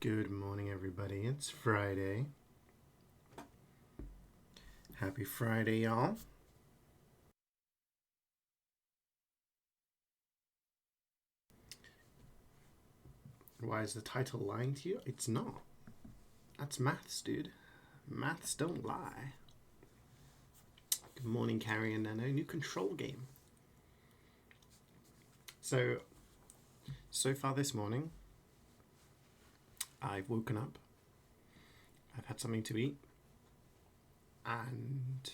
Good morning, everybody. It's Friday. Happy Friday, y'all. Why is the title lying to you? It's not. That's maths, dude. Maths don't lie. Good morning, Carrie and Nano. New control game. So far this morning, I've woken up. I've had something to eat. And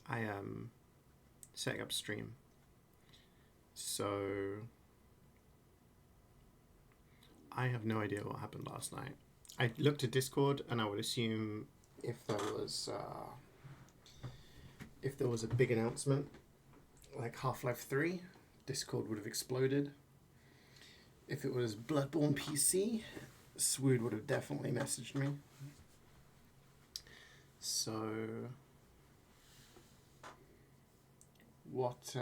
I am setting up stream. So I have no idea what happened last night. I looked at Discord and I would assume if there was a big announcement like Half-Life 3, Discord would have exploded. If it was Bloodborne PC, Swood would have definitely messaged me. So what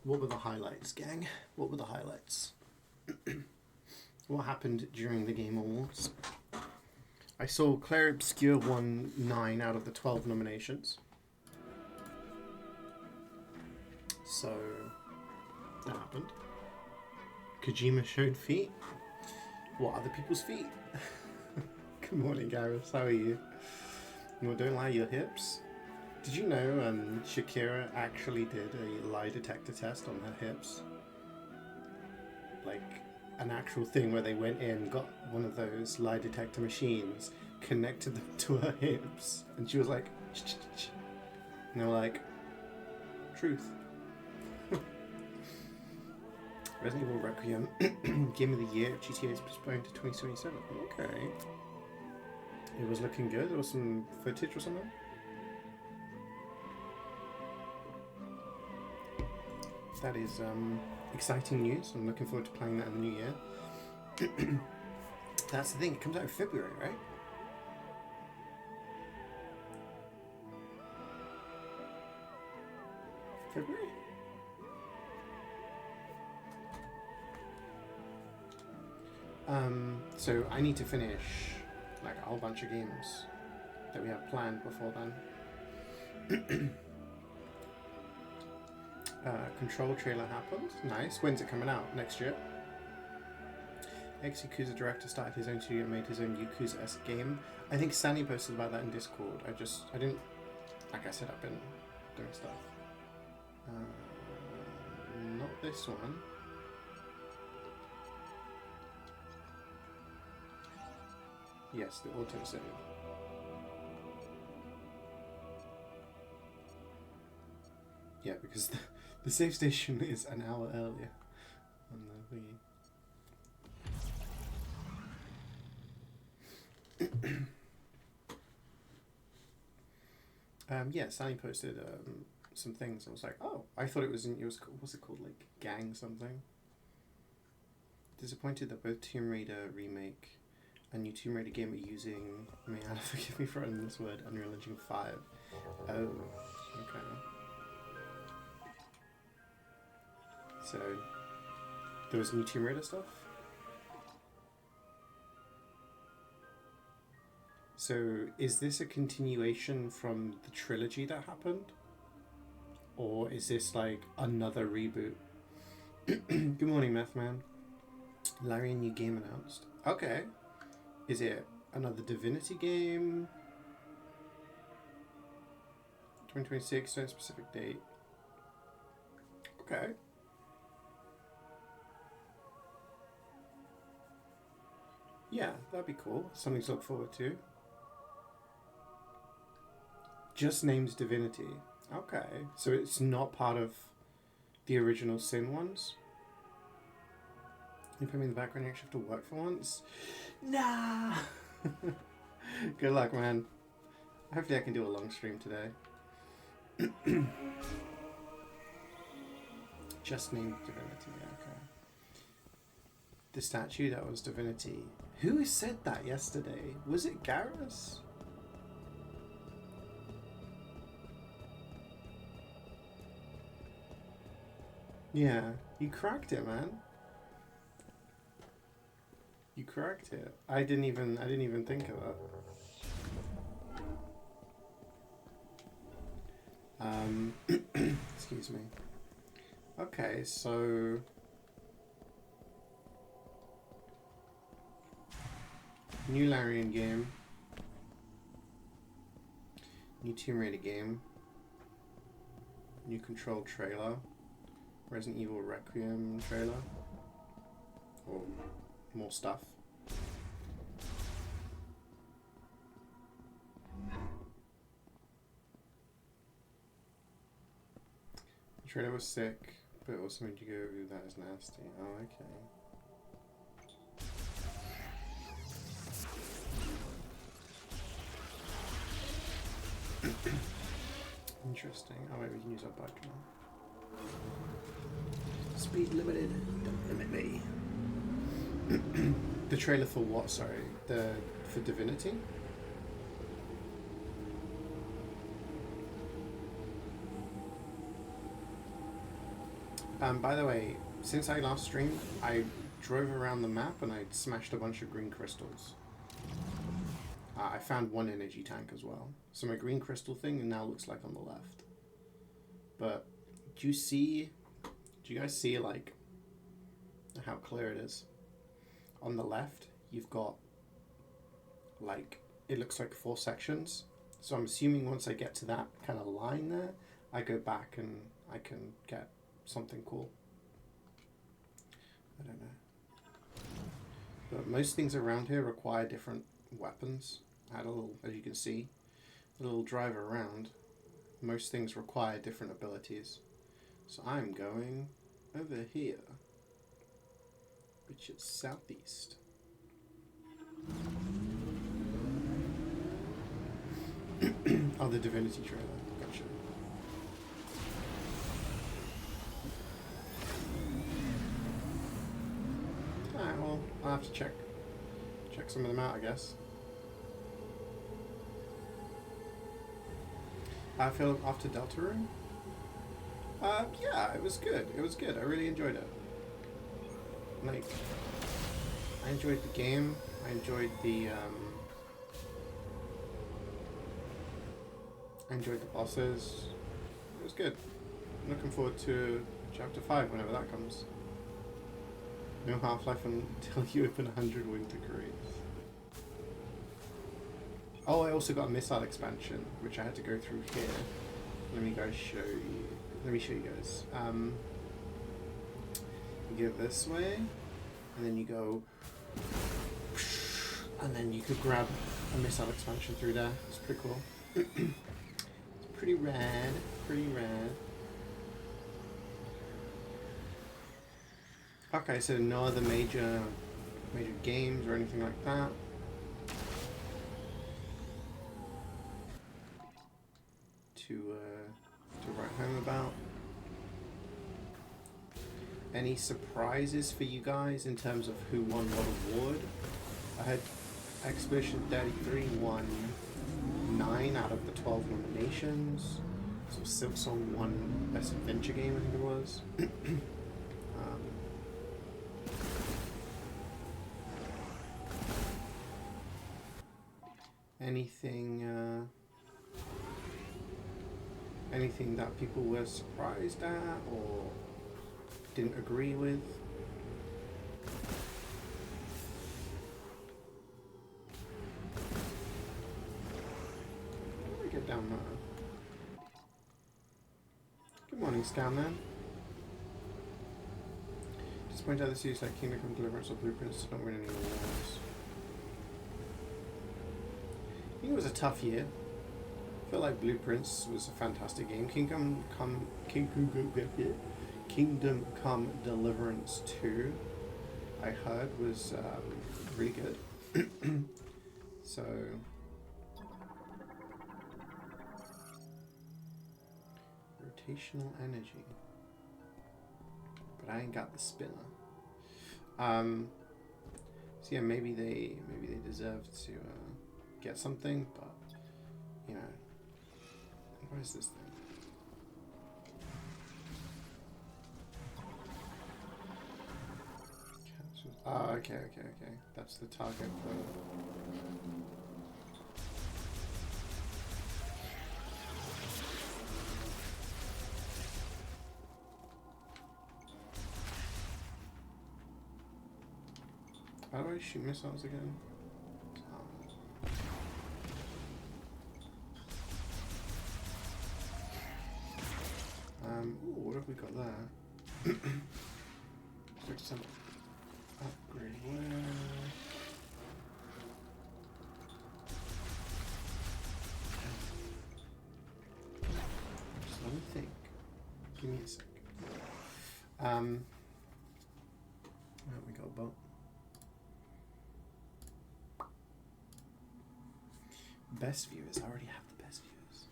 were the highlights, gang? What were the highlights? What happened during the Game Awards? I saw Claire Obscure won 9 out of the 12 nominations. So that happened. Kojima showed feet. What, other people's feet? Good morning, Gareth. How are you? No, don't lie, your hips. Did you know Shakira actually did a lie detector test on her hips? Like an actual thing where they went in, got one of those lie detector machines, connected them to her hips, and she was like, ch-ch-ch. And they were like, truth. Resident Evil Requiem, Game of the Year, GTA is postponed to 2027. Okay. It was looking good. There was some footage or something. That is exciting news. I'm looking forward to playing that in the new year. That's the thing. It comes out in February, right? February? So I need to finish like a whole bunch of games that we have planned before then. Control trailer happened. Nice. When's it coming out? Next year? Ex-Yakuza director started his own studio and made his own Yakuza-esque game. I think Sandy posted about that in Discord. I didn't, like I said, I've been doing stuff. Not this one. Yes, the autosave. Yeah, because the save station is an hour earlier on the thingy. Yeah, Sally posted some things. I was like, oh, I thought it was what's it called, like Gang something. Disappointed that both Tomb Raider remake and new Tomb Raider game are using, may Anna forgive me for uttering this word, Unreal Engine 5. Oh, okay. So, there was new Tomb Raider stuff? So, is this a continuation from the trilogy that happened? Or is this like another reboot? Good morning, Math Man. Larry, a new game announced. Okay. Is it another Divinity game? 2026, no specific date. Okay. Yeah, that'd be cool. Something to look forward to. Just named Divinity. Okay. So it's not part of the original Sin ones? You put me in the background, you actually have to work for once? Nah! Good luck, man. Hopefully I can do a long stream today. Just named Divinity, okay. The statue, that was Divinity. Who said that yesterday? Was it Garrus? Yeah, you cracked it, man. correct here. I didn't even think of that. Excuse me. Okay, so new Larian game, new Tomb Raider game, new Control trailer, Resident Evil Requiem trailer, or more stuff. The trailer was sick, but also made you go, ooh, that is nasty. Oh, okay. Interesting. Oh wait, we can use our bike now. Speed limited. Don't limit me. The trailer for what? Sorry, for Divinity. By the way, since I last streamed, I drove around the map and I smashed a bunch of green crystals. I found one energy tank as well. So my green crystal thing now looks like on the left. But do you guys see like how clear it is? On the left, you've got like, it looks like 4 sections. So I'm assuming once I get to that kind of line there, I go back and I can get something cool. I don't know. But most things around here require different weapons. I had a little, as you can see, a little drive around. Most things require different abilities. So I'm going over here, which is southeast. Oh, the Divinity trailer. Gotcha. Alright, well, I'll have to check some of them out, I guess. I feel after Deltarune? Yeah, it was good. It was good. I really enjoyed it. Like, I enjoyed the game. I enjoyed the bosses. It was good. I'm looking forward to Chapter 5 whenever that comes. No Half-Life until you open 100 winter crates. Oh, I also got a missile expansion, which I had to go through here. Let me show you guys. You go this way, and then you go, and then you could grab a missile expansion through there. It's pretty cool. It's pretty rad, pretty rad. Okay, so no other major games or anything like that. To write home about. Any surprises for you guys in terms of who won what award? I had Expedition 33 won 9 out of the 12 nominations. So Silksong won Best Adventure Game, I think it was. Anything that people were surprised at or didn't agree with? How do I get down there? Good morning, Scowman. Just point out this use like Kingdom Come Deliverance or Blueprints don't win any awards. I think it was a tough year. I feel like Blueprints was a fantastic game. Kingdom Come Deliverance 2, I heard, was really good. So, rotational energy, but I ain't got the spinner. So yeah, maybe they deserve to get something, but you know. What is this thing? Cancel Ah, okay. That's the target for... How do I shoot missiles again? Ooh, what have we got there? Let's some upgrade. Where? Just let me think. Give me a sec. We got a boat. Best viewers. I already have the best viewers.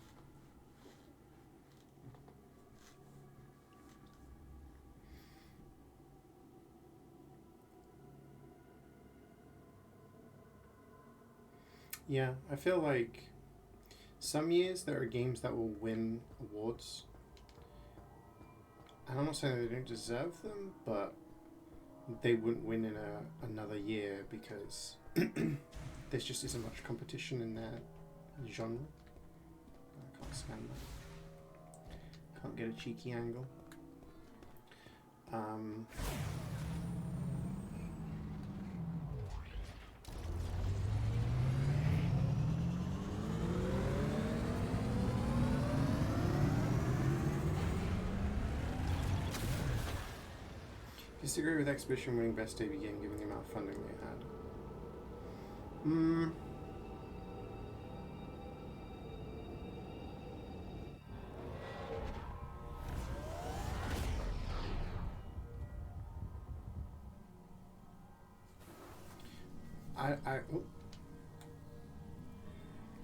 Yeah, I feel like some years there are games that will win awards. And I'm not saying they don't deserve them, but they wouldn't win in another year because there's just isn't much competition in their genre. I can't stand that. Can't get a cheeky angle. Disagree with Exhibition winning Best Debut Game given the amount of funding they had. Oh.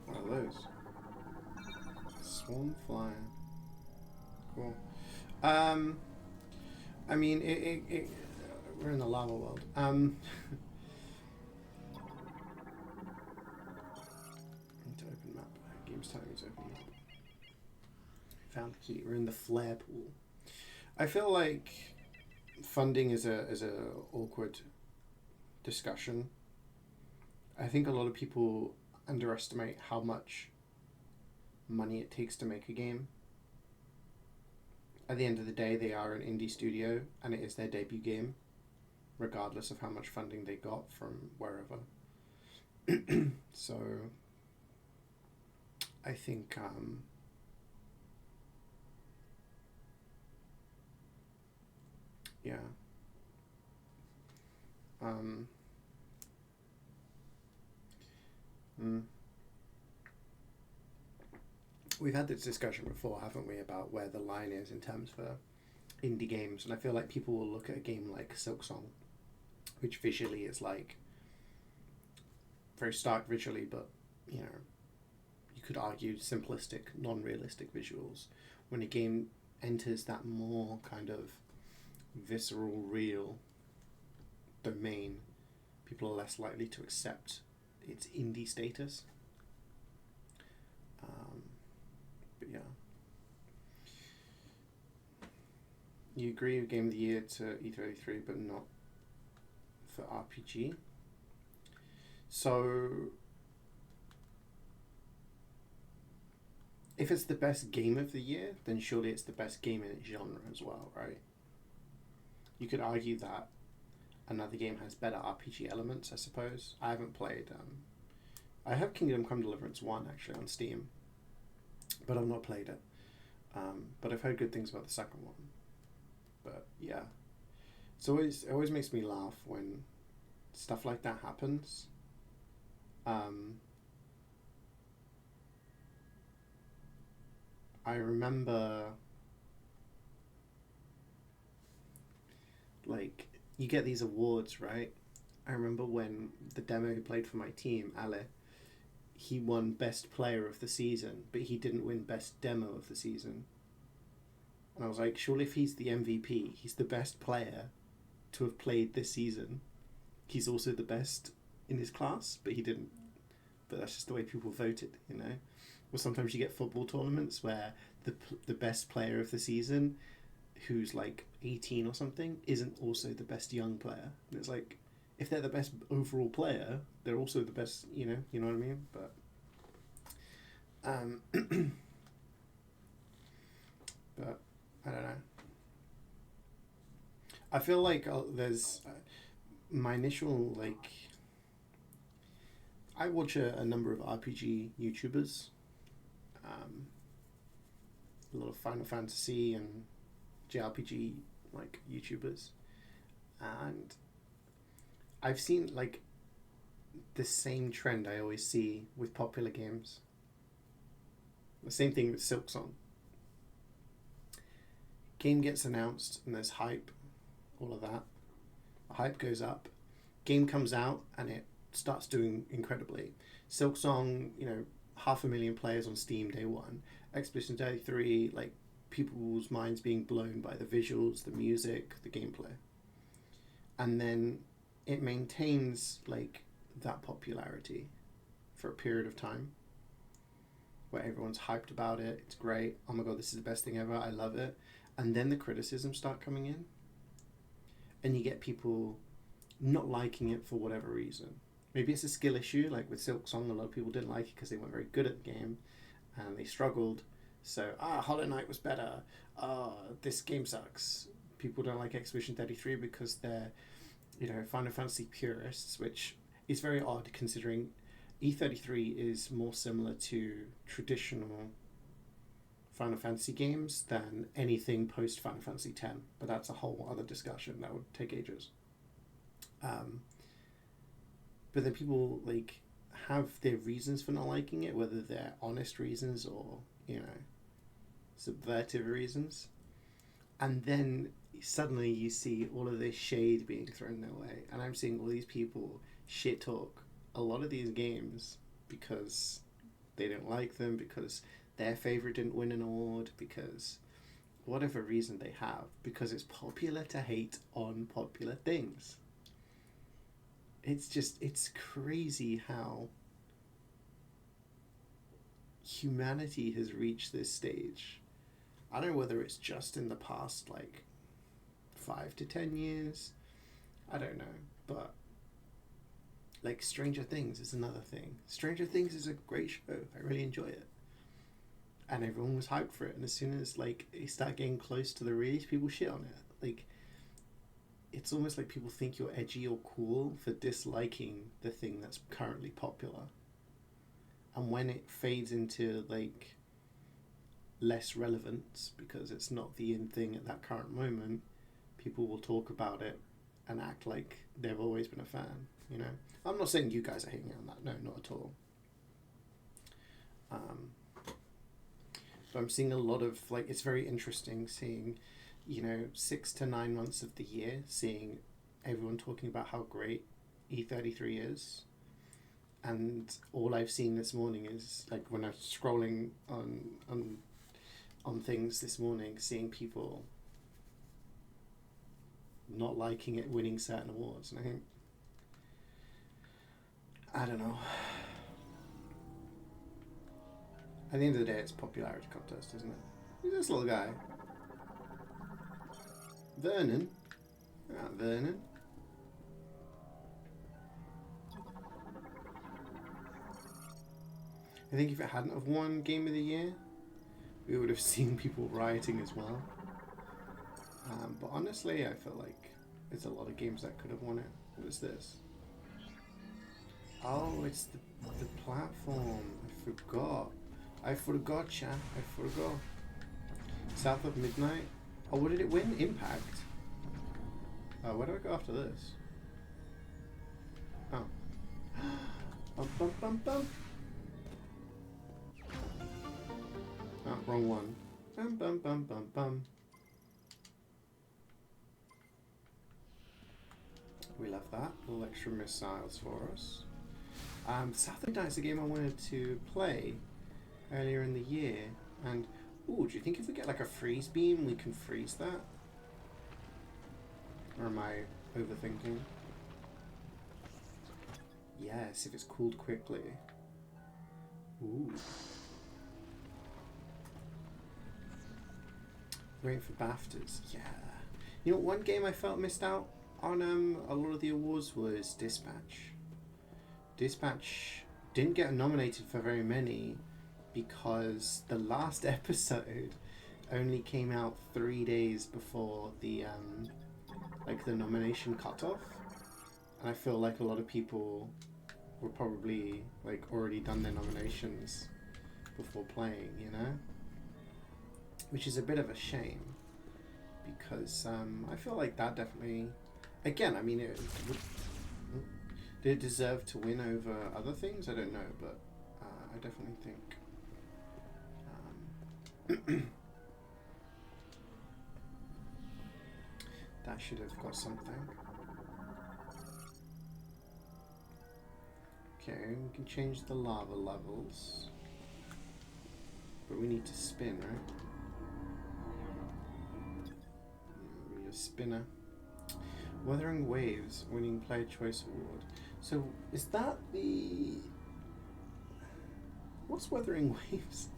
What are those? Swarm Flyer. Cool. I mean, we're in the lava world. Need to open map. Game's telling me to open map. Found the key. We're in the flare pool. I feel like funding is a awkward discussion. I think a lot of people underestimate how much money it takes to make a game. At the end of the day, they are an indie studio, and it is their debut game, regardless of how much funding they got from wherever. So, I think yeah. We've had this discussion before, haven't we, about where the line is in terms for indie games, and I feel like people will look at a game like Silksong, which visually is like very stark visually, but you could argue simplistic, non-realistic visuals. When a game enters that more kind of visceral, real domain, people are less likely to accept its indie status. But yeah. You agree with Game of the Year to E3, but not for RPG? So, if it's the best game of the year, then surely it's the best game in its genre as well, right? You could argue that another game has better RPG elements, I suppose. I haven't played... I have Kingdom Come Deliverance 1, actually, on Steam. But I've not played it. But I've heard good things about the second one. But, yeah. It always makes me laugh when stuff like that happens. I remember... like, you get these awards, right? I remember when the demo who played for my team, Ale, he won Best Player of the Season, but he didn't win Best Demo of the Season. And I was like, surely if he's the MVP, he's the best player to have played this season, he's also the best in his class, but he didn't. But that's just the way people voted, you know? Or sometimes you get football tournaments where the best player of the season, who's like 18 or something, isn't also the best young player. And it's like, if they're the best overall player, they're also the best. You know what I mean. But but I don't know. I feel like there's my initial like. I watch a number of RPG YouTubers, a lot of Final Fantasy and JRPG like YouTubers, and I've seen like the same trend I always see with popular games. The same thing with Silksong. Game gets announced and there's hype, all of that. The hype goes up. Game comes out and it starts doing incredibly. Silksong, 500,000 players on Steam day one. Expedition 33, like people's minds being blown by the visuals, the music, the gameplay. And then it maintains like that popularity for a period of time where everyone's hyped about it. It's great. Oh my god, this is the best thing ever. I love it. And then the criticisms start coming in. And you get people not liking it for whatever reason. Maybe it's a skill issue, like with Silksong, a lot of people didn't like it because they weren't very good at the game and they struggled. So, Hollow Knight was better. This game sucks. People don't like Expedition 33 because they're, Final Fantasy purists, which is very odd considering E33 is more similar to traditional Final Fantasy games than anything post Final Fantasy X. But that's a whole other discussion that would take ages. But then people like have their reasons for not liking it, whether they're honest reasons or subversive reasons, and then suddenly you see all of this shade being thrown their way, and I'm seeing all these people shit talk a lot of these games because they don't like them, because their favorite didn't win an award, because whatever reason they have, because it's popular to hate on popular things. It's crazy how humanity has reached this stage. I don't know whether it's just in the past like 5 to 10 years. I don't know, but like Stranger Things is another thing. Stranger Things is a great show. I really enjoy it. And everyone was hyped for it. And as soon as like it started getting close to the release, people shit on it. Like, it's almost like people think you're edgy or cool for disliking the thing that's currently popular. And when it fades into like less relevance because it's not the in thing at that current moment, people will talk about it and act like they've always been a fan, I'm not saying you guys are hating on that. No, not at all. But I'm seeing a lot of like, it's very interesting seeing 6 to 9 months of the year, seeing everyone talking about how great E33 is. And all I've seen this morning is like when I was scrolling on things this morning, seeing people not liking it winning certain awards. And I think, I don't know. At the end of the day, it's a popularity contest, isn't it? Who's this little guy? Vernon? Vernon. I think if it hadn't have won Game of the Year, we would have seen people rioting as well. But honestly, I feel like there's a lot of games that could have won it. What is this? Oh, it's the platform. I forgot, chat. I forgot. South of Midnight. Oh, what did it win? Impact. Oh, where do I go after this? Oh. Bum, bum, bum, bum. Oh, wrong one. Bum, bum, bum, bum, bum. We love that. Little extra missiles for us. South of Midnight is a game I wanted to play earlier in the year. And, ooh, do you think if we get like a freeze beam, we can freeze that? Or am I overthinking? Yes, if it's cooled quickly. Ooh. Waiting for BAFTAs. Yeah. You know, one game I felt missed out on a lot of the awards was Dispatch. Dispatch didn't get nominated for very many because the last episode only came out 3 days before the the nomination cutoff, and I feel like a lot of people were probably like already done their nominations before playing, you know, which is a bit of a shame because I feel like that definitely, again, I mean, did it deserve to win over other things? I don't know, but I definitely think that should have got something. Okay, we can change the lava levels, but we need to spin, right? Yeah, we need a spinner. Wuthering Waves, winning Player Choice Award. So, is that the... What's Wuthering Waves?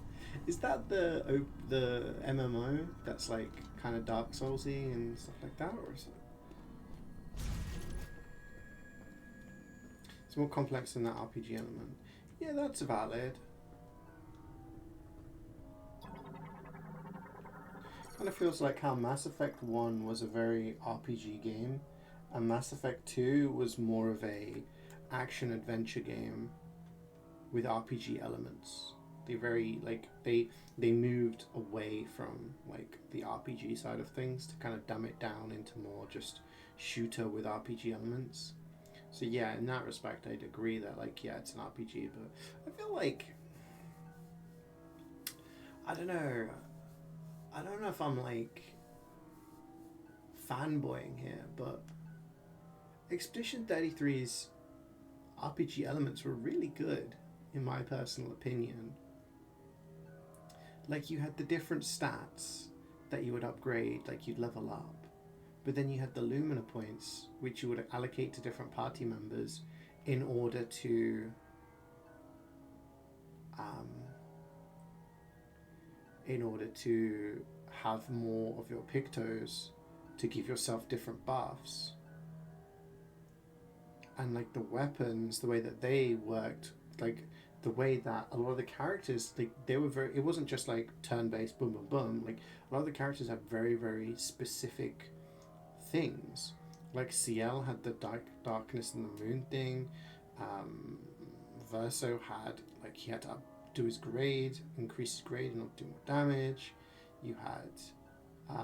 Is that the MMO that's like kind of Dark Soulsy and stuff like that, or is it? It's more complex than that RPG element. Yeah, that's valid. Kind of feels like how Mass Effect 1 was a very RPG game, and Mass Effect 2 was more of a action adventure game with RPG elements. They very like they moved away from like the RPG side of things to kind of dumb it down into more just shooter with RPG elements. So yeah, in that respect, I'd agree that like yeah, it's an RPG, but I feel like I don't know if I'm like fanboying here, but Expedition 33's RPG elements were really good, in my personal opinion. Like, you had the different stats that you would upgrade, like you'd level up, but then you had the Lumina points, which you would allocate to different party members in order to have more of your Pictos to give yourself different buffs. And like the weapons, the way that they worked, like the way that a lot of the characters, like they were very, it wasn't just like turn-based boom boom boom. Like a lot of the characters had very, very specific things. Like CL had the darkness in the moon thing. Verso had, like, he had to do his grade, increase his grade and do more damage. You had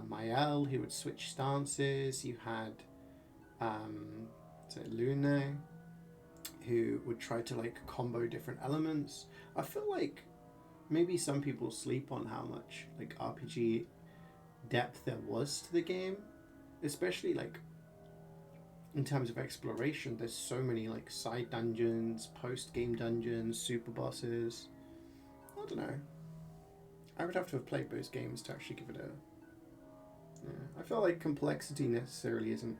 Mael, who would switch stances. You had Lune, who would try to like combo different elements. I feel like maybe some people sleep on how much like RPG depth there was to the game, especially like in terms of exploration. There's so many like side dungeons, post-game dungeons, super bosses. I don't know. I would have to have played those games to actually give it a... Yeah. I feel like complexity necessarily isn't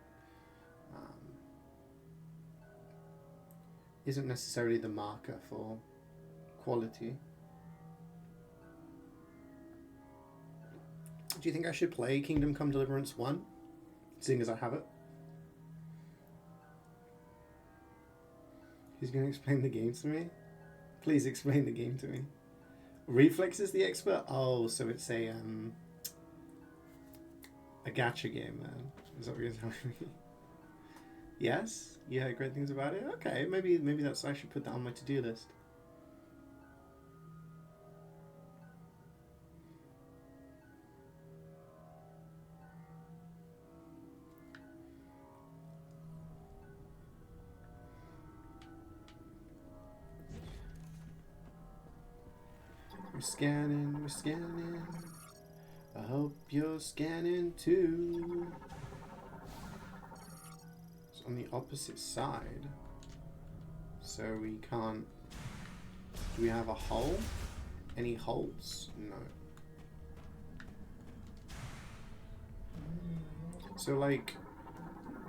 necessarily the marker for quality. Do you think I should play Kingdom Come Deliverance 1, seeing as I have it? Who's going to explain the game to me? Please explain the game to me. Reflex is the expert? Oh, so it's a gacha game then. Is that what you're telling me? Yes? You heard great things about it? Okay, maybe that's, I should put that on my to-do list. We're scanning. I hope you're scanning too. It's on the opposite side. So we can't... Do we have a hole? Any holes? No. So like...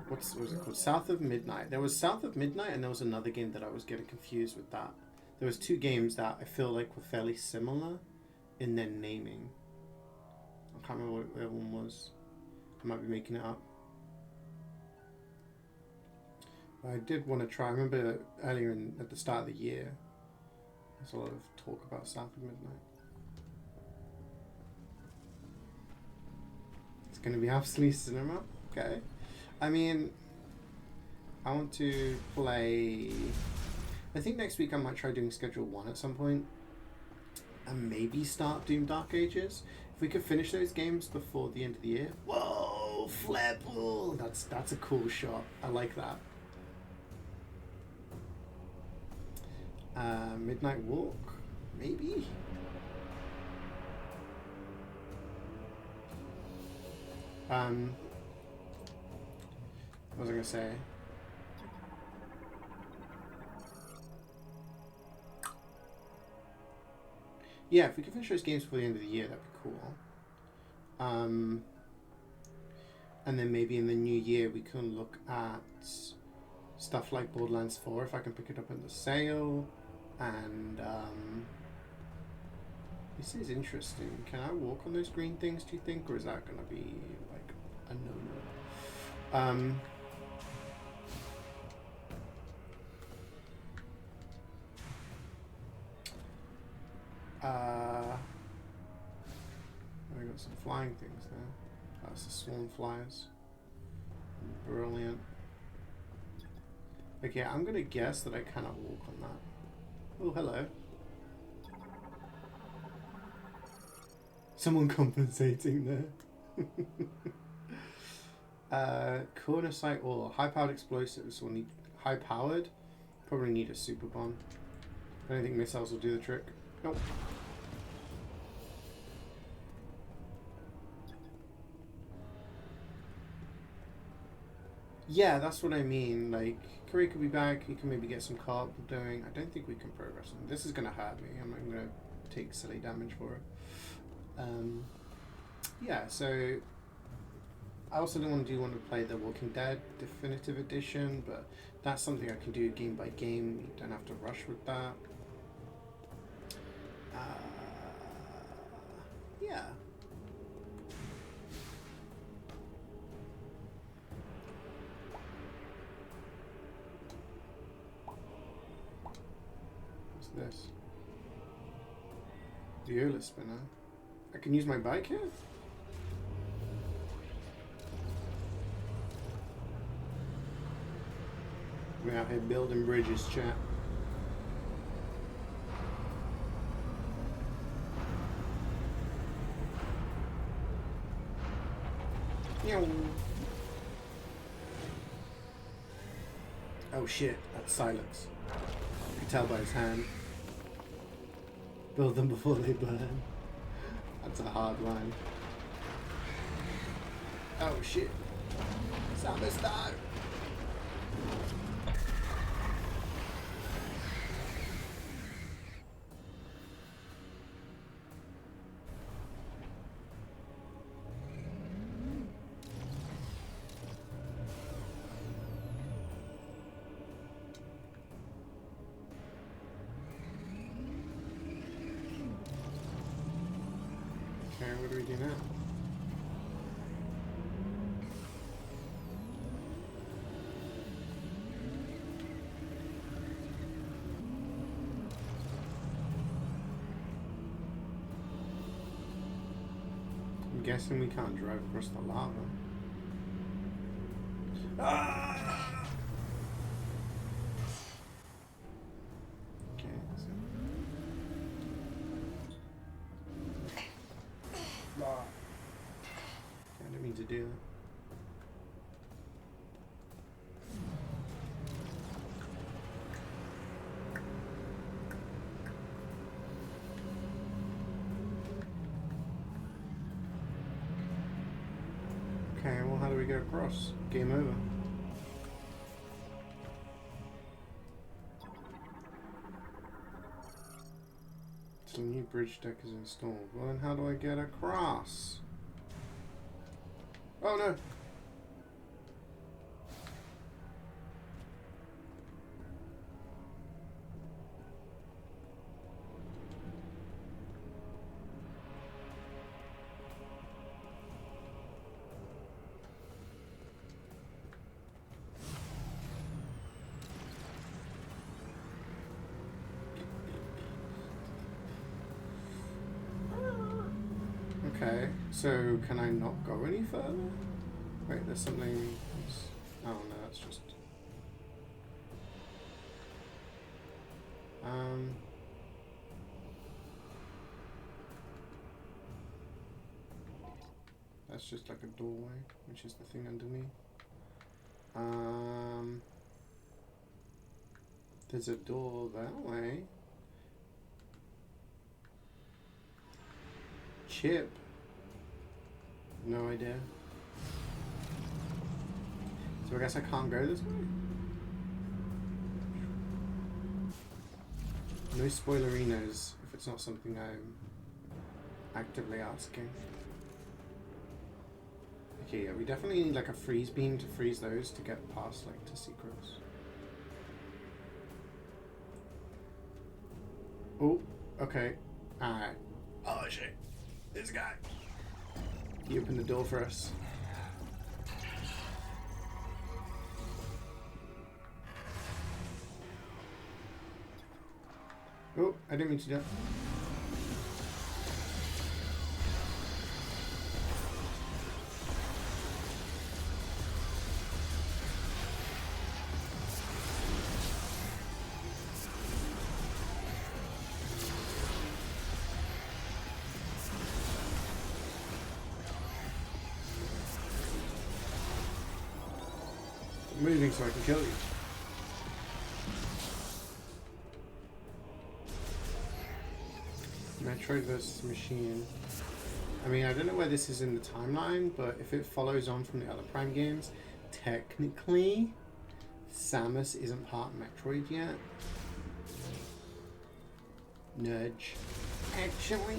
what was it called? South of Midnight. There was South of Midnight and there was another game that I was getting confused with that. There was two games that I feel like were fairly similar in their naming. I can't remember what the other one was. I might be making it up. I did want to try. I remember earlier at the start of the year, there's a lot of talk about South of Midnight. It's going to be absolutely cinema. Okay. I mean, I want to play. I think next week I might try doing Schedule 1 at some point, and maybe start Doom Dark Ages. If we could finish those games before the end of the year. Whoa, flare pool! That's a cool shot. I like that. Midnight Walk, maybe. What was I gonna say? Yeah, if we could finish those games before the end of the year, that'd be cool. And then maybe in the new year we can look at stuff like Borderlands 4 if I can pick it up in the sale. And this is interesting. Can I walk on those green things, do you think? Or is that going to be like a no-no? I got some flying things there. That's the swarm flyers. Brilliant. Okay, I'm gonna guess that I cannot walk on that. Oh, hello. Someone compensating there. Corner sight ore. High-powered explosives will need high-powered. Probably need a super bomb. I don't think missiles will do the trick. Nope. Yeah, that's what I mean. Like, Curry could be back. He can maybe get some co-op doing. I don't think we can progress him. This is gonna hurt me. I'm gonna take silly damage for it. Yeah. So I also don't want to play the Walking Dead Definitive Edition, but that's something I can do game by game. You don't have to rush with that. Yeah. What's this? Viola spinner. I can use my bike here? We're out here building bridges, chat. Oh shit, that's Silence. You can tell by his hand. Build them before they burn. That's a hard line. Oh shit. Summer star. Okay, what do we do now? I'm guessing we can't drive across the lava. Ah! Okay, so. Ah. I didn't mean to do that. Okay, well, how do we get across? Game over. So, new bridge deck is installed. Well, then how do I get across? Oh no! Okay, so can I not go any further? Wait, there's something... Oh no, that's just... That's just like a doorway, which is the thing under me. There's a door that way. Chip. No idea. So I guess I can't go this way? No spoilerinos if it's not something I'm actively asking. Okay, yeah, we definitely need like a freeze beam to freeze those to get past like to secrets. Oh, okay. Alright. Oh shit. This guy. He opened the door for us. Oh, I didn't mean to do that. I'm moving so I can kill you. Metroid versus Machine. I mean, I don't know where this is in the timeline, but if it follows on from the other Prime games, technically, Samus isn't part of Metroid yet. Nudge. Actually.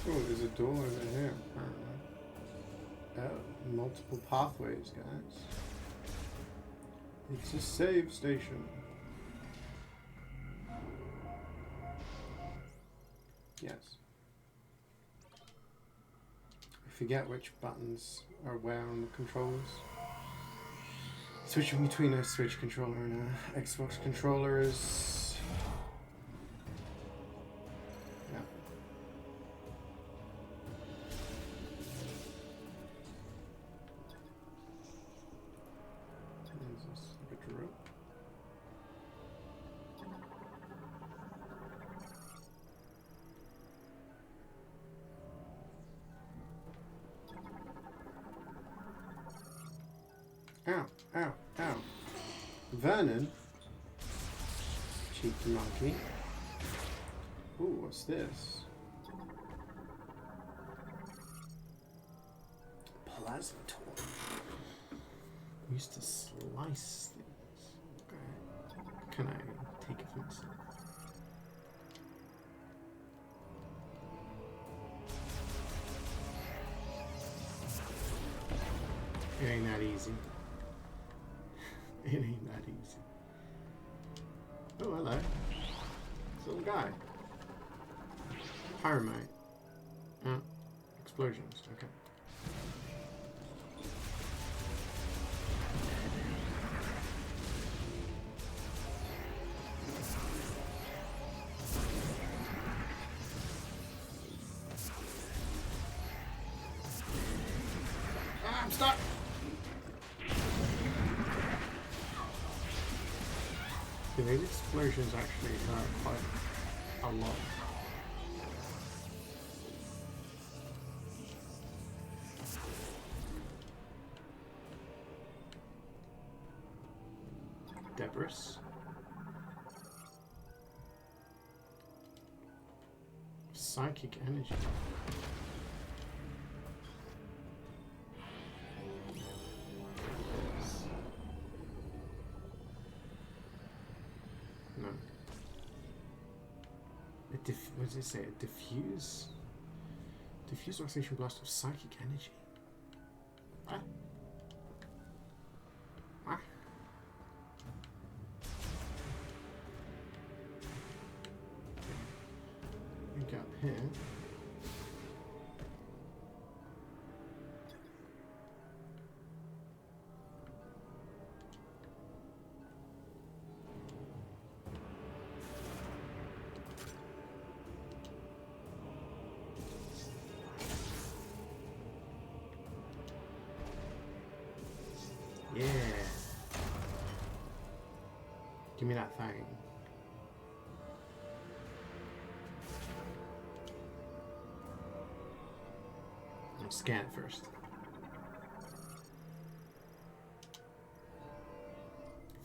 Oh, there's a door over here, apparently. Oh, multiple pathways, guys. It's a save station. Yes. I forget which buttons are where on the controls. Switching between a Switch controller and a Xbox controller is... Ow, ow, ow. Vernon. Cheeky monkey. Ooh, what's this? Plasma tool. Used to slice things. Okay. Can I take it for myself? It ain't that easy. It ain't that easy. Oh, hello. This little guy. Pyromite. Explosions. Okay. Ah, I'm stuck! These explosions actually hurt quite a lot. Debris. Psychic energy. what does it say? Diffuse oxidation blast of psychic energy. What? What? Okay. Get up here. Yeah. Give me that thing. I'll scan it first.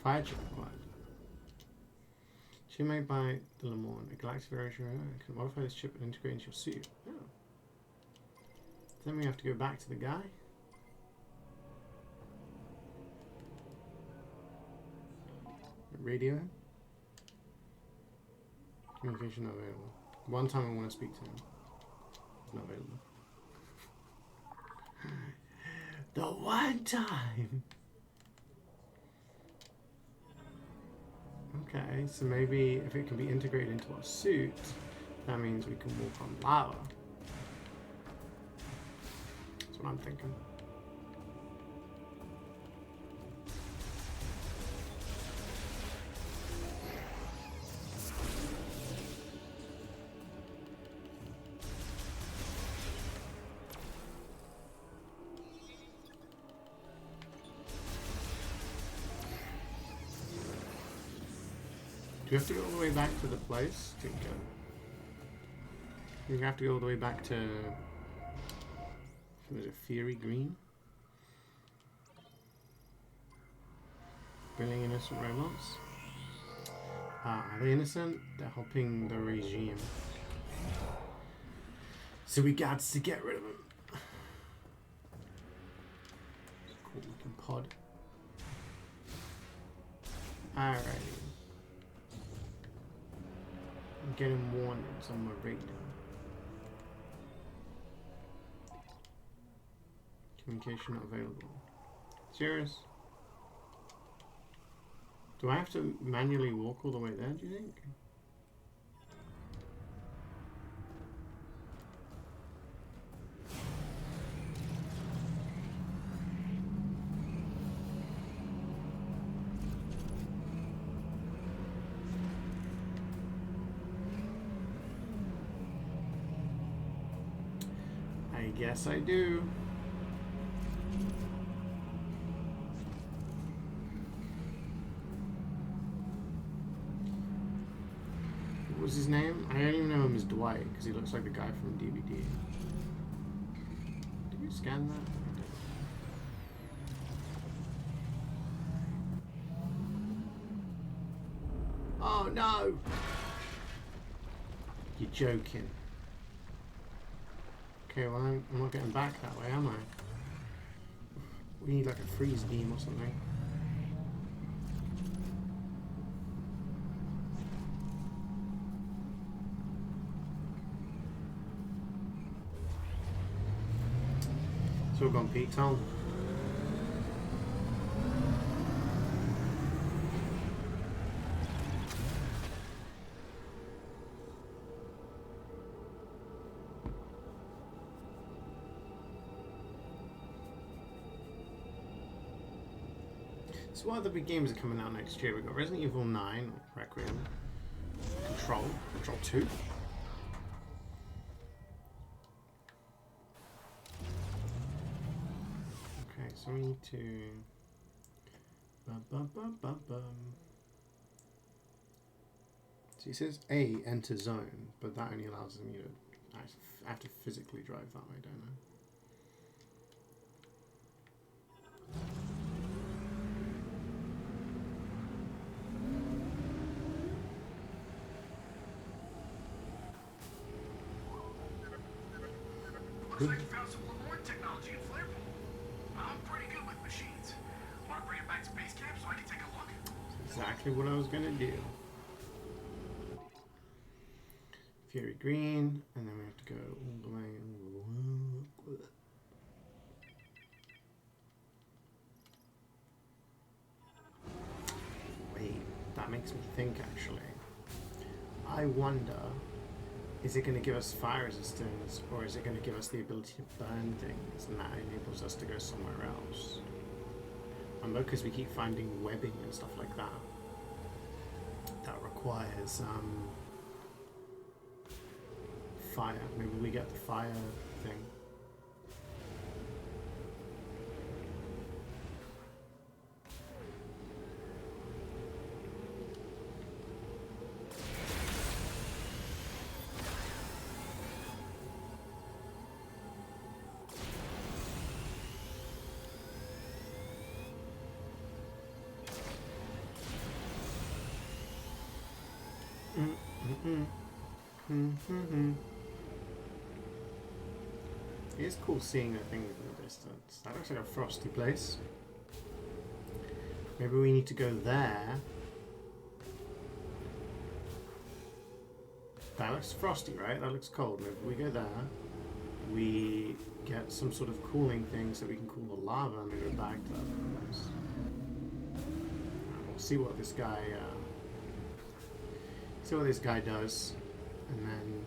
Fire chip required. Chip made by the Le Mans. A galactic variation can modify this chip and integrate into your suit. Oh. Then we have to go back to the guy. Radio. Communication not available. One time I want to speak to him. It's not available. The one time! Okay, so maybe if it can be integrated into our suit, that means we can walk on lava. That's what I'm thinking. Do you have to go all the way back to the place to go? You have to go all the way back to... Was it Fury Green? Brilliant innocent robots? Are they innocent? They're helping the regime. So we got to get rid of them. Cool looking pod. Alrighty. I'm getting warnings on my radar. Communication not available. Serious? Do I have to manually walk all the way there, do you think? I guess I do. What was his name? I don't even know him as Dwight because he looks like the guy from DVD. Did we scan that? Oh no! You're joking. Okay, well I'm not getting back that way, am I? We need like a freeze beam or something. So we've gone Pete Town. So what other big games are coming out next year? We've got Resident Evil 9, Requiem, Control 2. Okay, so we need to... So it says A, enter zone, but that only allows me to... I have to physically drive that way, don't I? Looks like you found some Le Mans technology in Flarepool. I'm pretty good with machines. Want to bring it back to base camp so I can take a look? That's exactly what I was going to do. Fury green, and then we have to go all the way. Wait, that makes me think actually. I wonder, is it going to give us fire resistance, or is it going to give us the ability to burn things, and that enables us to go somewhere else? Because we keep finding webbing and stuff like that. That requires fire. Maybe we get the fire thing. It is cool seeing the thing from the distance. That looks like a frosty place. Maybe we need to go there. That looks frosty, right? That looks cold. Maybe we go there. We get some sort of cooling thing so we can cool the lava and we go back to that place. We'll see what this guy does, and then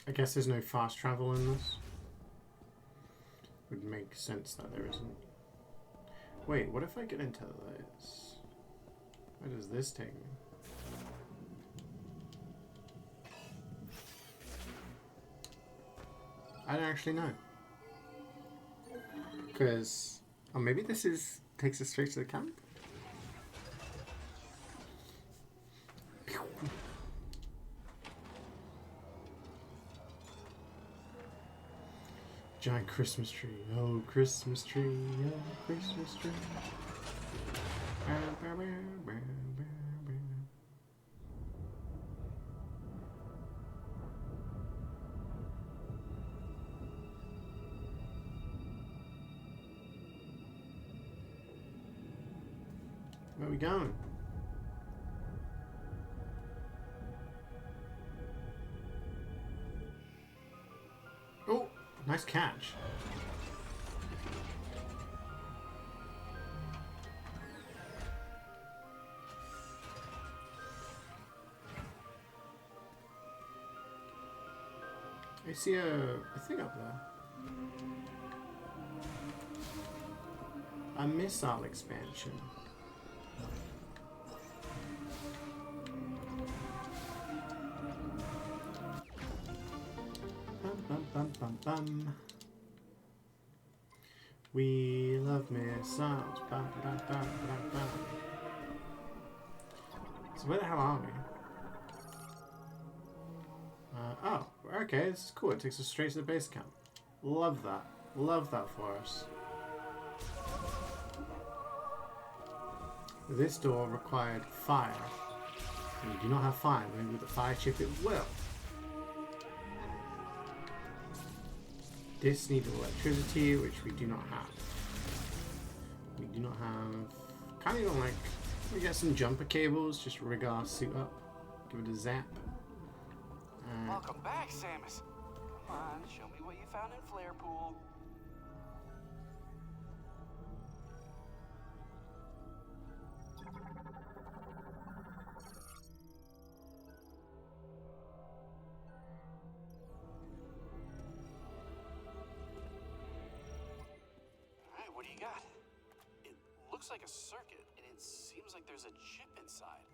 I guess there's no fast travel in this. Would make sense that there isn't. Wait, what if I get into this? Where does this take me? I don't actually know. Because, oh, maybe this takes us straight to the camp? Giant Christmas tree. Oh, Christmas tree. Oh, Christmas tree. Where are we going? Oh, nice catch. I see a thing up there. A missile expansion. Bum, bum, bum, bum. We love missiles. Bum, bum, bum, bum, bum. So where the hell are we? Oh, okay, this is cool. It takes us straight to the base camp. Love that. Love that for us. This door required fire. And we do not have fire. Maybe with the fire chip it will. This needs electricity, which we do not have. We do not have... Kind of even like... We get some jumper cables, just rig our suit up. Give it a zap. Welcome back, Samus. Come on, show me what you found in Flare Pool. Alright, what do you got? It looks like a circuit, and it seems like there's a chip inside.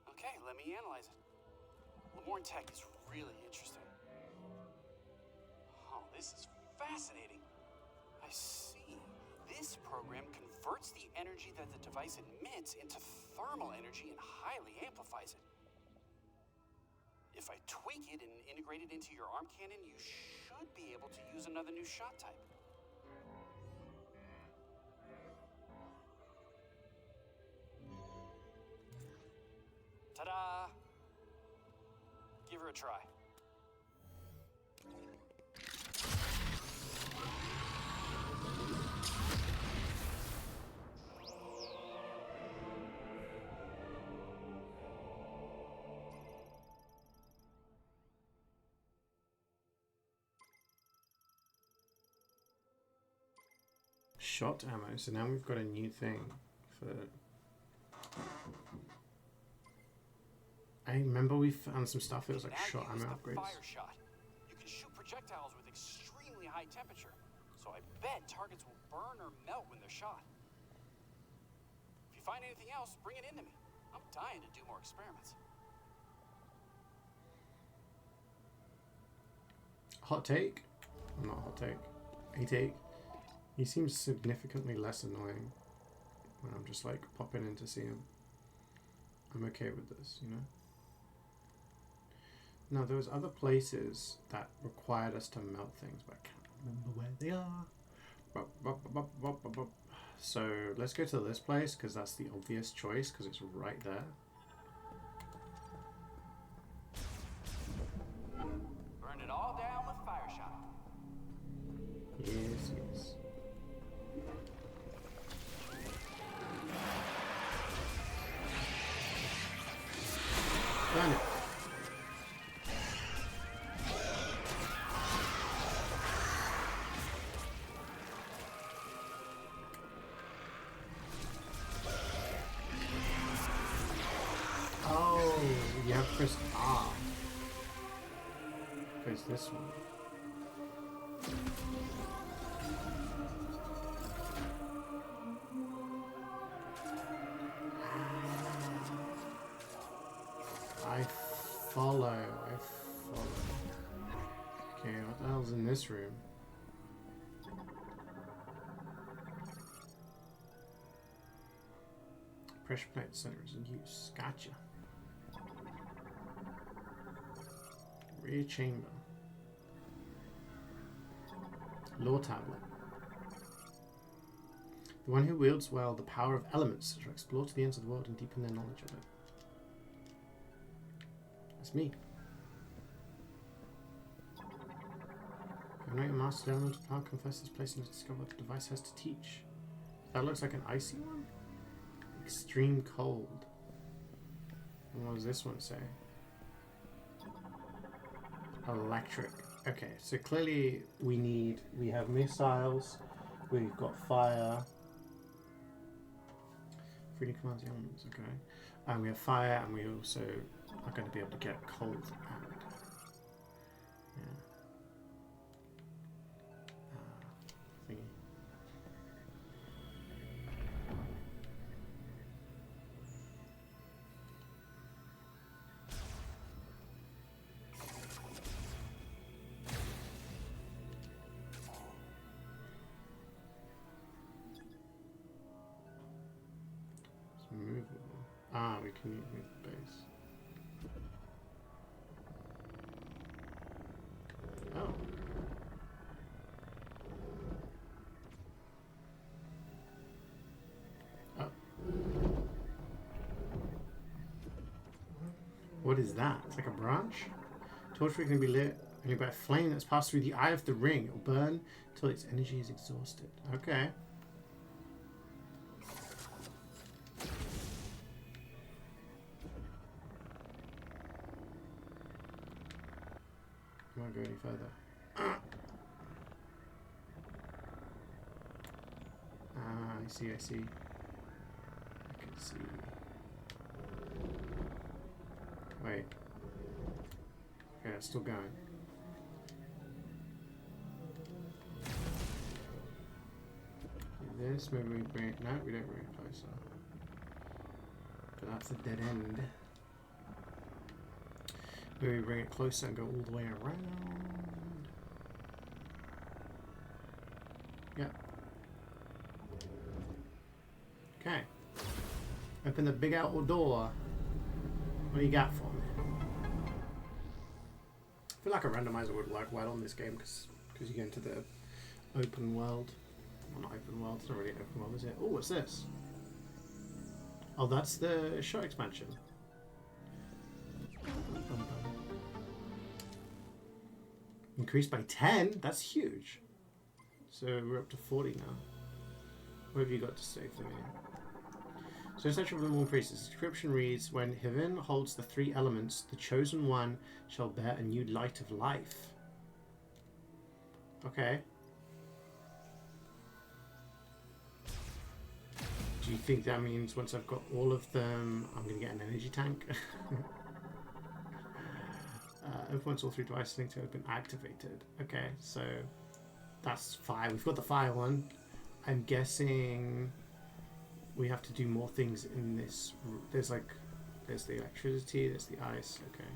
Okay, let me analyze it. Lemoyne Tech is really interesting. Oh, this is fascinating. I see. This program converts the energy that the device emits into thermal energy and highly amplifies it. If I tweak it and integrate it into your arm cannon, you should be able to use another new shot type. a try. Shot ammo. So now we've got a new thing for. I remember we found some stuff that was like shot ammo upgrades. Fire shot. You can shoot projectiles with extremely high temperature, so I bet targets will burn or melt when they're shot. If you find anything else, bring it into me. I'm dying to do more experiments. Hot take? Not hot take. A take. He seems significantly less annoying when I'm just like popping in to see him. I'm okay with this, you know? Now, there was other places that required us to melt things, but I can't remember where they are. So let's go to this place because that's the obvious choice because it's right there. Burn it all down with fire shot. Yes, yes. Burn it. Oh, you have to press R. Press this one. I follow. Okay, what the hell's in this room? Pressure plate center is in use. Gotcha. Rear chamber. Lore tablet. The one who wields well the power of elements shall explore to the ends of the world and deepen their knowledge of it. That's me. Ignite a master elemental power, confess this place, and discover what the device has to teach. That looks like an icy one. Extreme cold. And what does this one say? Electric. Okay, so clearly we have missiles, we've got fire. Freely commands the elements, okay. And we have fire, and we also are going to be able to get cold and thingy. It's movable. Ah, we can move the base. Oh. Oh. What is that? It's like a branch? Torchwick can be lit only by a flame that's passed through the eye of the ring. It will burn until its energy is exhausted. Okay. I won't go any further. Ah, I see. I can see. Wait. Okay, it's still going. This, maybe we bring it. No, we don't bring it closer. But that's a dead end. Maybe we bring it closer and go all the way around. Yep. Okay. Open the big outdoor door. What do you got for me? I feel like a randomizer would work well on this game because you get into the open world. Well, not open world, it's not really an open world, is it? Oh, what's this? Oh, that's the shot expansion. Increased by 10? That's huge. So we're up to 40 now. What have you got to say for me? So Essential for the Morn Priest, the description reads, when Hivin holds the 3 elements, the chosen one shall bear a new light of life. Okay. Do you think that means once I've got all of them, I'm going to get an energy tank? Once all 3 devices linked to it have been activated. Okay, so that's fire. We've got the fire one. I'm guessing we have to do more things in this. There's the electricity, there's the ice. Okay,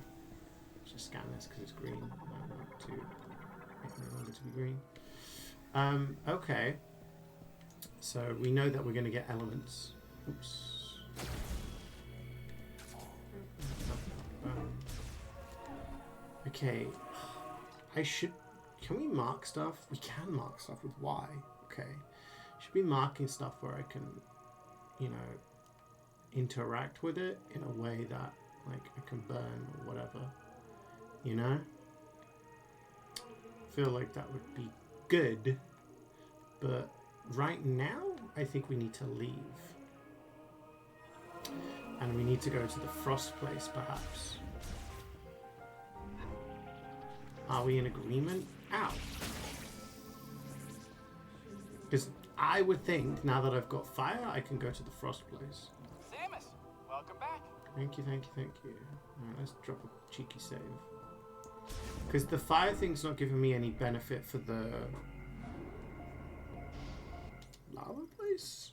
let's just scan this because it's green. I want to make it no longer to be green. Okay, so we know that we're going to get elements. Oops. Okay, can we mark stuff? We can mark stuff with Y. Okay, should be marking stuff where I can, you know, interact with it in a way that like I can burn or whatever, you know? I feel like that would be good, but right now I think we need to leave. And we need to go to the frost place perhaps. Are we in agreement? Ow. Because I would think, now that I've got fire, I can go to the frost place. Samus, welcome back. Thank you, thank you, thank you. Alright, let's drop a cheeky save. Because the fire thing's not giving me any benefit for the lava place?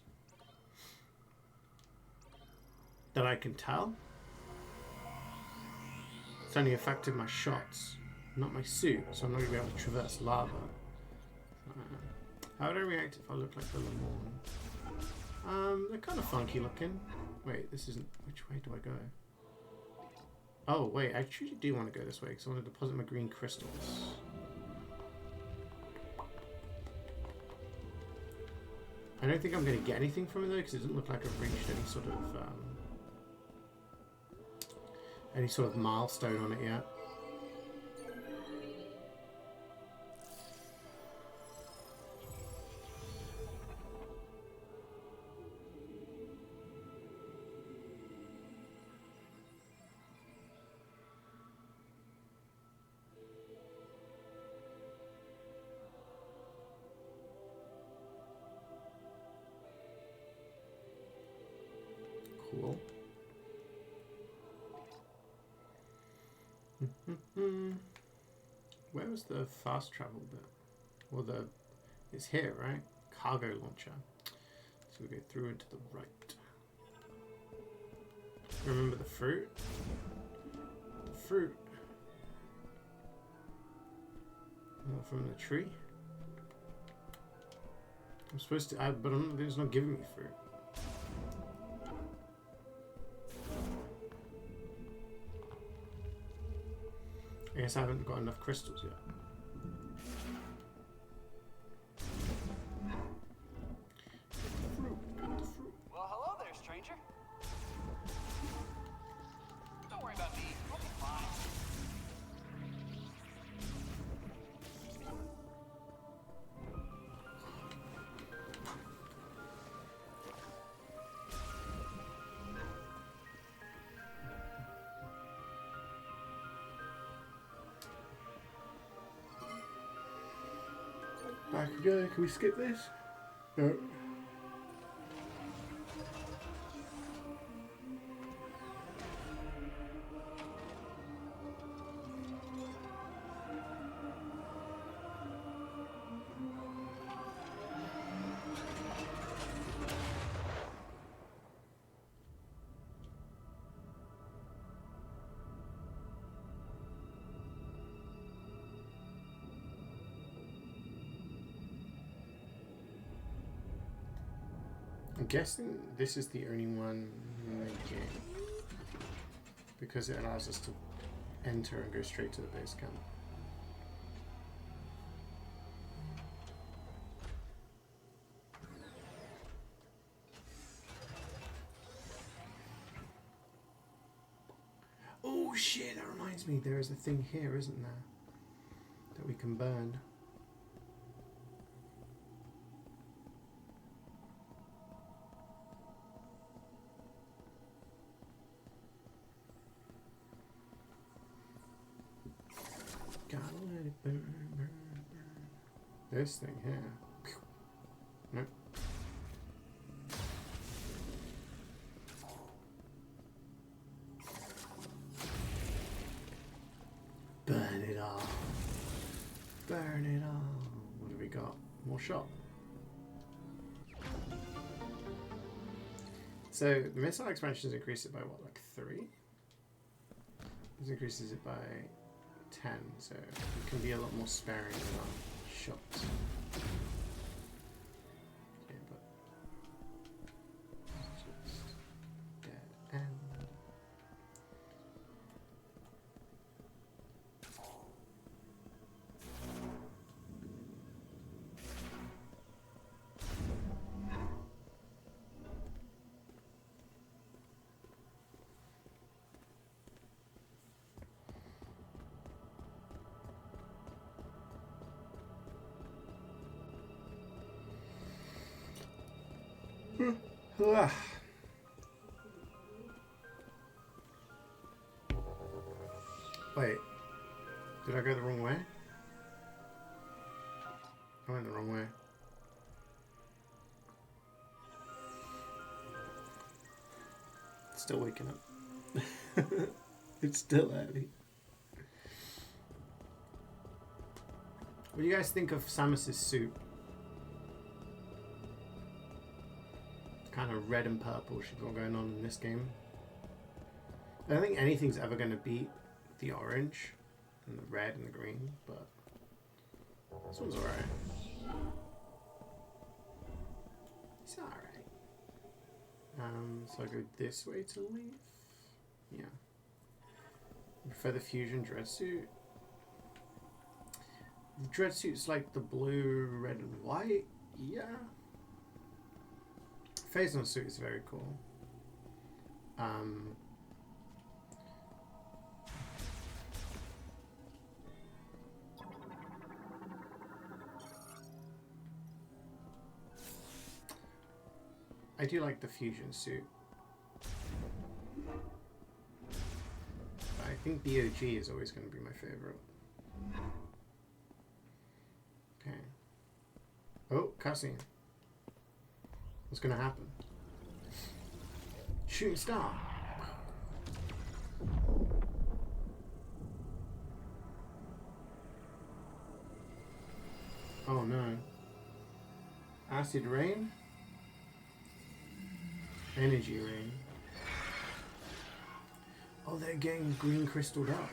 That I can tell. It's only affected my shots, not my suit, so I'm not going to be able to traverse lava. How would I react if I look like the Lamorne? They're kind of funky looking. Wait, this isn't... Which way do I go? Oh, wait, I actually do want to go this way because I want to deposit my green crystals. I don't think I'm going to get anything from it though because it doesn't look like I've reached any sort of milestone on it yet. Cool. Where was the fast travel bit? Well, it's here, right? Cargo launcher. So we go through and to the right. Remember the fruit? The fruit. More from the tree. I'm supposed to, but it's not giving me fruit. I guess I haven't got enough crystals yet. Well, hello there, stranger. Don't worry about me. We'll be fine. Back again. Can we skip this? No. I'm guessing this is the only one in the game because it allows us to enter and go straight to the base camp. Oh shit, that reminds me, there is a thing here, isn't there? That we can burn. Gotta let it burn, burn, burn. This thing here. Nope. Burn it all. Burn it all. What have we got? More shot. So the missile expansions increase it by what, like 3? This increases it by 10, so we can be a lot more sparing with our shots. Okay, but let's just dead end. Wait, did I go the wrong way? I went the wrong way. Still waking up. It's still early. What do you guys think of Samus's suit? Kind of red and purple she's got going on in this game. I don't think anything's ever going to beat the orange and the red and the green, but this one's alright. It's alright. So I go this way to leave? Yeah. I prefer the fusion dread suit. The dread suit's like the blue, red and white. Yeah. Phazon suit is very cool. I do like the fusion suit. But I think BOG is always going to be my favorite. Okay. Oh, cussing. What's going to happen? Shooting star. Oh no. Acid rain? Energy rain. Oh, they're getting green crystalled up.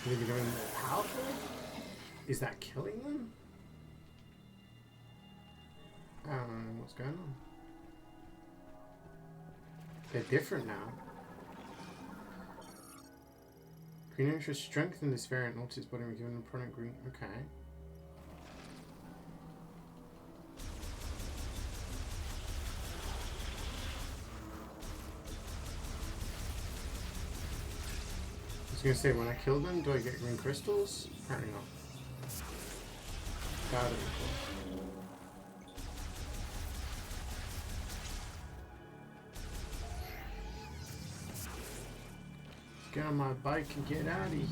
Are they becoming more powerful? Is that killing them? I don't know what's going on. They're different now. Green interest strengthen this variant, alters its body and given an opponent green. Okay. I was gonna say, when I kill them, do I get green crystals? Apparently not. Gotta be cool. Get on my bike and get out of here.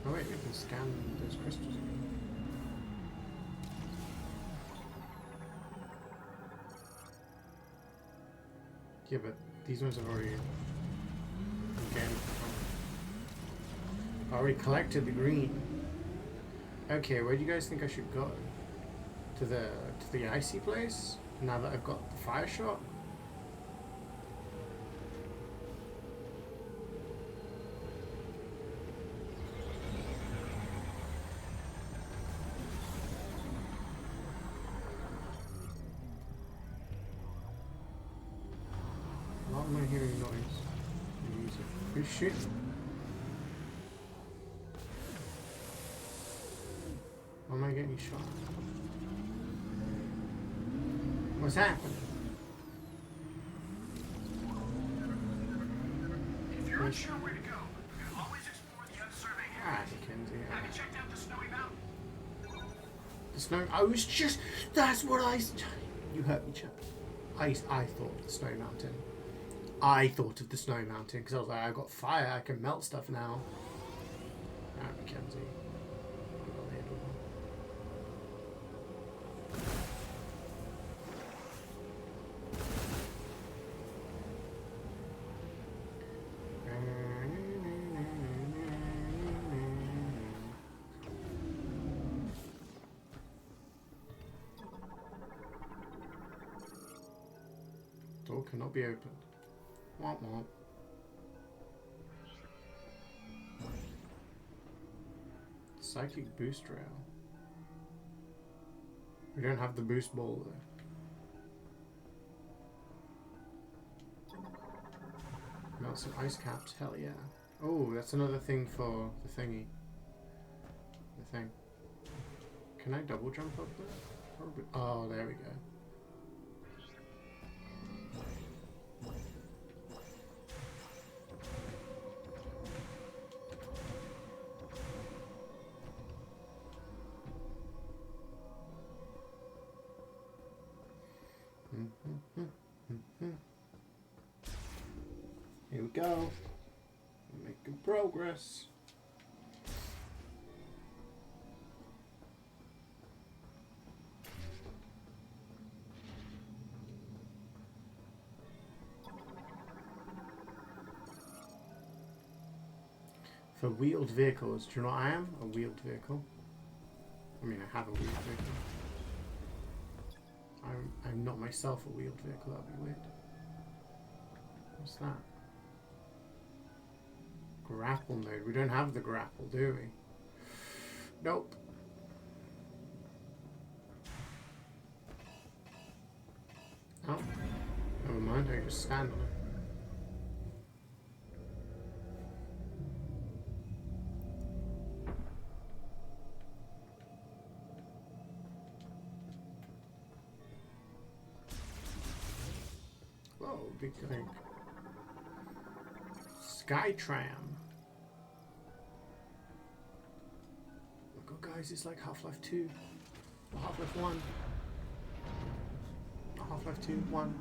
Oh wait, we can scan those crystals again. Yeah, but these ones have already... Again. I already collected the green. Okay, where do you guys think I should go? To the icy place? Now that I've got the fire shot? am I hearing noise? Music. Who's shooting? Why am I getting shot? What's happening? If you're unsure where to go, you can always explore the unsurveyed area. Ah, Mackenzie. Have you checked out the snowy mountain? The snow. I was just. That's what I. You hurt me, chap. I thought of the snow mountain. I thought of the snow mountain because I was like, I got fire. I can melt stuff now. Ah, Mackenzie. Door cannot be opened. Womp womp. Psychic boost rail. We don't have the boost ball though. Melt some ice caps, hell yeah. Oh, that's another thing for the thingy. The thing. Can I double jump up there? Probably. Oh, there we go. Here we go. We're making progress. For wheeled vehicles, do you know what I am? A wheeled vehicle. I mean, I have a wheeled vehicle. I'm not myself a wheeled vehicle, that'd be weird. What's that? Grapple mode. We don't have the grapple, do we? Nope. Oh. Never mind, I can just stand on it. Whoa, big thing. Skytram. Look, guys, it's like Half-Life 2. Or Half-Life 1. Half-Life 2, 1.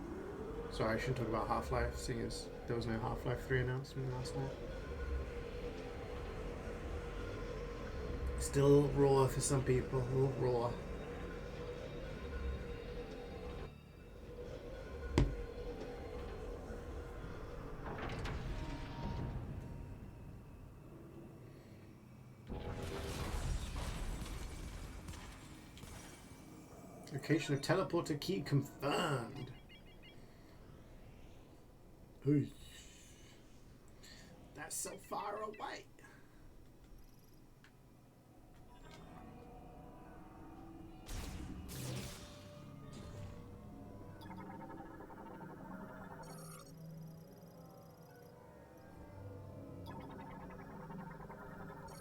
Sorry, I shouldn't talk about Half-Life, seeing as there was no Half-Life 3 announcement last night. Still raw for some people, a little raw. Location of teleporter key confirmed. Hey. That's so far away.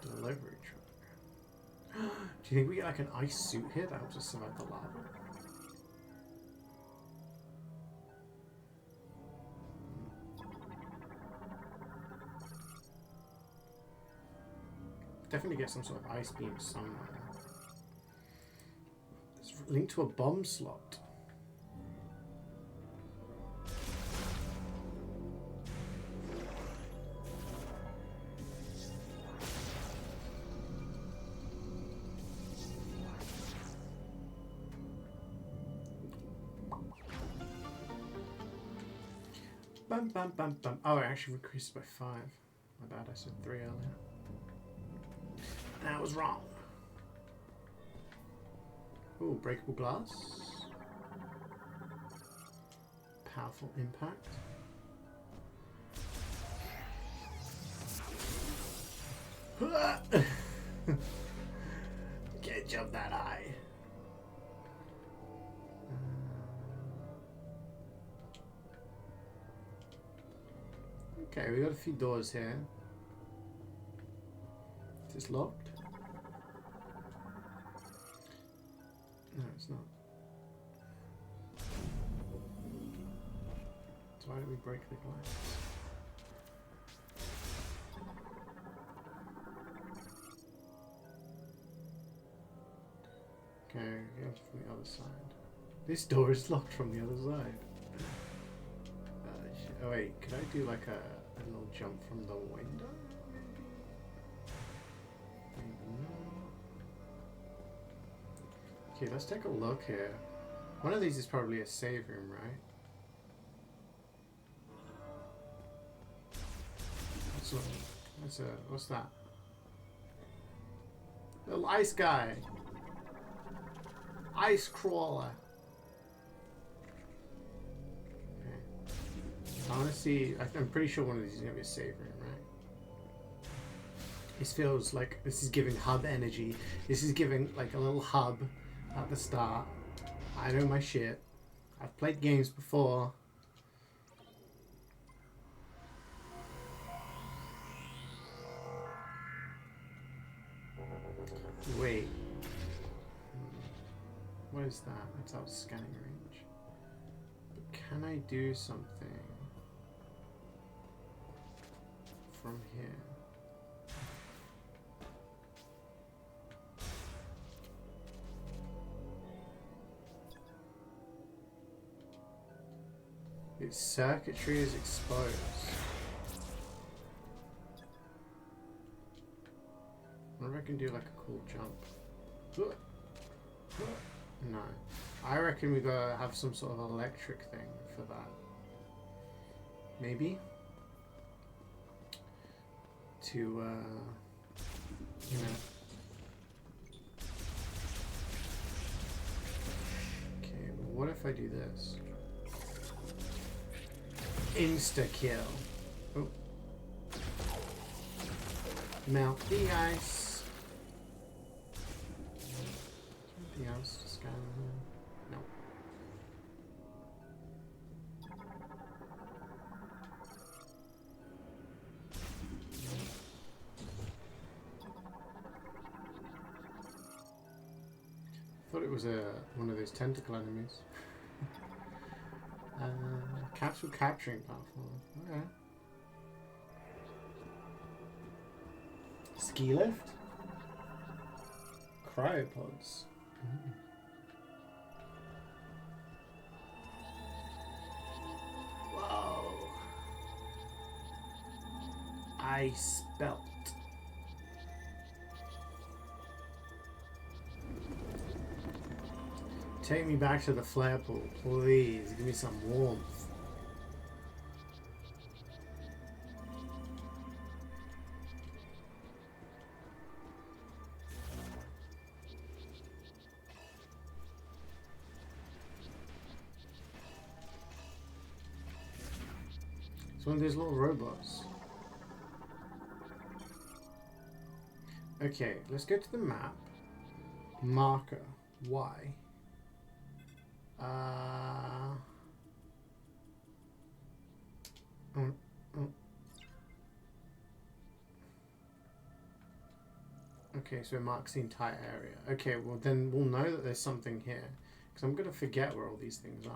Delivery truck. Do you think we get like an ice suit here that helps us survive the lava? Definitely get some sort of ice beam somewhere. It's linked to a bomb slot. Bum bum bum bum. Oh, I actually increased by 5. My bad, I said 3 earlier. That was wrong. Ooh, breakable glass. Powerful impact. Can't jump that high. Okay, we got a few doors here. Is this locked? No, it's not. So why did we break the glass? Okay, go from the other side. This door is locked from the other side. Oh wait, could I do like a little jump from the window? Maybe not. Okay, let's take a look here. One of these is probably a save room, right? What's that? Little ice guy. Ice crawler. Okay. I want to see. I'm pretty sure one of these is gonna be a save room, right? This feels like this is giving hub energy. This is giving like a little hub at the start. I know my shit. I've played games before. Wait. What is that? That's out of scanning range. But can I do something from here? Its circuitry is exposed. I wonder if I can do like a cool jump. No. I reckon we gotta have some sort of electric thing for that. Maybe? To, you know. Okay, but what if I do this? Insta-kill. Oh. Melt the ice. Anything else to scan here? No. I thought it was one of those tentacle enemies. Capsule capturing platform. Okay. Ski lift? Cryopods. Whoa. Ice belt. Take me back to the flare pool, please. Give me some warmth. It's one of those little robots. Okay, let's go to the map. Marker. Y. Okay, so it marks the entire area. Okay, well then we'll know that there's something here. Because I'm going to forget where all these things are.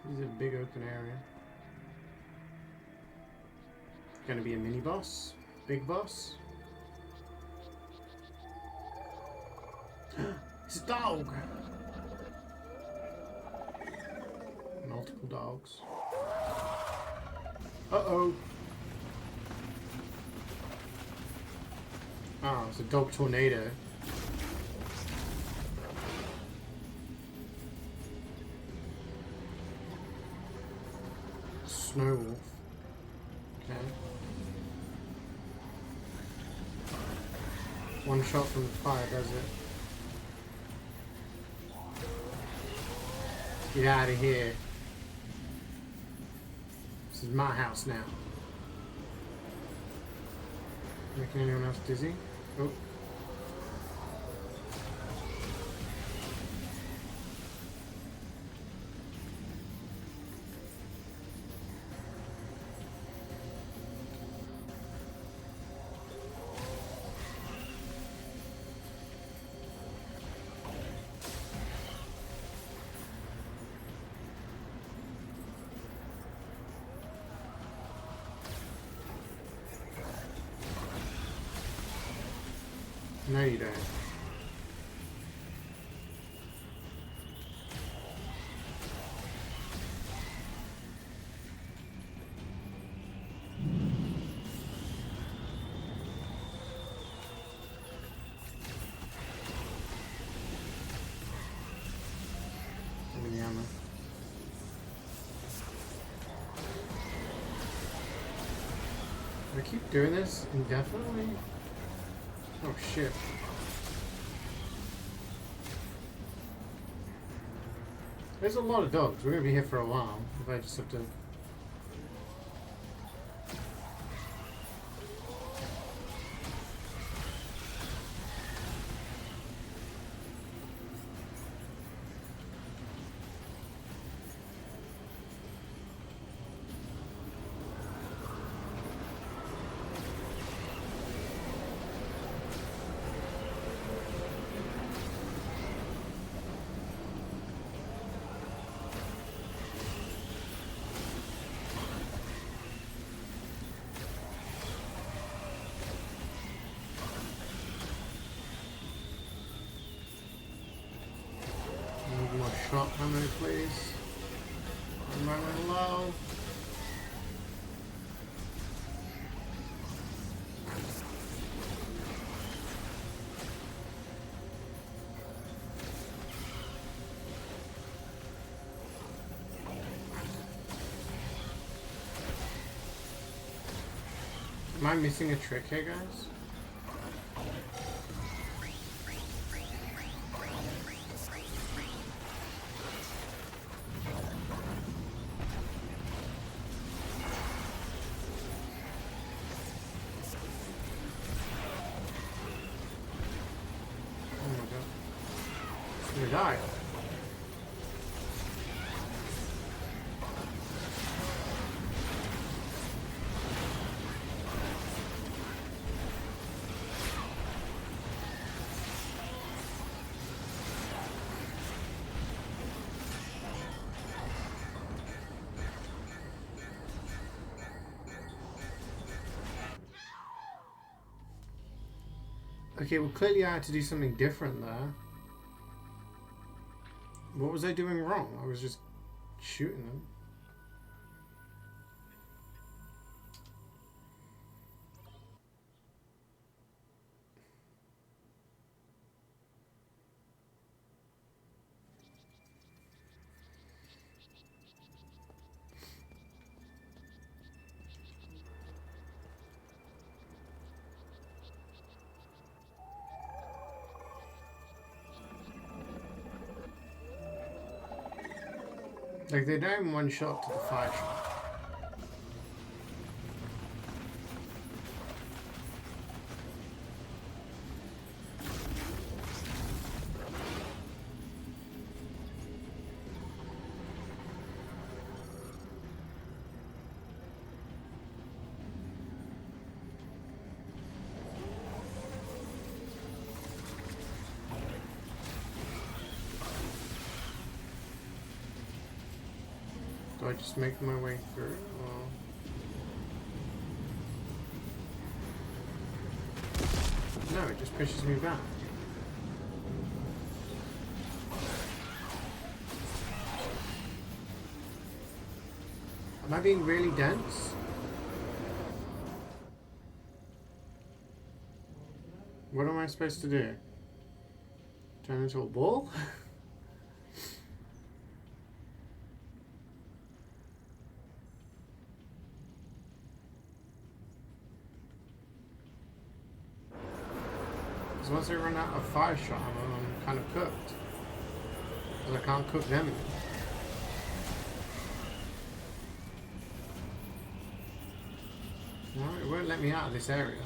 This is a big open area. Gonna be a mini boss? Big boss? It's a dog! Multiple dogs. Uh-oh! Oh, it's a dog tornado. Snow wolf. Okay. One shot from the fire does it. Get out of here. This is my house now. Making anyone else dizzy? Oh. No, you don't. Give me the ammo. Do I keep doing this indefinitely? Oh shit. There's a lot of dogs. We're gonna be here for a while. If I just have to. Need more shot ammo, please. I'm running low. Am I missing a trick here, guys? Oh my god. I'm gonna die. Okay, well clearly I had to do something different there. What was I doing wrong? I was just shooting them. Like, they don't even one shot to the fire shot. Do I just make my way through? Or... No, it just pushes me back. Am I being really dense? What am I supposed to do? Turn into a ball? Because once I run out of fire shot ammo, I'm kind of cooked. Because I can't cook them anymore. No, it won't let me out of this area.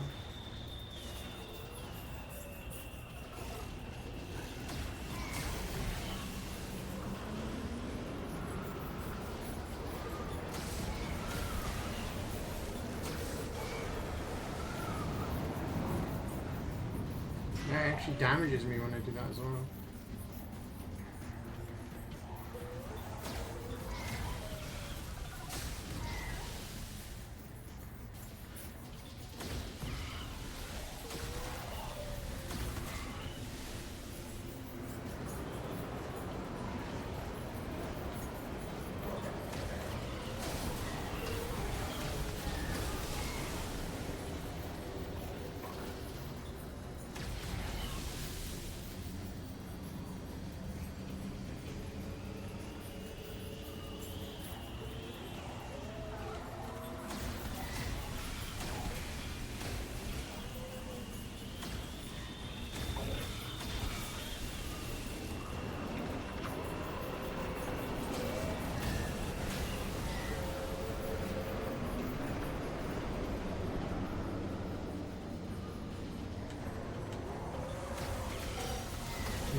Yeah, it actually damages me when I do that as well.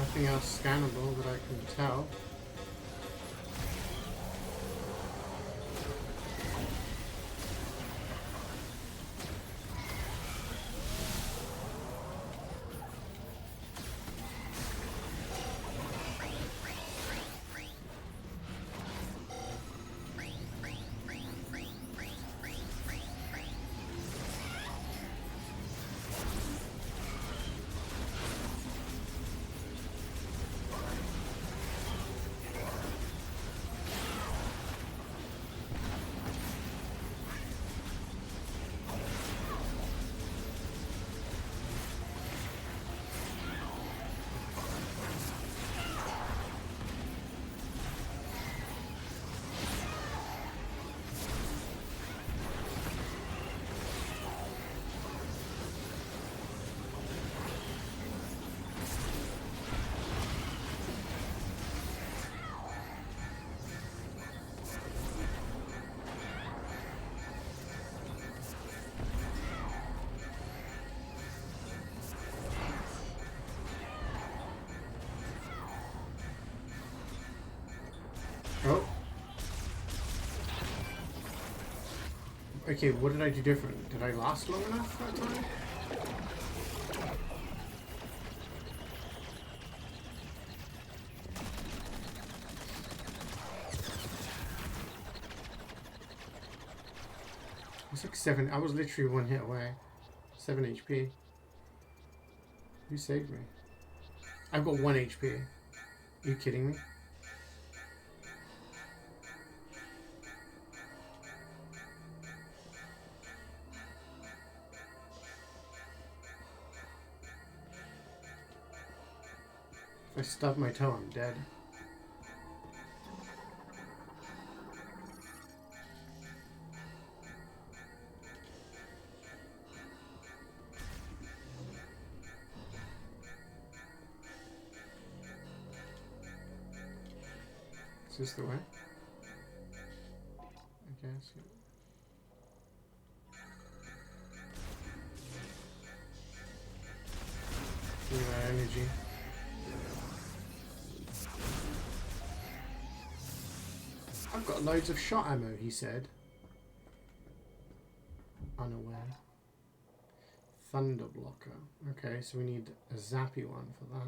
Nothing else scannable that I can tell. Oh. Okay, what did I do different? Did I last long enough that time? It's like 7. I was literally 1 hit away. 7 HP. Who saved me? I've got 1 HP. Are you kidding me? If I stub my toe, I'm dead. Is this the way? I guess. Give me that energy. I've got loads of shot ammo, he said. Unaware. Thunder blocker. Okay, so we need a zappy one for that.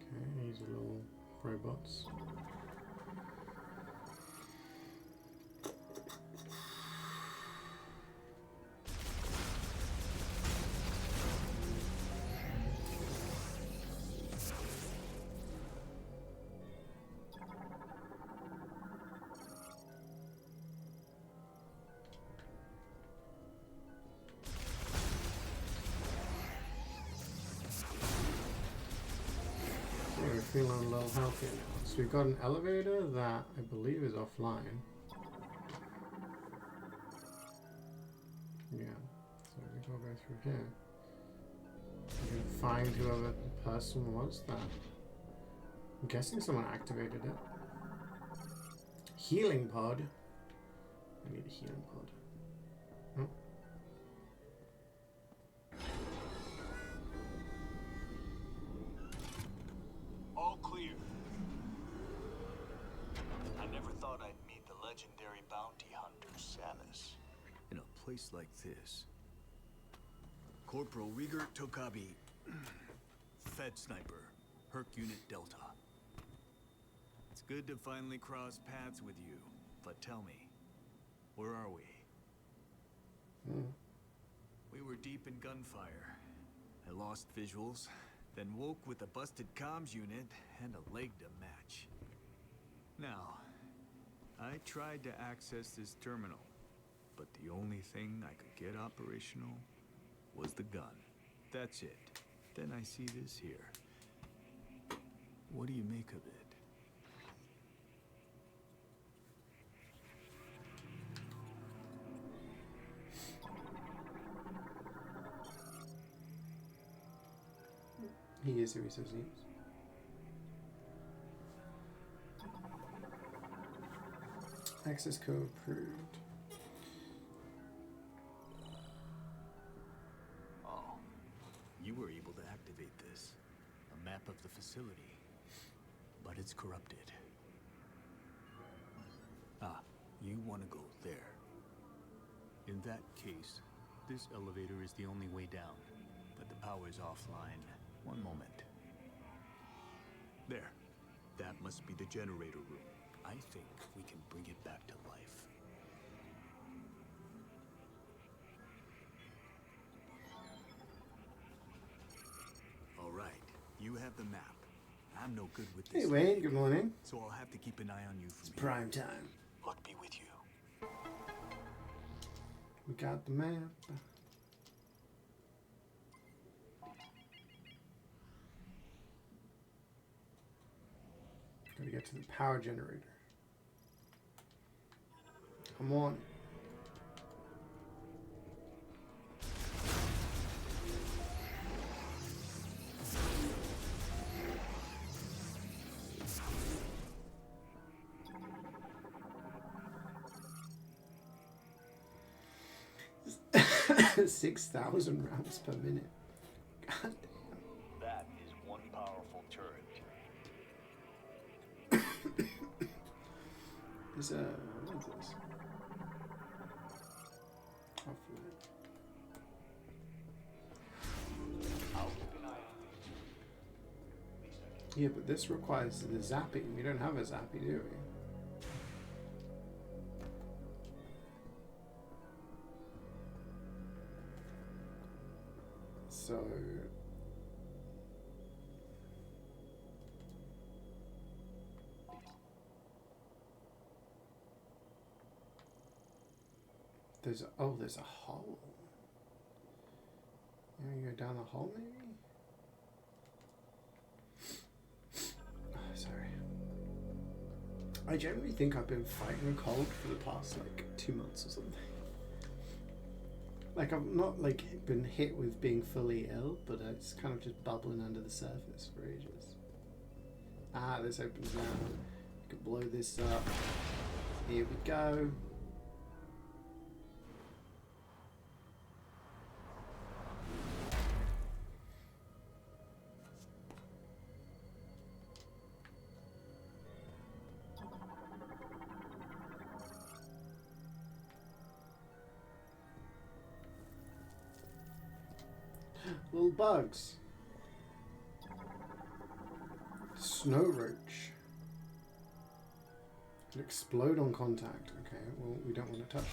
Okay, these are little robots. We're feeling a little healthier now. So we've got an elevator that I believe is offline. Yeah, so we gotta go through here. We can find whoever the person was that. I'm guessing someone activated it. Healing pod. I need a healing pod. Oh. All clear. I never thought I'd meet the legendary bounty hunter, Samus. In a place like this. Corporal Rieger Tokabi. Fed sniper. Herc Unit Delta. It's good to finally cross paths with you. But tell me, where are we? We were deep in gunfire. I lost visuals, then woke with a busted comms unit and a leg to match. Now, I tried to access this terminal, but the only thing I could get operational was the gun. That's it. Then I see this here. What do you make of it? He is who he says he is. Access code approved. Oh, you were able to activate this. A map of the facility. But it's corrupted. Ah, you want to go there. In that case, this elevator is the only way down. But the power is offline. One moment. There. That must be the generator room. I think we can bring it back to life. All right, you have the map. I'm no good with this. Hey Wayne, good morning. So I'll have to keep an eye on you from It's here. prime time. Luck be with you. We got the map. Gotta get to the power generator. Come on. – 6,000 rounds per minute. God That is one powerful turret. Is what is this? Oh, I'll keep an eye on these. yeah, but this requires the zapping. We don't have a zappy, do we? So there's a hole. You go down the hole, maybe? Oh, sorry. I generally think I've been fighting a cold for the past like 2 months or something. Like I've not like been hit with being fully ill, but it's kind of just bubbling under the surface for ages. Ah, this opens now. We can blow this up. Here we go. Little bugs. Snow roach. It'll explode on contact. Okay, well, we don't want to touch it.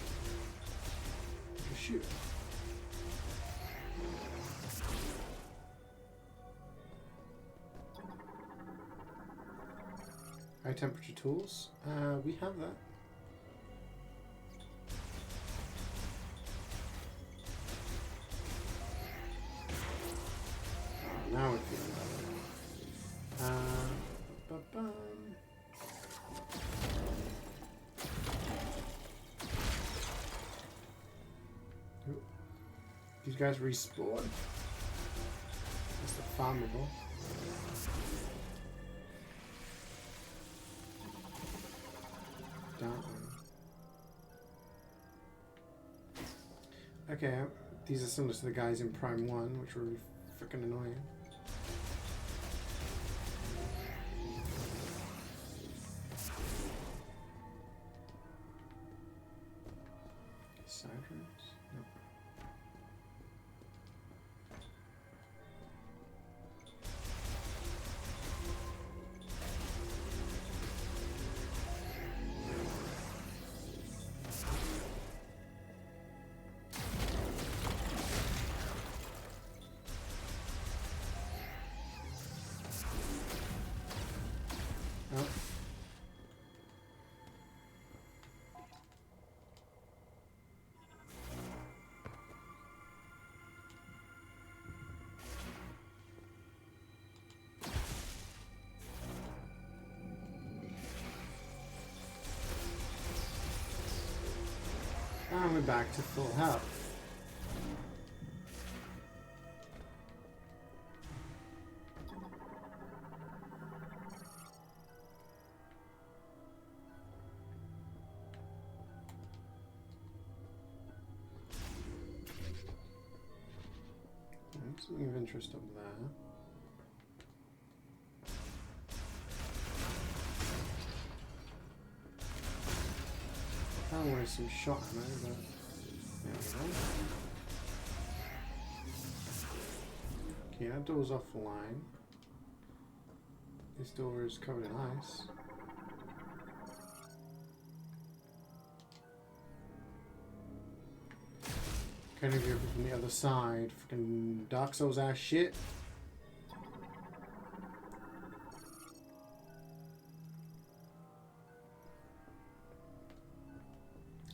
Just shoot it. High temperature tools. We have that. Now we're feeling better. Ba-bum. Ooh. These guys respawn. That's the farmable. Down. Okay, these are similar to the guys in Prime 1, which were freaking annoying. Side rooms? No. Oh. And we're back to full health. Something of interest up there. I wanted some shot ammo, but there we go. Okay, that door's offline. This door is covered in ice. Kind of go from the other side. Fucking Dark Souls ass shit.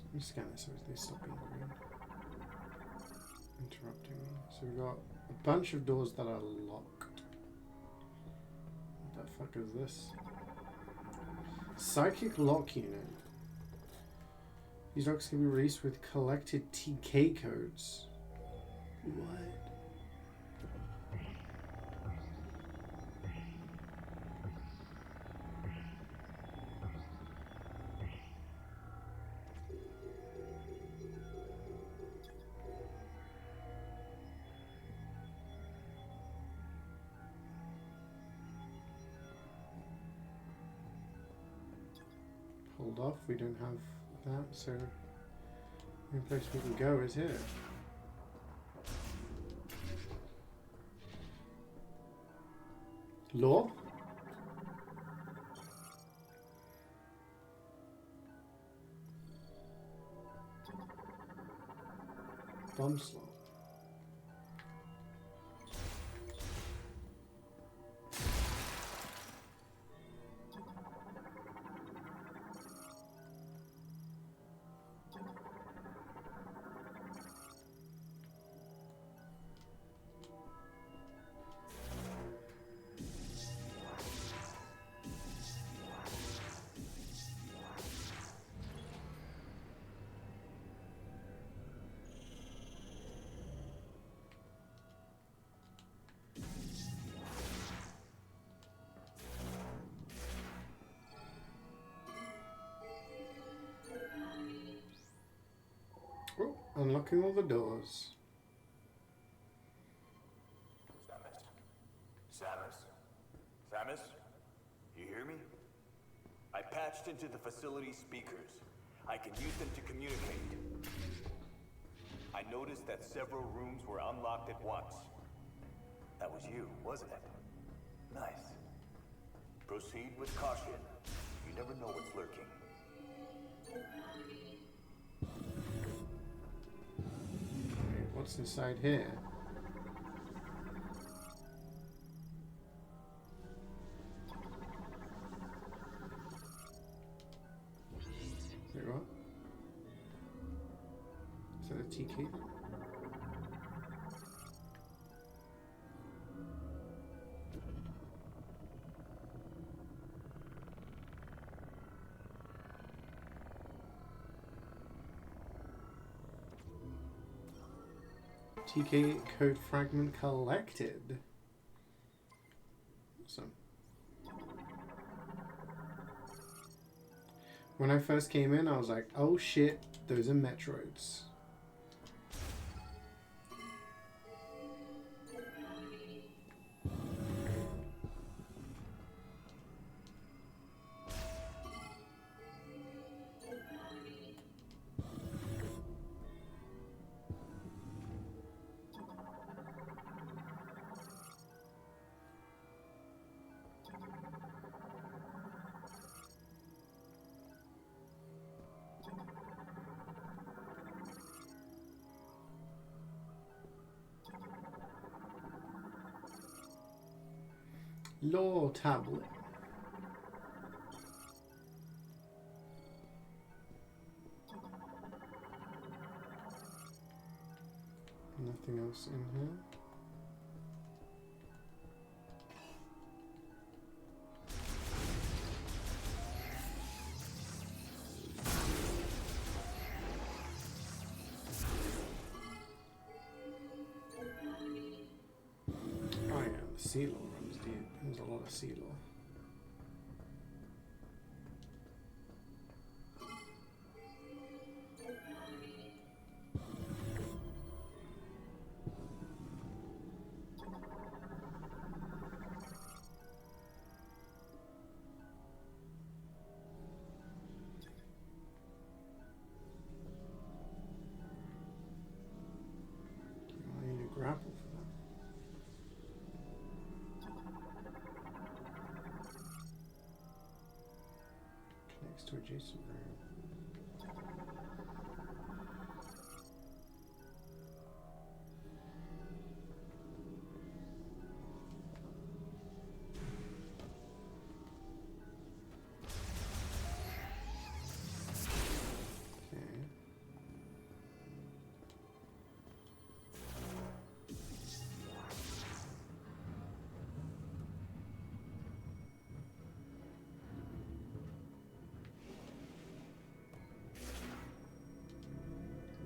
Let me scan this so they stop being green. Interrupting me. So we've got a bunch of doors that are locked. What the fuck is this? Psychic lock unit. These locks can be released with collected TK codes. What? Hold off, we don't have that, so the only place we can go is here. Law? Bomb slot. Oh, unlocking all the doors. Samus? You hear me? I patched into the facility speakers. I can use them to communicate. I noticed that several rooms were unlocked at once. That was you, wasn't it? Nice. Proceed with caution. You never know what's lurking. Wait, what's inside here? Wait, what? Is that a TK? TK code fragment collected. Awesome. When I first came in, I was like, oh shit, those are Metroids. Law tablet. Nothing else in here. Oh yeah, the sea law runs deep. There's a lot of sea law. adjacent room.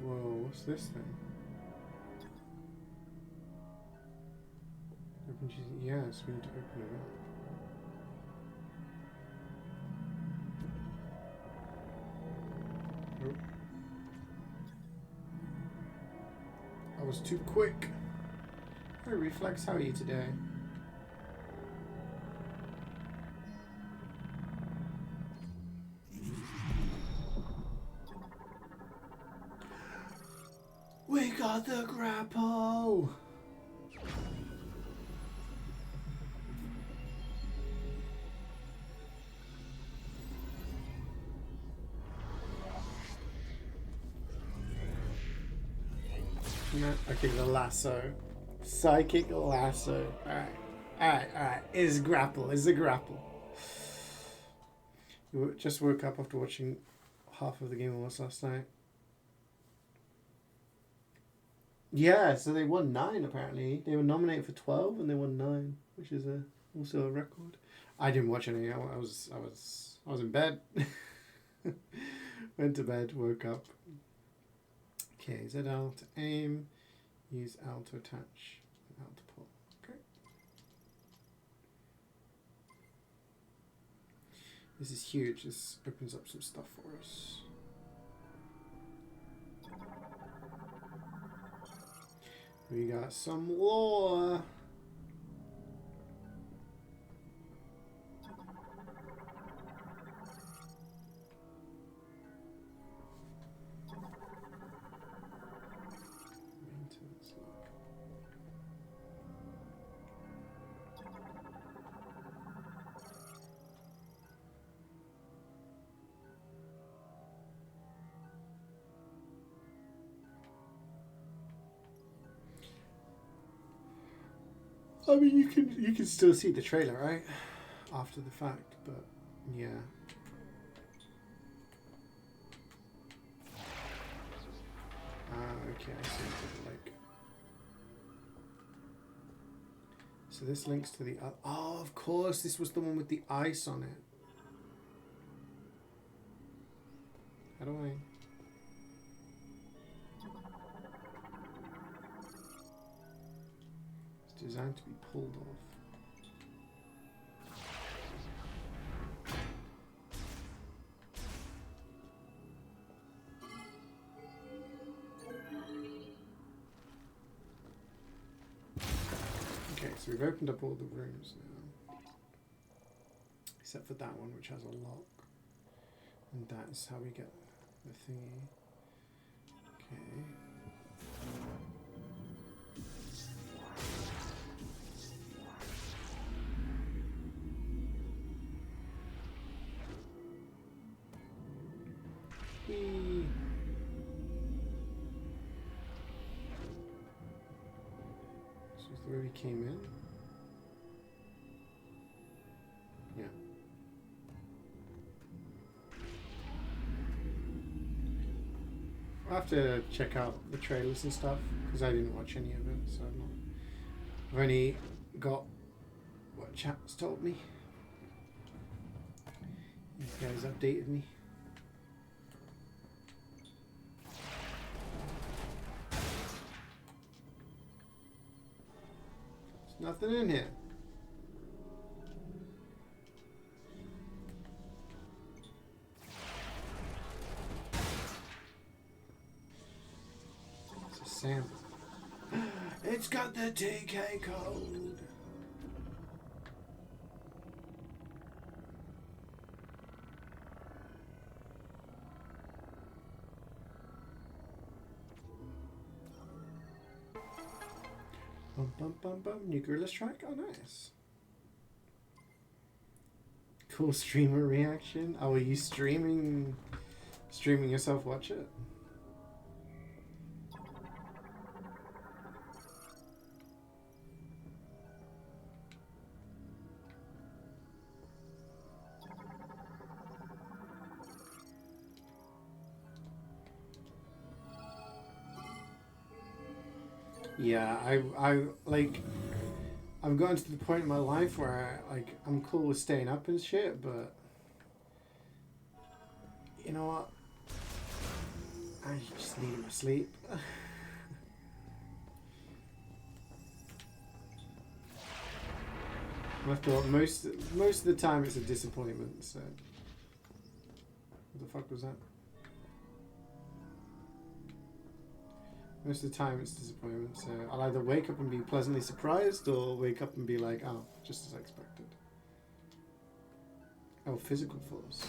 Whoa, what's this thing? Open using, yeah, it's going to open it up. Oh. I was too quick. Hey, Reflex, how are you today? We got the grapple! No, okay, the lasso. Psychic lasso. Alright. Alright. Is grapple. Is the grapple. You just woke up after watching half of the Game Awards last night. Yeah, so they won 9 apparently. They were nominated for 12 and they won 9, which is also a record. I didn't watch any. I was in bed. Went to bed, woke up. Okay, Z L to aim, use L to attach, and L to pull. Okay. This is huge. This opens up some stuff for us. We got some lore. Maintenance look. I mean, you can still see the trailer, right? After the fact, but yeah. Okay, I see. Like, so this links to the. Oh, of course, this was the one with the ice on it. How do I? It's designed to be pulled off. Okay, so we've opened up all the rooms now. Except for that one, which has a lock. And that's how we get the thingy. Okay. Whee! This is where we came in. Yeah. I'll have to check out the trailers and stuff because I didn't watch any of it, so I've only got what chat's told me. These guys updated me. There's nothing in here. Sample. It's got the TK code. Bum bum bum bum. New Gorilla Strike. Oh, nice. Cool streamer reaction. Oh, are you streaming yourself? Watch it. Yeah, I like. I've gotten to the point in my life where I'm cool with staying up and shit, but you know what? I just need my sleep. After all, most of the time it's a disappointment. So, what the fuck was that? Most of the time it's disappointment. So I'll either wake up and be pleasantly surprised, or wake up and be like, oh, just as I expected. Oh, physical force.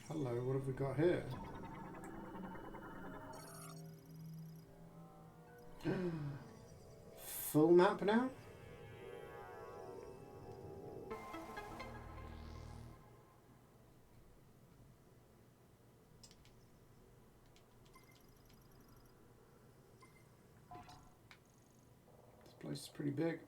Hello, what have we got here? Full map now? This place is pretty big.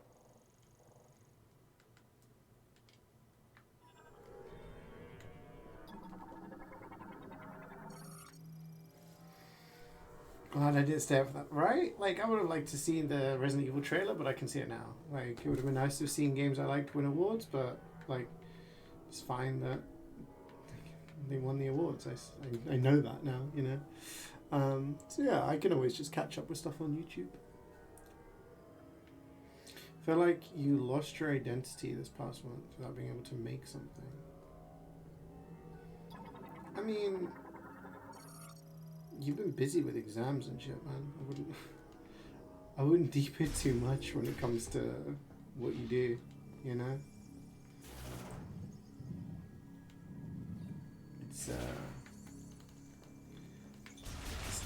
Glad I didn't stay up for that. Right? Like, I would have liked to see the Resident Evil trailer, but I can see it now. Like, it would have been nice to have seen games I liked win awards, but, like, it's fine that they won the awards. I know that now, you know? So, yeah, I can always just catch up with stuff on YouTube. I feel like you lost your identity this past month without being able to make something. I mean, you've been busy with exams and shit, man. I wouldn't deep it too much when it comes to what you do, you know? It's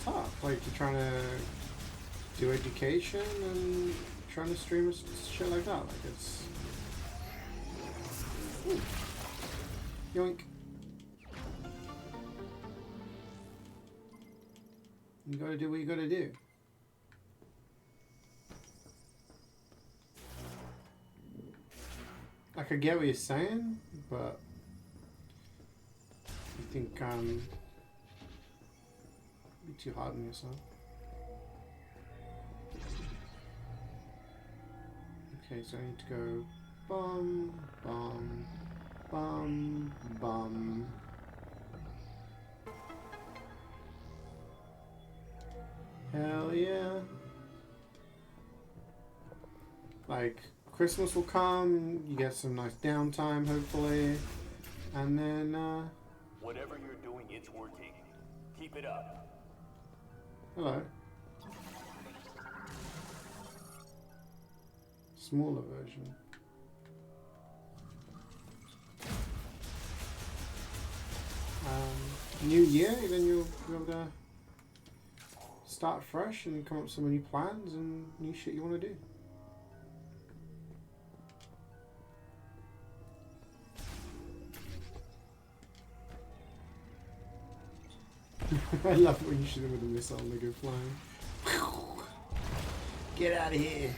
tough. Like, you're trying to do education and trying to stream shit like that. Like, it's... Ooh. Yoink. You gotta do what you gotta do. I could get what you're saying, but I think be too hard on yourself. Okay, so I need to go bum, bum, bum, bum. Hell yeah. Like, Christmas will come, you get some nice downtime, hopefully, and then, Whatever you're doing, it's working. Keep it up. hello. Smaller version. New year, then you'll be able to start fresh and come up with some new plans and new shit you want to do. I love it when you shoot them with a missile and they go flying. Get out of here.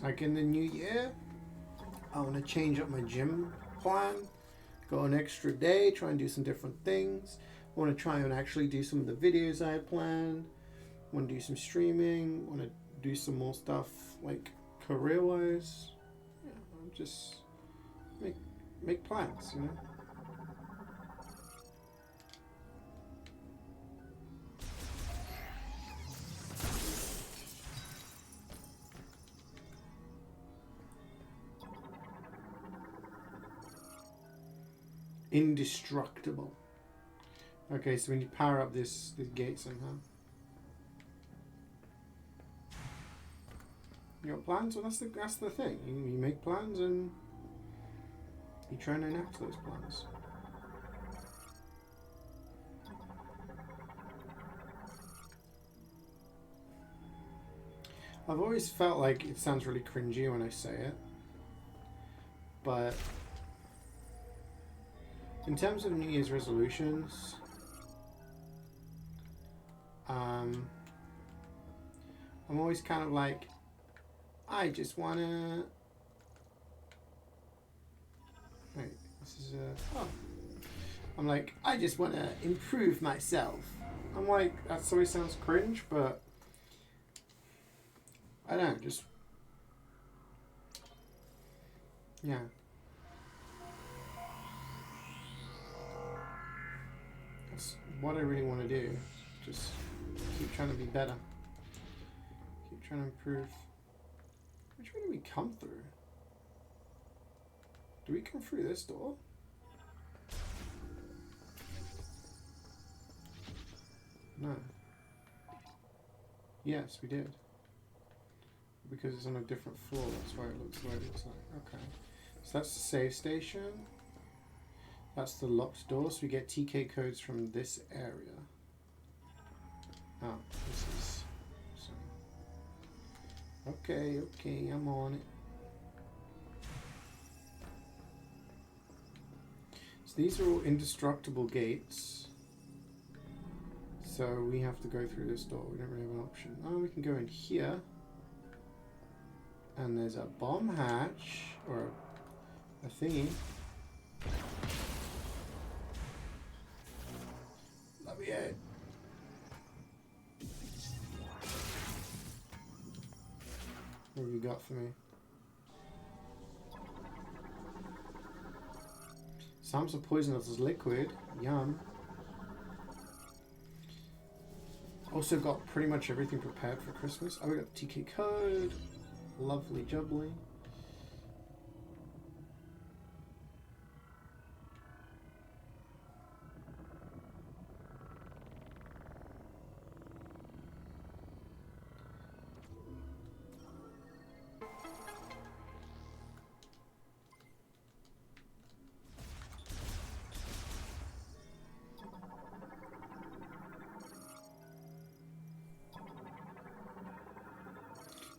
Like in the new year, I want to change up my gym plan, go an extra day, try and do some different things. I want to try and actually do some of the videos I had planned. I want to do some streaming. I want to do some more stuff like career-wise. Yeah, just make plans, you know. Indestructible. Okay, so we need to power up this gate somehow. You got plans? Well, that's the thing. You make plans and you try and enact those plans. I've always felt like it sounds really cringy when I say it, but in terms of New Year's resolutions, I'm always kind of like, I just wanna. Wait, this is oh. I'm like, I just wanna improve myself. I'm like, that always sounds cringe, but I don't know, just yeah. That's what I really want to do. Just keep trying to be better. Keep trying to improve. Which way do we come through? Do we come through this door? No. Yes, we did. Because it's on a different floor, that's why it looks the way it looks like. Okay. So that's the save station. That's the locked door, so we get TK codes from this area. Oh, this is... So. Okay, I'm on it. So these are all indestructible gates. So we have to go through this door. We don't really have an option. Oh, we can go in here. And there's a bomb hatch, or a thingy. Let me in. What have you got for me? Samples of poisonous liquid. Yum. Also got pretty much everything prepared for Christmas. Oh, we got the TK code. Lovely jubbly.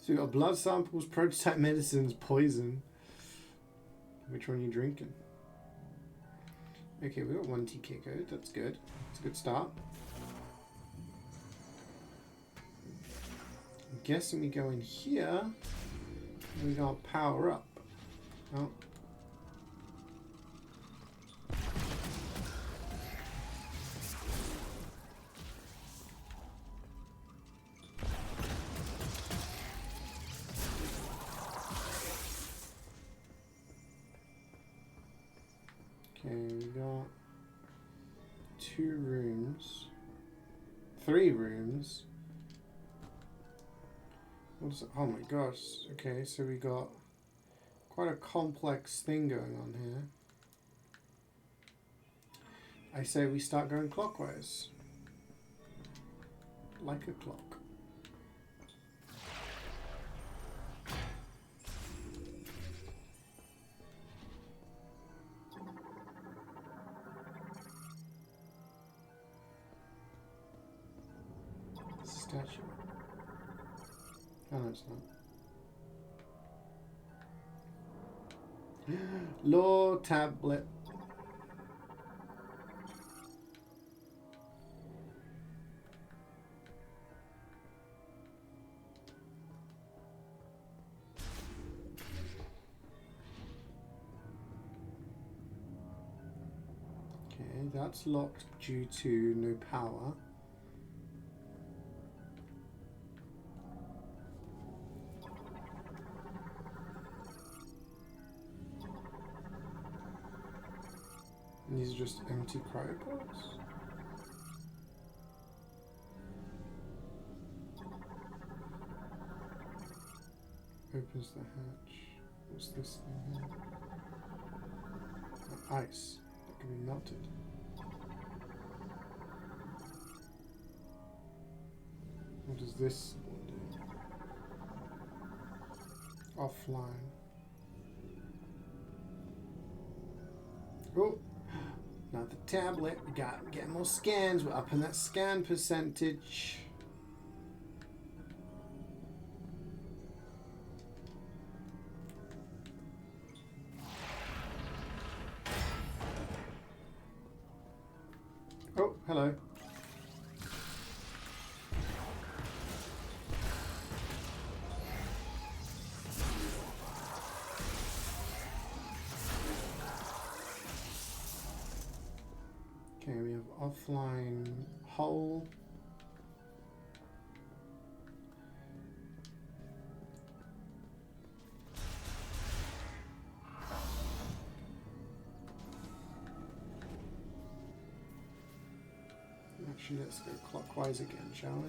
So we got blood samples, prototype medicines, poison. Which one are you drinking? Okay, we got one TK code. That's good. It's a good start. I'm guessing we go in here. And we got power up. Oh. Okay, we got 2 rooms, 3 rooms. What is it? Oh my gosh. Okay, so we got quite a complex thing going on here. I say we start going clockwise. Like a clock. Statue. Oh no, it's not. Law tablet. Okay, that's locked due to no power. And these are just empty cryopods. Opens the hatch. What's this thing here? Ice. That can be melted. What does this one do? Offline. Oh, not the tablet. We got getting more scans. We're up in that scan percentage. Oh, hello. Okay, we have offline hull. Actually, let's go clockwise again, shall we?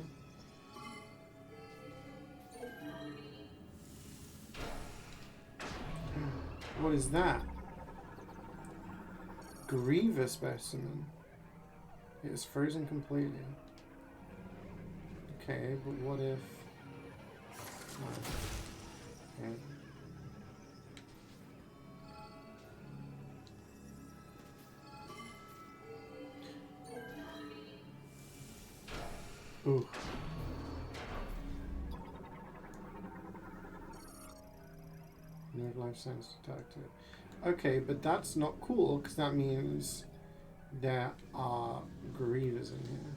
What is that? Grievous specimen. It is frozen completely. Okay, but what if... Oh. Okay. Ooh. No life science detected. Okay, but that's not cool because that means there are grievers in here.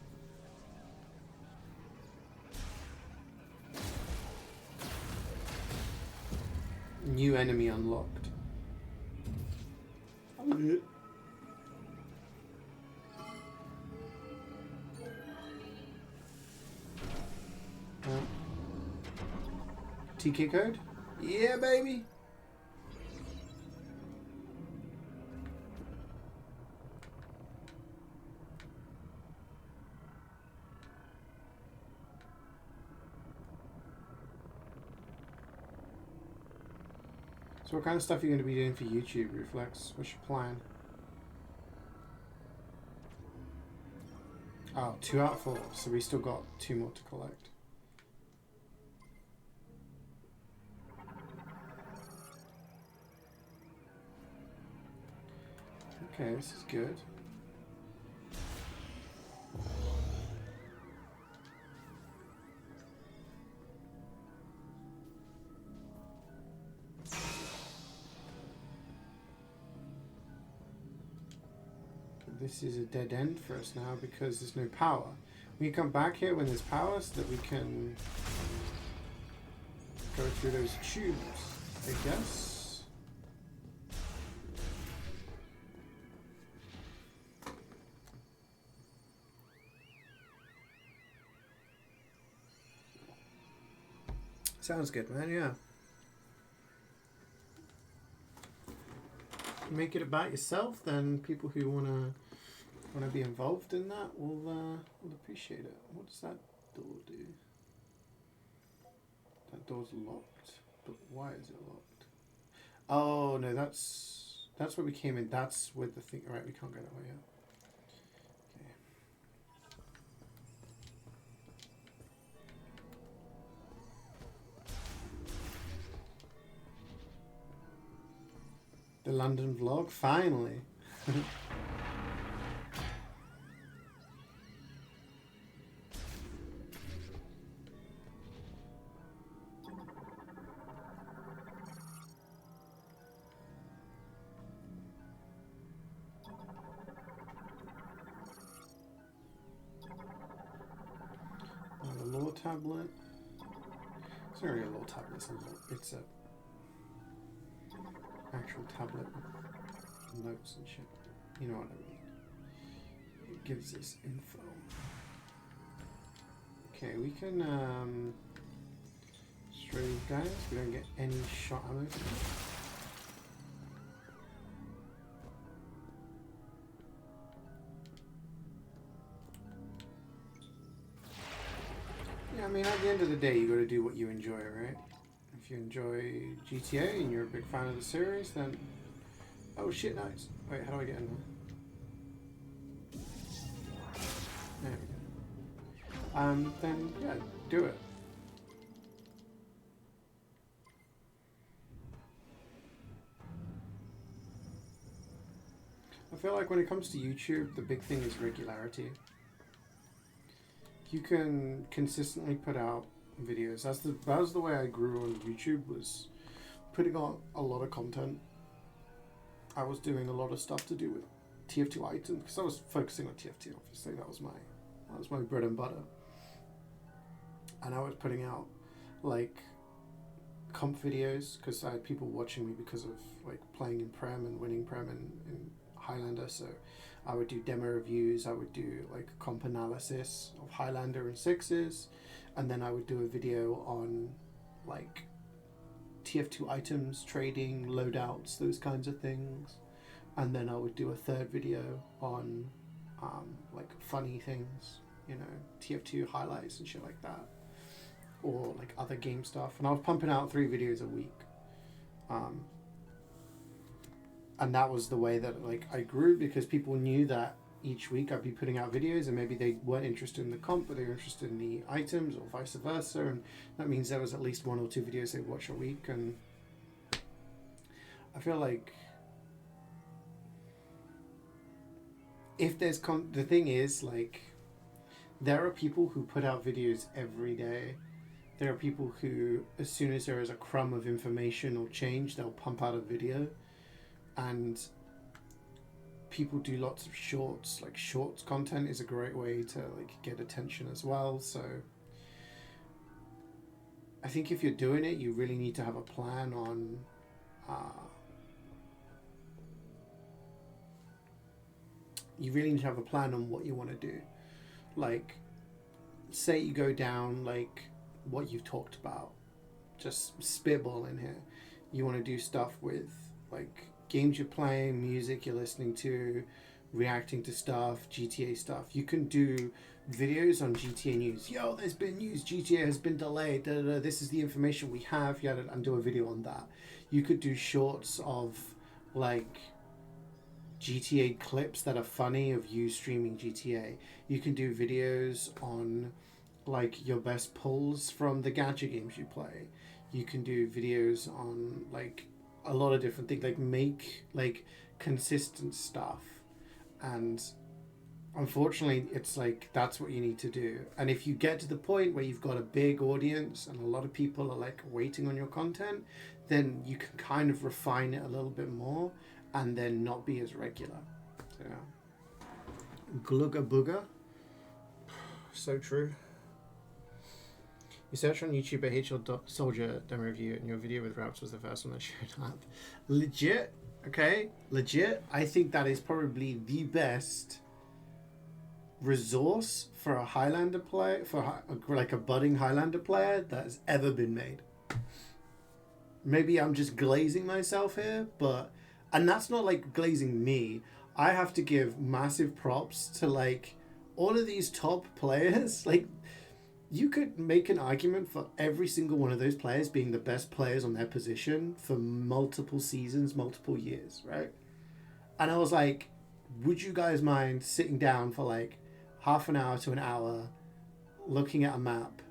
New enemy unlocked. TK code? Yeah, baby! So what kind of stuff are you going to be doing for YouTube, Reflex? What's your plan? Oh, 2 out of 4. So we still got 2 more to collect. Okay, this is good. This is a dead end for us now because there's no power. We come back here when there's power so that we can go through those tubes, I guess. Sounds good, man, yeah. Make it about yourself, then people who want to be involved in that will appreciate it. What does that door do? That door's locked, but why is it locked? Oh no, that's where we came in. That's where the thing. Right, we can't go that way yet. Okay. The London vlog, finally. The law tablet. It's not really a law tablet. It's a actual tablet with notes and shit. You know what I mean. It gives us info. Okay, we can destroy these guys. We don't get any shot ammo. Yeah, I mean, at the end of the day, you got to do what you enjoy, right? If you enjoy GTA and you're a big fan of the series, then... Oh shit, nice. Wait, how do I get in there? There we go. Then, yeah, do it. I feel like when it comes to YouTube, the big thing is regularity. You can consistently put out videos. That was the way I grew on YouTube, was putting on a lot of content. I was doing a lot of stuff to do with TF2 items because I was focusing on TF2. Obviously, that was my bread and butter. And I was putting out like comp videos because I had people watching me because of like playing in Prem and winning Prem in Highlander. So I would do demo reviews, I would do like comp analysis of Highlander and sixes, and then I would do a video on like TF2 items, trading, loadouts, those kinds of things. And then I would do a third video on like funny things, you know, TF2 highlights and shit like that, or like other game stuff. And I was pumping out 3 videos a week. And that was the way that like I grew, because people knew that each week I'd be putting out videos, and maybe they weren't interested in the comp, but they were interested in the items, or vice versa. And that means there was at least 1 or 2 videos they'd watch a week. And I feel like if there's the thing is, like, there are people who put out videos every day. There are people who, as soon as there is a crumb of information or change, they'll pump out a video. And people do lots of shorts. Like, shorts content is a great way to like get attention as well. So I think if you're doing it, you really need to have a plan on what you want to do. Like, say you go down like what you've talked about, just spitball in here. You want to do stuff with like games you're playing, music you're listening to, reacting to stuff, GTA stuff. You can do videos on GTA news. Yo, there's been news, GTA has been delayed, da, da, da. This is the information we have, yada, and do a video on that. You could do shorts of like GTA clips that are funny of you streaming GTA. You can do videos on like your best pulls from the gacha games you play. You can do videos on like a lot of different things, like make like consistent stuff. And unfortunately, it's like that's what you need to do. And if you get to the point where you've got a big audience and a lot of people are like waiting on your content, then you can kind of refine it a little bit more and then not be as regular. So yeah. Glugga booga. So true. You search on YouTube a HL Soldier demo review, and your video with raps was the first one that showed up. Legit, okay? Legit. I think that is probably the best resource for a Highlander player, for like a budding Highlander player that has ever been made. Maybe I'm just glazing myself here, but... And that's not like glazing me. I have to give massive props to like all of these top players. Like, you could make an argument for every single one of those players being the best players on their position for multiple seasons, multiple years, right? And I was like, would you guys mind sitting down for like half an hour to an hour looking at a map,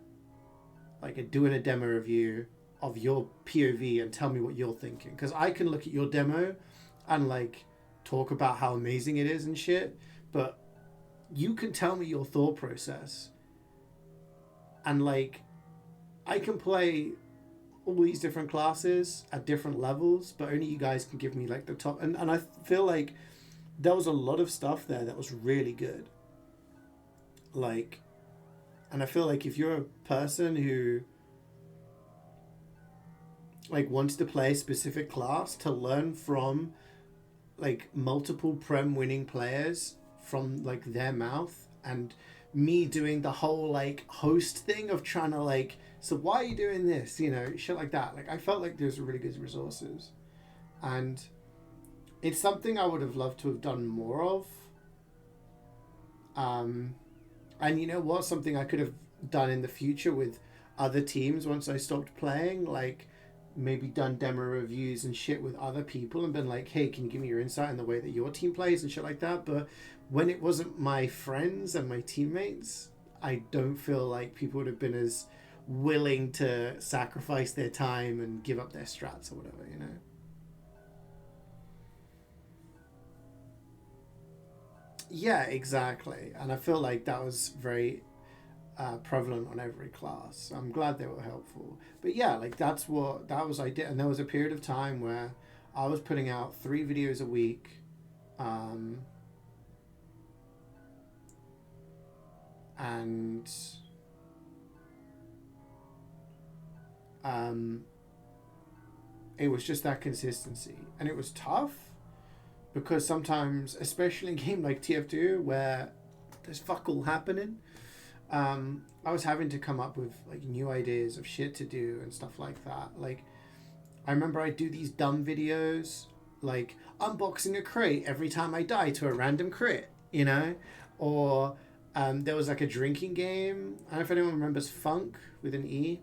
like doing a demo review of your POV and tell me what you're thinking? Because I can look at your demo and like talk about how amazing it is and shit, but you can tell me your thought process. And like, I can play all these different classes at different levels, but only you guys can give me like the top. And I feel like there was a lot of stuff there that was really good. Like, and I feel like if you're a person who like wants to play a specific class, to learn from like multiple Prem winning players from like their mouth, and me doing the whole like host thing of trying to like, so why are you doing this, you know, shit like that. Like, I felt like there's really good resources, and it's something I would have loved to have done more of. And you know what, something I could have done in the future with other teams once I stopped playing, like maybe done demo reviews and shit with other people and been like, hey, can you give me your insight in the way that your team plays and shit like that. But when it wasn't my friends and my teammates, I don't feel like people would have been as willing to sacrifice their time and give up their strats or whatever, you know. Yeah, exactly. And I feel like that was very prevalent on every class. I'm glad they were helpful. But yeah, like that was I did. And there was a period of time where I was putting out 3 videos a week. And it was just that consistency. And it was tough because sometimes, especially in a game like TF2 where there's fuck all happening, I was having to come up with like new ideas of shit to do and stuff like that. Like, I remember I'd do these dumb videos, like unboxing a crate every time I die to a random crit, you know? Or there was like a drinking game. I don't know if anyone remembers Funk with an E.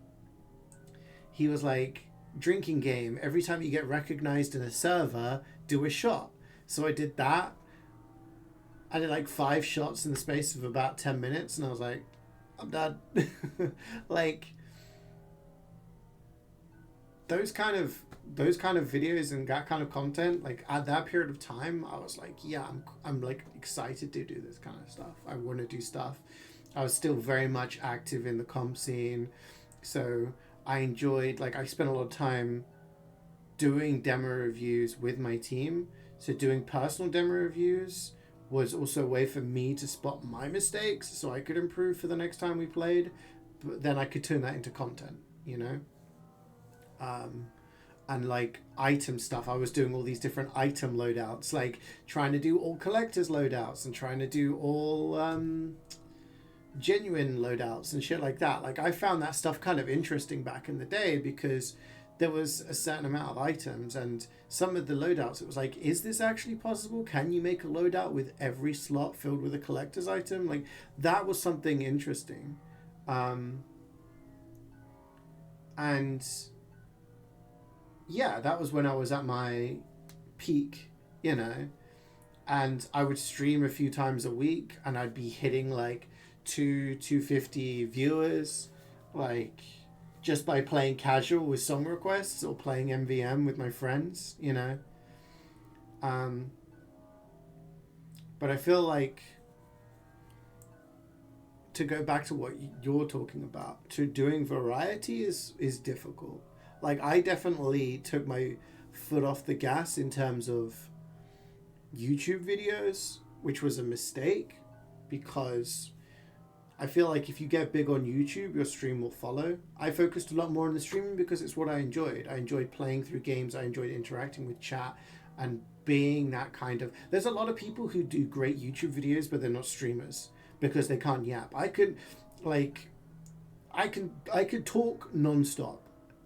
He was like, drinking game, every time you get recognized in a server, do a shot. So I did that. I did like 5 shots in the space of about 10 minutes, and I was like, I'm done. Like, those kind of videos and that kind of content, like at that period of time, I was like, yeah, I'm like excited to do this kind of stuff. I want to do stuff. I was still very much active in the comp scene, so I enjoyed, like, I spent a lot of time doing demo reviews with my team. So doing personal demo reviews was also a way for me to spot my mistakes so I could improve for the next time we played. But then I could turn that into content, you know? And like item stuff, I was doing all these different item loadouts, like trying to do all collectors loadouts and trying to do all genuine loadouts and shit like that. Like, I found that stuff kind of interesting back in the day because there was a certain amount of items, and some of the loadouts, it was like, is this actually possible? Can you make a loadout with every slot filled with a collector's item? Like, that was something interesting. And yeah, that was when I was at my peak, you know, and I would stream a few times a week and I'd be hitting like 250 viewers, like just by playing casual with song requests or playing MVM with my friends, you know. But I feel like, to go back to what you're talking about, to doing variety is difficult. Like, I definitely took my foot off the gas in terms of YouTube videos, which was a mistake, because I feel like if you get big on YouTube, your stream will follow. I focused a lot more on the streaming because it's what I enjoyed. I enjoyed playing through games. I enjoyed interacting with chat and being that kind of... There's a lot of people who do great YouTube videos, but they're not streamers because they can't yap. I could talk nonstop.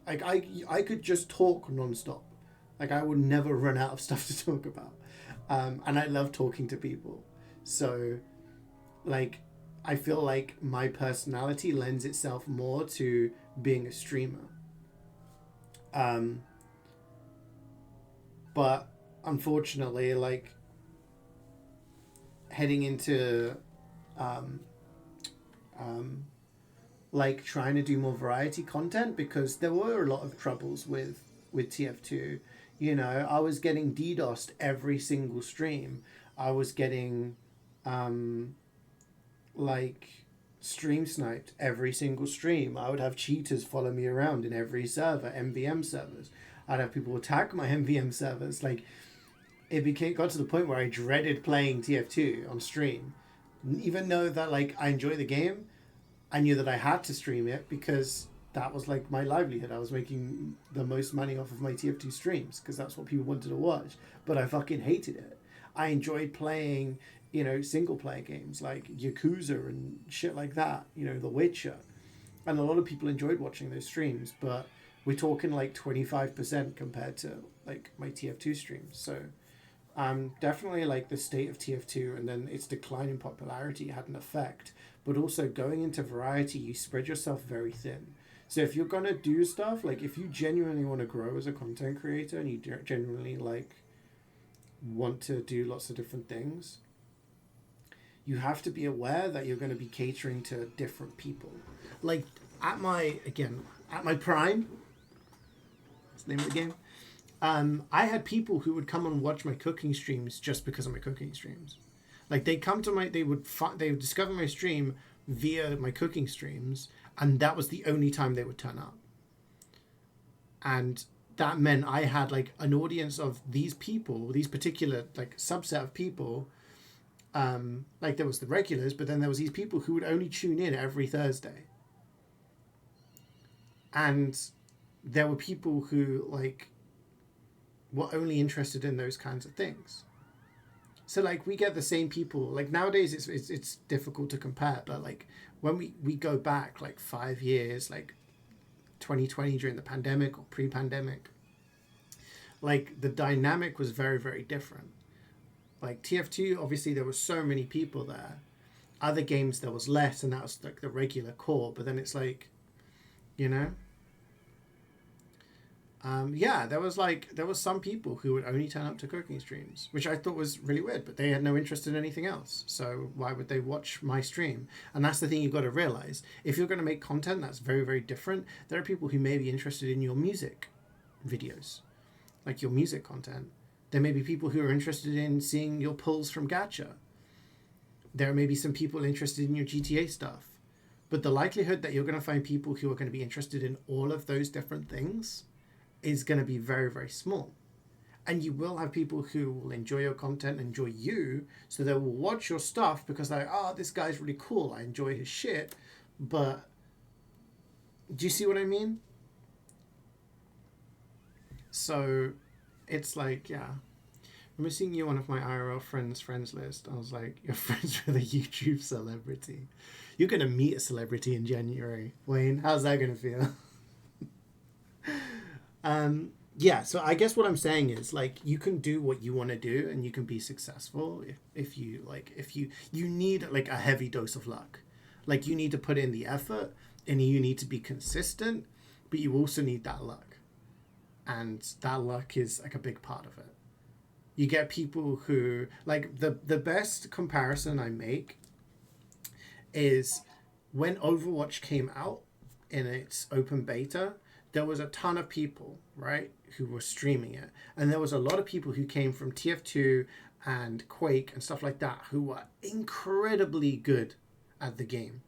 Like, I could just talk nonstop. Like, I would never run out of stuff to talk about. And I love talking to people. So, like, I feel like my personality lends itself more to being a streamer. But unfortunately, like, heading into like trying to do more variety content, because there were a lot of troubles with TF2. You know, I was getting DDoSed every single stream. I was getting like stream sniped every single stream. I would have cheaters follow me around in every server, MVM servers. I'd have people attack my MVM servers. Like, it got to the point where I dreaded playing TF2 on stream. Even though that, like, I enjoy the game, I knew that I had to stream it because that was like my livelihood. I was making the most money off of my TF2 streams because that's what people wanted to watch. But I fucking hated it. I enjoyed playing, you know, single player games like Yakuza and shit like that, you know, The Witcher. And a lot of people enjoyed watching those streams, but we're talking like 25% compared to like my TF2 streams. So definitely like the state of TF2 and then its decline in popularity had an effect. But also going into variety, you spread yourself very thin. So if you're going to do stuff, like if you genuinely want to grow as a content creator and you genuinely like want to do lots of different things, you have to be aware that you're going to be catering to different people. Like at my prime, that's the name of the game. I had people who would come and watch my cooking streams just because of my cooking streams. Like they would discover my stream via my cooking streams, and that was the only time they would turn up. And that meant I had like an audience of these people, these particular like subset of people. Like there was the regulars, but then there was these people who would only tune in every Thursday. And there were people who like were only interested in those kinds of things. So like we get the same people. Like nowadays it's difficult to compare, but like when we go back like 5 years, like 2020 during the pandemic or pre-pandemic, like the dynamic was very, very different. Like TF2, obviously there were so many people there. Other games there was less, and that was like the regular core. But then it's like, you know, there was some people who would only turn up to cooking streams, which I thought was really weird, but they had no interest in anything else. So why would they watch my stream? And that's the thing you've got to realize. If you're going to make content that's very, very different, there are people who may be interested in your music videos, like your music content. There may be people who are interested in seeing your pulls from Gacha. There may be some people interested in your GTA stuff. But the likelihood that you're going to find people who are going to be interested in all of those different things is going to be very, very small. And you will have people who will enjoy your content, enjoy you, so they will watch your stuff because they're like, oh, this guy's really cool, I enjoy his shit. But do you see what I mean? So it's like, yeah. I'm seeing you one of my IRL friends list. I was like, you're friends with a YouTube celebrity. You're going to meet a celebrity in January. Wayne, how's that going to feel? Yeah, so I guess what I'm saying is like you can do what you want to do and you can be successful if you need like a heavy dose of luck. Like you need to put in the effort and you need to be consistent, but you also need that luck. And that luck is like a big part of it. You get people who like the best comparison I make is when Overwatch came out in its open beta, there was a ton of people, right, who were streaming it. And there was a lot of people who came from TF2 and Quake and stuff like that who were incredibly good at the game,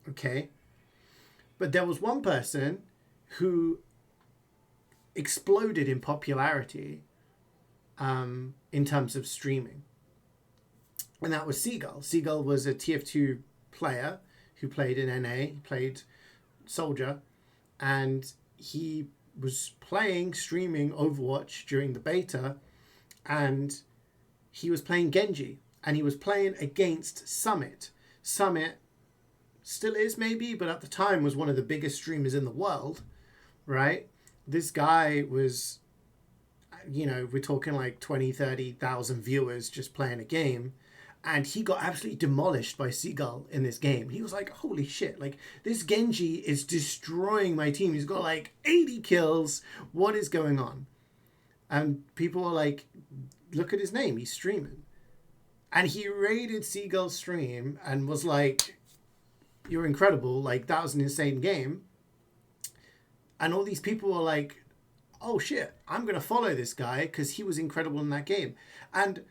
okay? But there was one person who exploded in popularity in terms of streaming. And that was CeeJaey. CeeJaey was a TF2 player who played in NA, he played Soldier, and he was streaming Overwatch during the beta, and he was playing Genji, and he was playing against Summit. Summit still is maybe, but at the time was one of the biggest streamers in the world, right? This guy was, you know, we're talking like 20, 30,000 viewers just playing a game. And he got absolutely demolished by CeeJaey in this game. He was like, holy shit, like this Genji is destroying my team. He's got like 80 kills. What is going on? And people were like, look at his name. He's streaming. And he raided CeeJaey's stream and was like, you're incredible. Like that was an insane game. And all these people were like, oh shit, I'm going to follow this guy because he was incredible in that game. And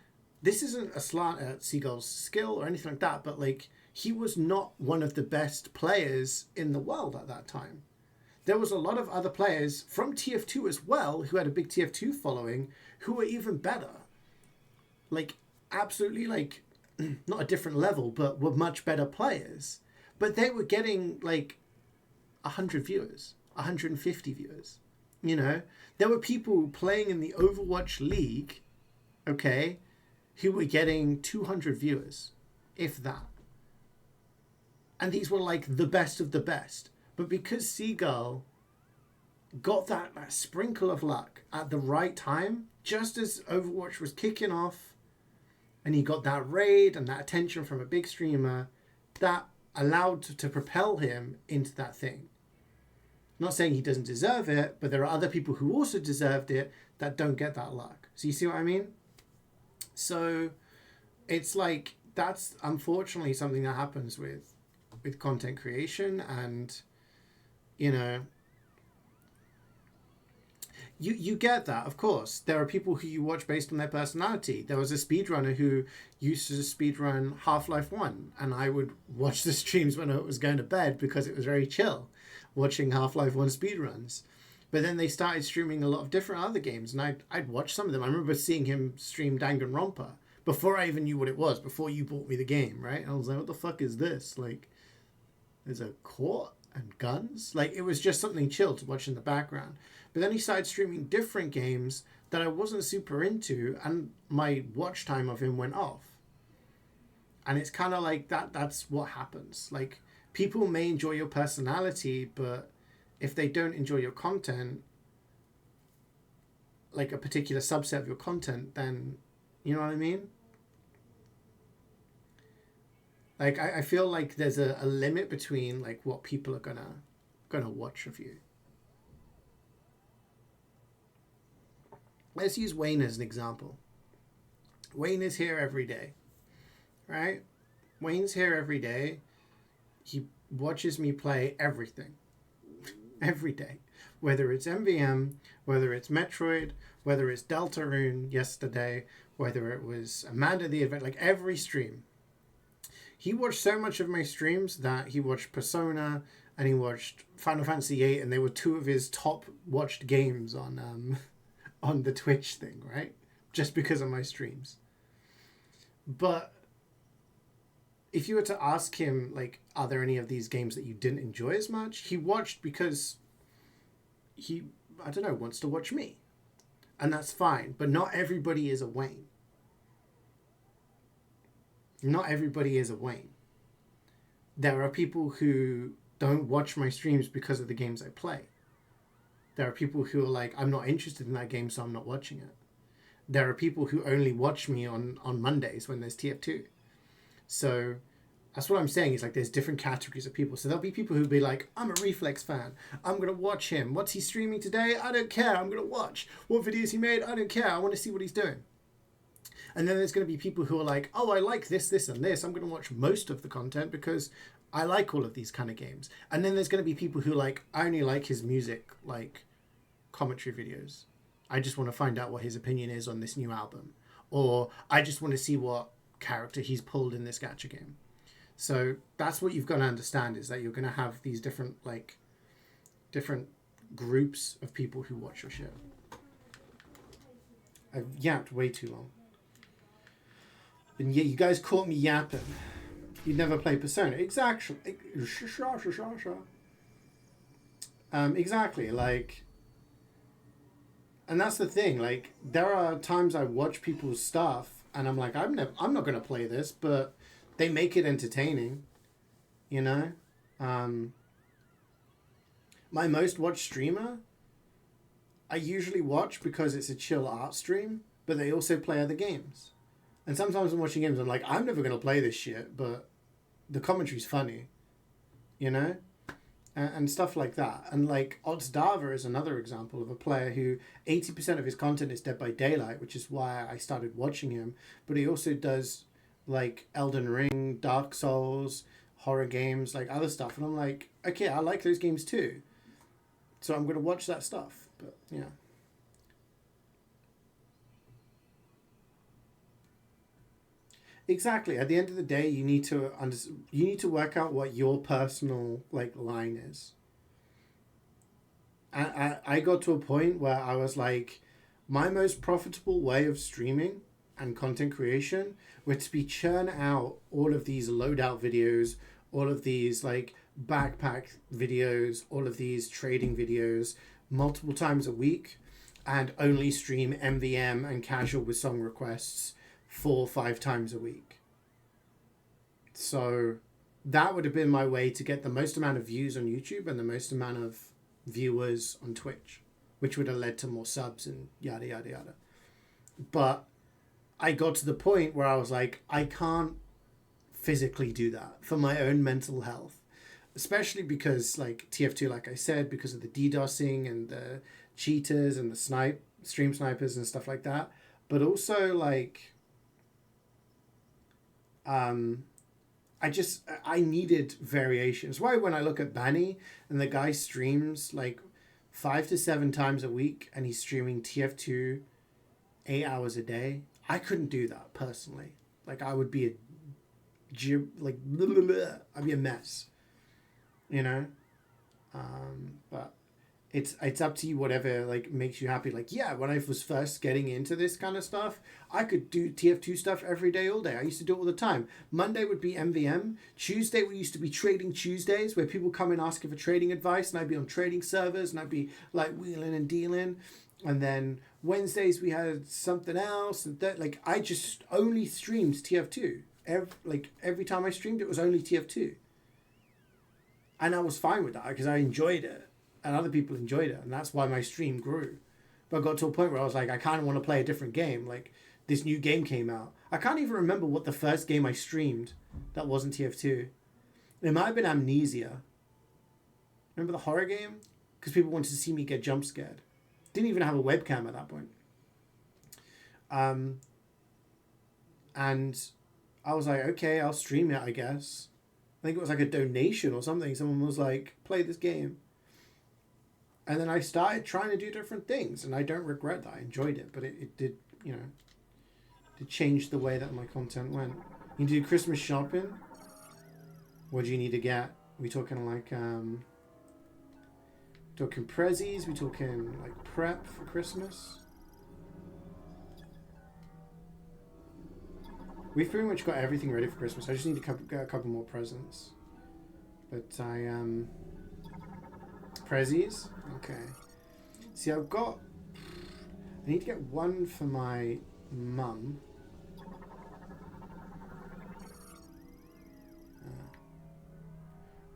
this isn't a slant at CeeJaey's skill or anything like that, but like he was not one of the best players in the world at that time. There was a lot of other players from TF2 as well who had a big TF2 following who were even better. Like absolutely like not a different level, but were much better players. But they were getting like 100 viewers, 150 viewers. You know, there were people playing in the Overwatch League, okay, who were getting 200 viewers, if that. And these were like the best of the best. But because CeeJaey got that sprinkle of luck at the right time, just as Overwatch was kicking off, and he got that raid and that attention from a big streamer, that allowed to propel him into that thing. I'm not saying he doesn't deserve it, but there are other people who also deserved it that don't get that luck. So you see what I mean? So it's like that's unfortunately something that happens with content creation. And you know, you get that, of course. There are people who you watch based on their personality. There was a speedrunner who used to speedrun Half-Life 1, and I would watch the streams when I was going to bed because it was very chill watching Half-Life 1 speedruns. But then they started streaming a lot of different other games, and I'd watch some of them. I remember seeing him stream Danganronpa before I even knew what it was, before you bought me the game, right? And I was like, what the fuck is this? Like, there's a court and guns? Like, it was just something chill to watch in the background. But then he started streaming different games that I wasn't super into, and my watch time of him went off. And it's kind of like that's what happens. Like, people may enjoy your personality, but if they don't enjoy your content, like a particular subset of your content, then, you know what I mean? Like, I feel like there's a limit between, like, what people are gonna watch of you. Let's use Wayne as an example. Wayne is here every day, right? Wayne's here every day. He watches me play everything. Every day. Whether it's MVM, whether it's Metroid, whether it's Deltarune yesterday, whether it was Amanda the Event, like every stream. He watched so much of my streams that he watched Persona and he watched Final Fantasy VIII, and they were two of his top watched games on the Twitch thing, right? Just because of my streams. But if you were to ask him, like, are there any of these games that you didn't enjoy as much? He watched because he, I don't know, wants to watch me. And that's fine. But not everybody is a Wayne. Not everybody is a Wayne. There are people who don't watch my streams because of the games I play. There are people who are like, I'm not interested in that game, so I'm not watching it. There are people who only watch me on Mondays when there's TF2. So that's what I'm saying, is like there's different categories of people. So there'll be people who'll be like, I'm a Reflex fan. I'm going to watch him. What's he streaming today? I don't care. I'm going to watch. What videos he made? I don't care. I want to see what he's doing. And then there's going to be people who are like, oh, I like this, this, and this. I'm going to watch most of the content because I like all of these kind of games. And then there's going to be people who like, I only like his music, like commentary videos. I just want to find out what his opinion is on this new album. Or I just want to see what character he's pulled in this gacha game. So that's what you've got to understand, is that you're going to have these different groups of people who watch your shit. I've yapped way too long. And yeah, you guys caught me yapping. You'd never play Persona. Exactly. Exactly. Like, and that's the thing. Like, there are times I watch people's stuff and I'm like, I'm not going to play this, but they make it entertaining, you know? My most watched streamer, I usually watch because it's a chill art stream, but they also play other games. And sometimes I'm watching games, I'm like, I'm never going to play this shit, but the commentary's funny, you know? And stuff like that. And like Oddsdava is another example of a player who 80% of his content is Dead by Daylight, which is why I started watching him. But he also does like Elden Ring, Dark Souls, horror games, like other stuff. And I'm like, okay, I like those games too. So I'm going to watch that stuff. But yeah. Exactly. At the end of the day, you need to work out what your personal like line is. I got to a point where I was like, my most profitable way of streaming and content creation would to be churn out all of these loadout videos, all of these like backpack videos, all of these trading videos multiple times a week, and only stream MVM and casual with song requests 4 or 5 times a week. So that would have been my way to get the most amount of views on YouTube and the most amount of viewers on Twitch, which would have led to more subs and yada, yada, yada. But I got to the point where I was like, I can't physically do that for my own mental health, especially because like TF2, like I said, because of the DDoSing and the cheaters and the stream snipers and stuff like that. But also like, I needed variation. It's why when I look at Banny and the guy streams like 5 to 7 times a week and he's streaming TF2 8 hours a day, I couldn't do that personally. Like I would be I'd be a mess, you know. But it's up to you, whatever like makes you happy. Like, yeah, when I was first getting into this kind of stuff, I could do TF2 stuff every day, all day. I used to do it all the time. Monday would be MVM. Tuesday we used to be Trading Tuesdays, where people come in asking for trading advice, and I'd be on trading servers, and I'd be like wheeling and dealing. And then Wednesdays we had something else, and that, like, I just only streamed TF2. Every time I streamed, it was only TF2. And I was fine with that because I enjoyed it. And other people enjoyed it, and that's why my stream grew. But I got to a point where I was like, I kind of want to play a different game. Like, this new game came out. I can't even remember what the first game I streamed that wasn't TF2. It might have been Amnesia. Remember the horror game? Because people wanted to see me get jump scared. Didn't even have a webcam at that point. And I was like, okay, I'll stream it, I guess. I think it was like a donation or something. Someone was like, play this game. And then I started trying to do different things, and I don't regret that. I enjoyed it, but it did, you know, to change the way that my content went. You do Christmas shopping? What do you need to get? We talking like, talking prezzies? We talking like prep for Christmas? We've pretty much got everything ready for Christmas. I just need to get a couple more presents. But prezzies? Okay. See, I need to get one for my mum.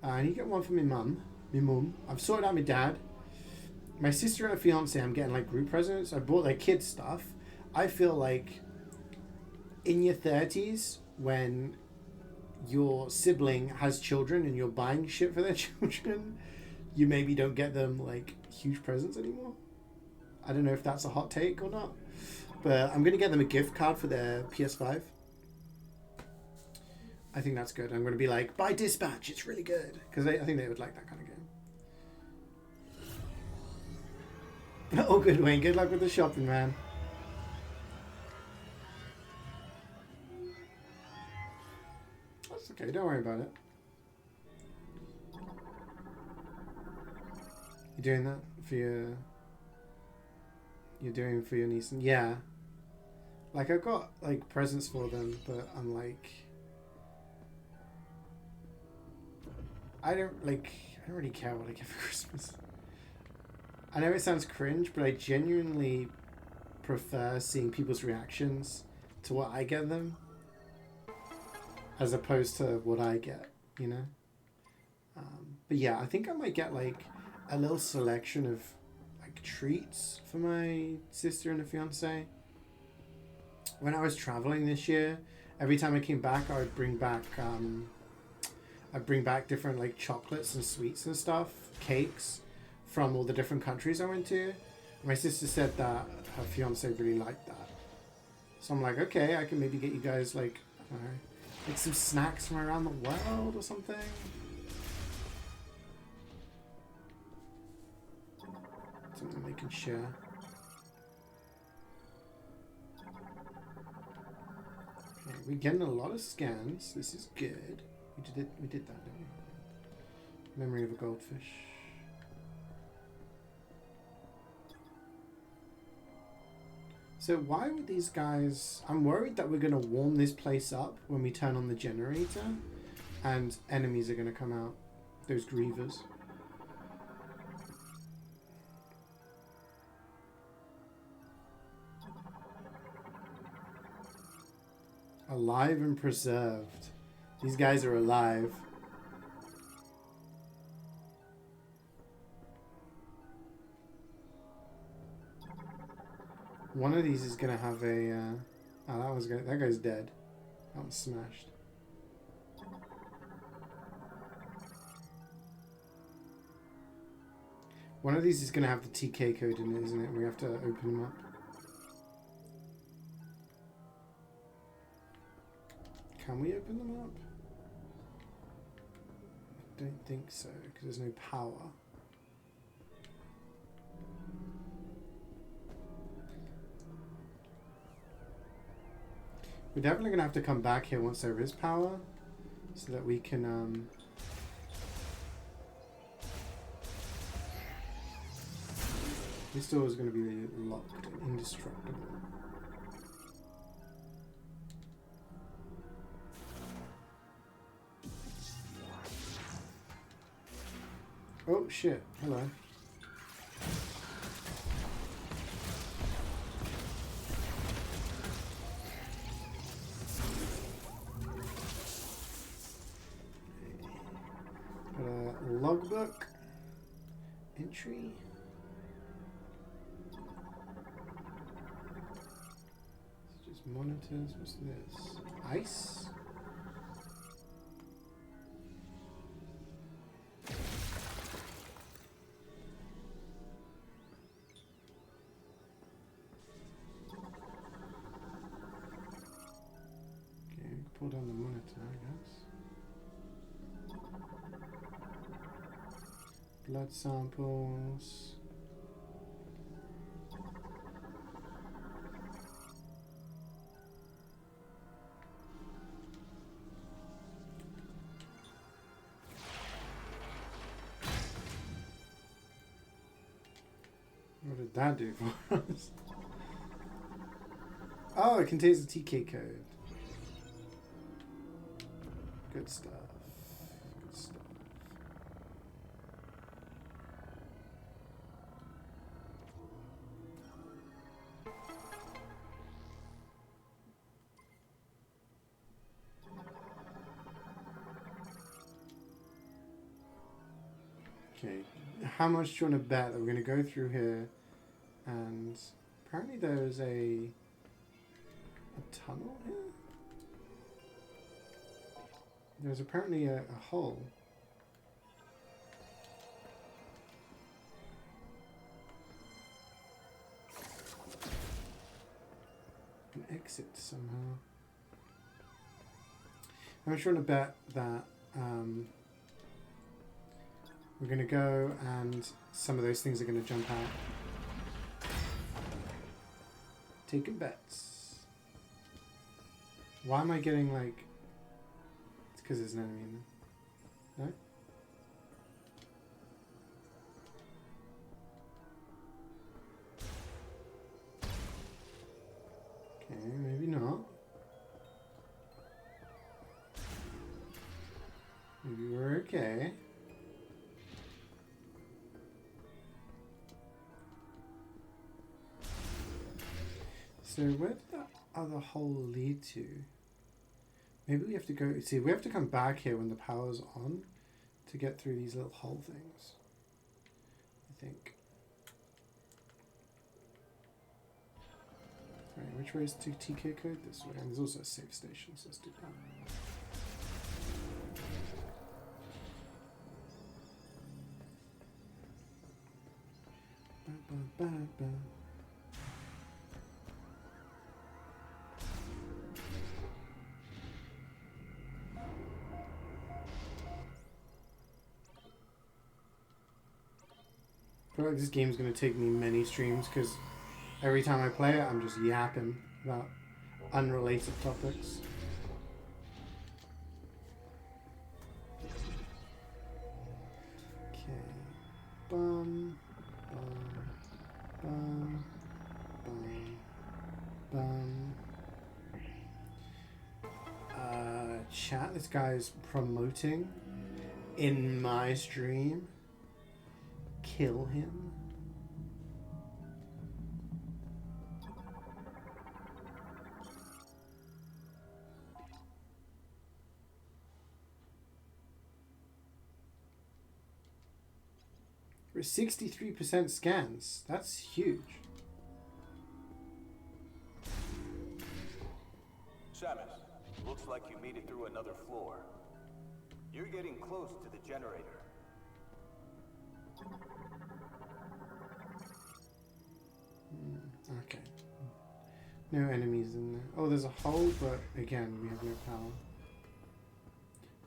I need to get one for my mum. I've sorted out my dad. My sister and her fiance, I'm getting like group presents. I bought their kids stuff. I feel like in your 30s, when your sibling has children and you're buying shit for their children, you maybe don't get them like huge presents anymore. I don't know if that's a hot take or not, but I'm going to get them a gift card for their PS5. I think that's good. I'm going to be like, buy Dispatch, it's really good, because I think they would like that kind of game. Oh, good, Wayne. Good luck with the shopping, man. That's okay. Don't worry about it. You doing that for your... You're doing for your niece? And yeah. Like, I've got, like, presents for them, but I'm like... I don't really care what I get for Christmas. I know it sounds cringe, but I genuinely prefer seeing people's reactions to what I get them as opposed to what I get, you know? But yeah, I think I might get, like, a little selection of like treats for my sister and her fiance. When I was traveling this year, every time I came back, I would bring back different like chocolates and sweets and stuff, cakes from all the different countries I went to. My sister said that her fiance really liked that, so I'm like, okay, I can maybe get you guys like, I don't know, like some snacks from around the world or something. Something they can share. Okay, we're getting a lot of scans. This is good. We did that, didn't we? Memory of a goldfish. So why would these guys... I'm worried that we're going to warm this place up when we turn on the generator, and enemies are going to come out. Those grievers. Alive and preserved. These guys are alive. One of these is gonna have a. Oh, that guy's dead. That one's smashed. One of these is gonna have the TK code in it, isn't it? We have to open them up. Can we open them up? I don't think so, because there's no power. We're definitely going to have to come back here once there is power, so that we can... This door is going to be locked and indestructible. Oh shit, hello. Got a logbook. Entry. It's just monitors. What's this? Ice? Pull down the monitor, I guess. Blood samples. What did that do for us? Oh, it contains the TK code. Good stuff. Good stuff. Okay, how much do you want to bet that we're going to go through here and apparently there's a tunnel here? There's apparently a hole. An exit somehow. I'm trying to bet that we're going to go and some of those things are going to jump out. Taking bets. Why am I getting like... It's because there's an enemy in there. No? Okay, maybe not. Maybe we're okay. So where did that other hole lead to? Maybe we have to go... See, we have to come back here when the power's on to get through these little hole things. I think. Right, which way is to TK code? This way. And there's also a safe station, so let's do that. Ba, ba, ba, ba. I feel like this game's going to take me many streams because every time I play it, I'm just yapping about unrelated topics. Okay. Bum, bum, bum, bum, bum. Chat, this guy's promoting in my stream. Kill him. We're 63% scans. That's huge. Samus, looks like you made it through another floor. You're getting close to the generator. Okay. No enemies in there. Oh, there's a hole, but again, we have no power.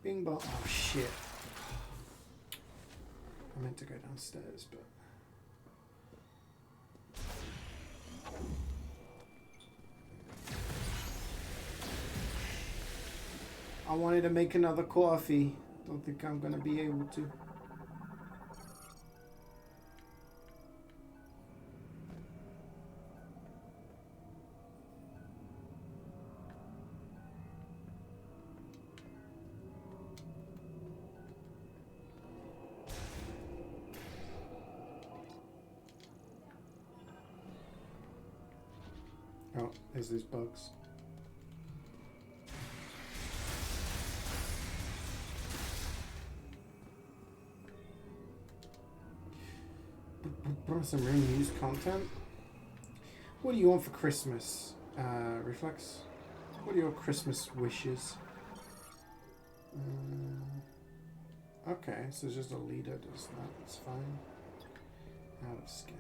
Bing bong. Oh shit. I meant to go downstairs, but. I wanted to make another coffee. Don't think I'm gonna be able to. Oh, there's these bugs. Some real news content. What do you want for Christmas? Reflex? What are your Christmas wishes? Okay, so it's just a leader does that. That's fine. Out of skin.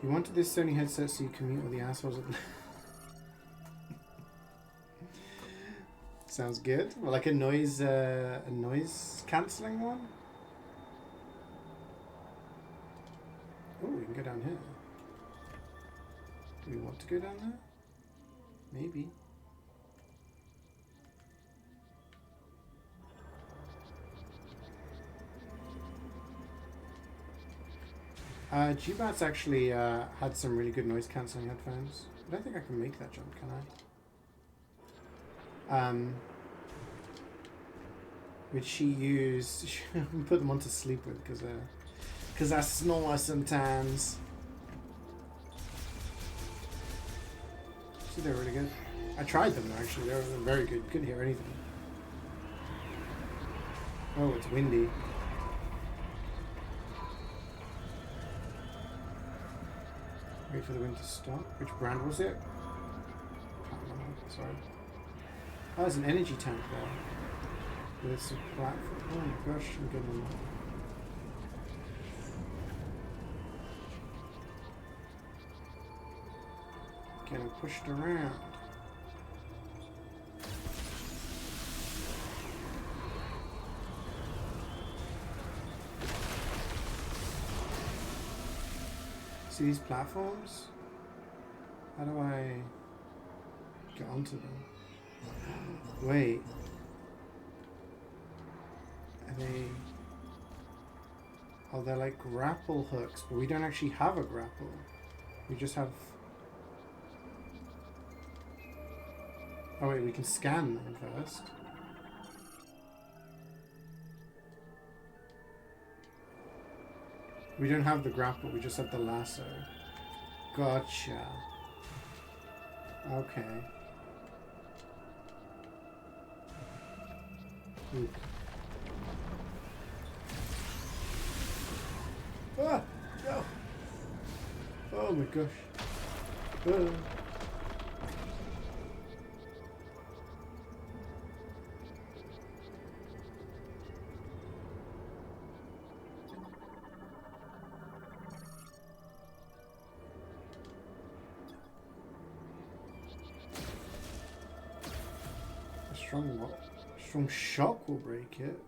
You wanted this Sony headset so you commute with the assholes at the... Sounds good. Well, like a noise cancelling one. Oh, we can go down here. Do we want to go down there? Maybe. G-Bat's actually had some really good noise cancelling headphones. I don't think I can make that jump, can I? Which she used. Put them on to sleep with because I snore sometimes. So they're really good. I tried them actually. They were very good. Couldn't hear anything. Oh, it's windy. Wait for the wind to stop. Which brand was it? Can't remember. Sorry. Oh, there's an energy tank there. With some platform. Oh my gosh, I'm getting pushed around. See these platforms? How do I get onto them? Wait. Are they... Oh, they're like grapple hooks, but we don't actually have a grapple. We just have... Oh wait, we can scan them first. We don't have the grapple, we just have the lasso. Gotcha. Okay. Ooh. Ah! No! Oh my gosh. Ah. Strong shock will break it.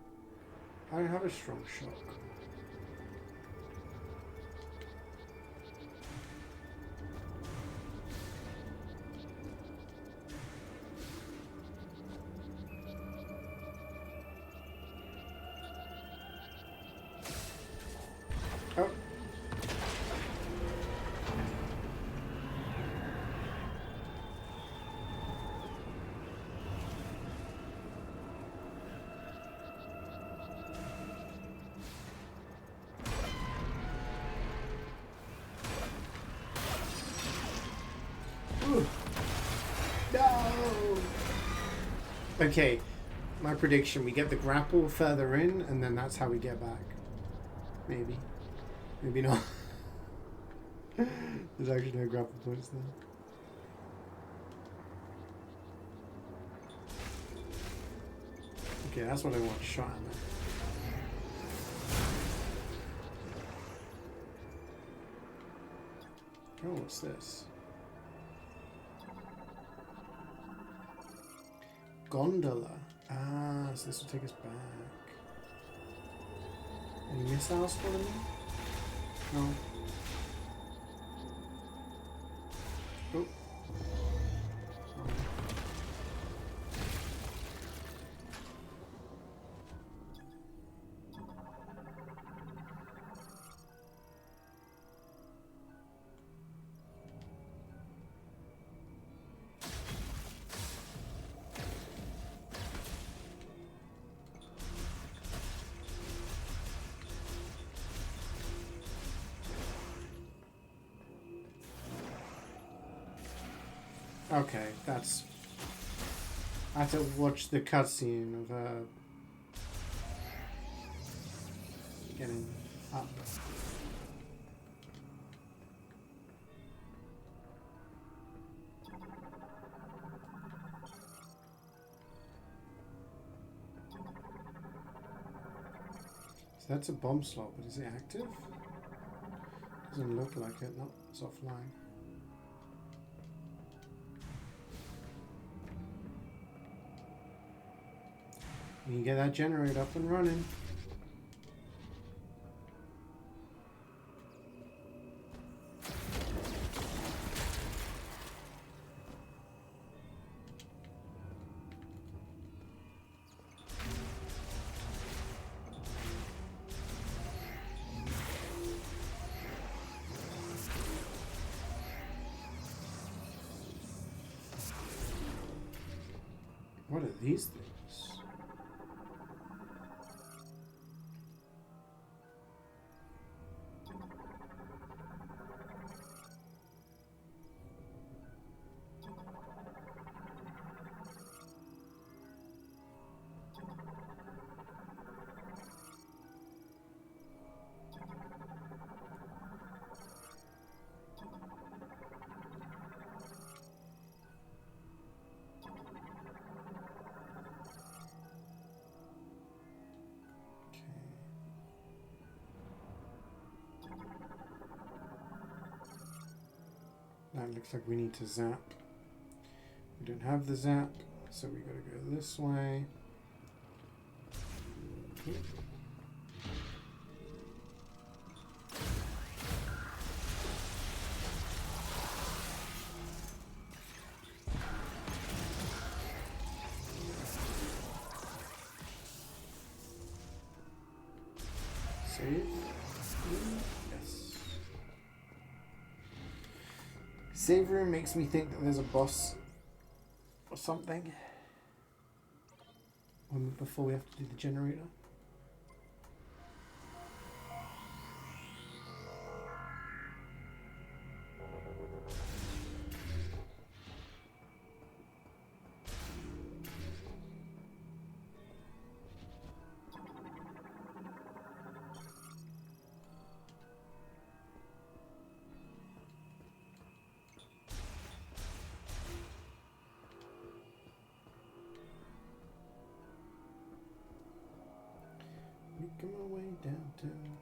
I don't have a strong shock. Oh. No! Okay, my prediction, we get the grapple further in and then that's how we get back. Maybe. Maybe not. There's actually no grapple points there. Okay, that's what I want, shot at. Oh, what's this? Gondola. Ah, so this will take us back. Any missiles for me? No. Oh. Okay, that's... I have to watch the cutscene of her getting up. So that's a bomb slot, but is it active? Doesn't look like it. No, it's offline. We can get that generator up and running. What are these things? That looks like we need to zap. We don't have the zap, so we gotta go this way. Save. Yes. Save room makes me think that there's a boss or something before we have to do the generator. Making my way downtown.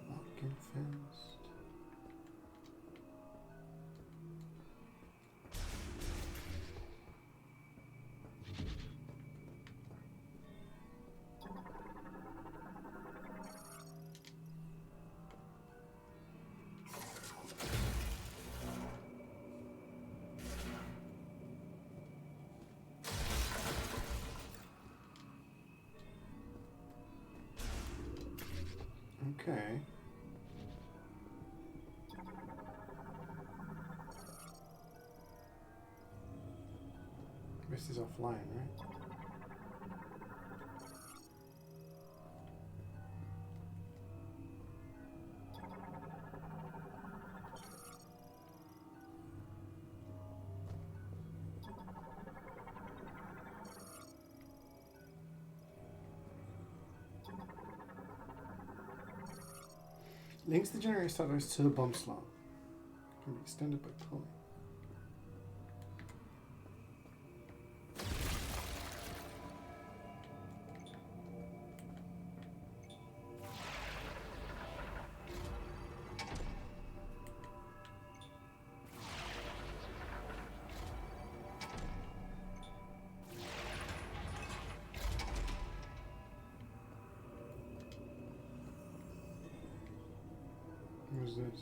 Walking fast. Okay. This is offline, right? Links the generator starters to the bomb slot. Can be extended by pulling. What is this?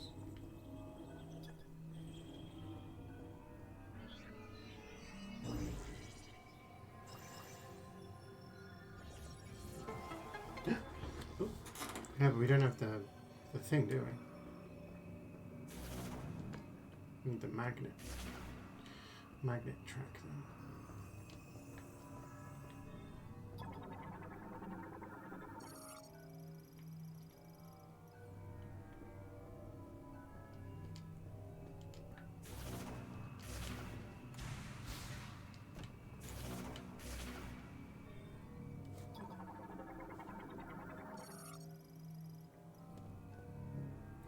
Oh. Yeah, but we don't have the thing, do we? We need the magnet. Magnet track then.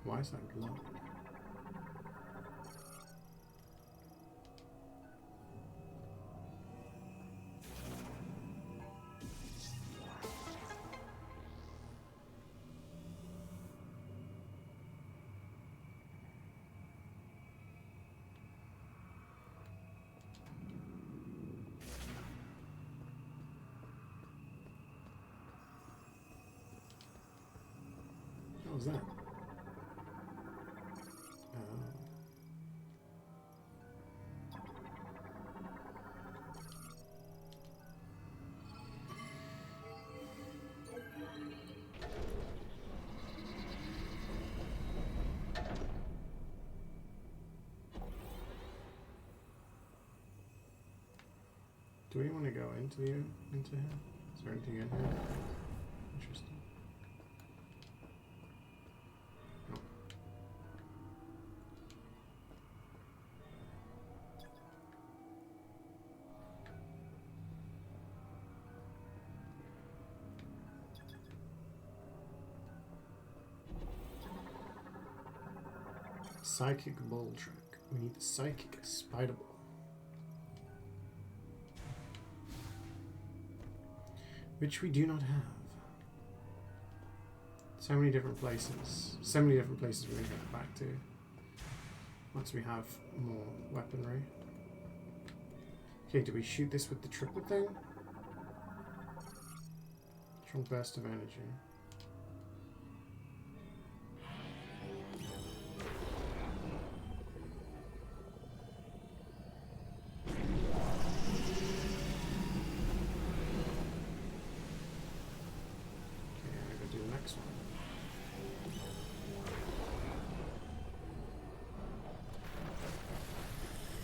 Why is that glowing? What was that? Do we want to go into here? Is there anything in here? Interesting. No. Psychic ball track. We need the psychic spider ball. Which we do not have. So many different places. So many different places we're going to go back to. Once we have more weaponry. Okay, do we shoot this with the triple thing? Strong burst of energy.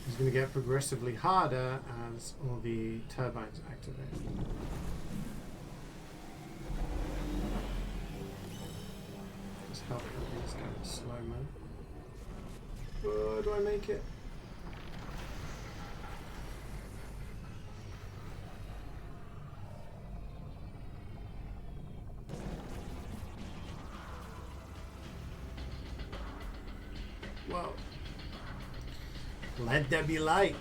It's going to get progressively harder as all the turbines activate. Just help these guys slow-mo. Oh, do I make it? Whoa. Let there be light.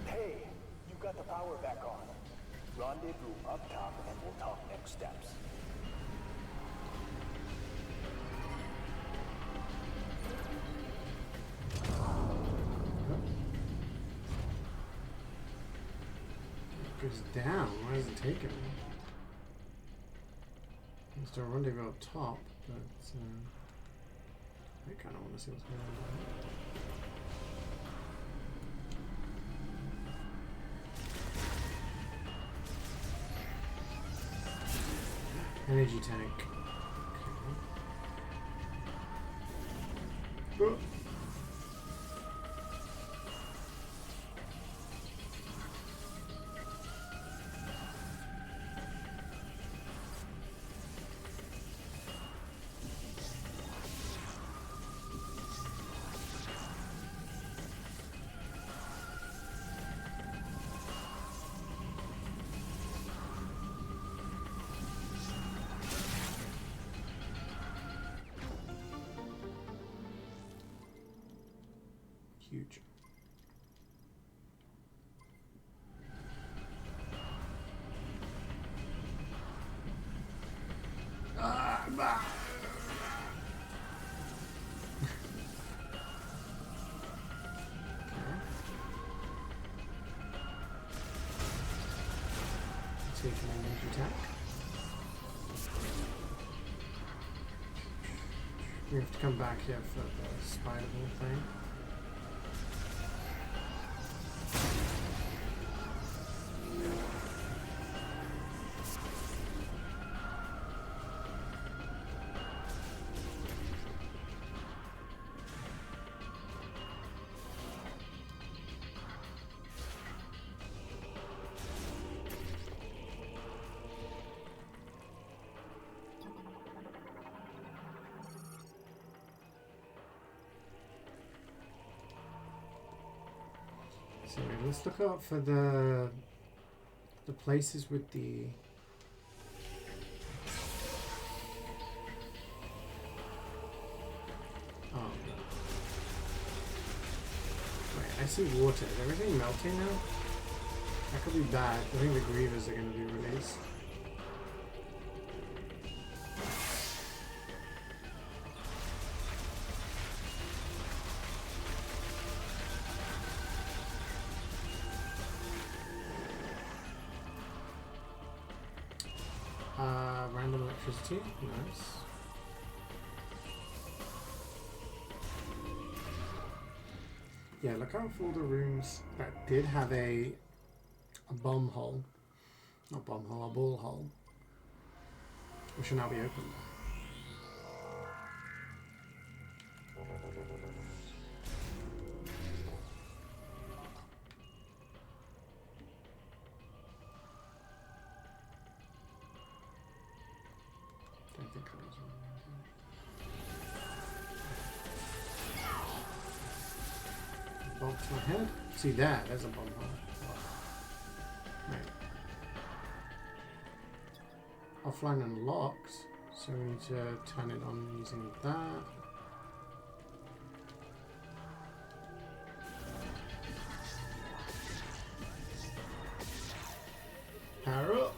Hey, you got the power back on. Rendezvous up top and we'll talk next steps. Goes down. Why is it taking me? There's still a rendezvous up top, but I kind of want to see what's going on. Energy tank. Okay. Oh. Huge. We have to come back here for the spider ball thing. So let's look out for the places with the wait, I see water. Is everything melting now? That could be bad. I think the grievers are going to be released. Random electricity, nice. Yeah, look out for all the rooms that did have a bomb hole. Not bomb hole, a ball hole. Which should now be open. Don't think there was one. Bomb to my head. See that? There's a bomb hole. Right. Offline unlocked, so we need to turn it on using that. Power up.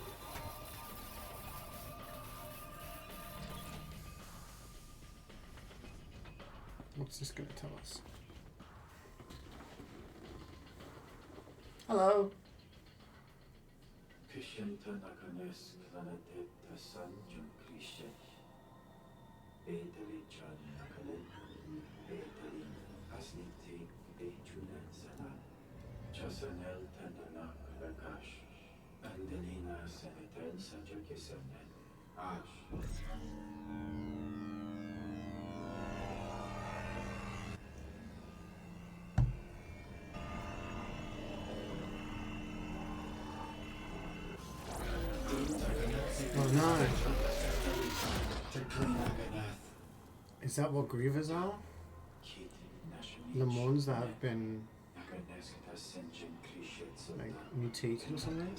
What's this going to tell us? Hello. Oh no. Is that what grievers are? The ones that have been like mutated or something?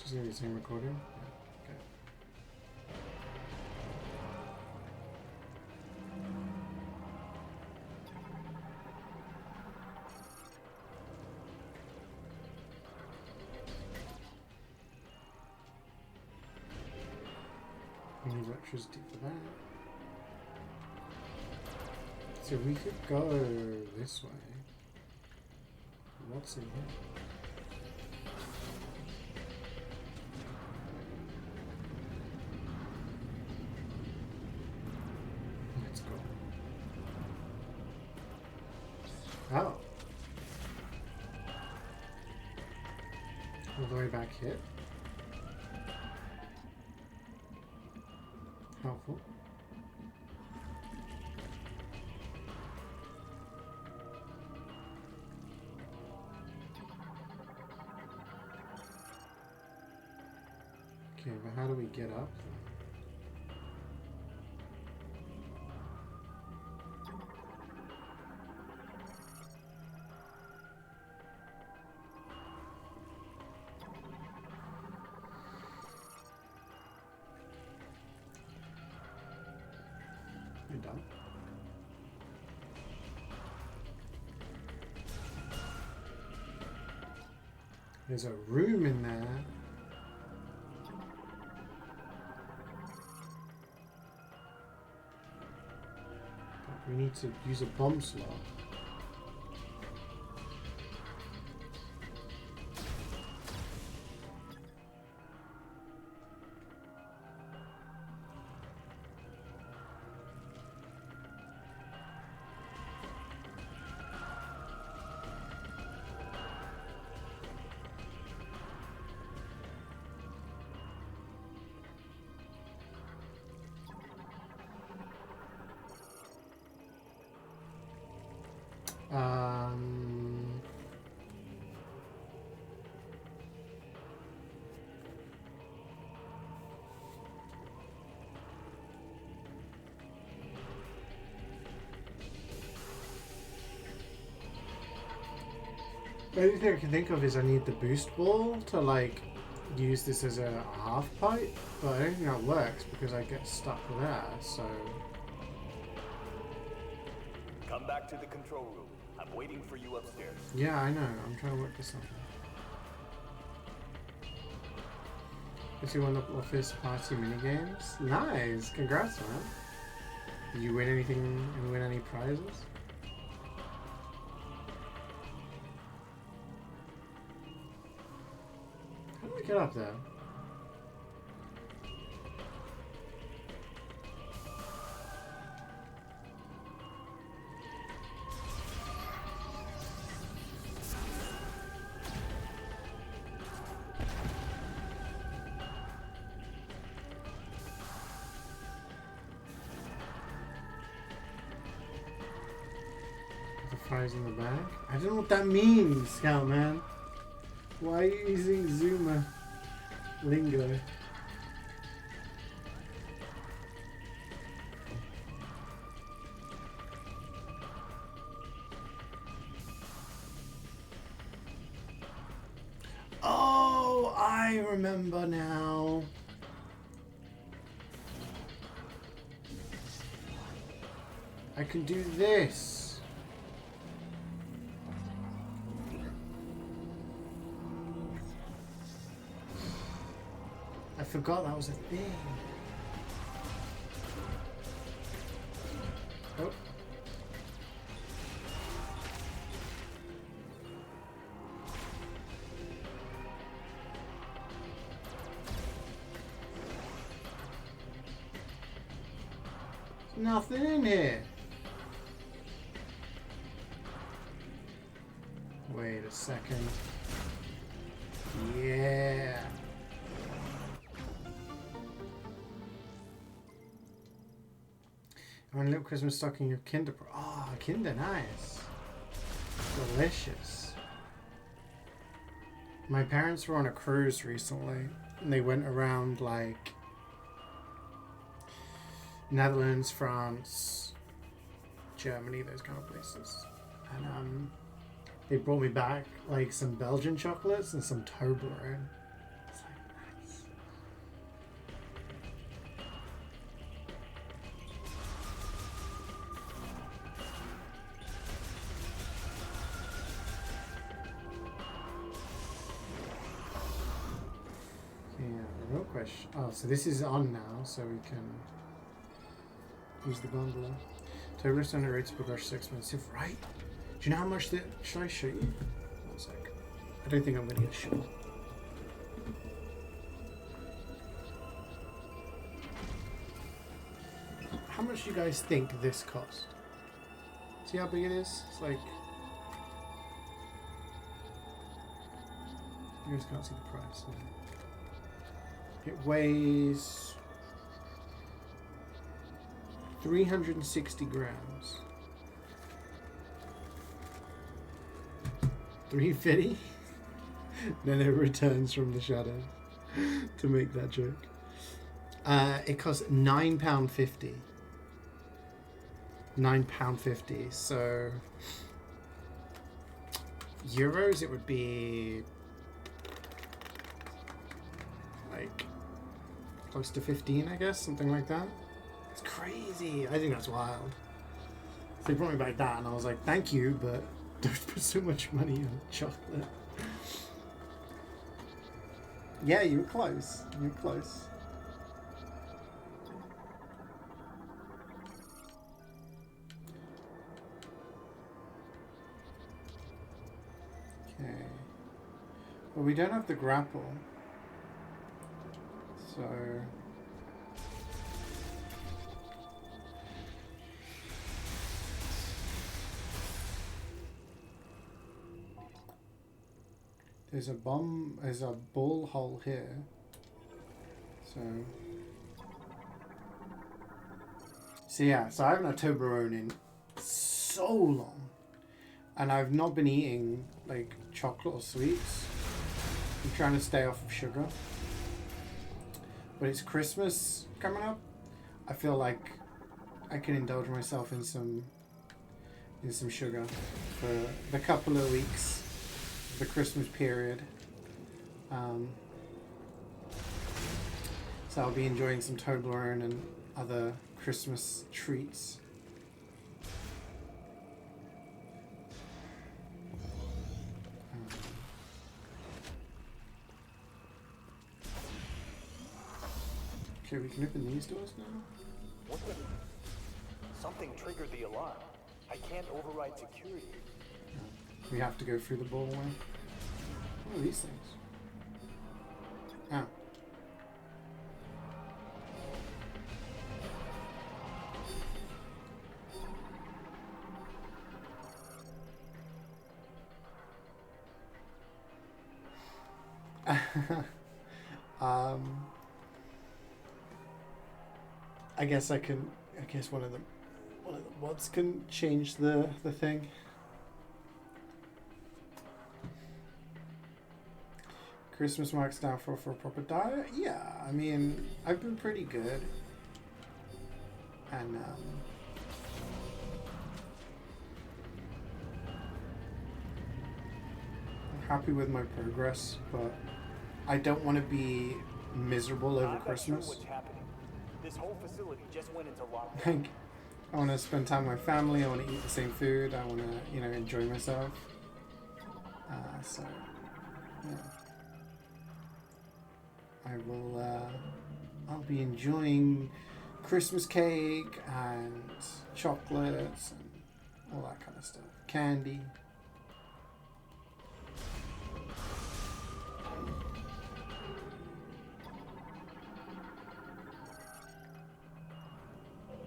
Is it the same recording? Okay. We need electricity for that. So we could go this way. What's in here? Oh. All the way back here. Helpful. Okay, but how do we get up? You're done. There's a room in there. we need to use a bomb slot. The only thing I can think of is I need the boost ball to like use this as a half pipe, but I don't think that works because I get stuck there, so... Come back to the control room. I'm waiting for you upstairs. Yeah, I know. I'm trying to work this out. Guess you won the office party minigames? Nice! Congrats, man. Did you win anything and win any prizes? How do we get up there? In the bag? I don't know what that means, Scout Man. Why are you using Zoomer lingo? Oh, I remember now. I can do this. I forgot that was a thing. Oh. There's nothing in here. Wait a second. Yeah. I want a little Christmas stocking of Kinder. Oh, Kinder, nice. Delicious. My parents were on a cruise recently, and they went around like Netherlands, France, Germany, those kind of places. And they brought me back like some Belgian chocolates and some Toblerone. It's like nice. Yeah, real question. Oh, so this is on now, so we can use the gondola. Toblerone under rates per brush 6 months. Right? Do you know how much that... Should I show you? 1 sec. I don't think I'm going to get a shot. How much do you guys think this cost? See how big it is? It's like... You guys can't see the price. No. It weighs 360 grams. 350? Then it returns from the shadow to make that joke. It costs £9.50. £9.50. So euros, it would be like close to 15, I guess, something like that. It's crazy. I think that's wild. So they brought me back that, and I was like, thank you, but don't put so much money on chocolate. Yeah, you were close. You were close. But we don't have the grapple. So... There's a ball hole here. So yeah, so I haven't had Toblerone in so long. And I've not been eating like chocolate or sweets. I'm trying to stay off of sugar. But it's Christmas coming up. I feel like I can indulge myself in some sugar for the couple of weeks. The Christmas period. So I'll be enjoying some Toblerone and other Christmas treats. Okay, we can open these doors now. What the? Something triggered the alarm. I can't override security. We have to go through the ballway. What are these things? Oh. I guess I guess one of the mods can change the thing. Christmas marks down for a proper diet? Yeah, I mean, I've been pretty good. And, I'm happy with my progress, but I don't want to be miserable over Christmas. Sure what's happening. This whole facility just went into lockdown. I want to spend time with my family, I want to eat the same food, I want to, enjoy myself. So, yeah. I'll be enjoying Christmas cake and chocolates and all that kind of stuff. Candy.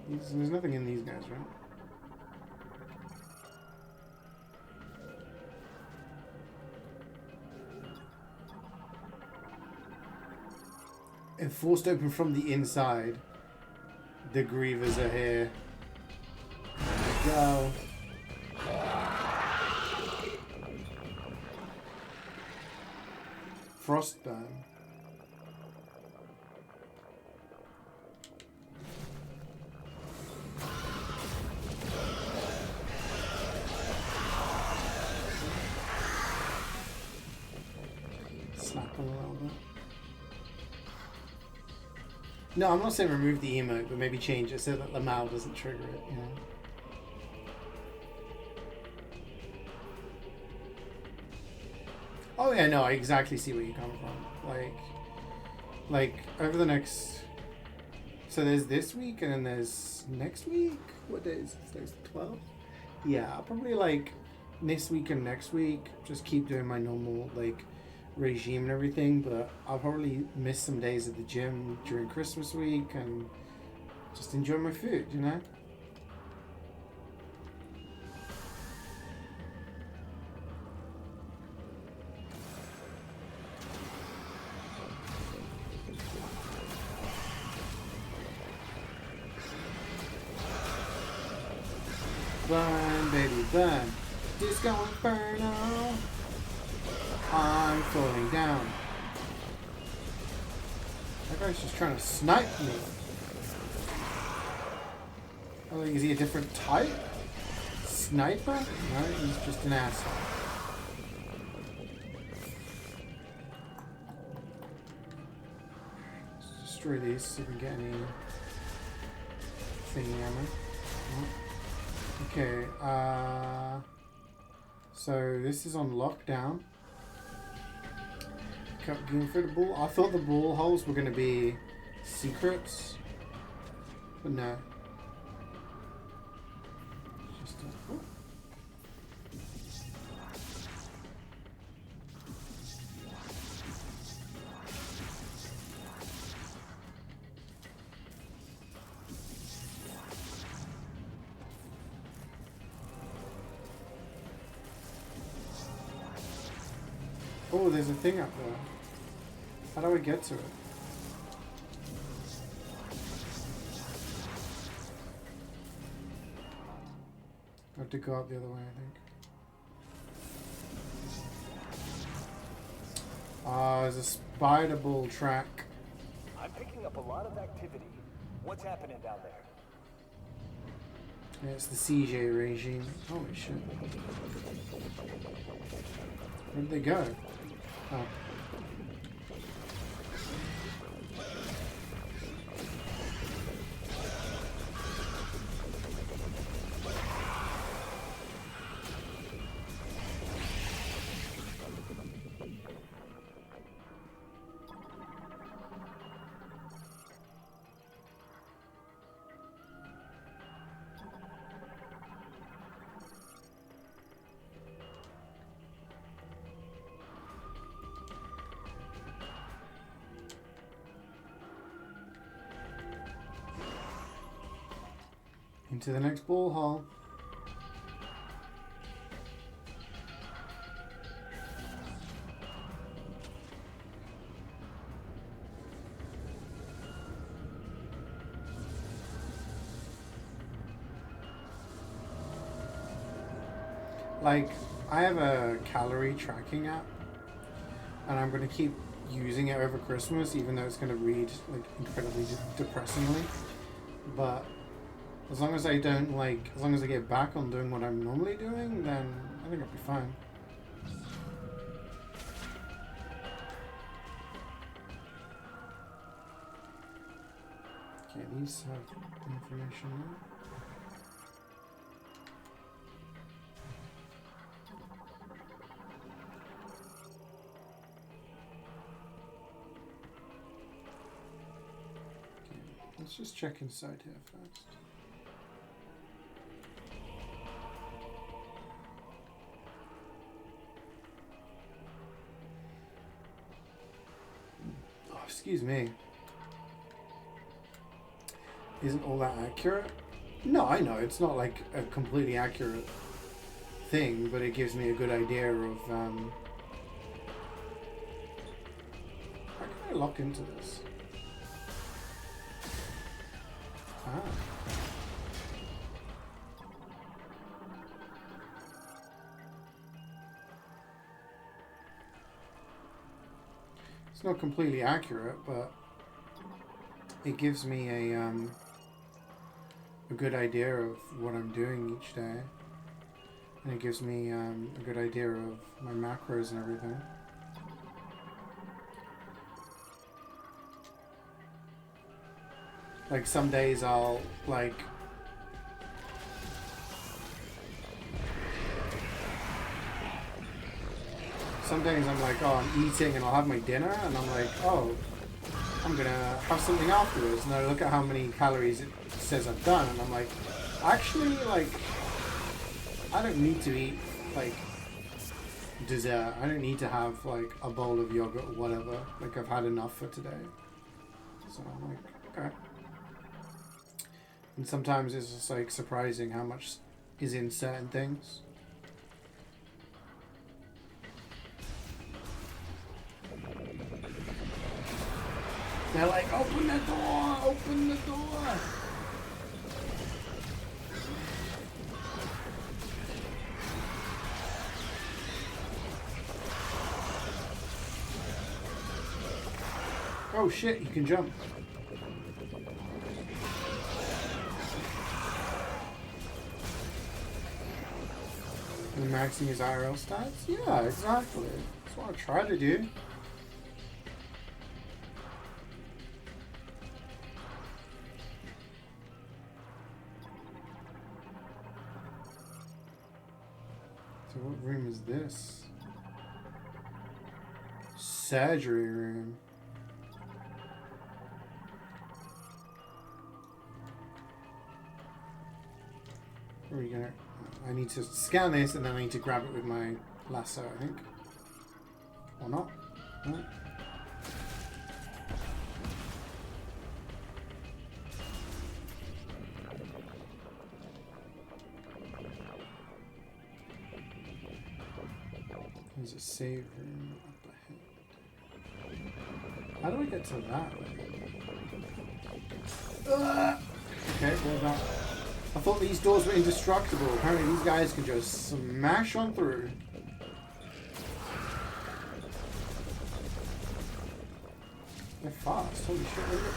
There's nothing in these guys, right? And forced open from the inside. The grievers are here. There we go. Frostburn. Slap him a little bit. No, I'm not saying remove the emote, but maybe change it so that the Mal doesn't trigger it, Oh yeah, no, I exactly see where you're coming from. Like over the next... So there's this week and then there's next week? What day is it? Today's the 12th? Yeah, I'll probably this week and next week just keep doing my normal regime and everything, but I'll probably miss some days at the gym during Christmas week and just enjoy my food, Burn, baby, burn. Disco Inferno. I'm falling down. That guy's just trying to snipe me. Oh, is he a different type? Sniper? No, he's just an asshole. Let's destroy these so we can get any thingy ammo. Okay, so this is on lockdown. Kept going for the ball. I thought the ball holes were going to be secrets, but no. Just Oh, there's a thing up there. How do I get to it? I have to go up the other way, I think. Ah, there's a spider ball track. I'm picking up a lot of activity. What's happening down there? Yeah, it's the CeeJaey regime. Holy shit. Where'd they go? Oh. Into the next ball hole. Like, I have a calorie tracking app, and I'm going to keep using it over Christmas, even though it's going to read like incredibly depressingly. But as long as I don't as long as I get back on doing what I'm normally doing, then I think I'll be fine. Okay, these have information now. Okay, let's just check inside here first. Excuse me. Isn't all that accurate? No, I know it's not like a completely accurate thing, but it gives me a good idea of how can I lock into this? Ah. It's not completely accurate, but it gives me a good idea of what I'm doing each day, and it gives me a good idea of my macros and everything. Like some days I'll some days I'm like, oh, I'm eating and I'll have my dinner, and I'm like, oh, I'm gonna have something afterwards, and I look at how many calories it says I've done, and I'm like, actually, like, I don't need to eat like dessert. I don't need to have like a bowl of yogurt or whatever. Like, I've had enough for today. So I'm like, okay. And sometimes it's just like surprising how much is in certain things. They're like, open the door! Open the door! Oh shit, you can jump. And maxing his IRL stats? Yeah, exactly. That's what I try to do. So what room is this? Surgery room. Where are we gonna... I need to scan this and then I need to grab it with my lasso, I think. Or not. No. There's a save room up How do I get to that? Okay, well that. I thought these doors were indestructible. Apparently these guys can just smash on through. They're fast. Holy shit, look at it.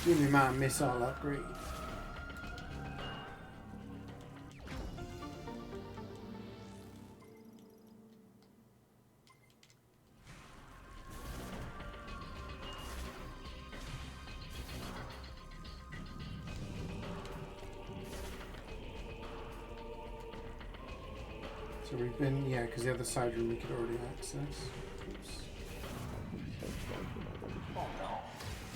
Give me my missile upgrade. So we've been, yeah, because the other side room we could already access. Oops. Oh no,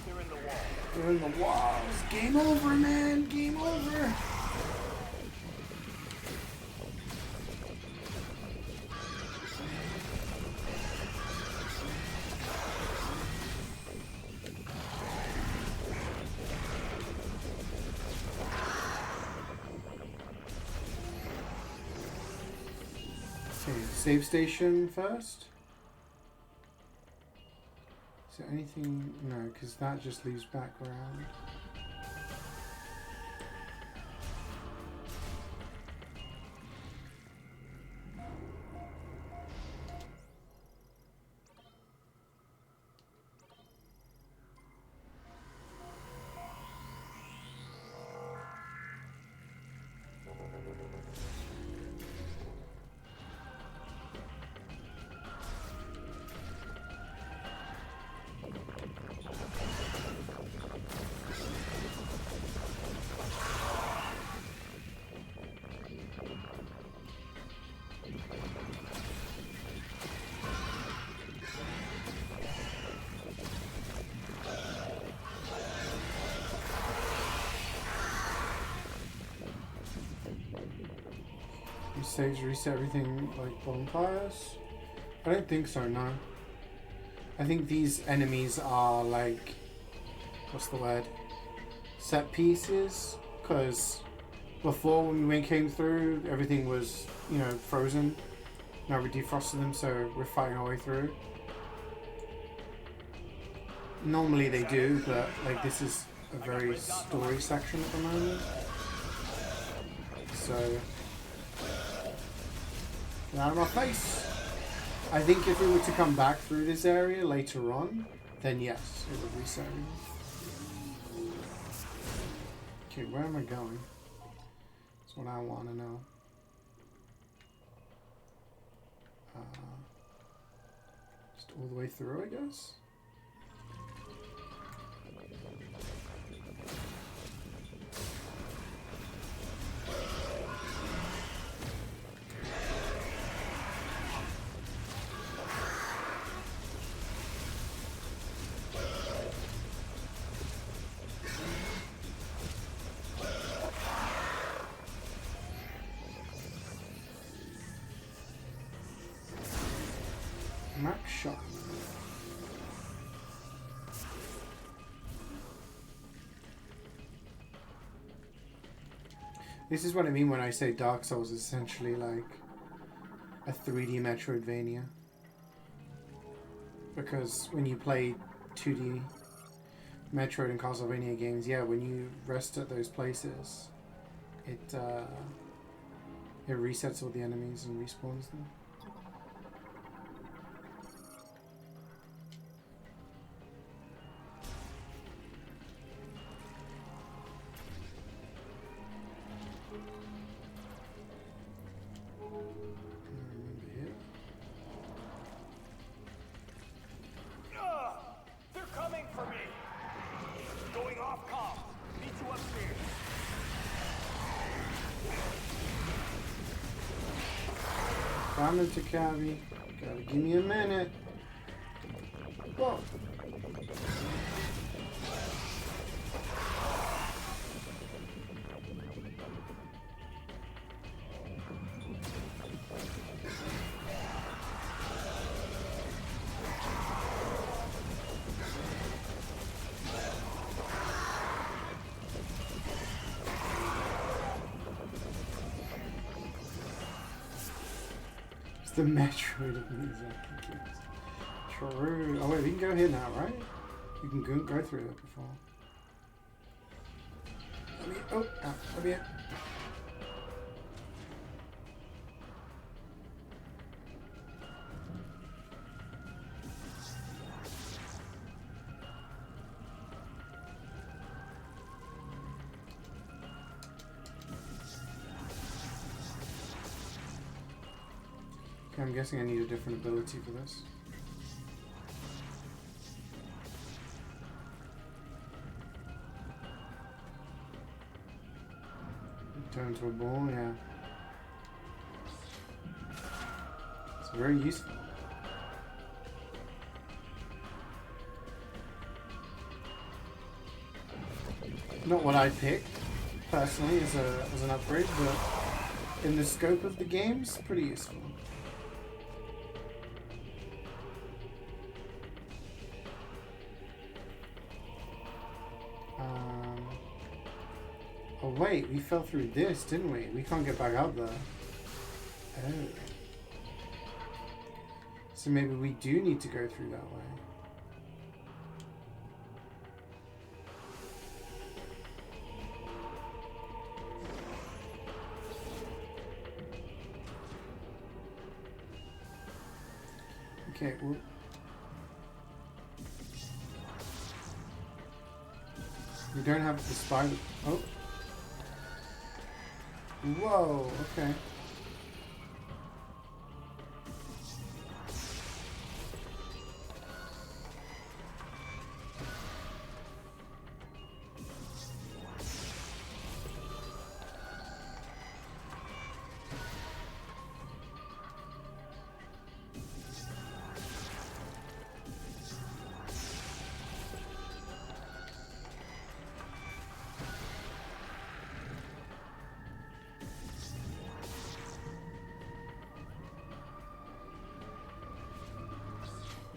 they're in the wall. They're in the walls. Game over, man. Game over. Okay, save station first. Is there anything? No, because that just leaves back around. Saves reset everything like bonfires? I don't think so, no. I think these enemies are like, what's the word? Set pieces? Because before when we came through, everything was, you know, frozen. Now we defrosted them, so we're fighting our way through. Normally they do, but like this is a very story section at the moment. So get out of my face! I think if we were to come back through this area later on, then yes, it would reset everything. Okay, where am I going? That's what I want to know. Just all the way through, I guess? Max shot. This is what I mean when I say Dark Souls is essentially like a 3D Metroidvania. Because when you play 2D Metroid and Castlevania games, yeah, when you rest at those places, it resets all the enemies and respawns them. They're coming for me. Going off comm. Meet you upstairs. Coming to Cabby. Gotta give me a minute. Whoa. the Metroid of Miyazaki games. True. Oh wait, we can go here now, right? You can go through it before. Let me in. Okay, I'm guessing I need a different ability for this. Turn into a ball, yeah. It's very useful. Not what I'd pick, personally, as an upgrade, but in the scope of the games, pretty useful. Oh wait, we fell through this, didn't we? We can't get back up there. Oh. So maybe we do need to go through that way. Okay, well... We don't have the spider... Oh. Whoa, okay.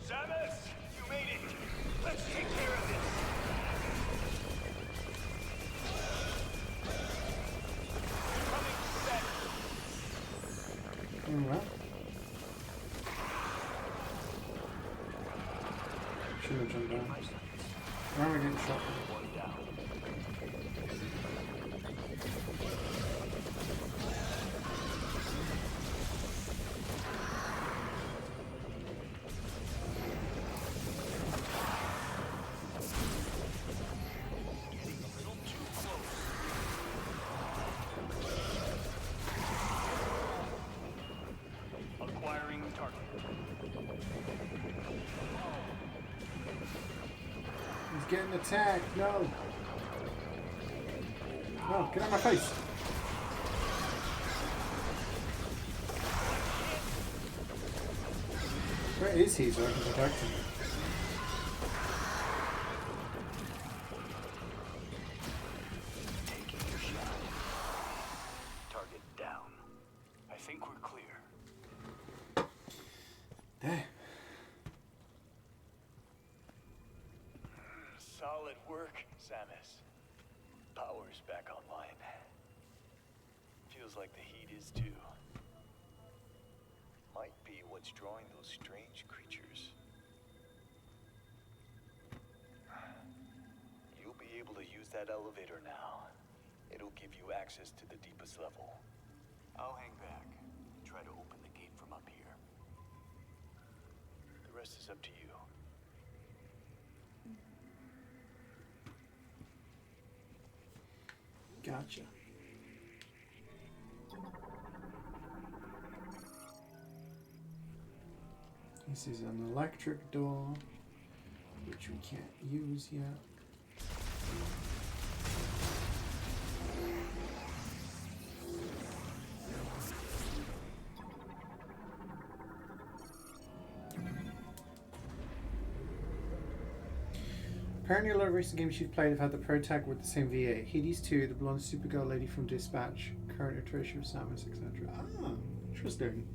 Samus, you made it. Let's take care of this. Coming back. Alright. Shouldn't have jumped down. Why am I getting shot? One down. He's getting attacked. No. No, get out of my face. Where is he so I can protect him? Taking your shot. Target down. I think we're clear. There. Solid work, Samus. Power's back online. Feels like the heat is too. Might be what's drawing those strange creatures. You'll be able to use that elevator now. It'll give you access to the deepest level. I'll hang back and try to open the gate from up here. The rest is up to you. Gotcha. This is an electric door, which we can't use yet. Apparently a lot of recent games you've played have had the pro tag with the same VA. Hades 2, the blonde Supergirl lady from Dispatch, current iteration of Samus, etc. Ah, interesting.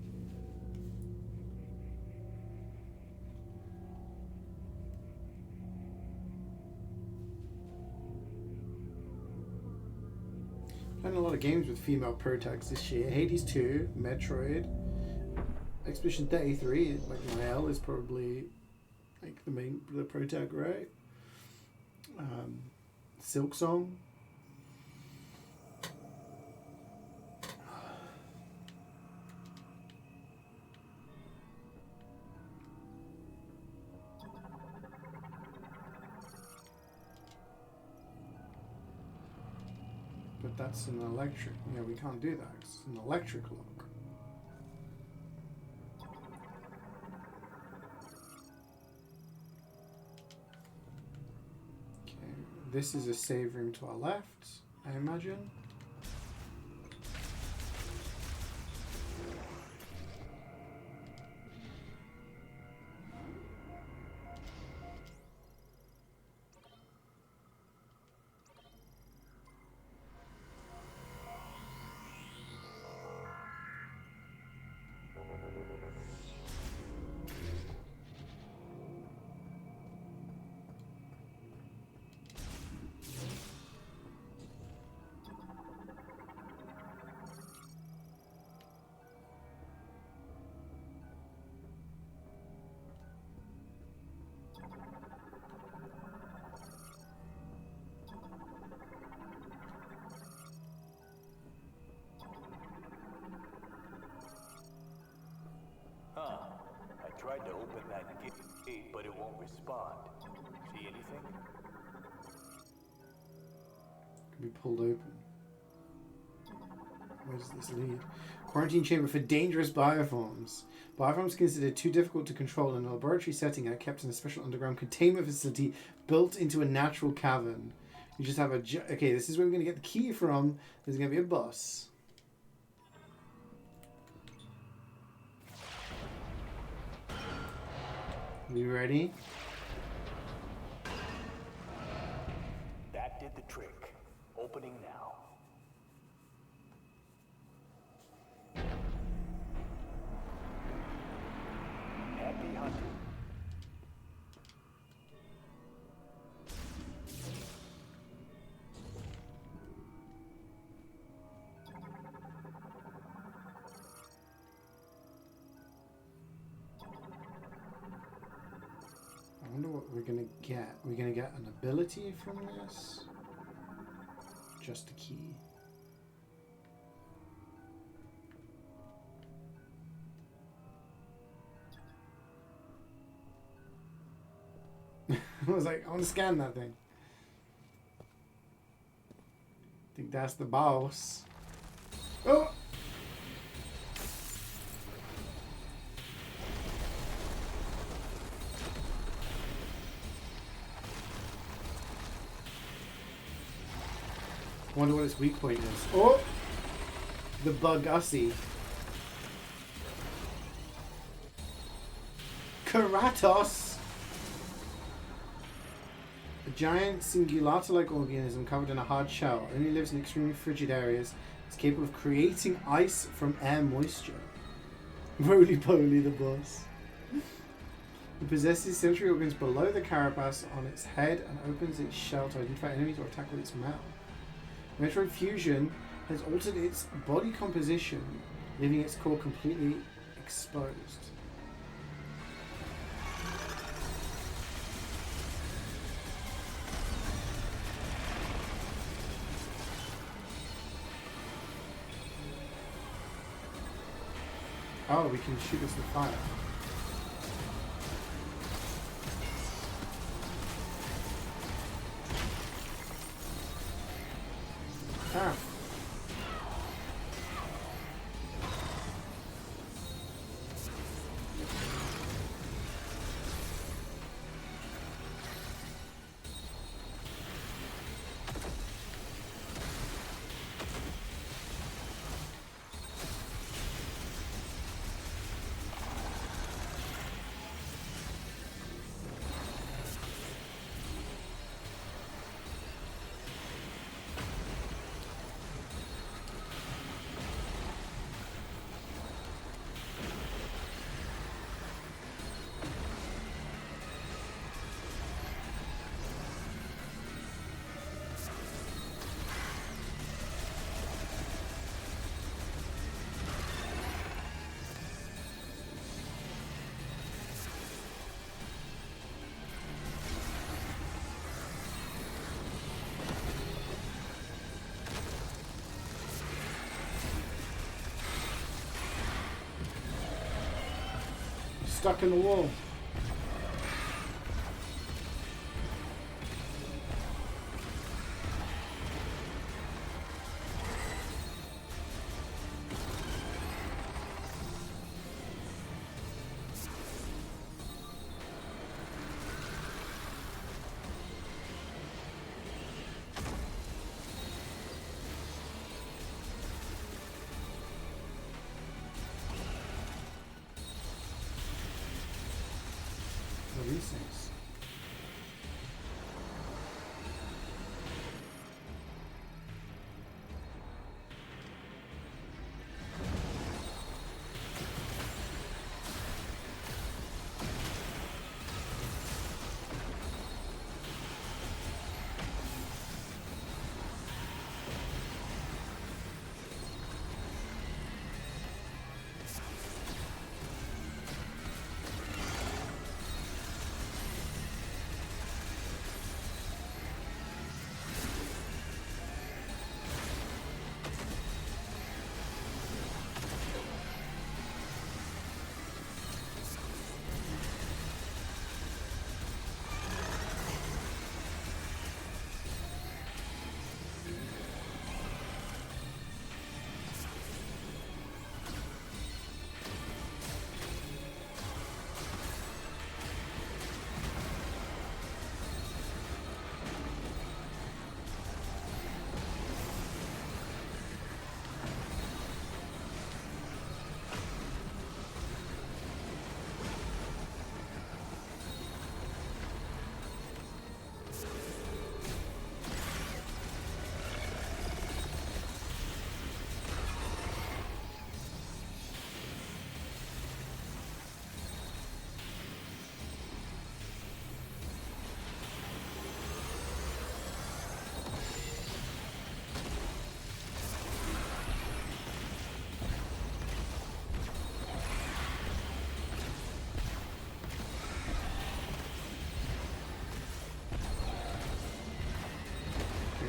Playing a lot of games with female pro tags this year. Hades 2, Metroid, Expedition 33, like Mael is probably like the protag, right? Silk Song. But that's an electric. Yeah, we can't do that. It's an electric lock. Okay, this is a save room to our left, I imagine. Huh. I tried to open that gate, but it won't respond. See anything? Can be pulled open. Where does this lead? Quarantine chamber for dangerous bioforms. Bioforms considered too difficult to control in a laboratory setting are kept in a special underground containment facility built into a natural cavern. You just have a... Okay, this is where we're going to get the key from. There's going to be a boss. You ready? That did the trick. Opening now. Happy hunting. I wonder what we're going to get. We're going to get an ability from this? Just a key. I was like, I want to scan that thing. I think that's the boss. Oh! I wonder what its weak point is. Oh! The Bug-Ussie. Keratos! A giant cingulata-like organism covered in a hard shell. Only lives in extremely frigid areas. It's capable of creating ice from air moisture. Roly-poly, the boss. It possesses sensory organs below the carapace on its head and opens its shell to identify enemies or attack with its mouth. Metroid fusion has altered its body composition, leaving its core completely exposed. Oh, we can shoot us with fire. Ah. stuck in the wall. What are these things?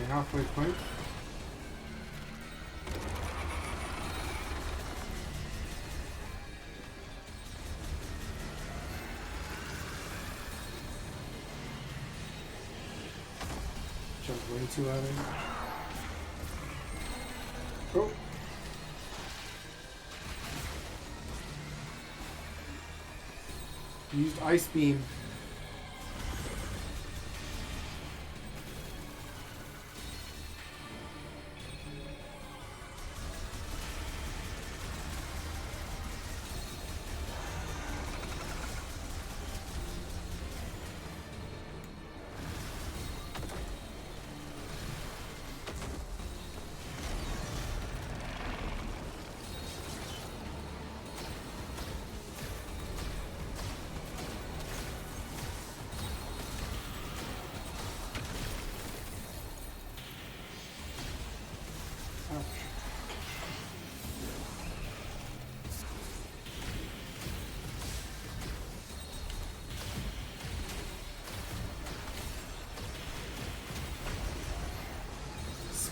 Halfway point. Jumped way too early. Oh. Used ice beam.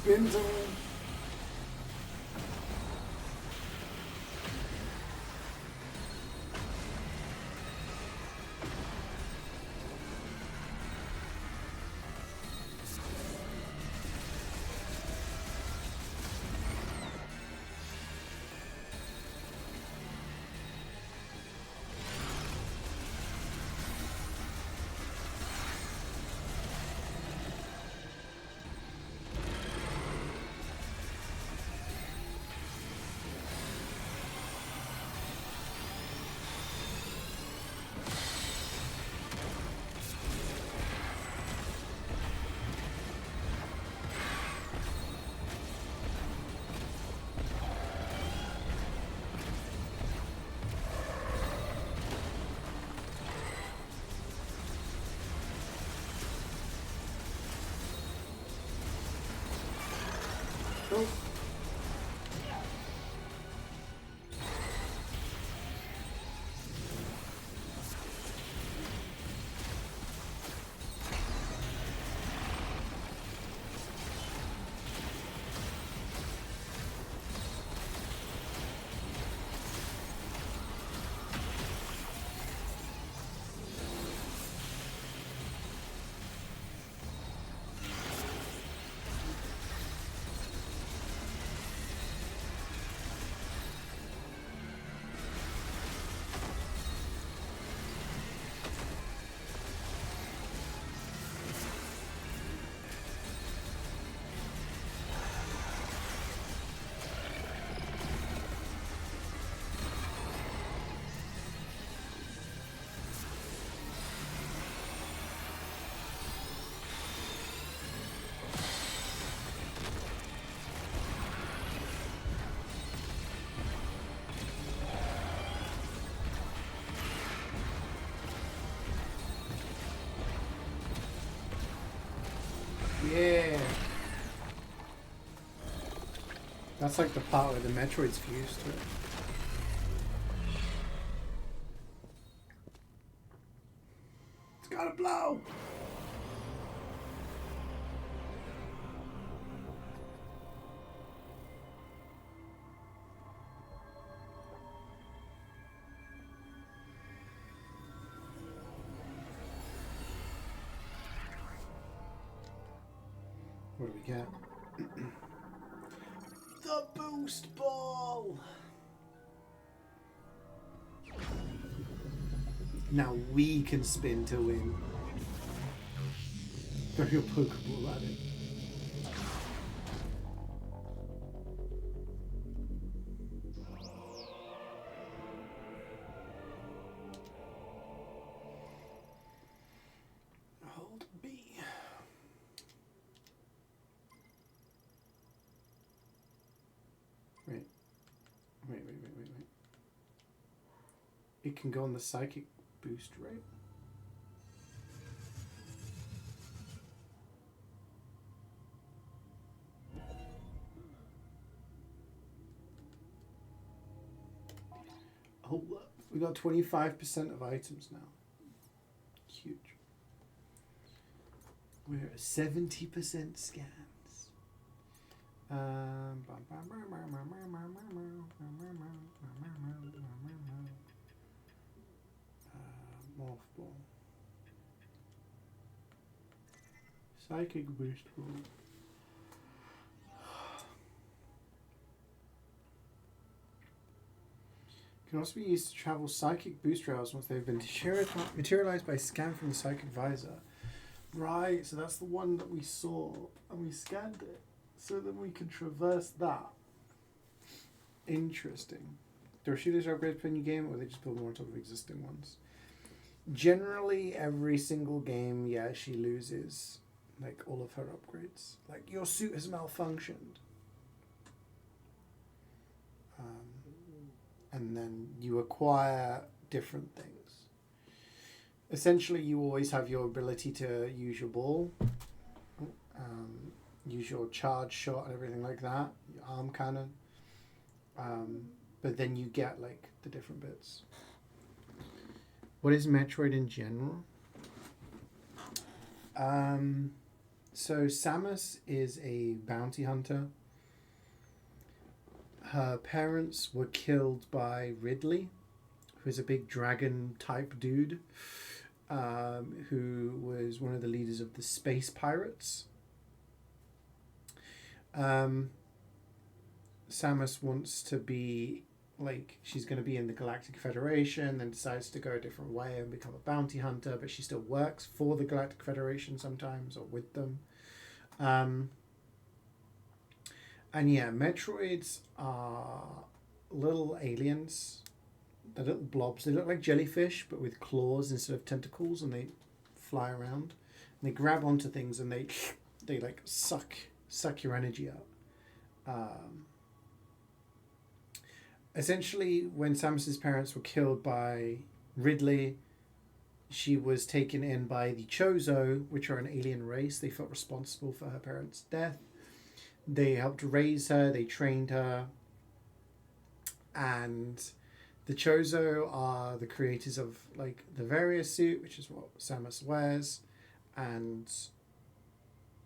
Spin zone. That's like the part where the Metroid's fused to it. It's gotta blow! What do we get? The boost ball! Now we can spin to win. Throw your Pokeball at it. Hold B. Wait. It can go on the psychic boost, right? Oh, we got 25% of items now. Huge. We're at 70% scans. Morph ball. Psychic boost ball. Can also be used to travel psychic boost rails once they've been materialized by scan from the psychic visor. Right, so that's the one that we saw and we scanned it. So then we can traverse that. Interesting. Do shooters upgrades per new game, or they just build more on top of existing ones? Generally, every single game, yeah, she loses like all of her upgrades. Like, your suit has malfunctioned. And then you acquire different things. Essentially, you always have your ability to use your ball, use your charge shot and everything like that, your arm cannon. But then you get like the different bits. What is Metroid in general? So Samus is a bounty hunter. Her parents were killed by Ridley, who is a big dragon type dude, who was one of the leaders of the space pirates. Samus wants to be, like, she's going to be in the Galactic Federation, then decides to go a different way and become a bounty hunter, but she still works for the Galactic Federation sometimes, or with them. And yeah, Metroids are little aliens. They're little blobs. They look like jellyfish, but with claws instead of tentacles, and they fly around. And they grab onto things, and they like suck your energy out. Essentially, when Samus's parents were killed by Ridley, she was taken in by the Chozo, which are an alien race. They felt responsible for her parents' death. They helped raise her, they trained her, and the Chozo are the creators of like the Varia suit, which is what Samus wears, and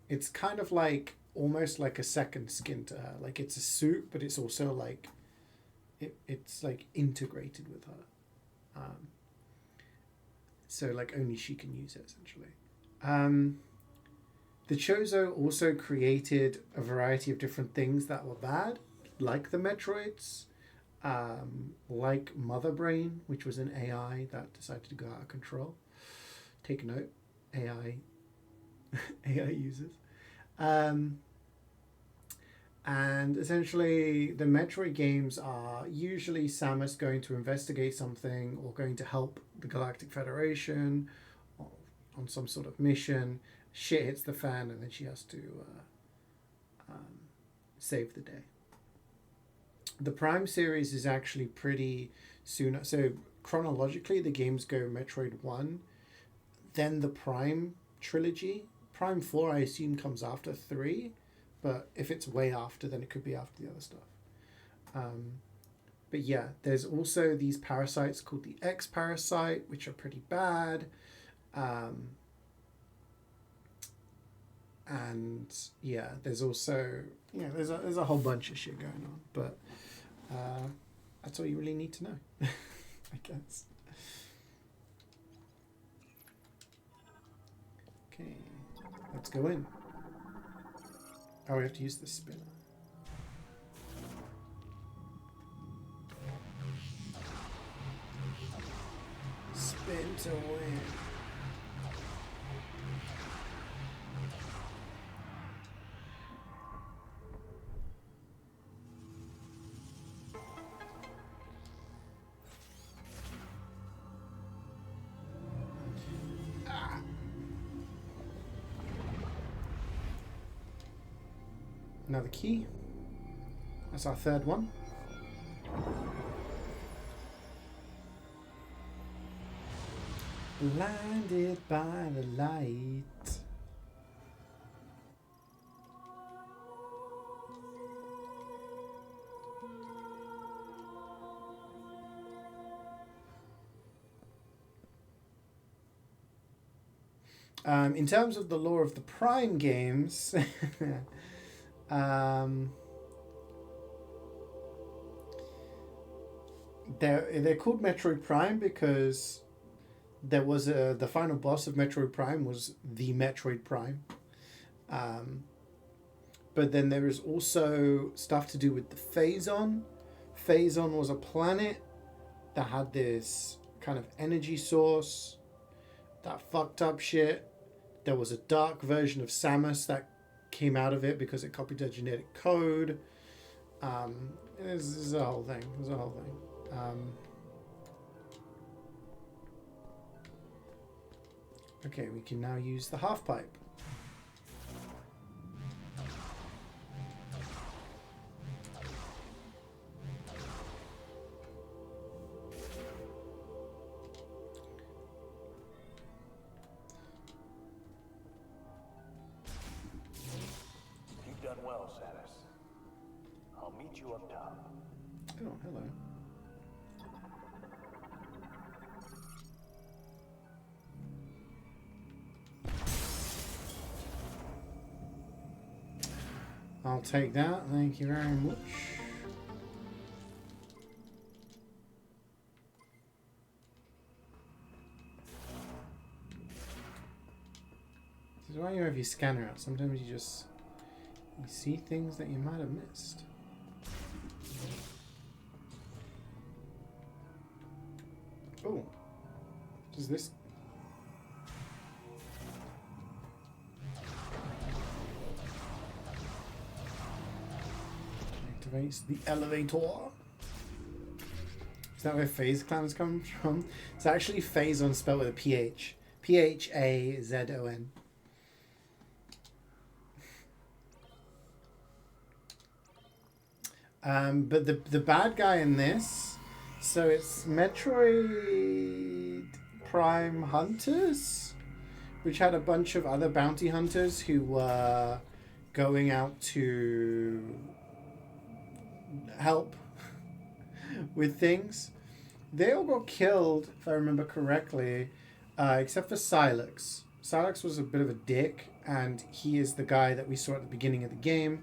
it's kind of like almost like a second skin to her. Like, it's a suit, but it's also like it's like integrated with her. So like only she can use it essentially. The Chozo also created a variety of different things that were bad, like the Metroids, like Mother Brain, which was an AI that decided to go out of control. Take note, AI users. And essentially, the Metroid games are usually Samus going to investigate something or going to help the Galactic Federation on some sort of mission. Shit hits the fan, and then she has to save the day. The Prime series is actually pretty soon. So chronologically, the games go Metroid 1, then the Prime trilogy. Prime 4, I assume, comes after 3, but if it's way after, then it could be after the other stuff. But yeah, there's also these parasites called the X parasite, which are pretty bad. And yeah, there's also, there's a whole bunch of shit going on, but that's all you really need to know, I guess. Okay, let's go in. Oh, we have to use the spinner. Spin to win. Another key. That's our third one. Blinded by the light. In terms of the lore of the Prime games, they're called Metroid Prime because there was the final boss of Metroid Prime was the Metroid Prime. But then there is also stuff to do with the Phazon. Phazon was a planet that had this kind of energy source that fucked up shit. There was a dark version of Samus that came out of it because it copied their genetic code. This is a whole thing. There's a whole thing. Okay, we can now use the half pipe. You've done well, Samus. I'll meet you up top. Oh, hello. I'll take that, thank you very much. This is why you have your scanner out. Sometimes you see things that you might have missed. Oh, does this... activates the elevator. Is that where Phase Clan comes from? It's actually Phazon spelled with a PH. Phazon. But the bad guy in this, so it's Metroid Prime Hunters, which had a bunch of other bounty hunters who were going out to help with things. They all got killed, if I remember correctly, except for Silex. Silex was a bit of a dick, and he is the guy that we saw at the beginning of the game,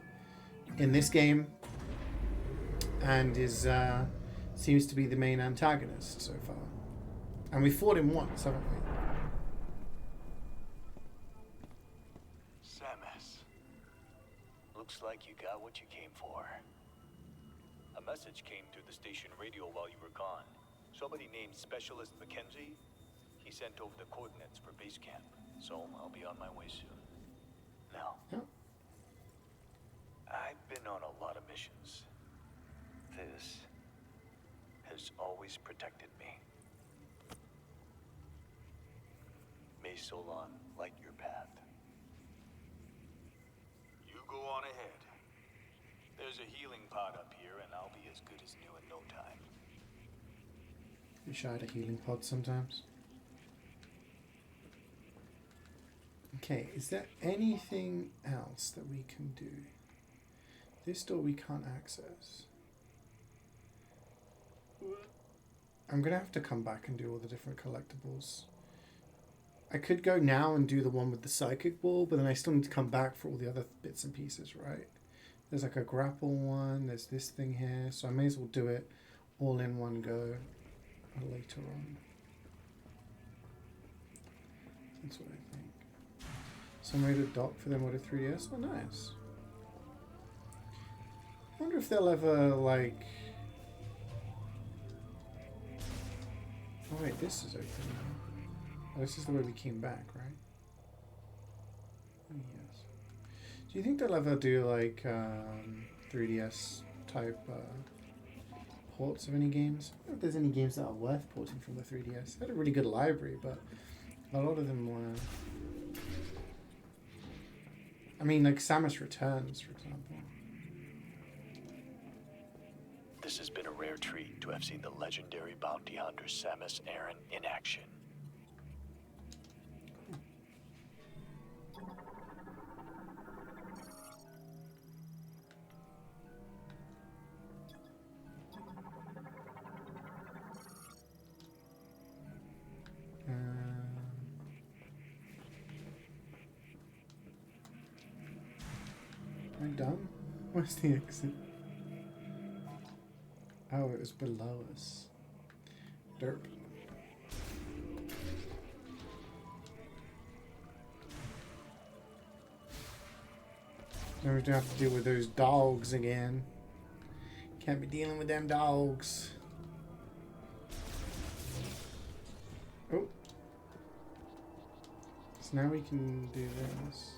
in this game, and is seems to be the main antagonist so far. And we fought him once, haven't we? Samus. Looks like you got what you came for. A message came through the station radio while you were gone. Somebody named Specialist Mackenzie. He sent over the coordinates for base camp, so I'll be on my way soon. Now, I've been on a lot of missions. This has always protected me. May Solon light your path. You go on ahead. There's a healing pod up here, and I'll be as good as new in no time. Wish I had a healing pod sometimes. Okay, is there anything else that we can do? This door we can't access. I'm gonna have to come back and do all the different collectibles. I could go now and do the one with the psychic ball, but then I still need to come back for all the other bits and pieces, right? There's like a grapple one, there's this thing here, so I may as well do it all in one go later on. That's what I think. Some way to dock for the Moto 3DS? Oh, nice. I wonder if they'll ever, like... Oh wait, this is open now. Oh, this is the way we came back, right? Oh, yes. Do you think they'll ever do, like, 3DS type ports of any games? I don't know if there's any games that are worth porting from the 3DS. They had a really good library, but a lot of them were... I mean, like Samus Returns, for example. This has been a rare treat to have seen the legendary bounty hunter Samus Aran in action. Am I done? Where's the exit? Oh, it was below us. Derp. Now we're gonna have to deal with those dogs again. Can't be dealing with them dogs. Oh. So now we can do this.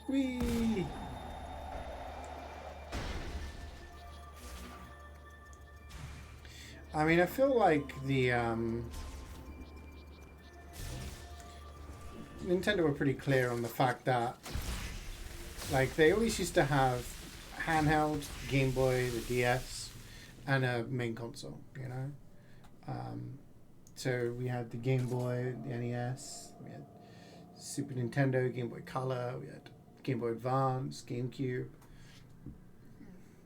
Whee! I mean, I feel like the Nintendo were pretty clear on the fact that, like, they always used to have handheld, Game Boy, the DS, and a main console, you know? So we had the Game Boy, the NES, we had Super Nintendo, Game Boy Color, we had Game Boy Advance, GameCube,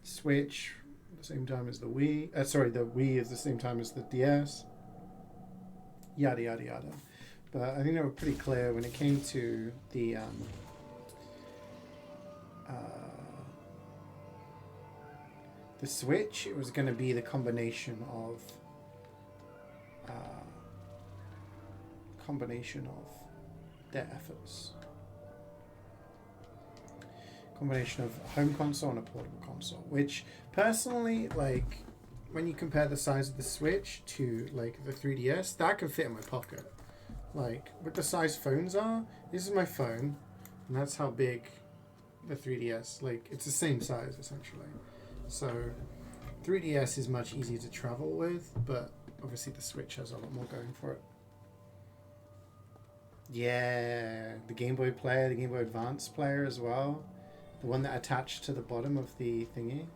Switch, at the same time as the Wii. The Wii is the same time as the DS. Yada, yada, yada. But I think they were pretty clear when it came to the Switch. It was going to be the combination of their efforts. Combination of a home console and a portable console, which personally, like, when you compare the size of the Switch to like the 3DS, that can fit in my pocket. Like, with the size phones are, this is my phone, and that's how big the 3DS, like, it's the same size essentially. So 3DS is much easier to travel with, but obviously the Switch has a lot more going for it. Yeah, the Game Boy player, the Game Boy Advance player as well. The one that attached to the bottom of the thingy.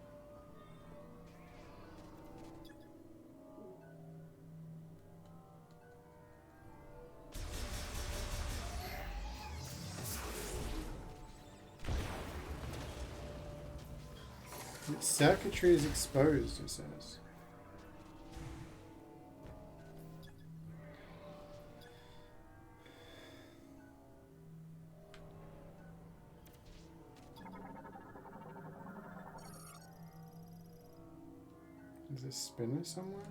Its circuitry is exposed, it says. Is there a spinner somewhere?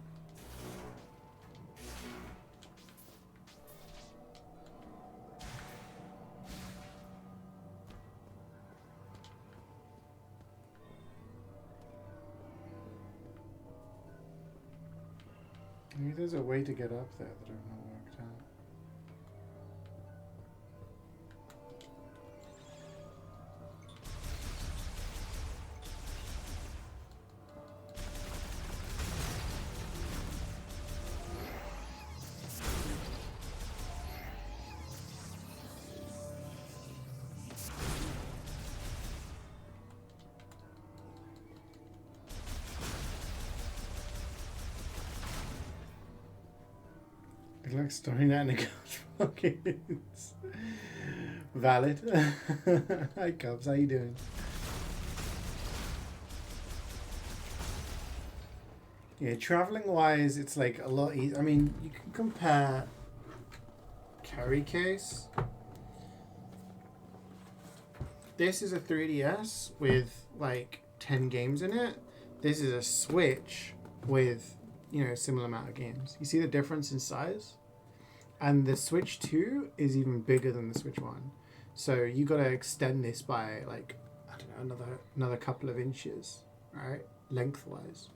Maybe there's a way to get up there that I've not worked out. Good luck starting that in the couch pockets. Valid. Hi Cubs, how you doing? Yeah, traveling wise, it's like a lot easier. I mean, you can compare carry case. This is a 3DS with like 10 games in it. This is a Switch with, you know, a similar amount of games. You see the difference in size? And the Switch 2 is even bigger than the Switch 1. So you got to extend this by like, I don't know, another couple of inches, right? Lengthwise.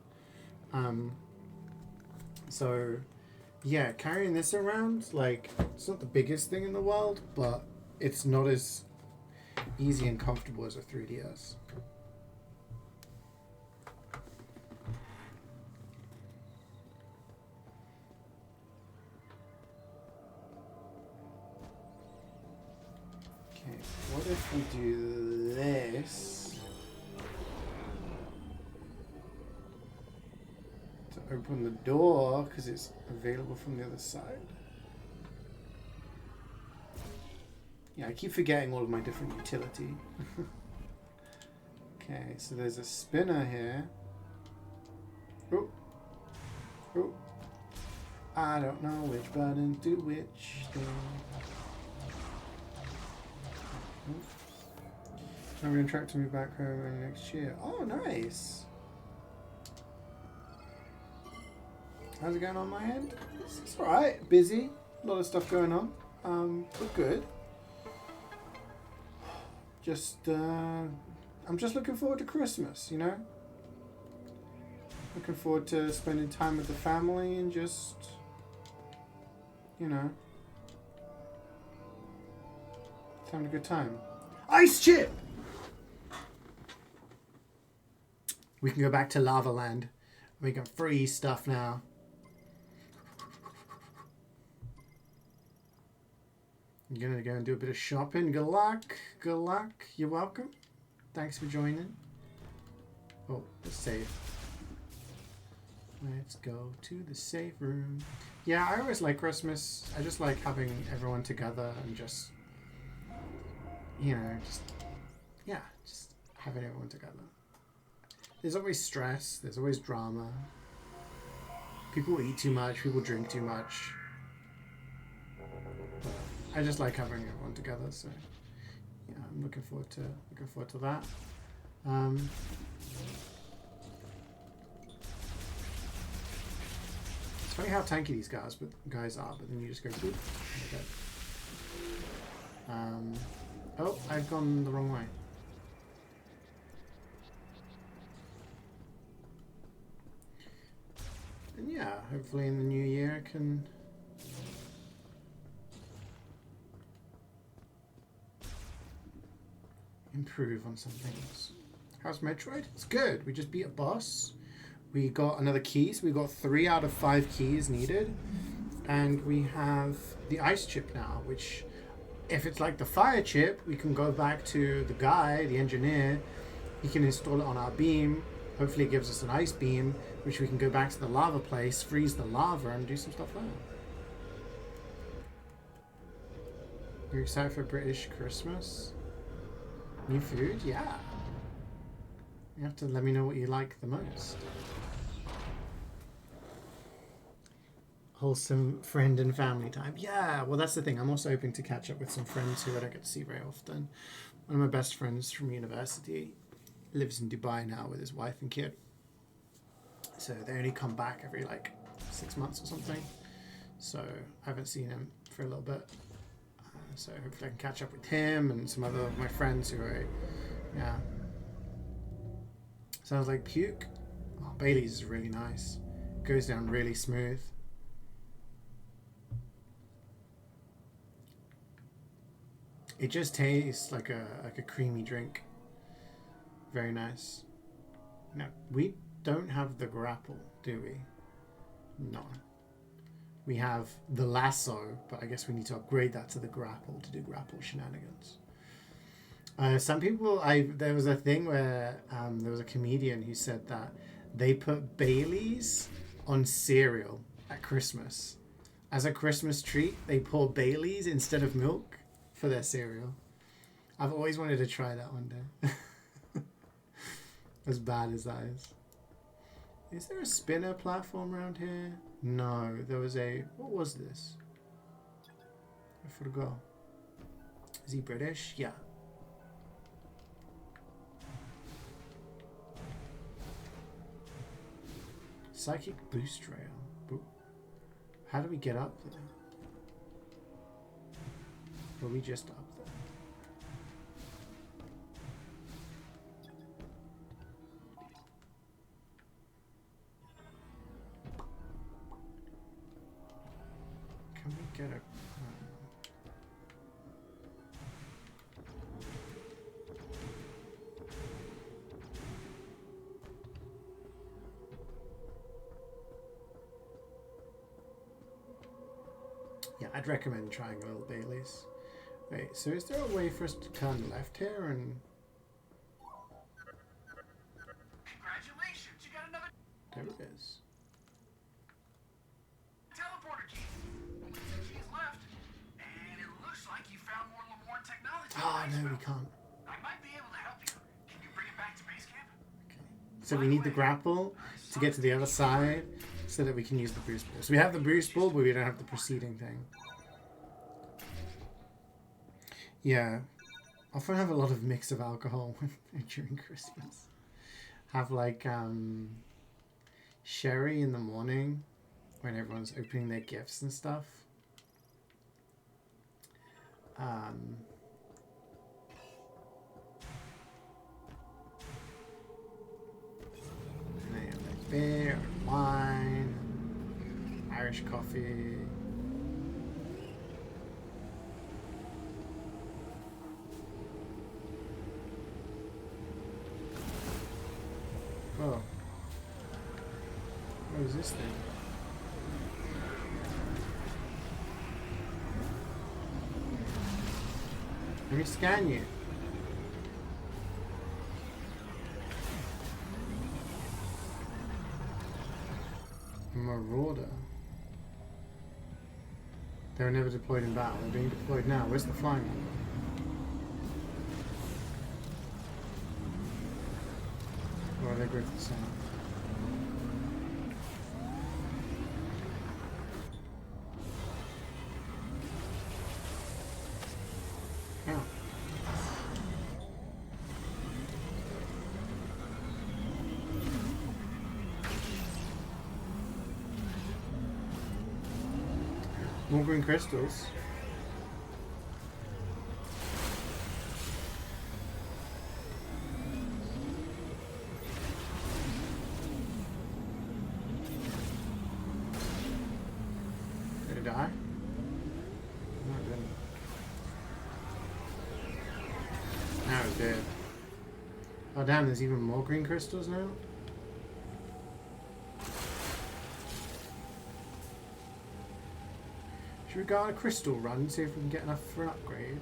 So yeah, carrying this around, like, it's not the biggest thing in the world, but it's not as easy and comfortable as a 3DS. Okay, what if we do this to open the door because it's available from the other side? Yeah, I keep forgetting all of my different utility. Okay, so there's a spinner here. Oh, oh. I don't know which button do which thing. I'm going to track to me back home early next year. Oh, nice. How's it going on my end? It's alright. Busy. A lot of stuff going on. But good. I'm just looking forward to Christmas, you know? Looking forward to spending time with the family and just, you know, having a good time. Ice chip! We can go back to Lava Land. We can freeze stuff now. You're gonna go and do a bit of shopping. Good luck. Good luck. You're welcome. Thanks for joining. Oh, let's save. Let's go to the safe room. Yeah, I always like Christmas. I just like having everyone together and just, you know, just having everyone together. There's always stress. There's always drama. People eat too much. People drink too much. I just like having everyone together, so yeah, I'm looking forward to that. It's funny how tanky these guys are, but then you just go boop. Okay. Oh, I've gone the wrong way. And yeah, hopefully in the new year I can improve on some things. How's Metroid? It's good. We just beat a boss. We got another key, so we got 3 out of 5 keys needed. And we have the ice chip now, which, if it's like the fire chip, we can go back to the guy, the engineer. He can install it on our beam. Hopefully it gives us an ice beam, which we can go back to the lava place, freeze the lava, and do some stuff there. You're excited for British Christmas? New food? Yeah. You have to let me know what you like the most. Wholesome friend and family time. Yeah, well that's the thing. I'm also hoping to catch up with some friends who I don't get to see very often. One of my best friends from university lives in Dubai now with his wife and kid. So they only come back every like 6 months or something. So I haven't seen him for a little bit. So hopefully I can catch up with him and some other of my friends who are, yeah. Sounds like puke. Oh, Bailey's is really nice. Goes down really smooth. It just tastes like a creamy drink. Very nice. Now, we don't have the grapple, do we? No. We have the lasso, but I guess we need to upgrade that to the grapple to do grapple shenanigans. Some people, there was a thing where there was a comedian who said that they put Baileys on cereal at Christmas. As a Christmas treat, they pour Baileys instead of milk for their cereal. I've always wanted to try that one day. As bad as that is. Is there a spinner platform around here? No, there was a... What was this? I forgot. Is he British? Yeah. Psychic boost rail. How do we get up there? Were we just up there? Can we get a... Yeah, I'd recommend trying a little Bailey's. Wait, so is there a way for us to turn left here and... Congratulations, you got another There it is. teleporter key. Only 2 keys left, and it looks like you found more Lamorne technology. Ah, no, we can't. I might be able to help you. Can you bring it back to base camp? Okay. So we need the grapple to get to the other side so that we can use the boost ball. So we have the boost ball, but we don't have the preceding thing. Yeah. Often have a lot of mix of alcohol during Christmas. Have like sherry in the morning when everyone's opening their gifts and stuff. And then you have like beer, and wine, Irish coffee. Oh. What is this thing? Let me scan you. Marauder. They were never deployed in battle. They're being deployed now. Where's the flying one? Or are they both the same? Oh. More green crystals. Did it die? No, it didn't. Now it's dead. Oh damn, there's even more green crystals now? Should we go on a crystal run, see if we can get enough for an upgrade?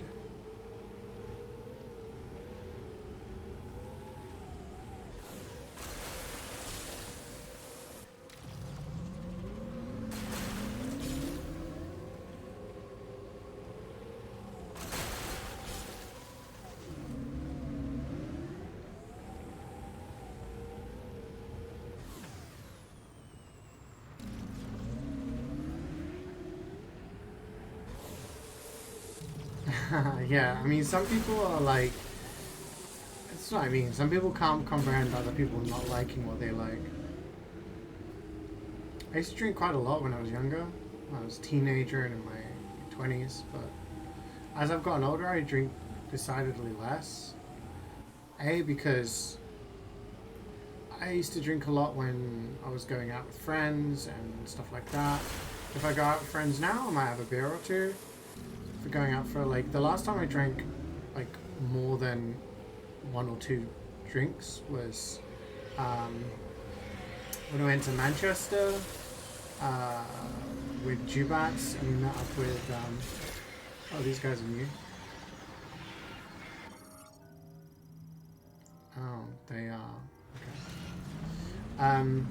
Yeah, I mean, some people are like... That's what I mean. Some people can't comprehend other people not liking what they like. I used to drink quite a lot when I was younger. When I was a teenager and in my 20s, but as I've gotten older, I drink decidedly less. A, because I used to drink a lot when I was going out with friends and stuff like that. If I go out with friends now, I might have a beer or two. For going out for like the last time I drank like more than 1 or 2 drinks was when I went to Manchester with Jubats and we met up with oh, these guys are new. Oh, they are. Okay.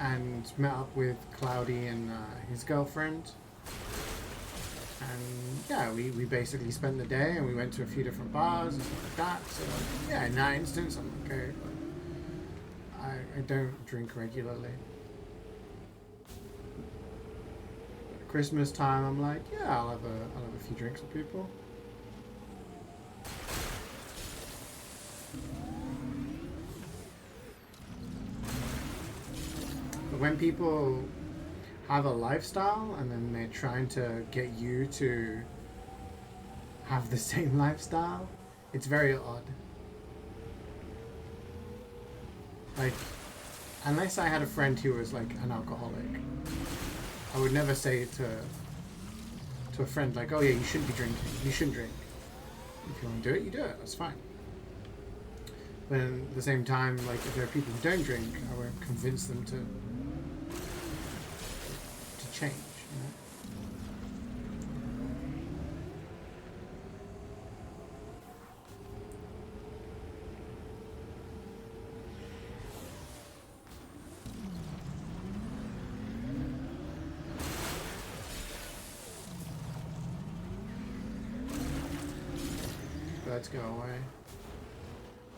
and met up with Cloudy and his girlfriend. And yeah, we basically spent the day, and we went to a few different bars and stuff like that. So yeah, in that instance, I'm okay. But I don't drink regularly. But at Christmas time, I'm like, yeah, I'll have a few drinks with people. But when people have a lifestyle and then they're trying to get you to have the same lifestyle, it's very odd. Like, unless I had a friend who was like an alcoholic, I would never say to a friend like, oh yeah, you shouldn't be drinking, you shouldn't drink. If you want to do it, you do it, that's fine. But at the same time, like, if there are people who don't drink, I won't convince them to change, you know? Birds go away.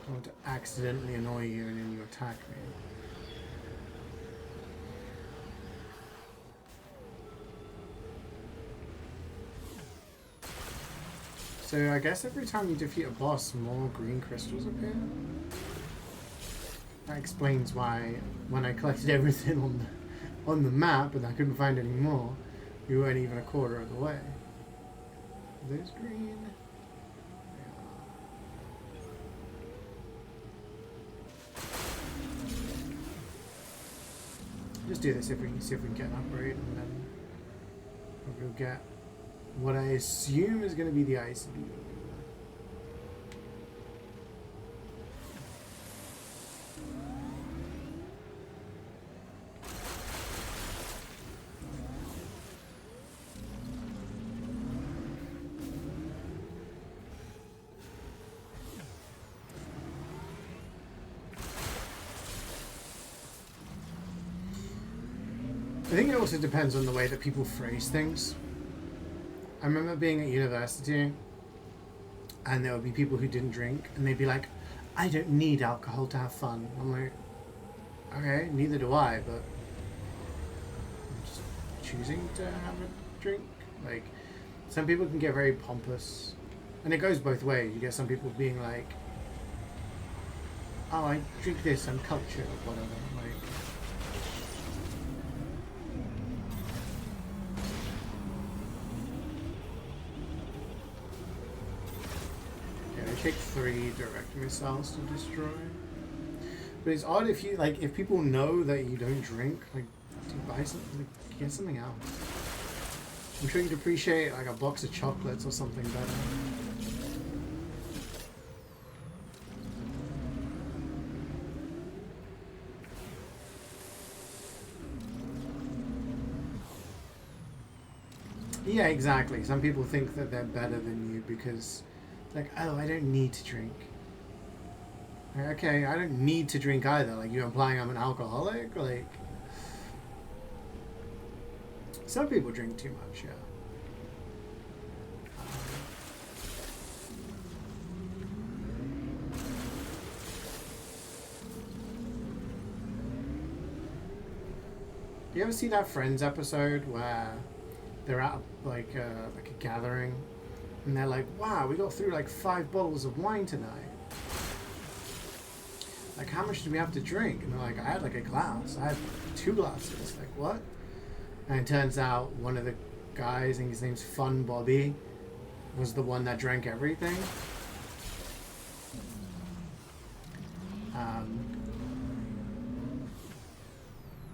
I want to accidentally annoy you and then you attack me. So I guess every time you defeat a boss, more green crystals appear. That explains why when I collected everything on the map and I couldn't find any more, we weren't even a quarter of the way. Are those green? Just do this if we can get an upgrade, and then we'll get what I assume is going to be the ice beam. I think it also depends on the way that people phrase things. I remember being at university, and there would be people who didn't drink, and they'd be like, I don't need alcohol to have fun. I'm like, okay, neither do I, but I'm just choosing to have a drink. Like, some people can get very pompous, and it goes both ways. You get some people being like, oh, I drink this, I'm cultured, or whatever. Like, take 3 direct missiles to destroy. But it's odd if you if people know that you don't drink, like, do you buy something, like, get something else. I'm sure you'd appreciate like a box of chocolates or something better. Yeah, exactly. Some people think that they're better than you because like, oh, I don't need to drink. Okay, I don't need to drink either. Like, you're implying I'm an alcoholic? Like, some people drink too much, yeah. You ever see that Friends episode where they're at like a gathering? And they're like, wow, we got through like 5 bottles of wine tonight. Like, how much do we have to drink? And they're like, I had like a glass. I had 2 glasses. Like, what? And it turns out one of the guys, I think his name's Fun Bobby, was the one that drank everything.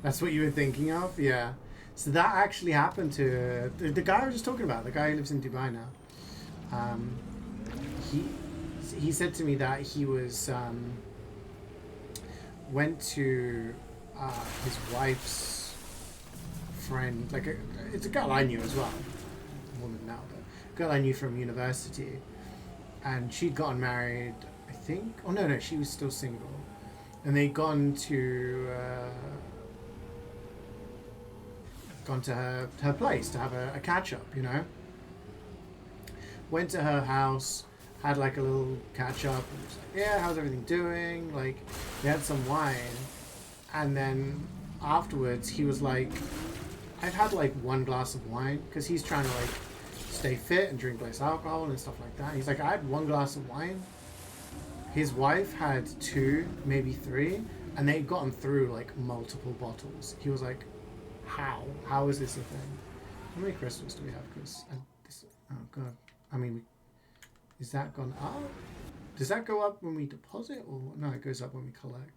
That's what you were thinking of? Yeah. So that actually happened to the guy I was just talking about, the guy who lives in Dubai now. He said to me that he was went to his wife's friend, like it's a girl I knew as well, a woman now, but a girl I knew from university, and she'd gotten married, I think. Oh no, she was still single, and they'd gone to gone to her place to have a catch up, you know. Went to her house, had like a little catch up, and was like, yeah, how's everything doing? Like, we had some wine, and then afterwards he was like, I've had like 1 glass of wine, because he's trying to like stay fit and drink less alcohol and stuff like that. He's like, I had 1 glass of wine. His wife had 2, maybe 3, and they'd gotten through like multiple bottles. He was like, how is this a thing? How many crystals do we have? Because oh god, I mean, is that gone up? Does that go up when we deposit, or no? It goes up when we collect.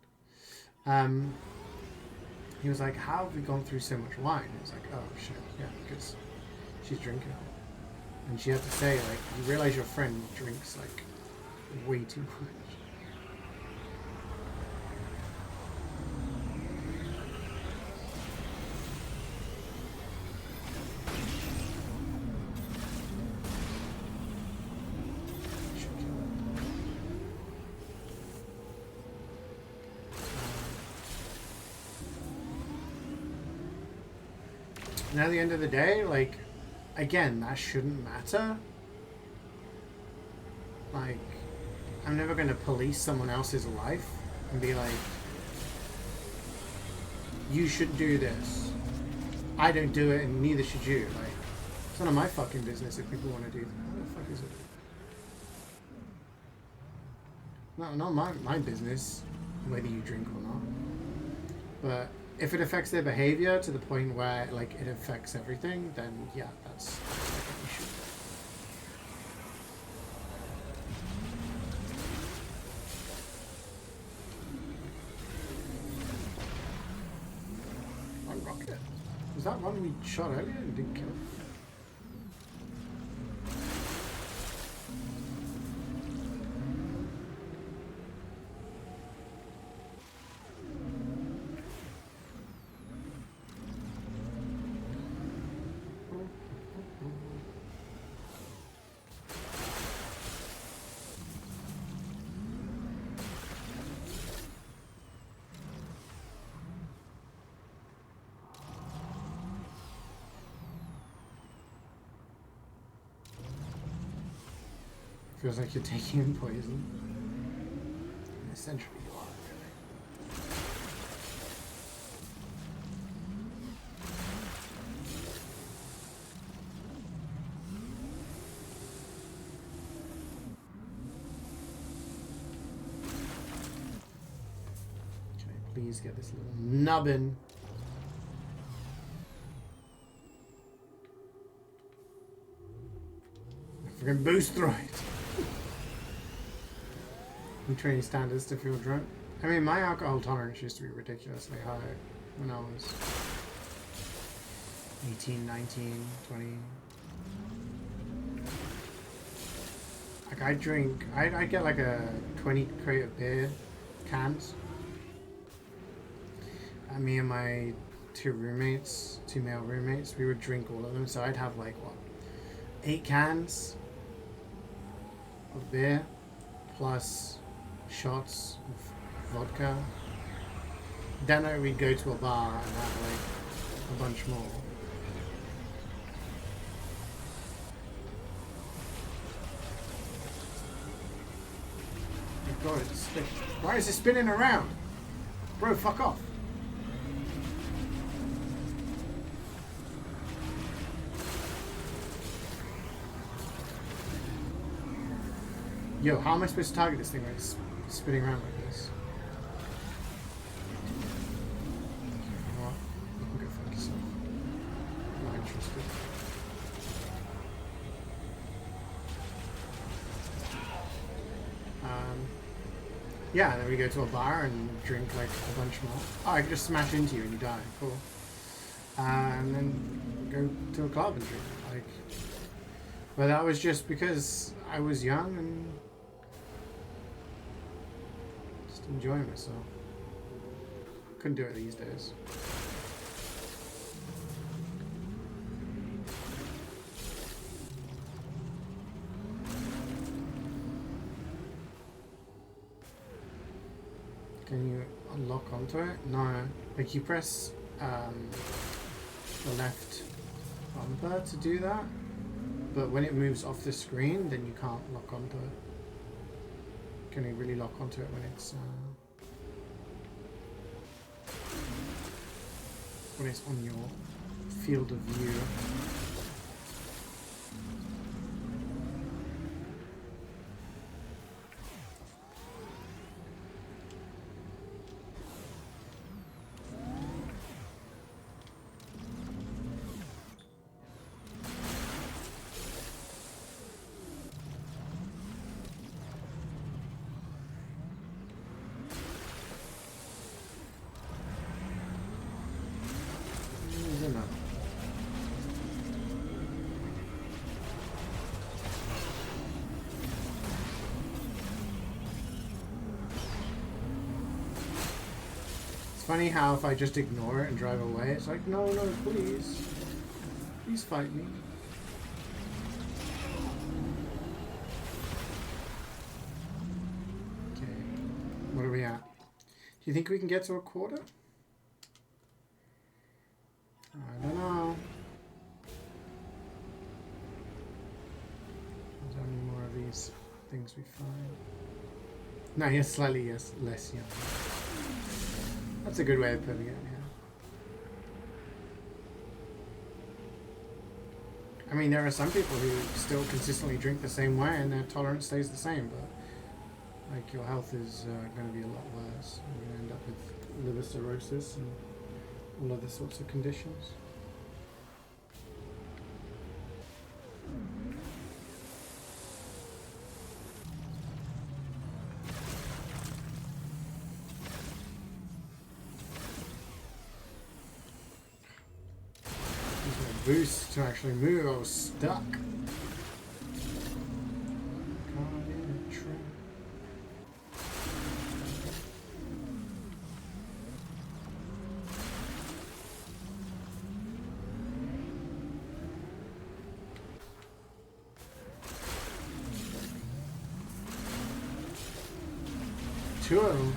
He was like, how have we gone through so much wine? I was like, oh shit, yeah, because she's drinking it. And she had to say, like, you realize your friend drinks like way too much. And at the end of the day, like, again, that shouldn't matter. Like, I'm never going to police someone else's life and be like, you should do this. I don't do it and neither should you. Like, it's none of my fucking business if people want to do that. What the fuck is it? Not my business whether you drink or not. But if it affects their behavior to the point where, like, it affects everything, then yeah, that's like an issue. One rocket. Was that one we shot earlier and didn't kill? Feels like you're taking in poison. And essentially you are, really. Okay, please get this little nubbin. Freaking boost through it. Training standards to feel drunk. I mean, my alcohol tolerance used to be ridiculously high when I was 18, 19, 20. Like, I'd get like a 20 crate of beer cans. And me and my 2 male roommates, we would drink all of them. So I'd have like, what, 8 cans of beer plus shots of vodka. Then we'd go to a bar and have like a bunch more. Oh god, it's spinning. Why is it spinning around? Bro, fuck off. Yo, how am I supposed to target this thing when it's spinning around like this? You know what? You can go fuck yourself. I'm not interested. Yeah, then we go to a bar and drink like a bunch more. Oh, I can just smash into you and you die. Cool. And then go to a club and drink. Like, but that was just because I was young and just enjoying myself. Couldn't do it these days. Can you unlock onto it? No. Like you press the left bumper to do that. But when it moves off the screen, then you can't lock onto it. You can only really lock onto it when it's on your field of view. Funny how if I just ignore it and drive away, it's like, no, no, please. Please fight me. Okay. What are we at? Do you think we can get to a quarter? I don't know. How many more of these things we find? No, you're slightly less young. That's a good way of putting it, yeah. I mean, there are some people who still consistently drink the same way and their tolerance stays the same, but like your health is going to be a lot worse. You're going to end up with liver cirrhosis and all other sorts of conditions. Boost to actually move. I was stuck. Two of them.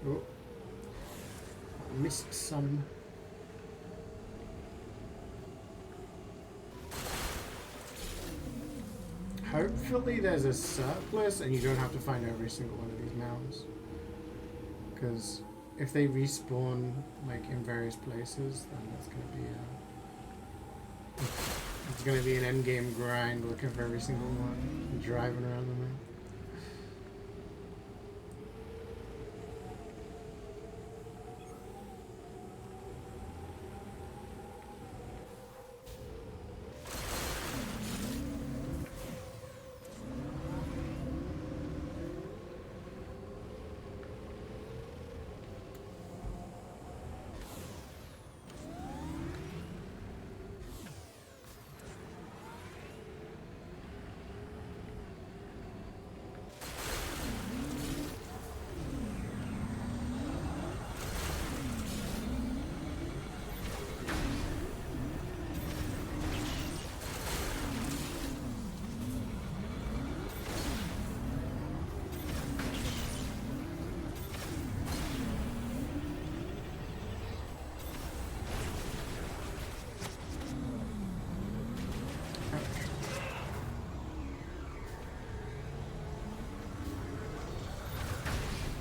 Oh, missed some. Hopefully there's a surplus and you don't have to find every single one of these mounds. Because if they respawn like in various places, then that's gonna be an end game grind looking for every single one and driving around the map.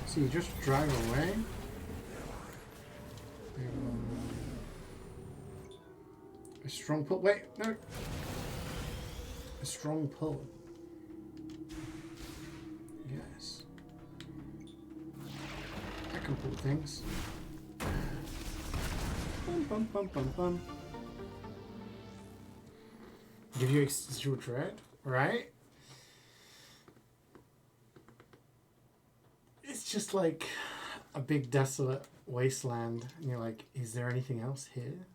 So you just drive away? A strong pull. Wait, no. A strong pull. Yes. I can pull things. Bum, bum, bum, bum, bum. Give you existential dread, right? It's just like a big desolate wasteland, and you're like, is there anything else here?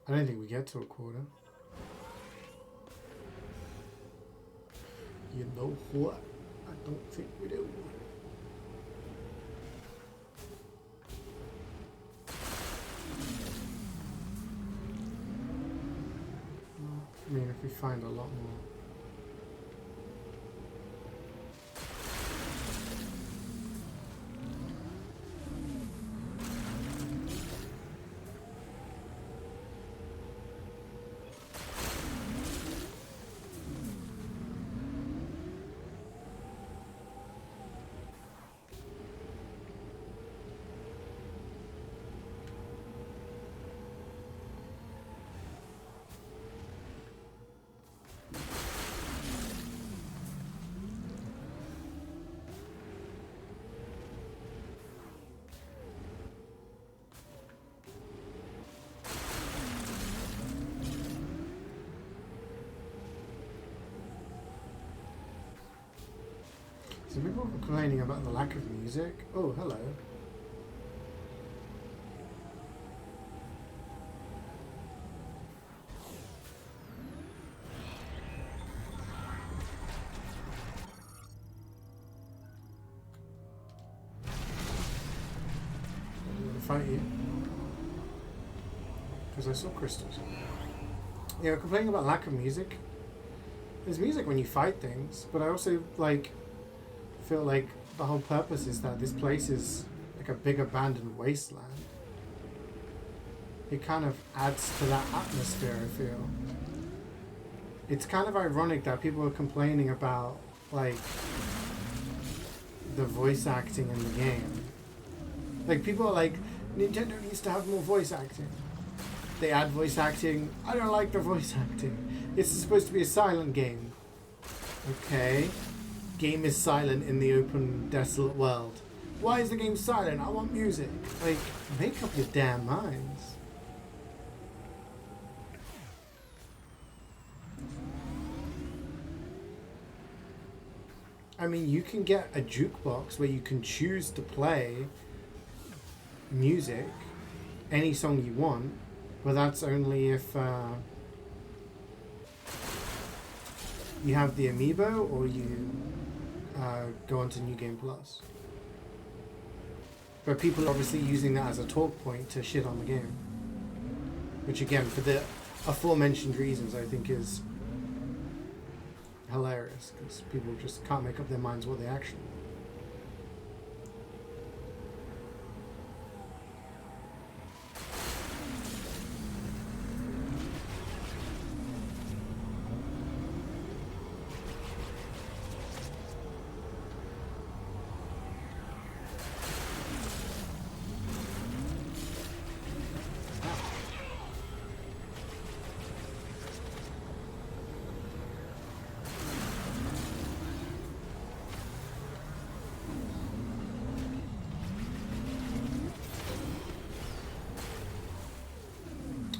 I don't think we get to a quarter. You know what? I don't think we do. I mean, if we find a lot more. So people are complaining about the lack of music. Oh, hello. I'm gonna fight you. Because I saw crystals. Yeah, complaining about lack of music. There's music when you fight things, but I also feel like the whole purpose is that this place is like a big abandoned wasteland. It kind of adds to that atmosphere, I feel. It's kind of ironic that people are complaining about like the voice acting in the game. Like people are like, Nintendo needs to have more voice acting. They add voice acting. I don't like the voice acting. It's supposed to be a silent game. Okay. Game is silent in the open, desolate world. Why is the game silent? I want music. Like, make up your damn minds. I mean, you can get a jukebox where you can choose to play music, any song you want, but that's only if you have the amiibo or you go onto New Game Plus. But people are obviously using that as a talk point to shit on the game. Which again, for the aforementioned reasons, I think is hilarious. Because people just can't make up their minds what they actually want.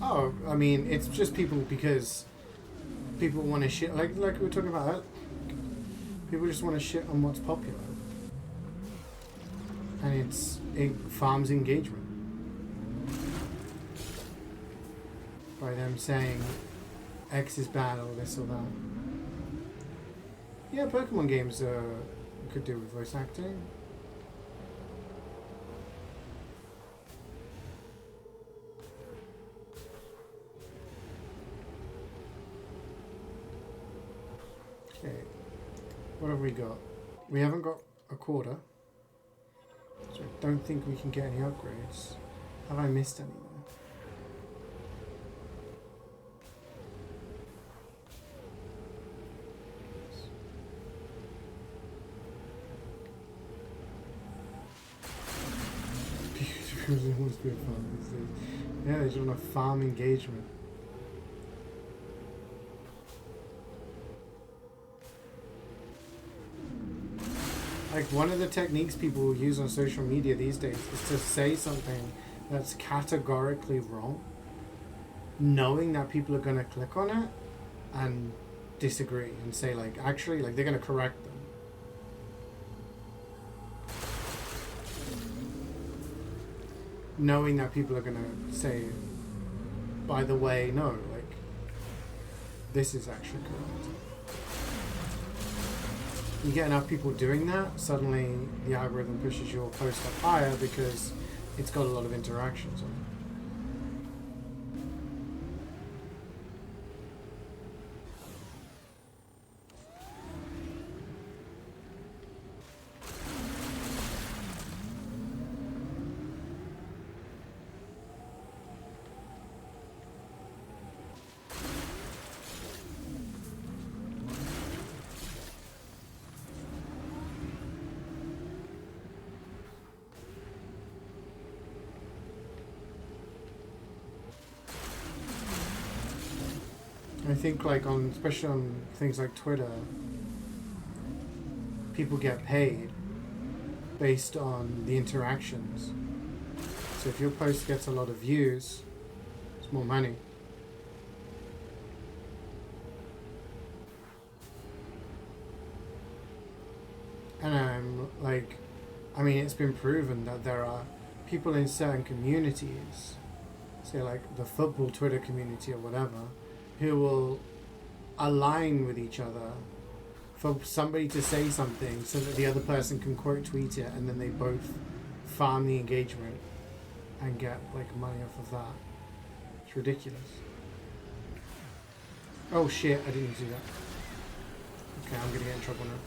Oh, I mean, it's just people because people want to shit, like we were talking about earlier. People just want to shit on what's popular. And it farms engagement. By them saying X is bad or this or that. Yeah, Pokemon games could do with voice acting. Okay, what have we got? We haven't got a quarter, so I don't think we can get any upgrades. Have I missed anyone? Yeah, they just want to farm engagement. Like, one of the techniques people use on social media these days is to say something that's categorically wrong, knowing that people are going to click on it and disagree and say, like, actually, like, they're going to correct them. Knowing that people are going to say, by the way, no, like, this is actually correct. You get enough people doing that, suddenly the algorithm pushes your post up higher because it's got a lot of interactions on it. I think, like, especially on things like Twitter, people get paid based on the interactions. So if your post gets a lot of views, it's more money. And I mean, it's been proven that there are people in certain communities, say like the football Twitter community or whatever, who will align with each other for somebody to say something so that the other person can quote tweet it, and then they both farm the engagement and get like money off of that. It's ridiculous. Oh shit, I didn't do that. Okay, I'm gonna get in trouble now.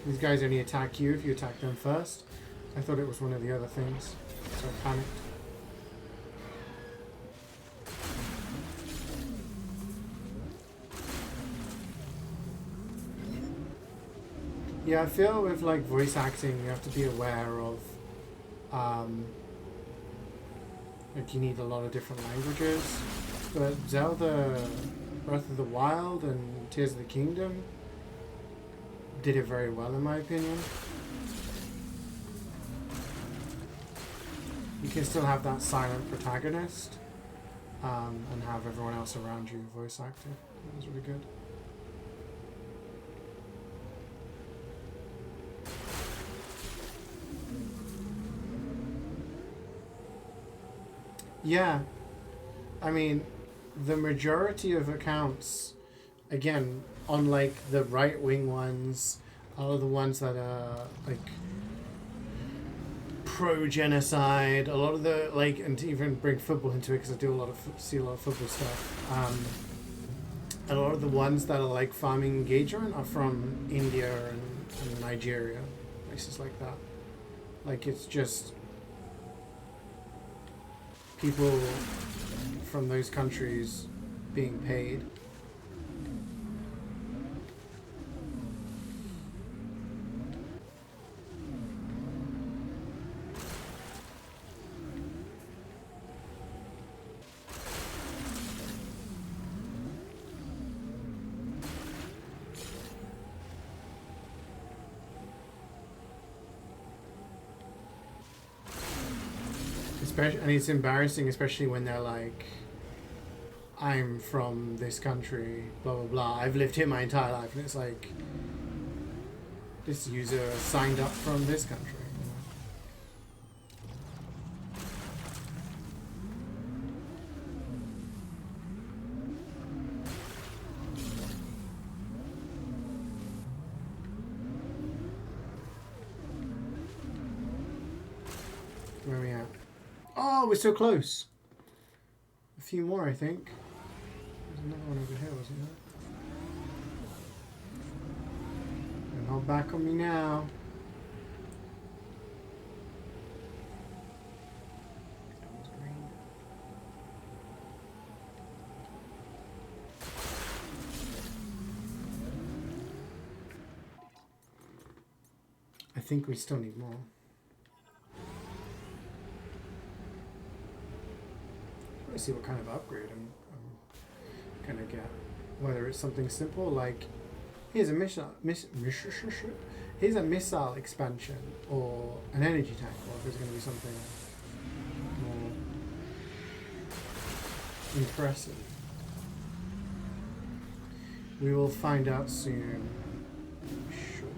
These guys only attack you if you attack them first. I thought it was one of the other things, so I panicked. Yeah, I feel with like voice acting, you have to be aware of, like you need a lot of different languages. But Zelda, Breath of the Wild and Tears of the Kingdom did it very well in my opinion. You can still have that silent protagonist, and have everyone else around you voice acting. That was really good. Yeah, I mean, the majority of accounts, again, on like the right-wing ones, are the ones that are like pro-genocide. A lot of the like, and to even bring football into it, because I do see a lot of football stuff. A lot of the ones that are like farming engagement are from India and Nigeria, places like that. Like it's just people from those countries being paid. And it's embarrassing, especially when they're like, I'm from this country, blah, blah, blah. I've lived here my entire life. And it's like, this user signed up from this country. Where are we at? Oh, we're so close. A few more, I think. There's another one over here, wasn't there? They're not back on me now. That one's green. I think we still need more. see what kind of upgrade I'm gonna get. Whether it's something simple like here's a here's a missile expansion, or an energy tank, or if there's going to be something more impressive. We will find out soon. Sure.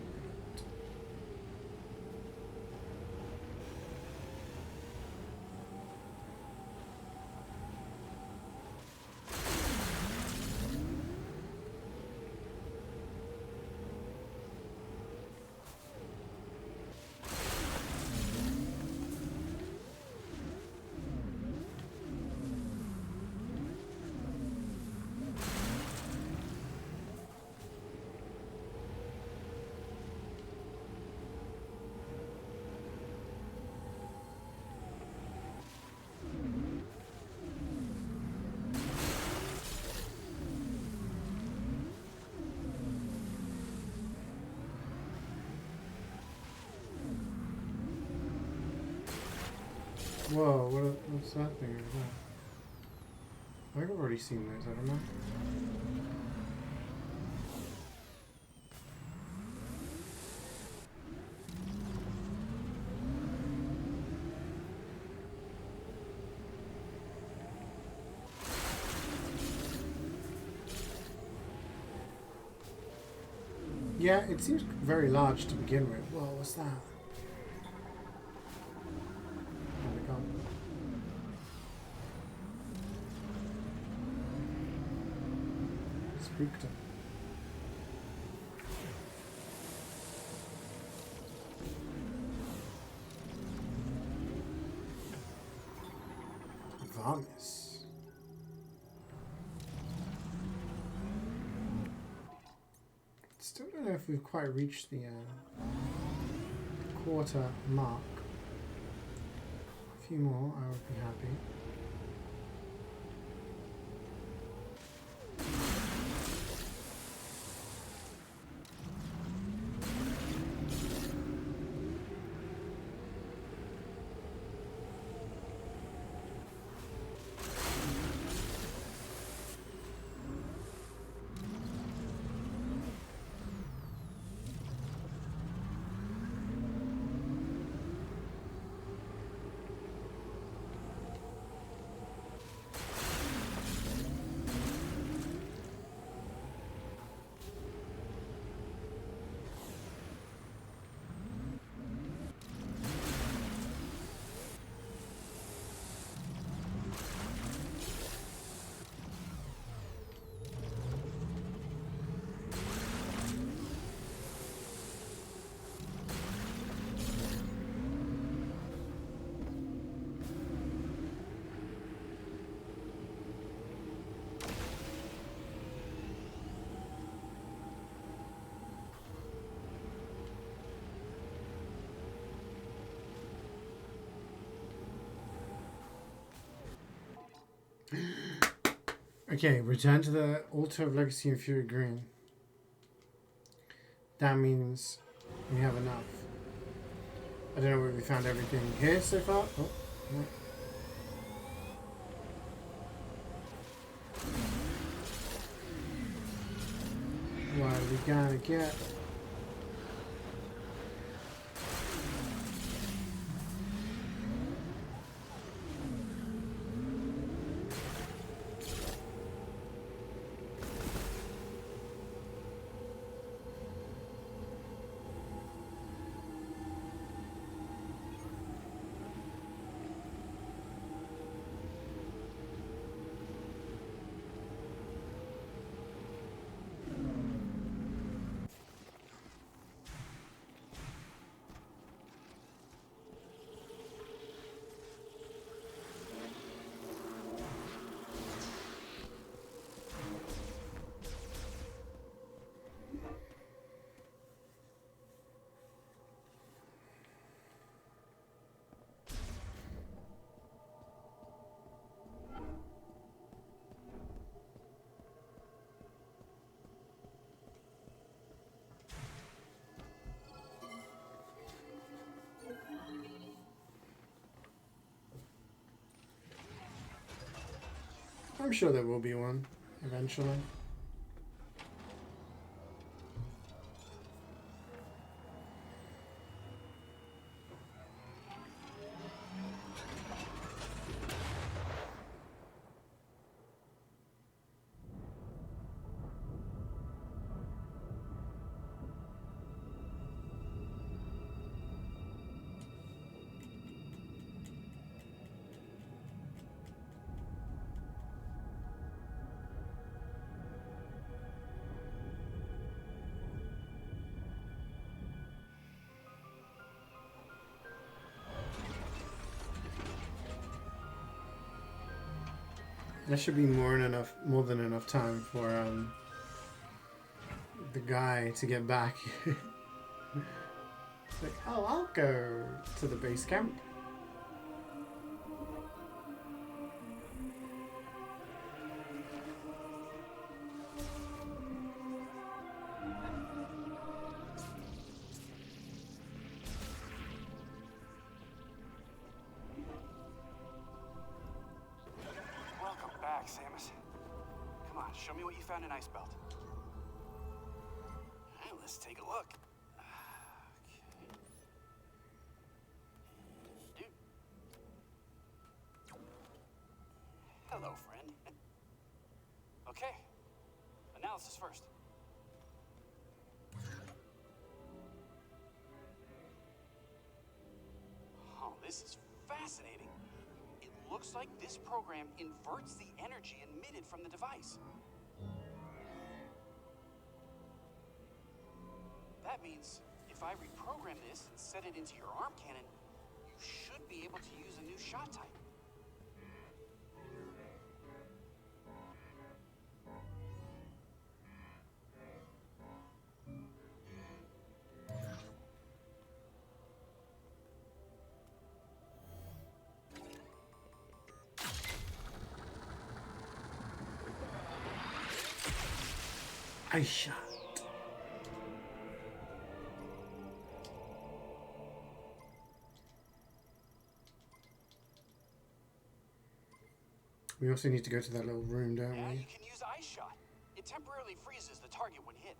Whoa, what's that thing over there? I think I've already seen those, I don't know. Yeah, it seems very large to begin with. Whoa, what's that? Spooked him. Varmis. Still don't know if we've quite reached the quarter mark. A few more, I would be happy. Okay, return to the altar of Legacy and Fury Green. That means we have enough. I don't know whether we found everything here so far. Oh, no. What are we gonna get? I'm sure there will be one eventually. There should be more than enough time for the guy to get back. It's like, oh, I'll go to the base camp. Samus. Come on, show me what you found in Ice Belt. Alright, let's take a look. Okay. Dude. Hello, friend. Okay. Analysis first. Oh, this is fascinating. Looks like this program inverts the energy emitted from the device. That means if I reprogram this and set it into your arm cannon, you should be able to use a new shot type. I shot. We also need to go to that little room, don't Yeah, we? you can use Ice Shot. It temporarily freezes the target when hit.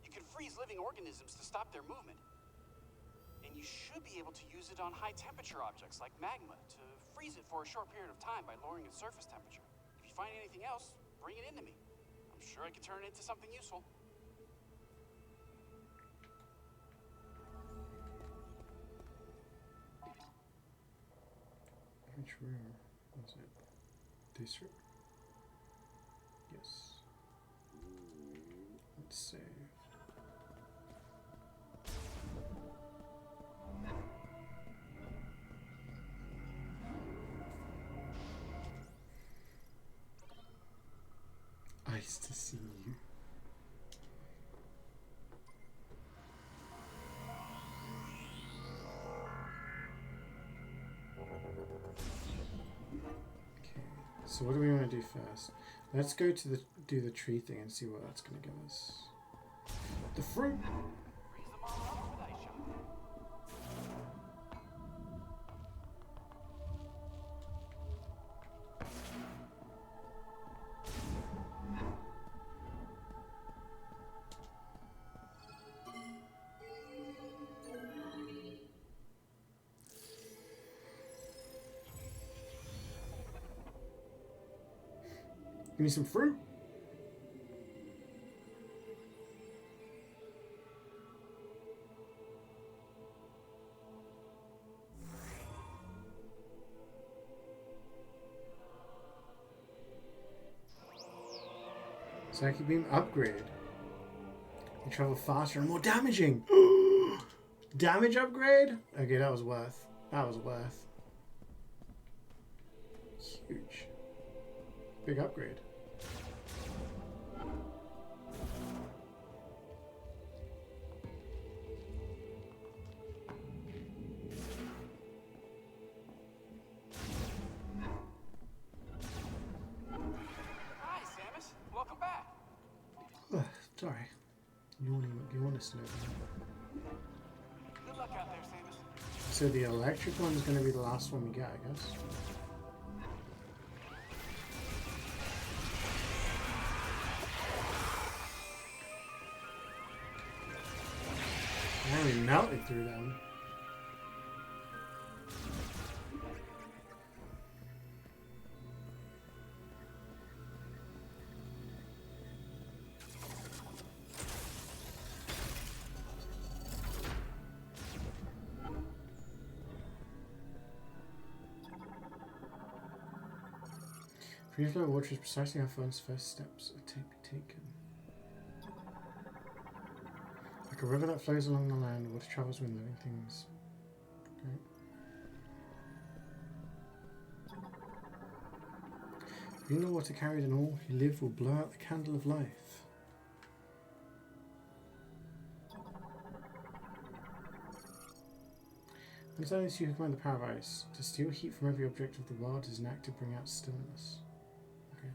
You can freeze living organisms to stop their movement. And you should be able to use it on high temperature objects like magma to freeze it for a short period of time by lowering its surface temperature. If you find anything else, bring it into me. I'm sure I can turn it into something useful. Which room was it? This room? Yes. Let's save. Nice to see you. So what do we want to do first? Let's go to do the tree thing and see what that's going to give us. The fruit. Freeze them all up with Ice Shot. Give me some fruit. Psychic beam upgrade. You travel faster and more damaging. Damage upgrade? Okay, that was worth. That was worth. Huge. Big upgrade. Hi, Samus. Welcome back. Sorry. You want to slow down. Good luck out there, Samus. So the electric one is going to be the last one we get, I guess. Oh, we melted through them. Free flow water is precisely how first steps are to be taken. Like a river that flows along the land, water travels with living things. Okay. Being the water carried and all who live will blow out the candle of life. Understand this, you have command the power of ice. To steal heat from every object of the world is an act to bring out stillness. Okay.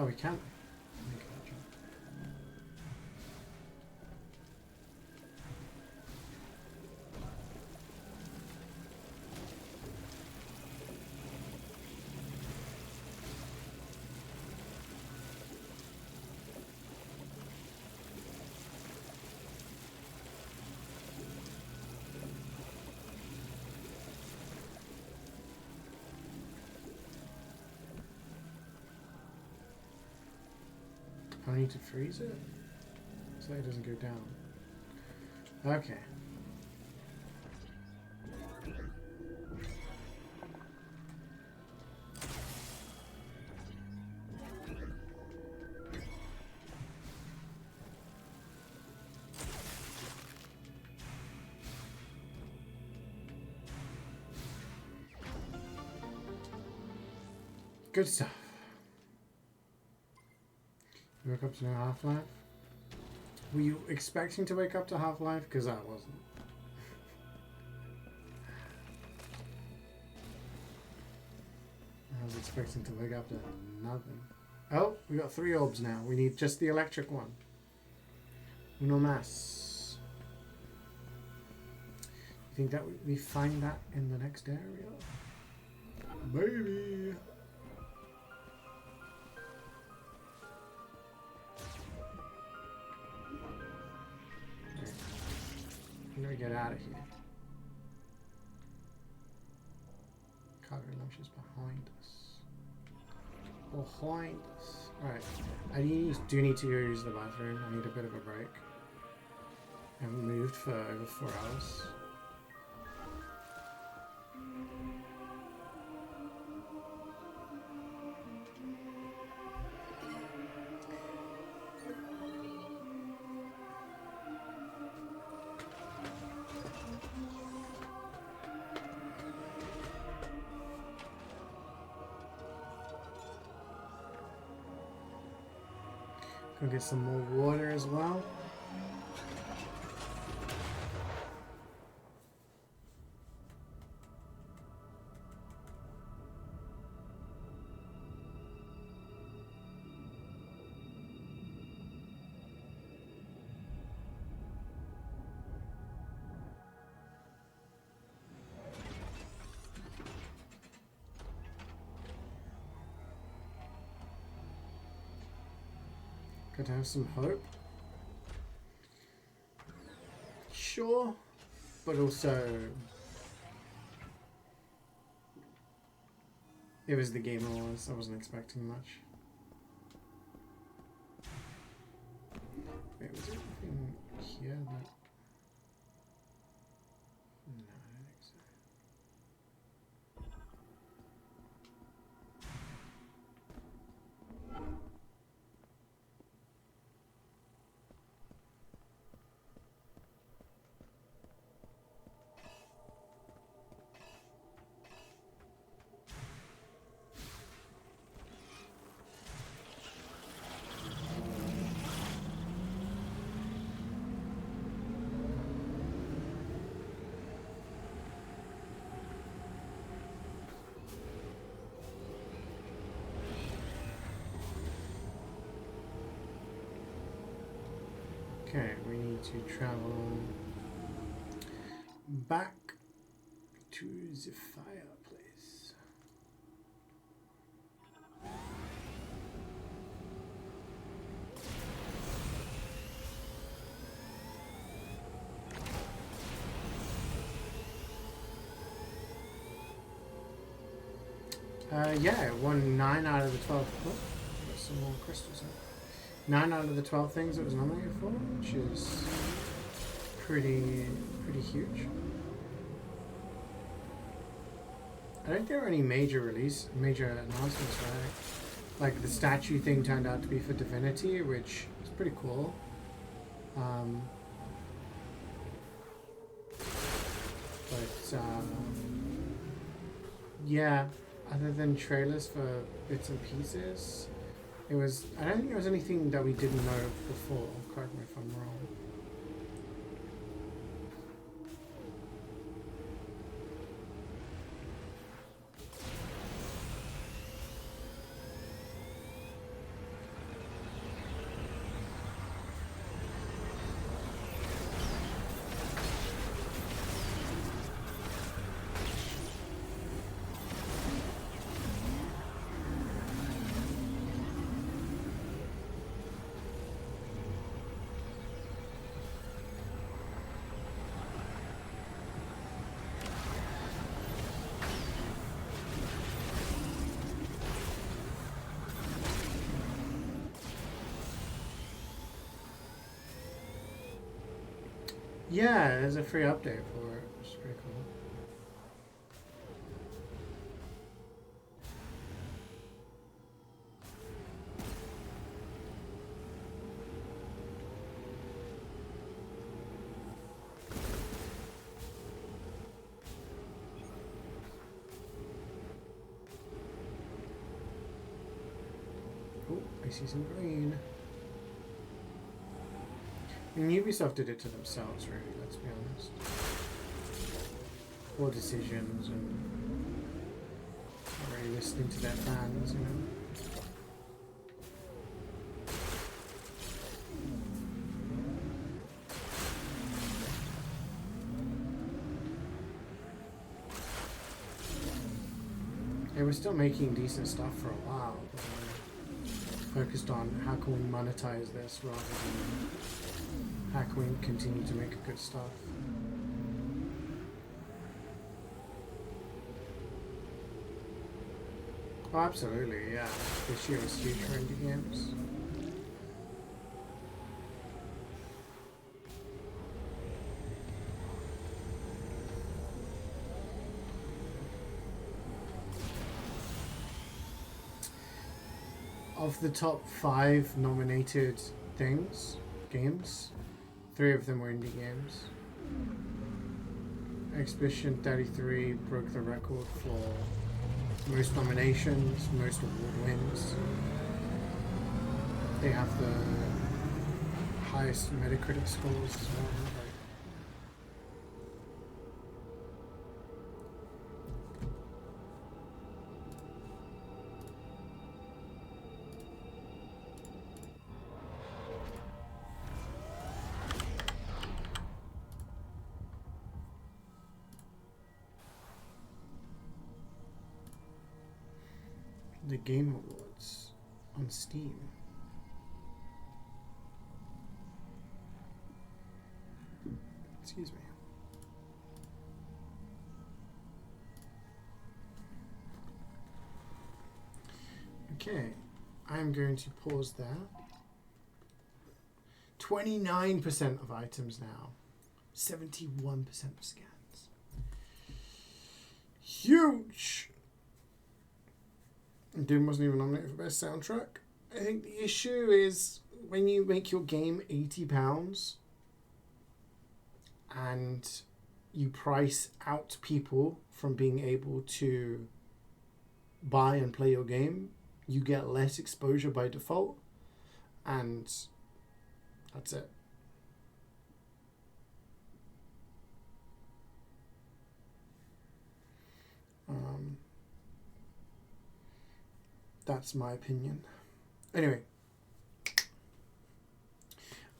Oh, we can. I need to freeze it so it doesn't go down. Okay. Good stuff. You woke up to no Half-Life? Were you expecting to wake up to Half-Life? Because I wasn't. I was expecting to wake up to nothing. Oh, we got 3 orbs now. We need just the electric one. Uno más. You think that we find that in the next area? Maybe. I'm gonna get out of here. Cargo launch is behind us. Behind us. Alright. I do need to go use the bathroom. I need a bit of a break. I haven't moved for over 4 hours. Go get some more water as well. Could have some hope. Sure, but also it was the Game Awards. I wasn't expecting much. Wait, was there anything here that? No, I don't think so. Okay, we need to travel back to the fireplace. Yeah, it won 9 out of the 12. Oh, there's some more crystals here. 9 out of the 12 things it was nominated for, which is pretty huge. I don't think there were any major announcements, right? Like the statue thing turned out to be for Divinity, which is pretty cool. Yeah, other than trailers for bits and pieces, I don't think there was anything that we didn't know before. Correct me if I'm wrong. Yeah, there's a free update for it, which is pretty cool. Oh, I see some green. And Ubisoft did it to themselves, really, let's be honest. Poor decisions and not really listening to their fans, you know. They were still making decent stuff for a while, but focused on how can we monetize this rather than how can we continue to make good stuff. Oh, absolutely, yeah. This year was huge for indie games. Of the top 5 nominated games, 3 of them were indie games. Expedition 33 broke the record for most nominations, most award wins. They have the highest Metacritic scores as well. The Game Awards on Steam. Excuse me. Okay, I'm going to pause there. 29% of items now. 71% of scans. Huge! Doom wasn't even nominated for best soundtrack. I think the issue is when you make your game £80 and you price out people from being able to buy and play your game, you get less exposure by default, and that's it. That's my opinion. Anyway,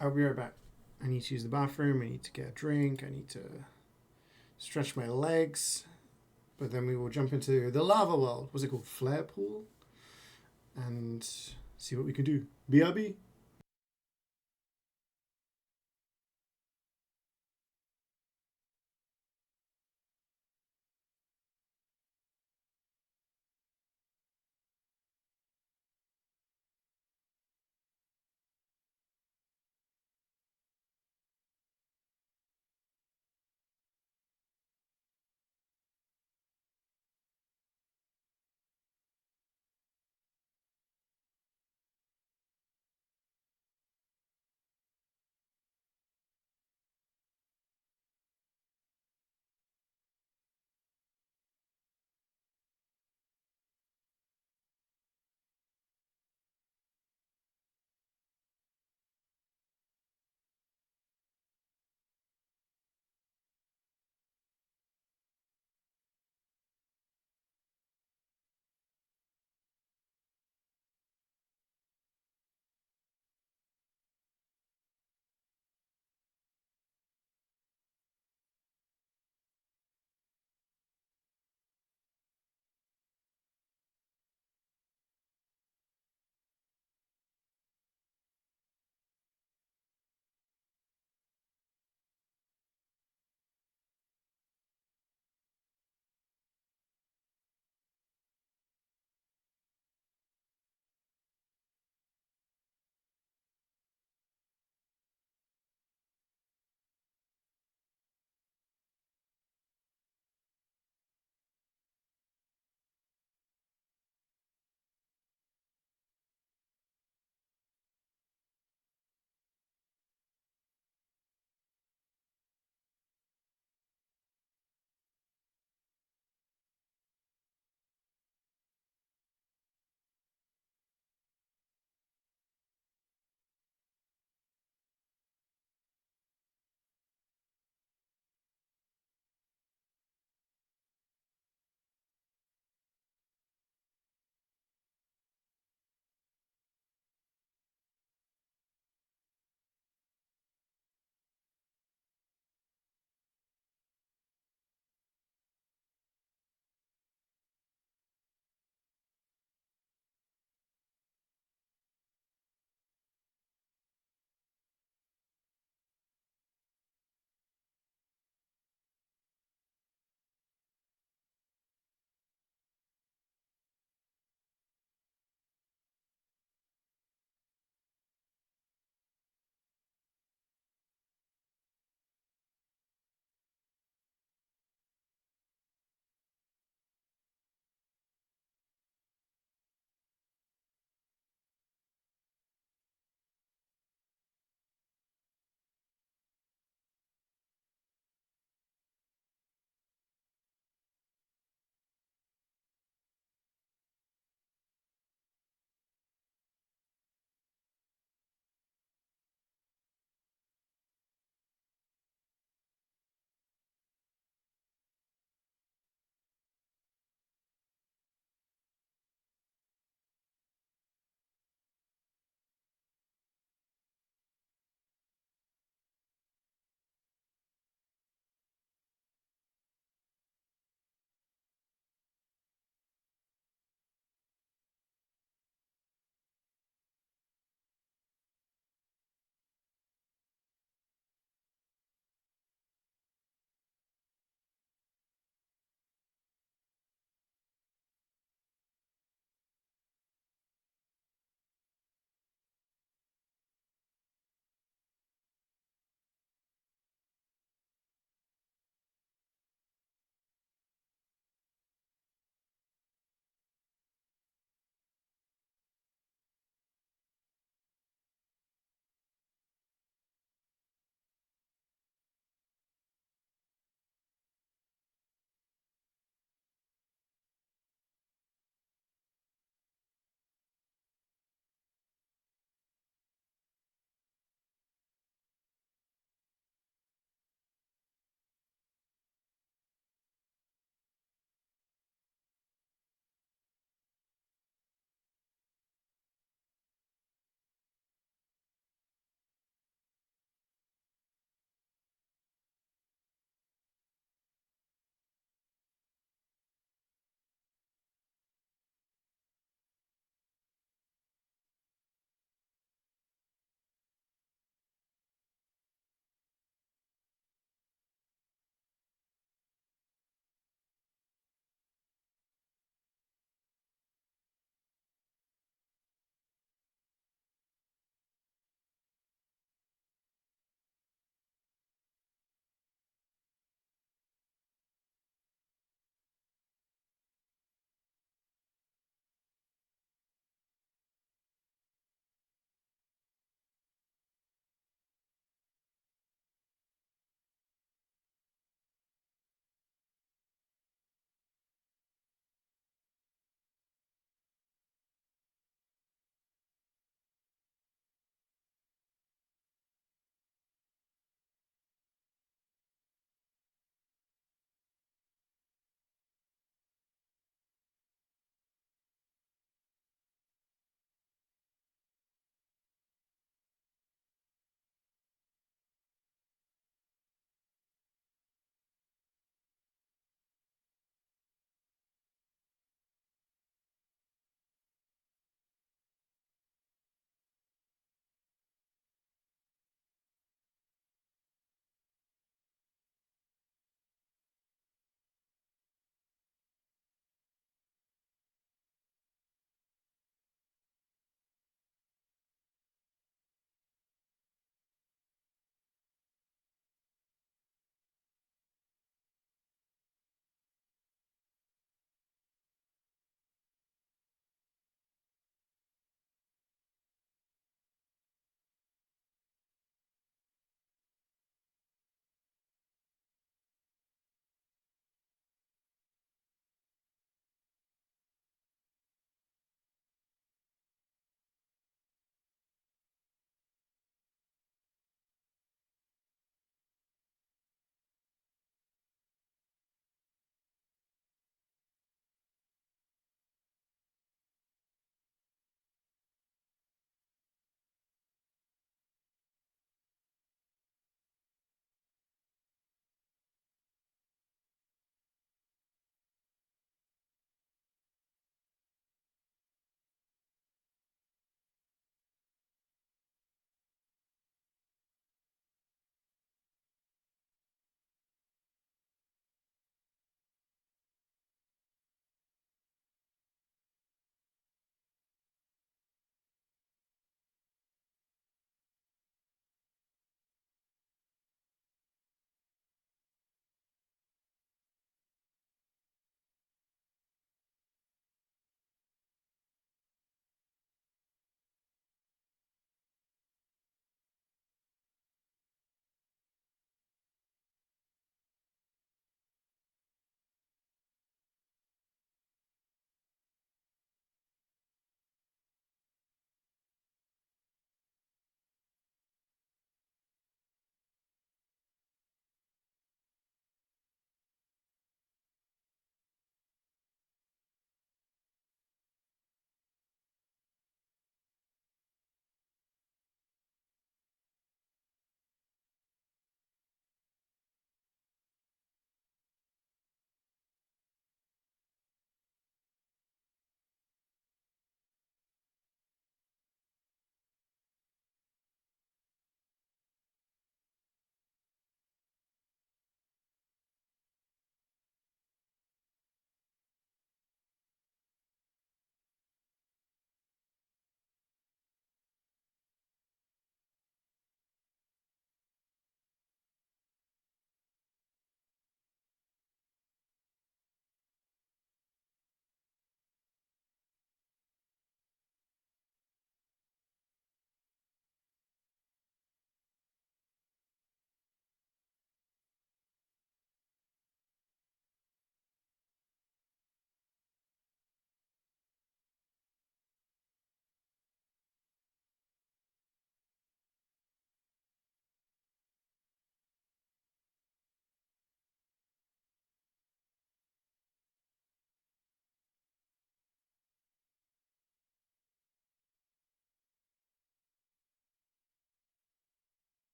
I'll be right back. I need to use the bathroom, I need to get a drink, I need to stretch my legs, but then we will jump into the lava world. What's it called? Flare pool? And see what we can do. BRB.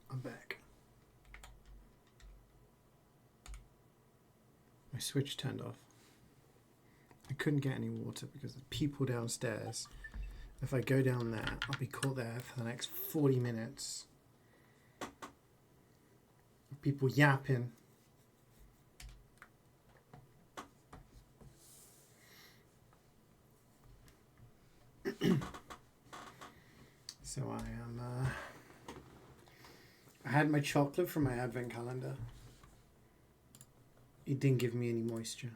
I'm back. My switch turned off. I couldn't get any water because the people downstairs. If I go down there, I'll be caught there for the next 40 minutes. People yapping. So I am. I had my chocolate from my advent calendar. It didn't give me any moisture.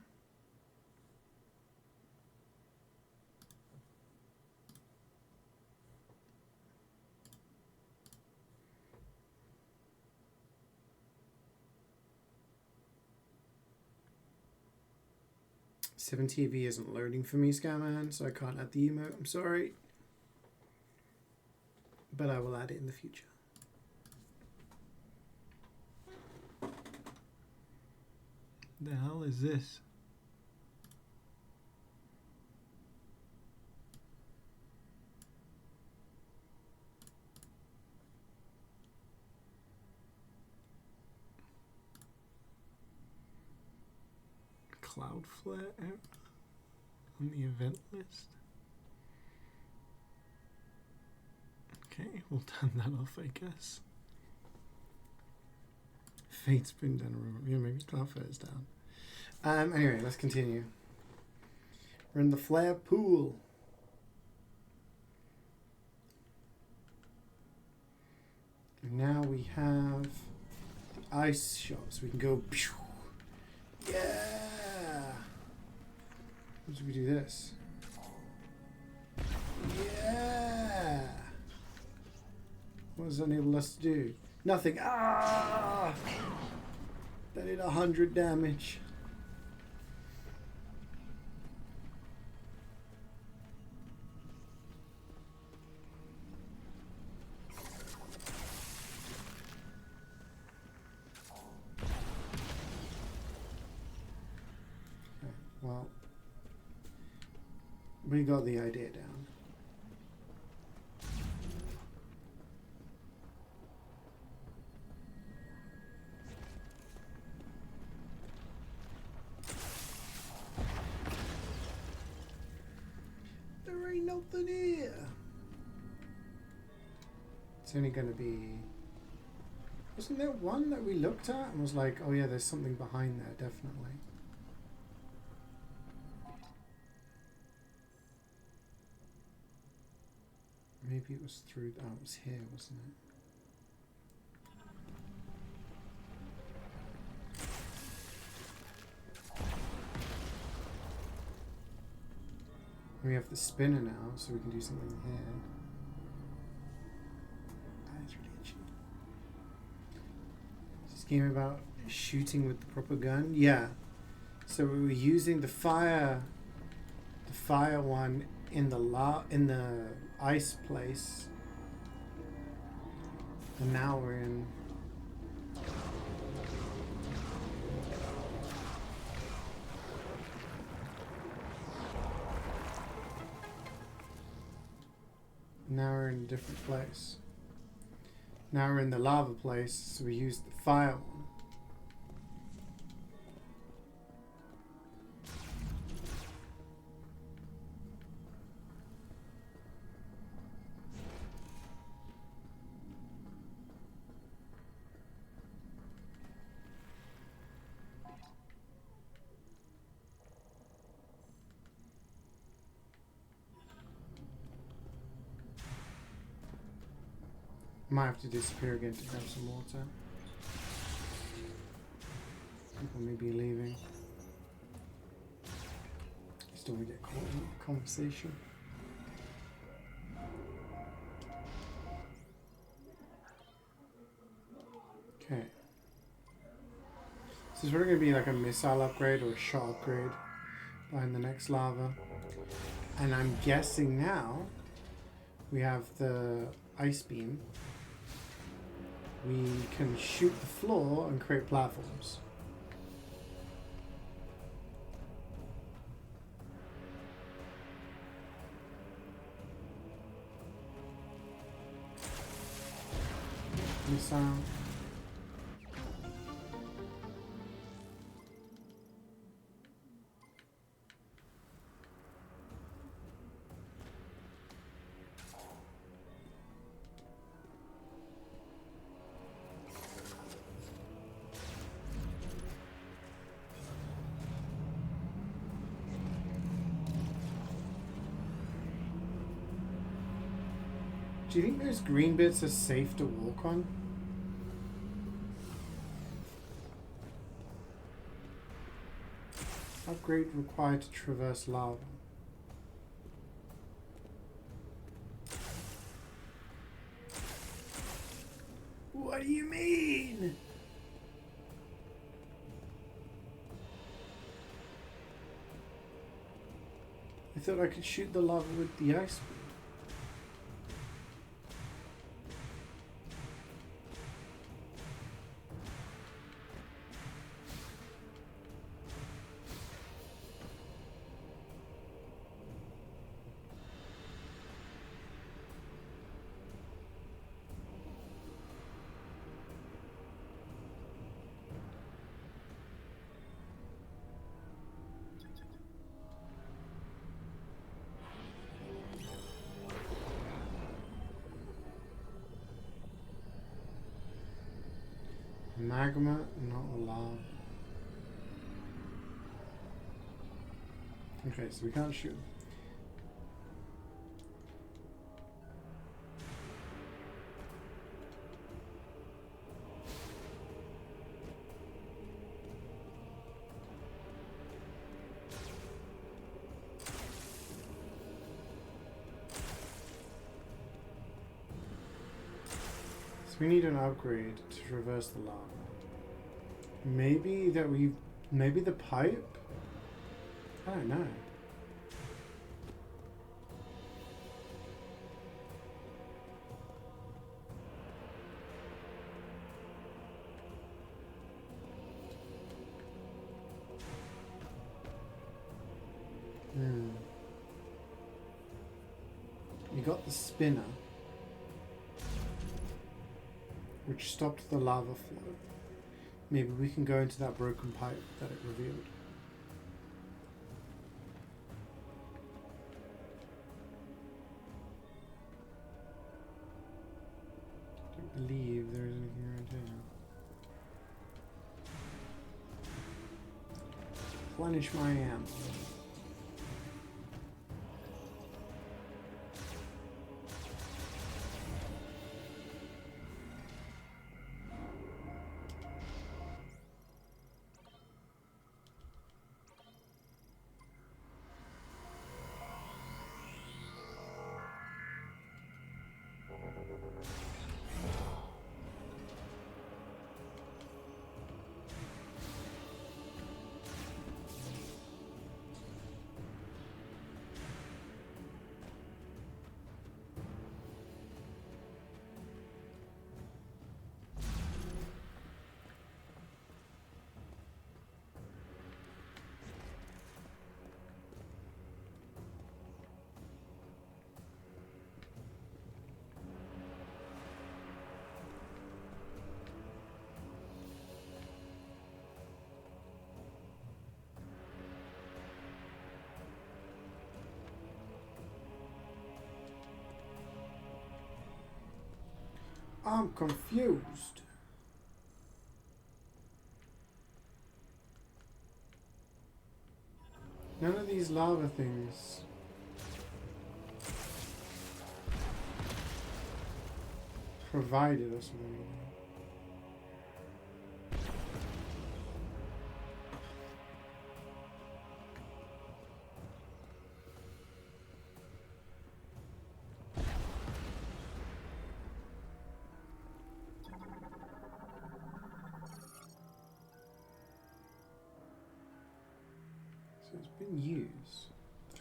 Seven TV isn't loading for me, Scaman, so I can't add the emote. I'm sorry. But I will add it in the future. The hell is this? Cloudflare error on the event list. Okay, we'll turn that off, I guess. Fate's been done. Yeah, maybe Cloudflare is down. Anyway, let's continue. We're in the flare pool. And now we have the ice shot, so we can go. Yeah. How do we do this? Yeah. What does that enable us to do? Nothing. Ah! That did 100 damage. Okay, well, we got the idea down. There ain't nothing here. It's only going to be... Wasn't there one that we looked at and was like, oh yeah, there's something behind there, definitely. Maybe it was through, oh, it was here, wasn't it? We have the spinner now, so we can do something here. That is really itchy. Is this game about shooting with the proper gun? Yeah. So we were using the fire one in the ice place, and now we're in. Now we're in a different place. Now we're in the lava place, so we used the fire one. Might have to disappear again to grab some water. People may be leaving. Just don't want to get caught in a conversation. Okay. This is probably going to be like a missile upgrade or a shot upgrade behind the next lava. And I'm guessing now we have the ice beam. We can shoot the floor and create platforms. Missile. Do you think those green bits are safe to walk on? Upgrade required to traverse lava. What do you mean? I thought I could shoot the lava with the ice beam. Magma, not lava. Okay, so we can't shoot. So we need an upgrade to traverse the lava. Maybe the pipe? I don't know. We got the spinner, which stopped the lava flow. Maybe we can go into that broken pipe that it revealed. I don't believe there is anything around here. replenish my ammo. I'm confused. None of these lava things provided us with anything. So it's been used.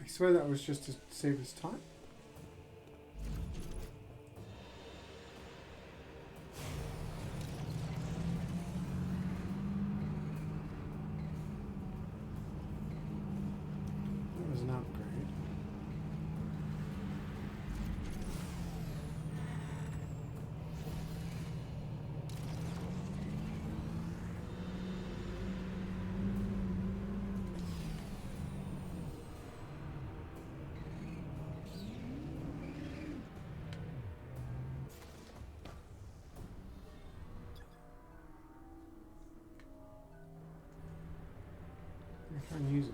I swear that was just to save us time. That was an upgrade. I can't use it.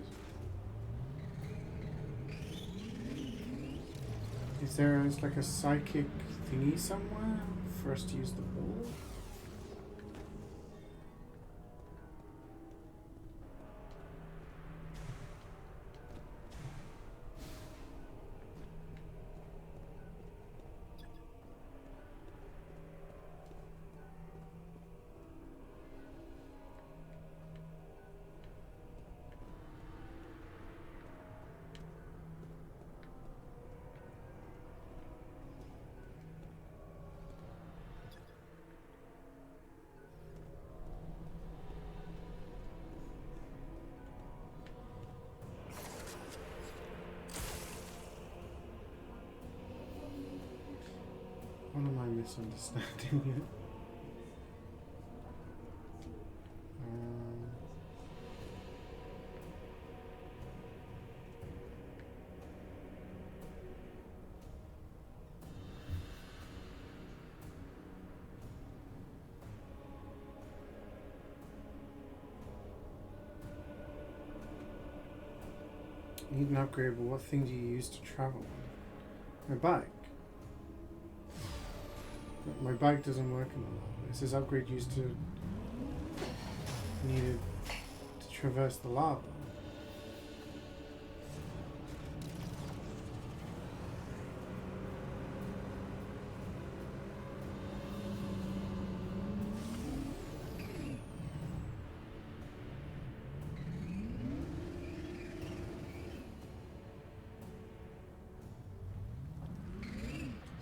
Is there like a psychic thingy somewhere for us to use the ball? What am I misunderstanding here? Need an upgrade, but what thing do you use to travel? My bike. But my bike doesn't work in the lava. It says upgrade used to needed to traverse the lava.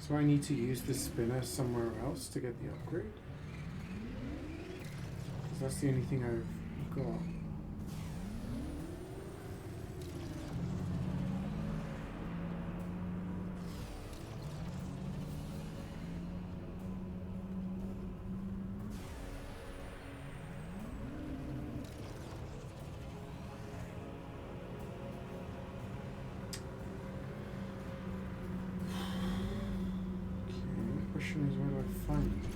So I need to use the spinner somewhere else to get the upgrade? Because that's the only thing I've got. Question is, where do I find it?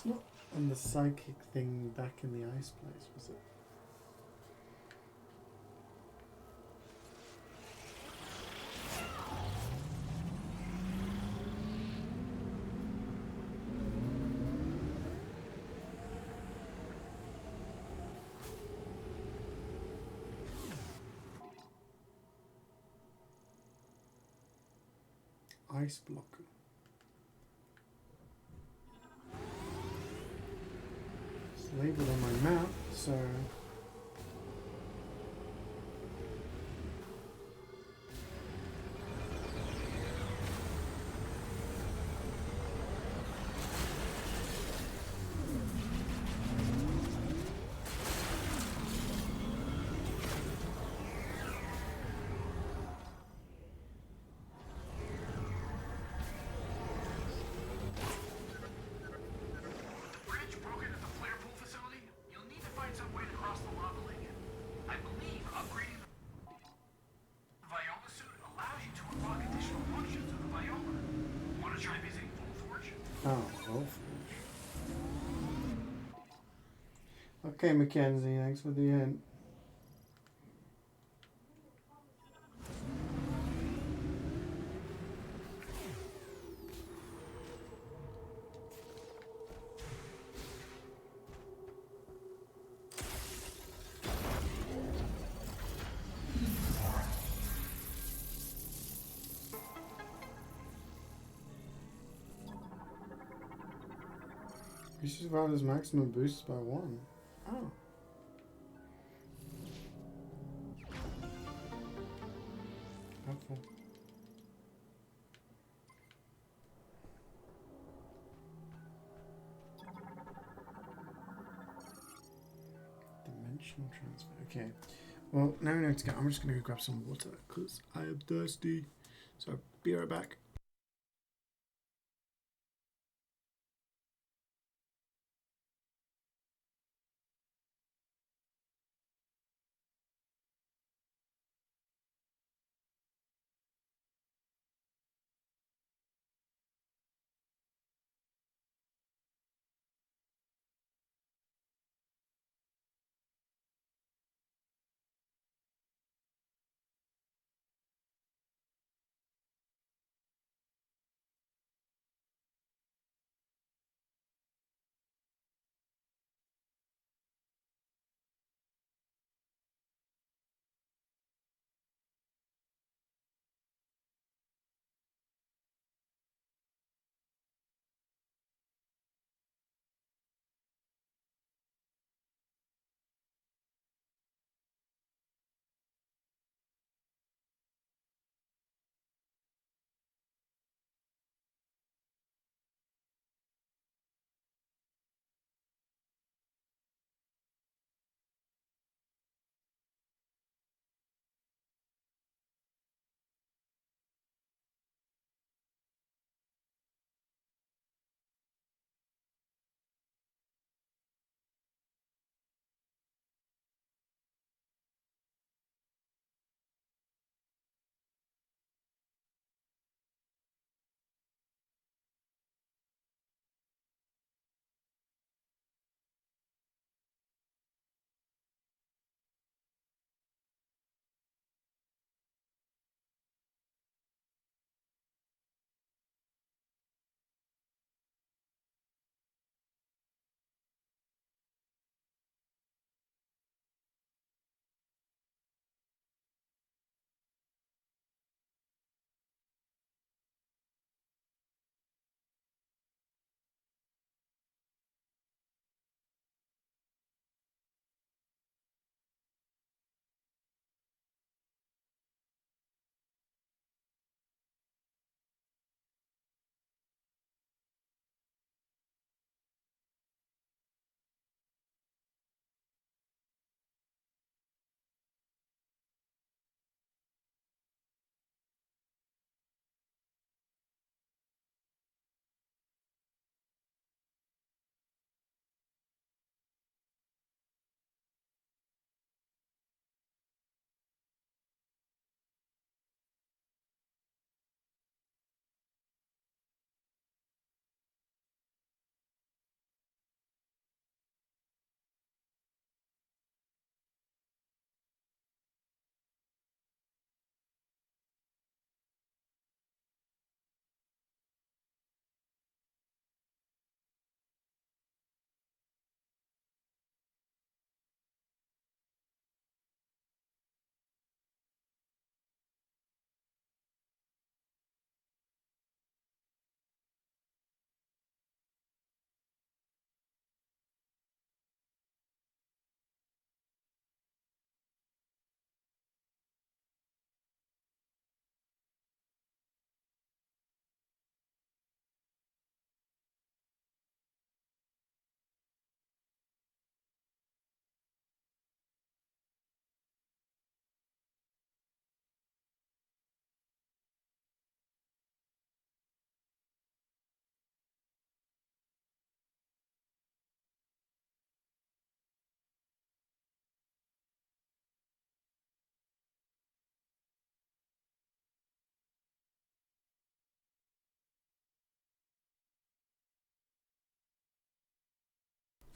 not on the psychic thing back in the ice place, was it? Ice blocker. It's labeled on my map, so Bridge broken at the flare pool facility? You'll need to find some way to cross the lava lake. I believe upgrading the Viola suit allows you to unlock additional functions of the Viola. Want to try visiting Full Forge? oh, well. Okay, Mackenzie, thanks for the hint. You survived his maximum boosts by 1. Oh. Helpful. Dimensional transfer. Okay. Well, now we know to go. I'm just going to go grab some water because I am thirsty. So, be right back.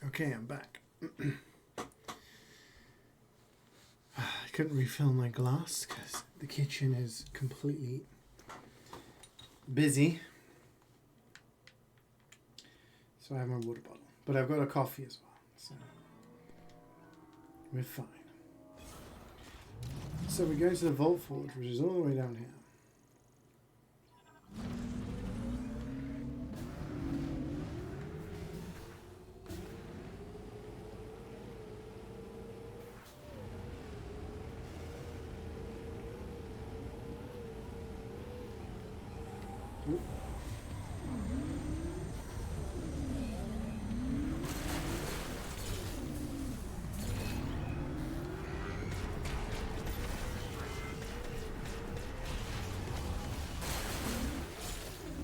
Okay, I'm back. I couldn't refill my glass because the kitchen is completely busy. So I have my water bottle. But I've got a coffee as well. So we're fine. So we're going to the Vault Forge, which is all the way down here.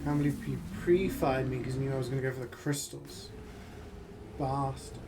How many people pre-fired me because you knew I was going to go for the crystals? Bastard.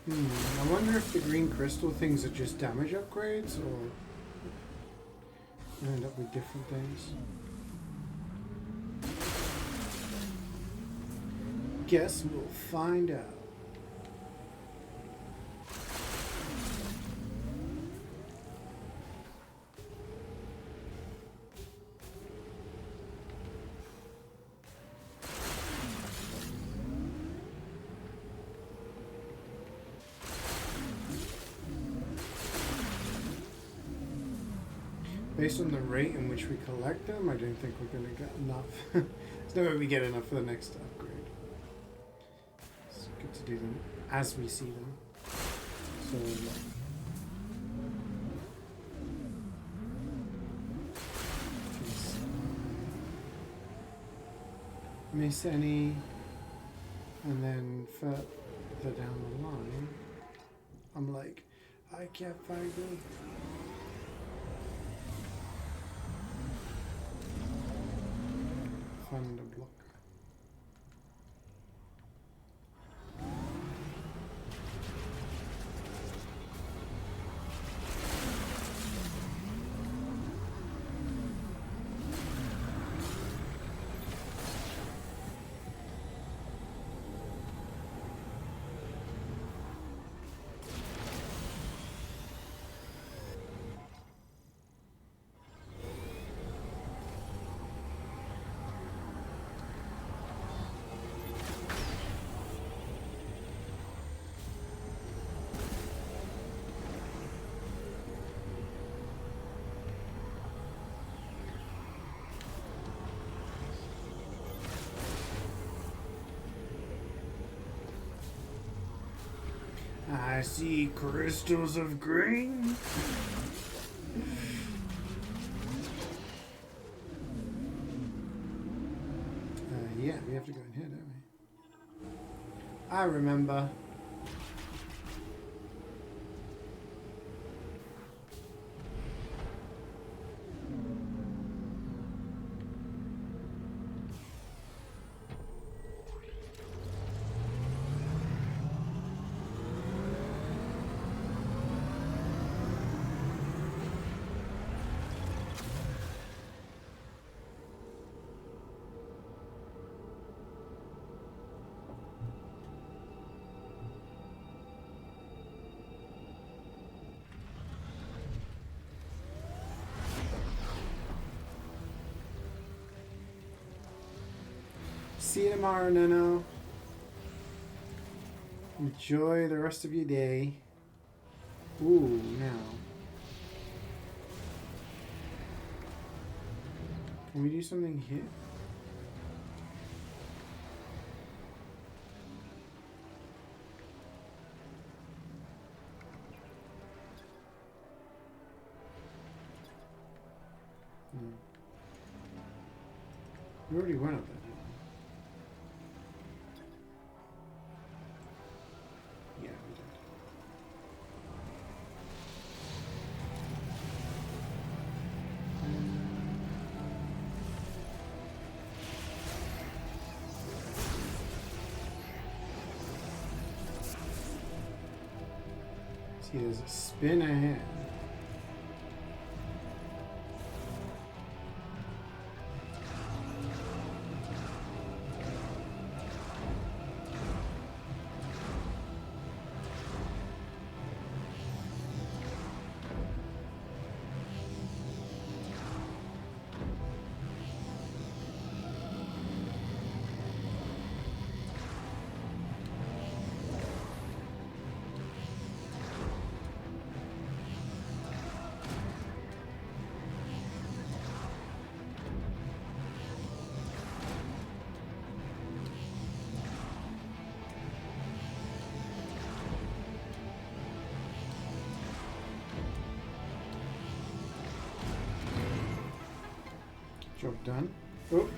I wonder if the green crystal things are just damage upgrades or end up with different things. Guess we'll find out. Based on the rate in which we collect them, I don't think we're going to get enough. There's no way we get enough for the next upgrade. It's good to do them as we see them. So, miss any, and then further down the line, I'm like, I can't find them. Find a block. I see crystals of green. Yeah, we have to go in here, don't we? I remember. See you tomorrow, Nano. Enjoy the rest of your day. Ooh, now. Can we do something here? No. We already went up there. See, there's a spin ahead. Job done. Oh.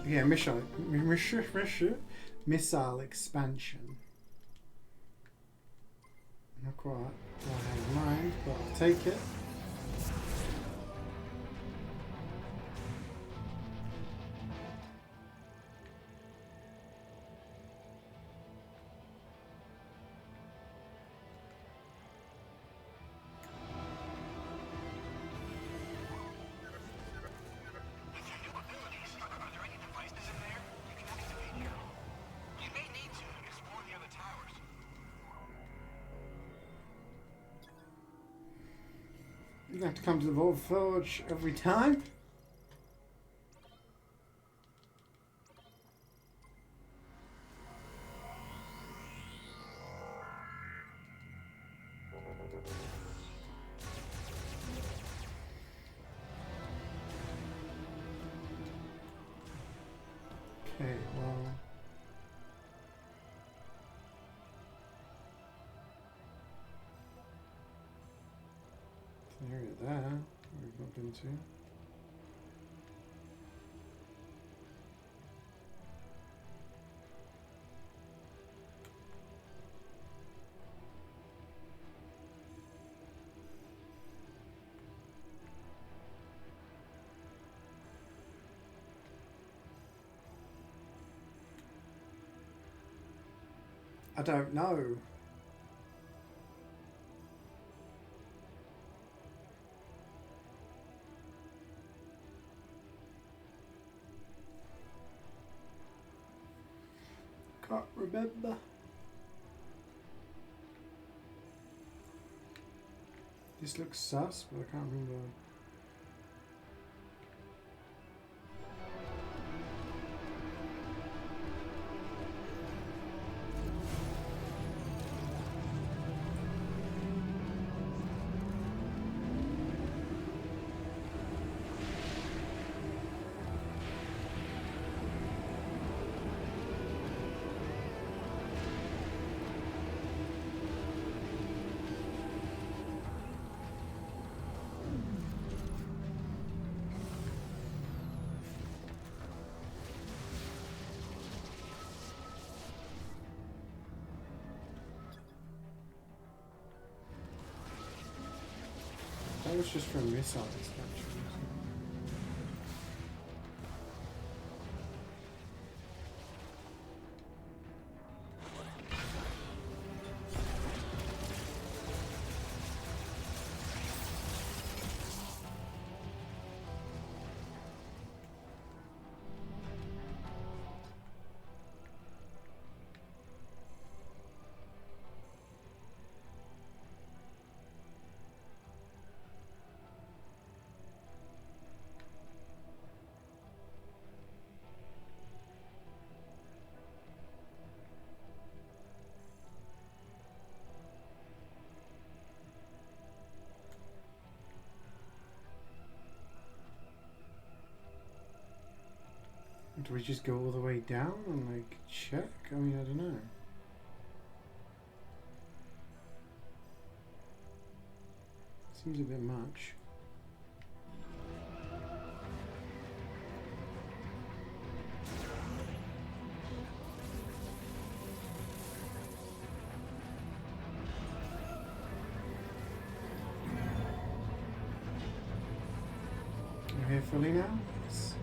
Yeah, missile expansion. Not quite what I had in mind, but I'll take it. You have to come to the Vault Forge every time? Okay, well... Area there we've not been to. I don't know. Can't remember. This looks sus, but I can't remember. That was just for a missile expansion. Do we just go all the way down and like check? I mean, I don't know. Seems a bit much. fully now? Yes.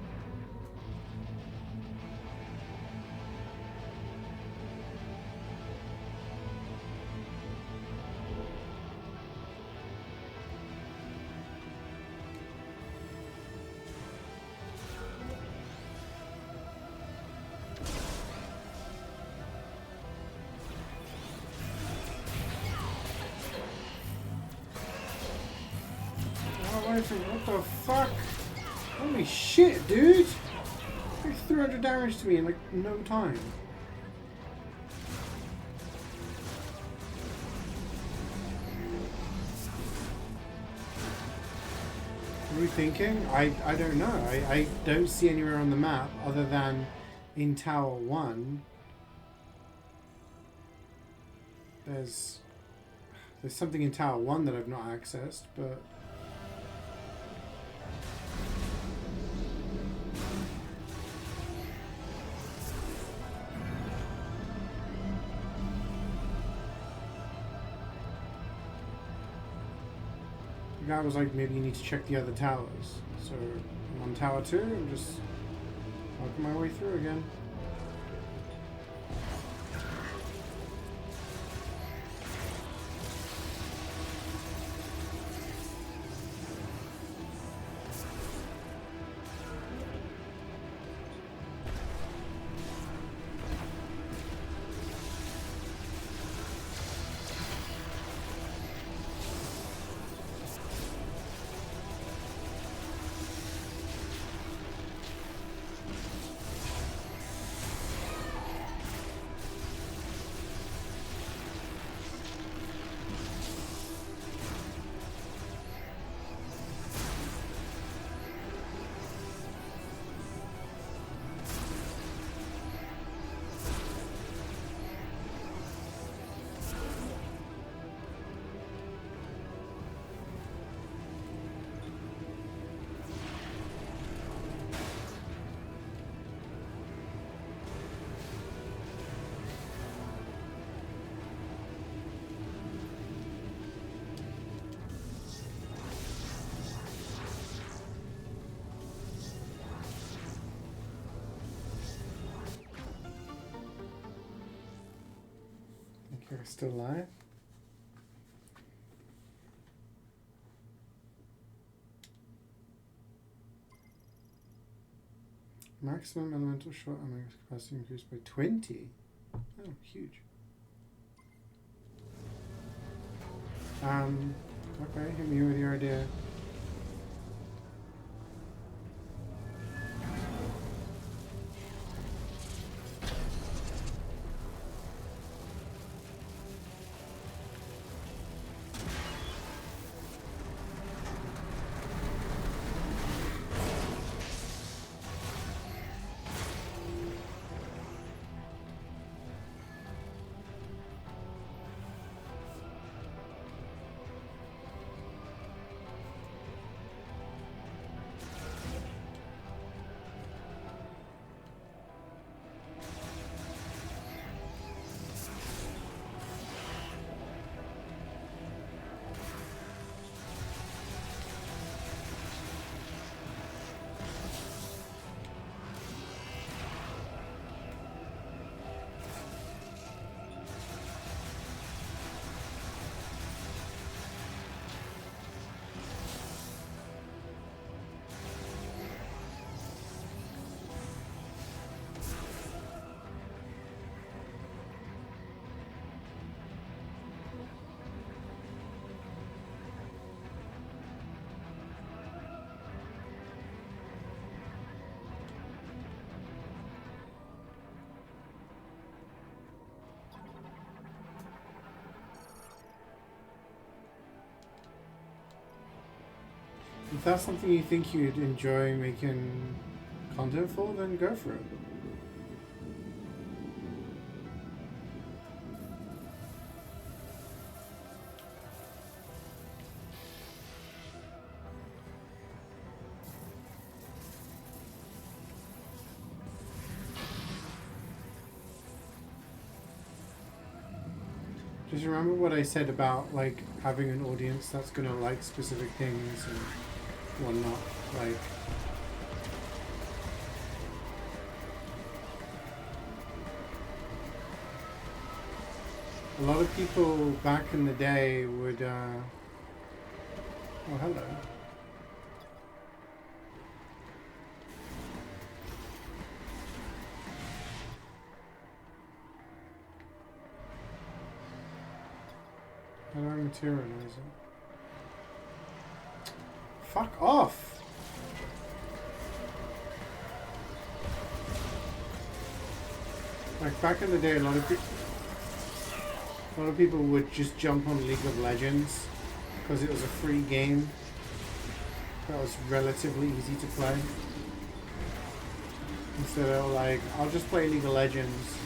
What the fuck? Holy shit, dude! Like 300 damage to me in like no time. What are we thinking? I don't know. I don't see anywhere on the map other than in Tower 1. There's something in Tower 1 that I've not accessed, but... The guy was like, maybe you need to check the other towers. So I'm on Tower 2 and just working my way through again. You're still alive? Maximum elemental shot ammo capacity increased by 20. Oh, huge. Okay, hit me with your idea. If that's something you think you'd enjoy making content for, then go for it. Just remember what I said about like having an audience that's gonna like specific things and whatnot. Like A lot of people back in the day would, oh, hello. Hello, materializer. Fuck off! Like back in the day, a lot of people would just jump on League of Legends because it was a free game that was relatively easy to play. Instead of like, I'll just play League of Legends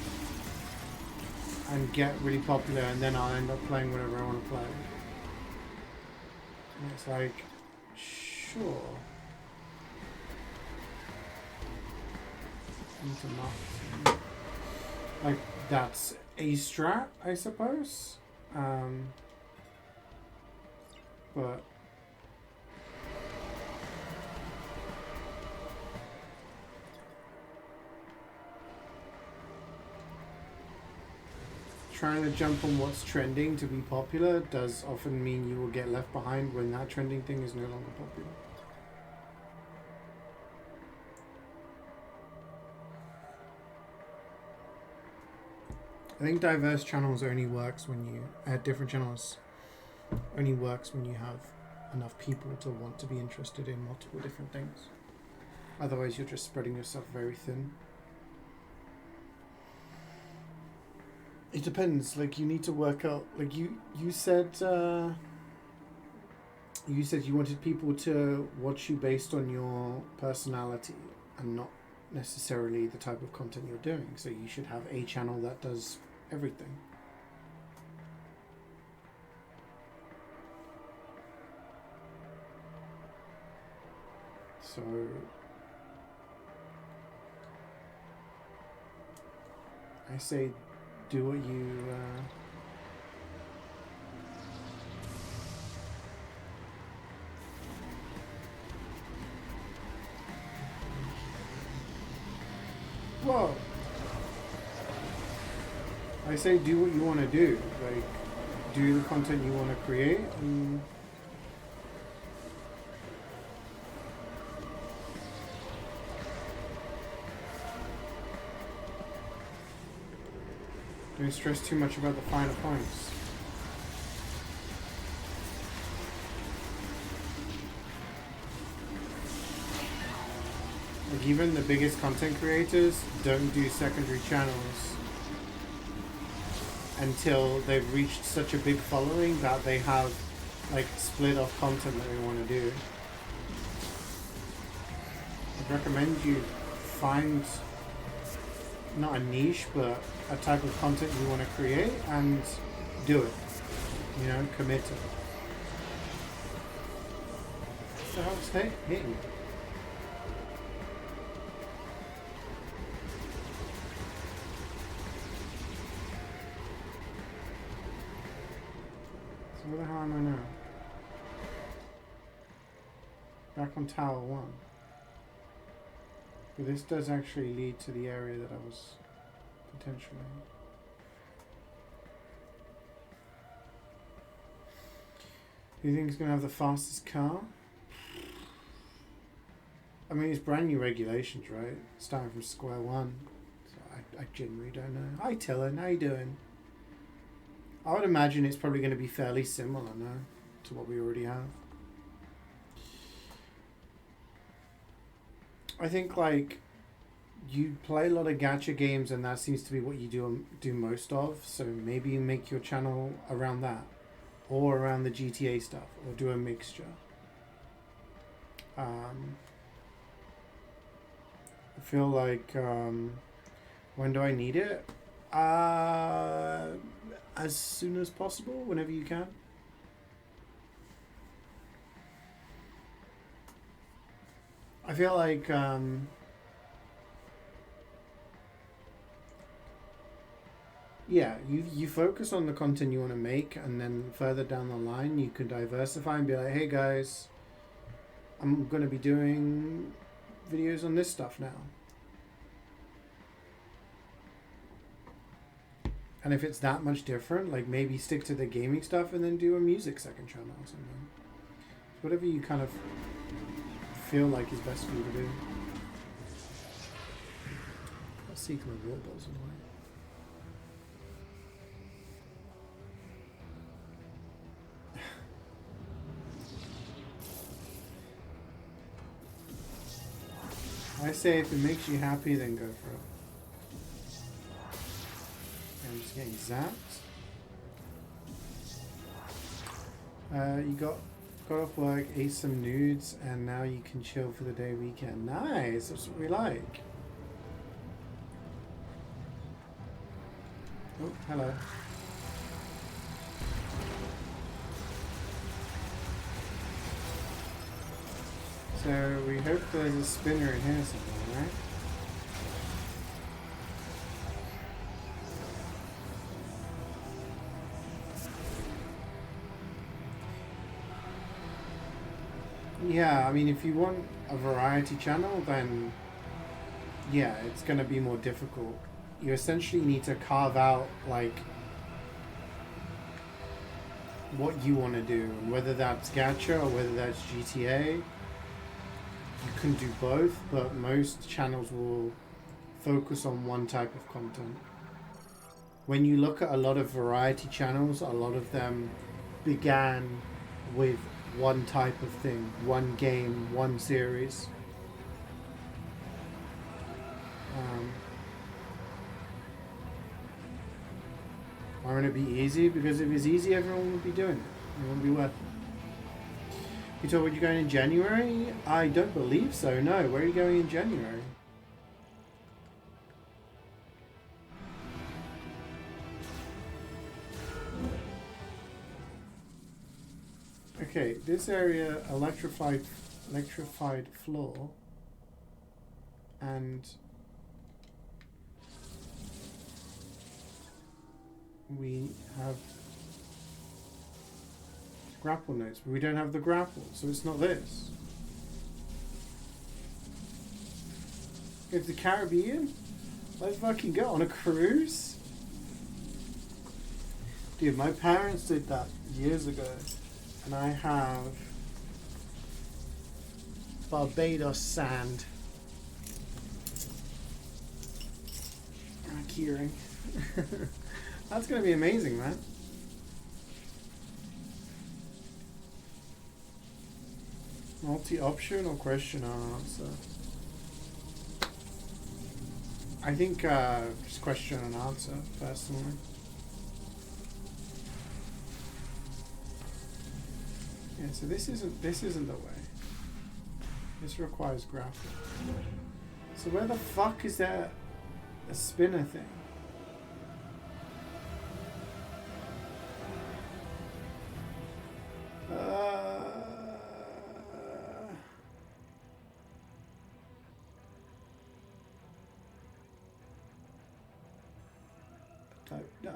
and get really popular, and then I'll end up playing whatever I want to play. And it's like, sure. Into marketing. Like, that's a strat, I suppose. But trying to jump on what's trending to be popular does often mean you will get left behind when that trending thing is no longer popular. I think diverse channels only works when you different channels only works when you have enough people to want to be interested in multiple different things. Otherwise you're just spreading yourself very thin. It depends. Like, you need to work out. Like, you said you wanted people to watch you based on your personality and not necessarily the type of content you're doing. So you should have a channel that does everything. So I say do what you whoa. I say do what you want to do. Like, do the content you want to create and don't stress too much about the finer points. Like, even the biggest content creators don't do secondary channels until they've reached such a big following that they have like split off content that they want to do. I'd recommend you find not a niche but a type of content you want to create and do it. You know, commit to it. What the hell's hitting? So where the hell am I now? Back on Tower 1. But this does actually lead to the area that I was potentially. Do you think it's going to have the fastest car? I mean, it's brand new regulations, right? Starting from square one. So I genuinely don't know. Hi, Tillen. How you doing? I would imagine it's probably going to be fairly similar, no, to what we already have. I think, like, you play a lot of gacha games and that seems to be what you do most of, so maybe you make your channel around that or around the GTA stuff or do a mixture. I feel like when do I need it? As soon as possible, whenever you can. I feel like yeah, you focus on the content you want to make, and then further down the line you can diversify and be like, hey guys, I'm going to be doing videos on this stuff now. And if it's that much different, like maybe stick to the gaming stuff and then do a music second channel or something. Whatever you kind of feel like is best for you to do. I'll seek my water balls away. I say if it makes you happy, then go for it. I'm just getting zapped. You got off work, ate some nudes, and now you can chill for the day weekend. Nice, that's what we like. Oh, hello. So we hope there's a spinner in here somewhere, right? Yeah, I mean, if you want a variety channel, then yeah, it's going to be more difficult. You essentially need to carve out, like, what you want to do, and whether that's gacha or whether that's GTA. You can do both, but most channels will focus on one type of content. When you look at a lot of variety channels, a lot of them began with one type of thing, one game, one series. Why wouldn't it be easy? Because if it's easy, everyone would be doing it. It wouldn't be worth it. You told you going in January? I don't believe so, no. Where are you going in January? Okay, this area, electrified floor, and we have grapple notes, but we don't have the grapple, so it's not this. It's the Caribbean? Let's fucking go on a cruise? Dude, my parents did that years ago, and I have Barbados sand. Keyring. That's gonna be amazing, man. Multi-option or question or answer? I think just question and answer, personally. Yeah, so this isn't the way. This requires graphic. So where the fuck is there a spinner thing? Don't know.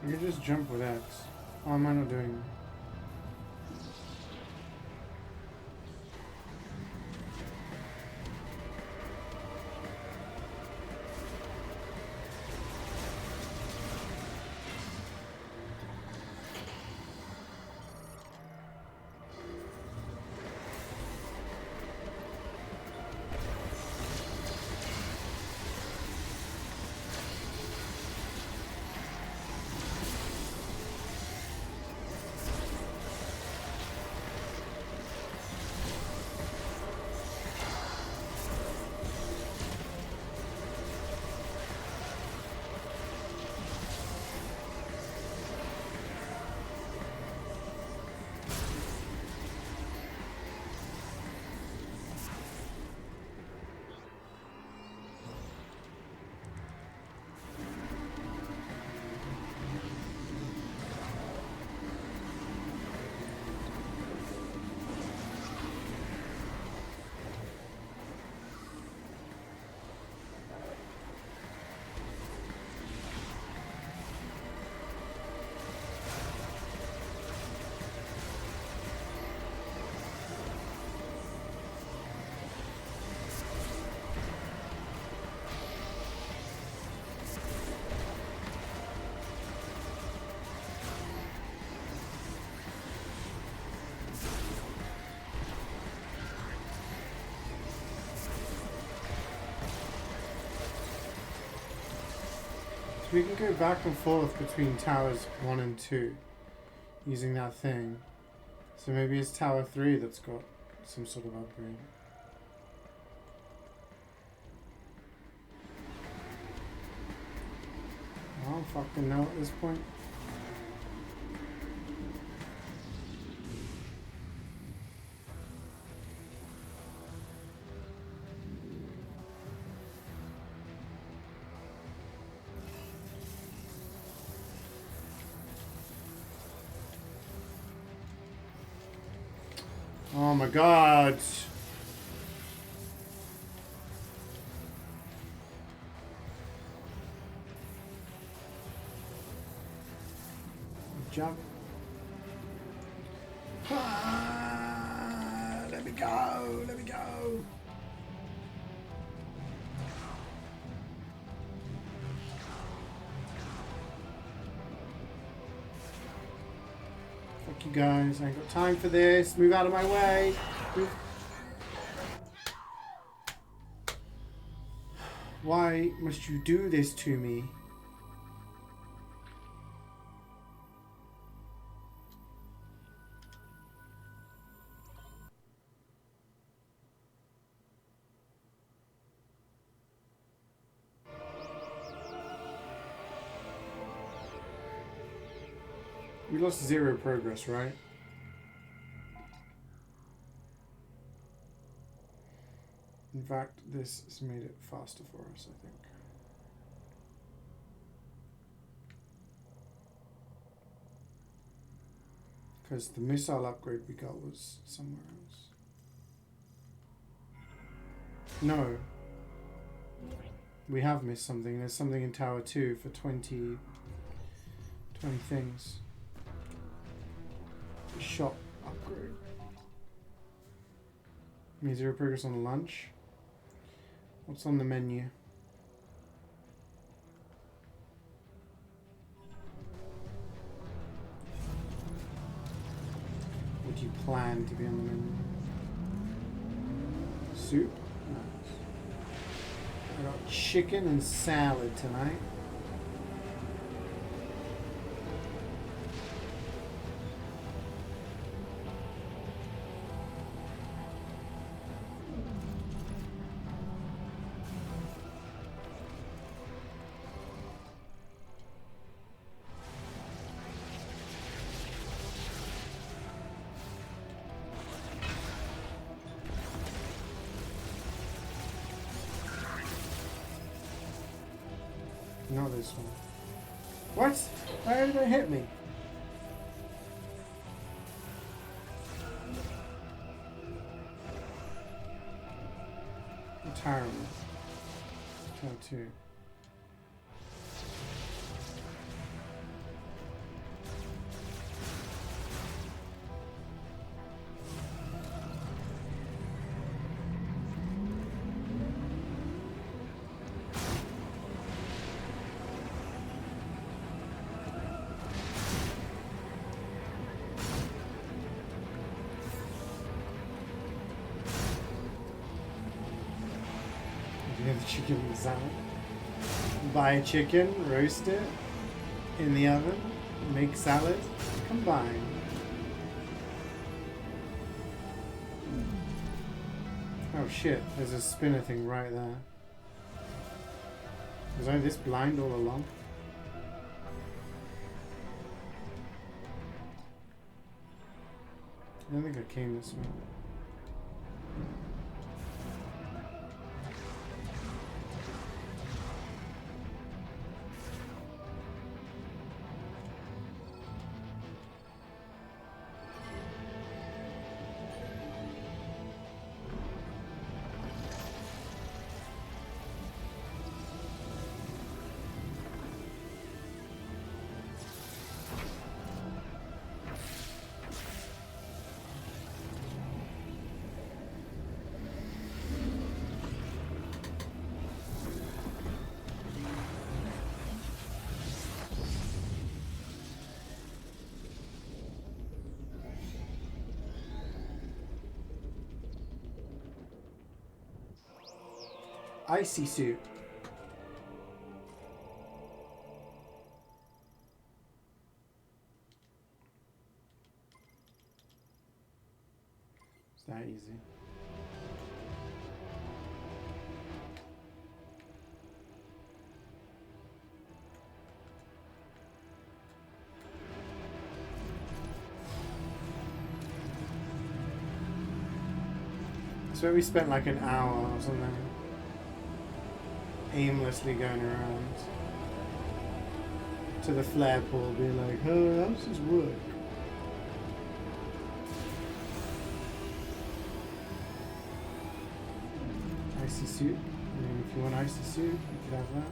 You can just jump with X. Oh, am I not doing? So we can go back and forth between towers 1 and 2 using that thing. So maybe it's tower 3 that's got some sort of upgrade. I don't fucking know at this point. Oh my god. Jump. Ah, let me go. Let me go. Fuck you guys. I ain't got time for this. Move out of my way. Move. Why must you do this to me? We lost 0 progress, right? In fact, this has made it faster for us, I think. Because the missile upgrade we got was somewhere else. No. We have missed something. There's something in Tower 2 for 20 things. Shot upgrade. Means 0 progress on lunch. What's on the menu? What do you plan to be on the menu? Soup? Nice. I got chicken and salad tonight. Not this one. What? Why did it hit me? Retirement. Tower 2. The chicken salad. Buy a chicken, roast it in the oven, make salad, combine. Oh shit, there's a spinner thing right there. Was I this blind all along? I don't think I came this way. Icy soup. That easy. So we spent like an hour or something aimlessly going around to the flare pool being like, oh, how does this work? Icy suit. I mean, if you want icy suit, you could have that.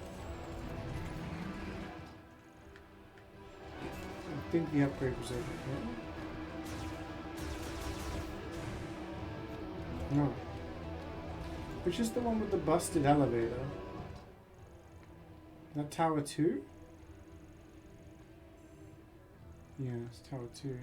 I think the upgrade was over here. No. Which is the one with the busted elevator? That tower 2? Yeah, it's tower 2.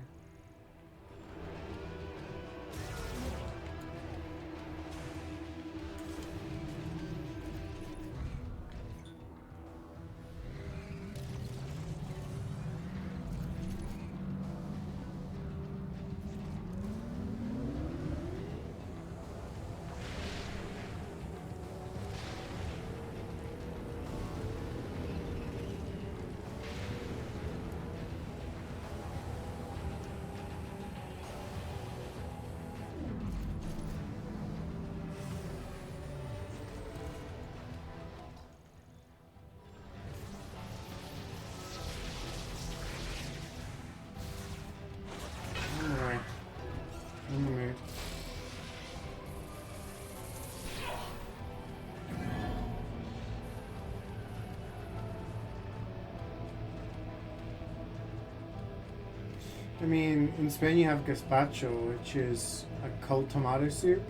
I mean, in Spain you have gazpacho, which is a cold tomato soup.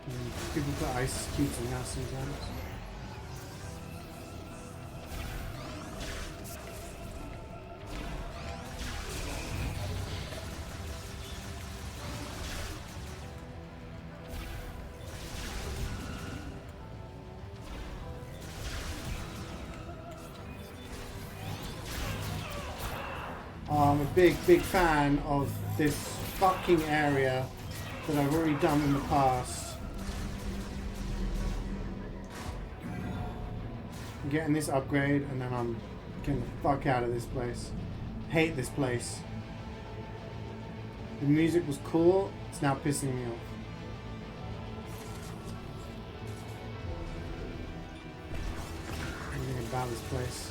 And people put ice cubes in that sometimes. I'm a big fan of this fucking area that I've already done in the past. I'm getting this upgrade and then I'm getting the fuck out of this place. Hate this place. The music was cool, it's now pissing me off. Everything about this place.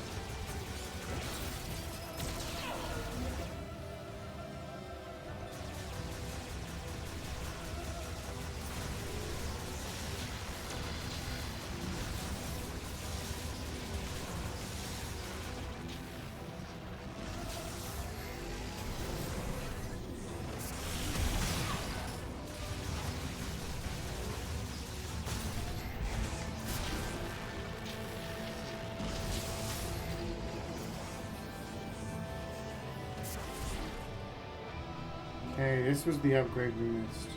Okay, this was the upgrade we missed.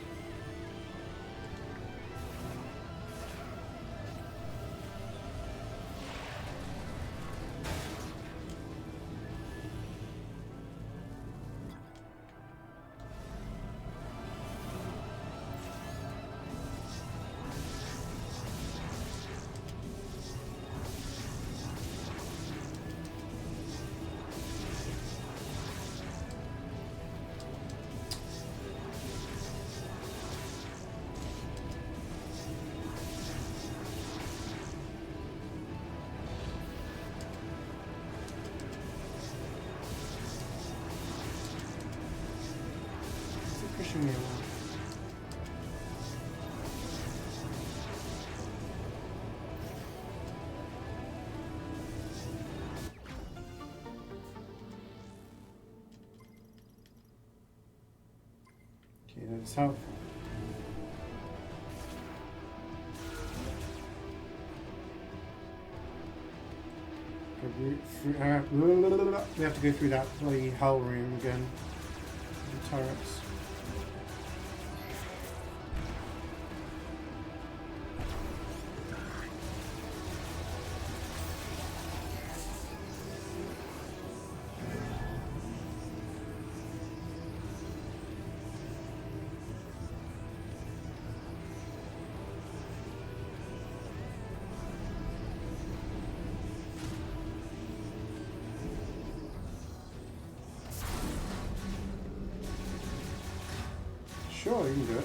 Pushing me along. Okay, that's helpful. We have to go through that bloody hell room again. The turrets. Sure, you can do it.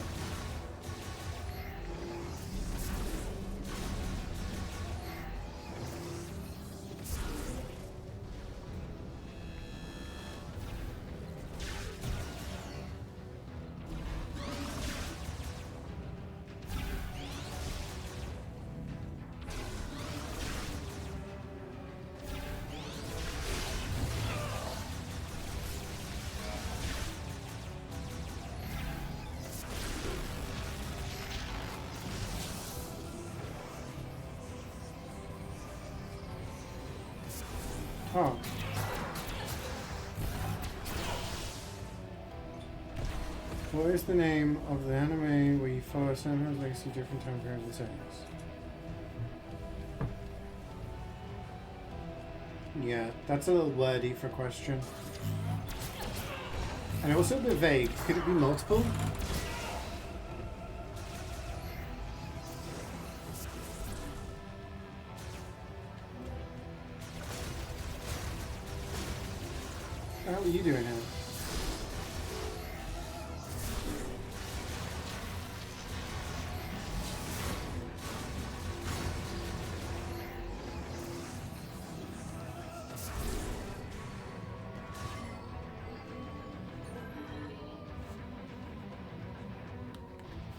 Oh. What is the name of the anime where you follow Samura's legacy different time periods and settings? Yeah, that's a little wordy for a question. And also a bit vague. Could it be multiple? How are you doing here?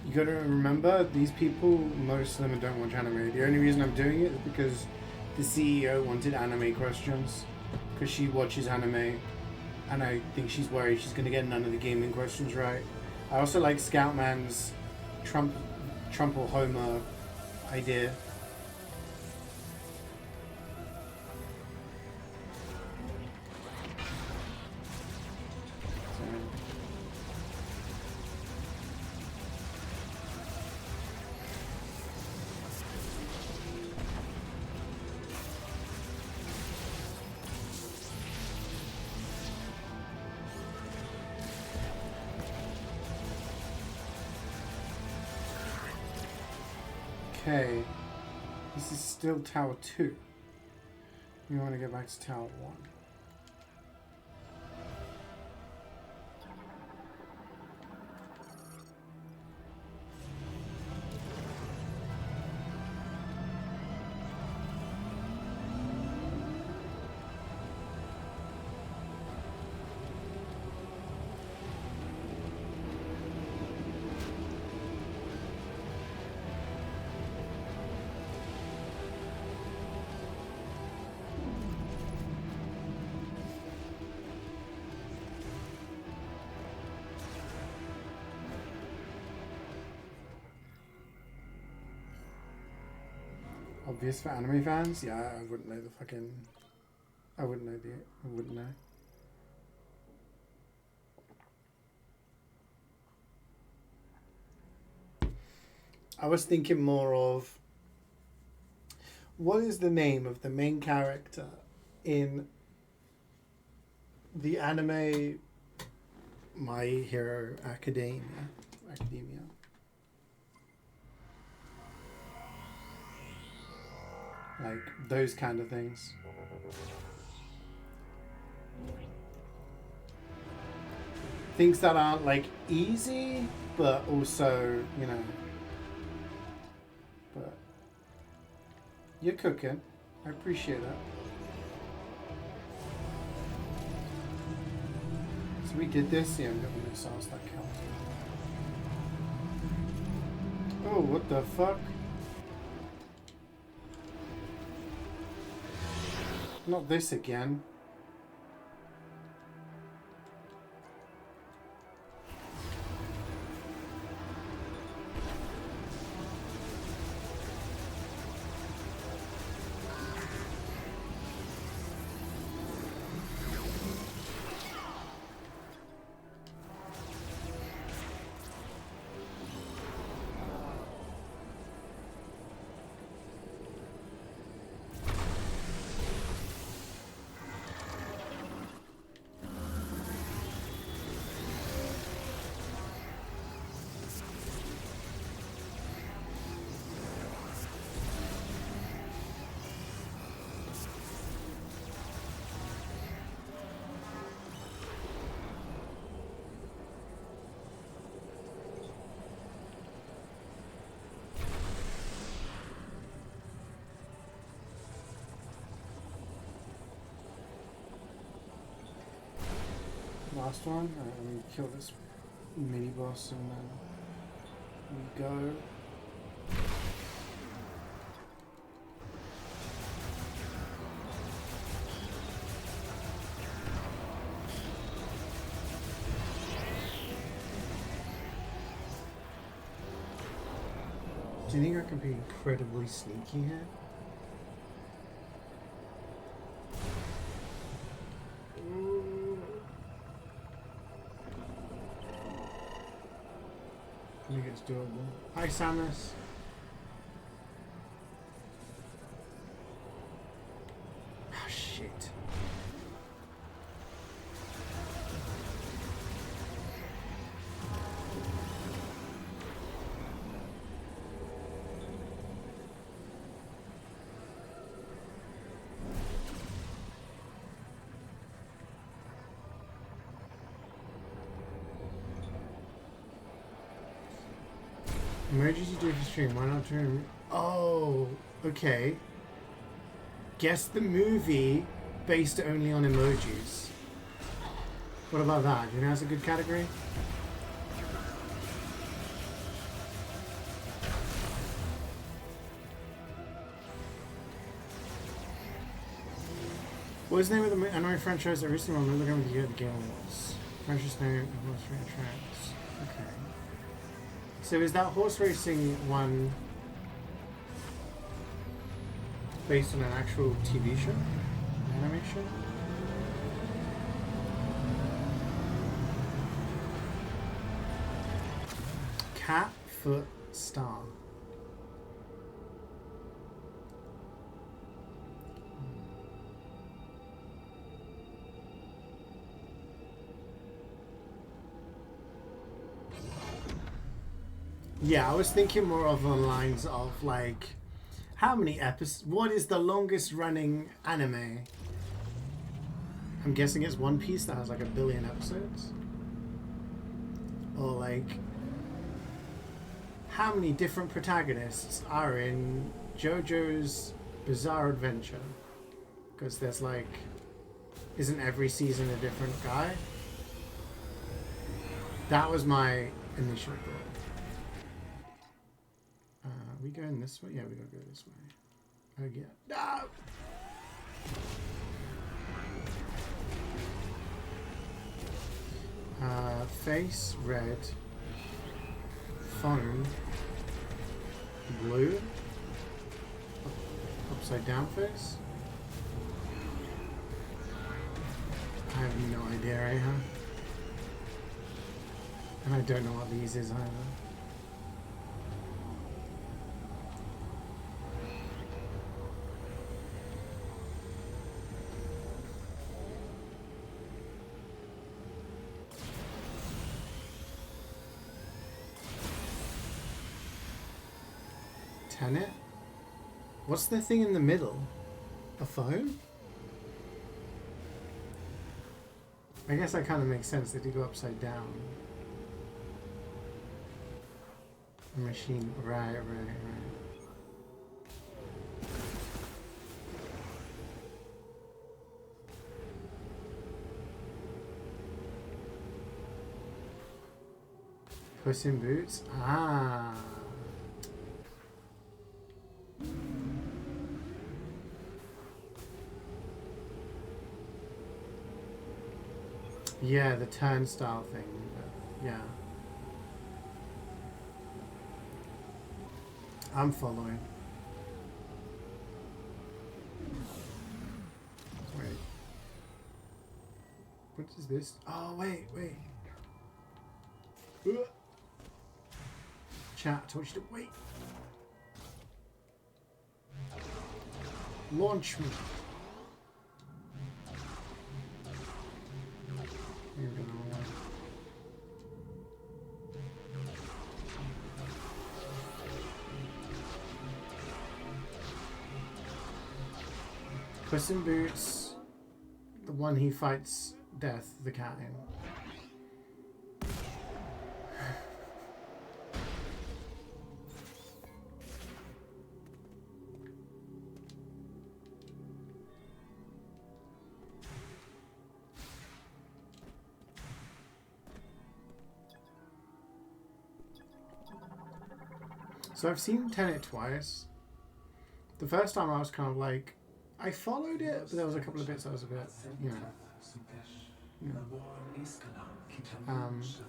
You gotta remember, these people, most of them don't watch anime. The only reason I'm doing it is because the CEO wanted anime questions. Because she watches anime. And I think she's worried she's going to get none of the gaming questions right. I also like Scoutman's Trump or Homer idea. Okay, this is still Tower 2. We want to go back to Tower 1. Obvious for anime fans? Yeah, I wouldn't know the fucking... I wouldn't know. I was thinking more of... What is the name of the main character in the anime My Hero Academia? Like, those kind of things. Things that aren't, like, easy, but also, you know... But... You're cooking. I appreciate that. So we did this? Yeah, we got the missiles that count. Oh, what the fuck? Not this again. last one. Alright, let me kill this mini boss and then we go. Do you think I can be incredibly sneaky here? I think it's doable. Hi, Samus. Oh, shit. Emergency do for stream. Why not turn? Oh, okay. Guess the movie based only on emojis. What about that? Do you know that's a good category? What was the name of the anime franchise that recently won the game of the year at the Game Awards? Franchise name, horse race tracks. Okay. So is that horse racing one based on an actual TV show? Animation? Cat Foot Star. Yeah, I was thinking more of the lines of like, how many episodes? What is the longest running anime? I'm guessing it's One Piece that has like 1 billion episodes. Or like, how many different protagonists are in JoJo's Bizarre Adventure? Because there's like, isn't every season a different guy? That was my initial thought. We going this way? Yeah, we gotta go this way. Again. No! Face red. Phone blue. Upside down face. I have no idea right now. And I don't know what these is either. Tenet? What's the thing in the middle? A phone? I guess that kind of makes sense that you go upside down. A machine. Right. Puss in Boots? Ah. Yeah, the turnstile thing. Yeah. I'm following. Wait. What is this? Oh, wait. Chat, I told you to wait. Launch me. You're gonna run. Puss in Boots, the one he fights Death, the cat in. So I've seen Tenet twice. The first time I was kind of like, I followed it, but there was a couple of bits I was a bit, you know.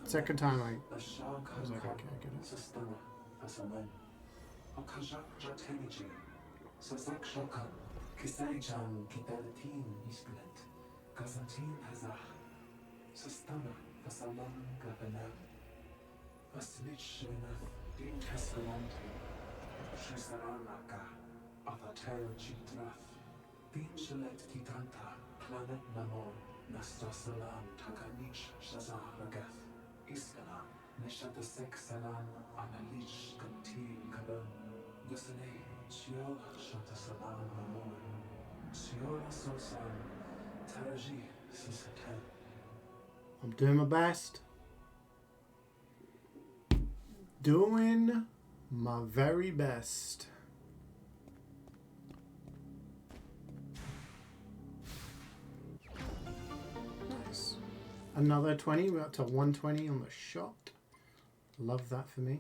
Second time I was like, okay, I get it. I'm doing my best. Doing my very best. Nice. Another 20. We're up to 120 on the shot. Love that for me.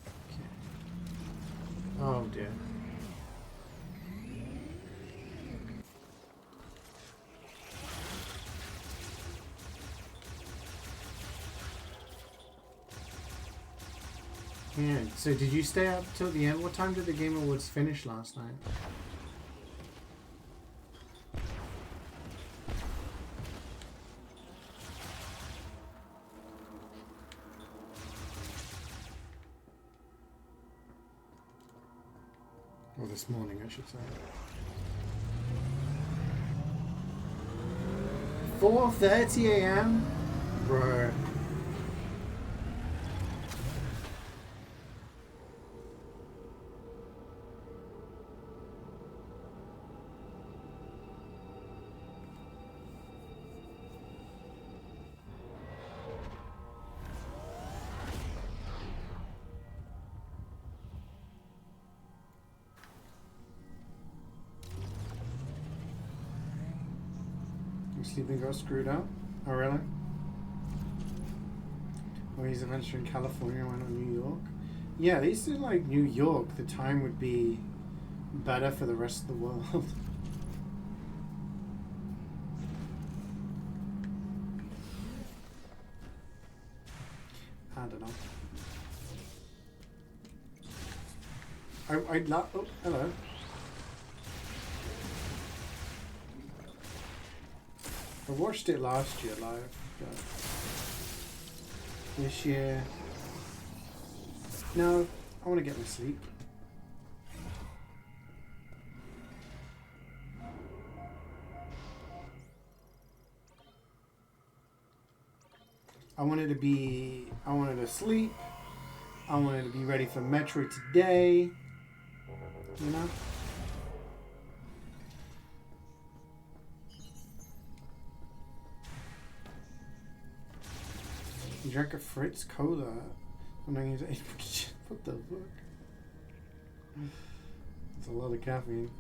Okay. Oh dear. Yeah, so did you stay up till the end? What time did the Game Awards finish last night? Or this morning, I should say. 4:30 a.m.? Bro. Sleeping Girl screwed up? Oh, really? Oh, he's eventually in California, why not New York? Yeah, at least in like New York, the time would be better for the rest of the world. I don't know. I'd love. Oh, hello. I watched it last year live, but this year, no, I want to get my sleep. I wanted to sleep. I wanted to be ready for Metroid today, you know? You drank a Fritz cola. I'm not gonna say, what the fuck? That's a lot of caffeine.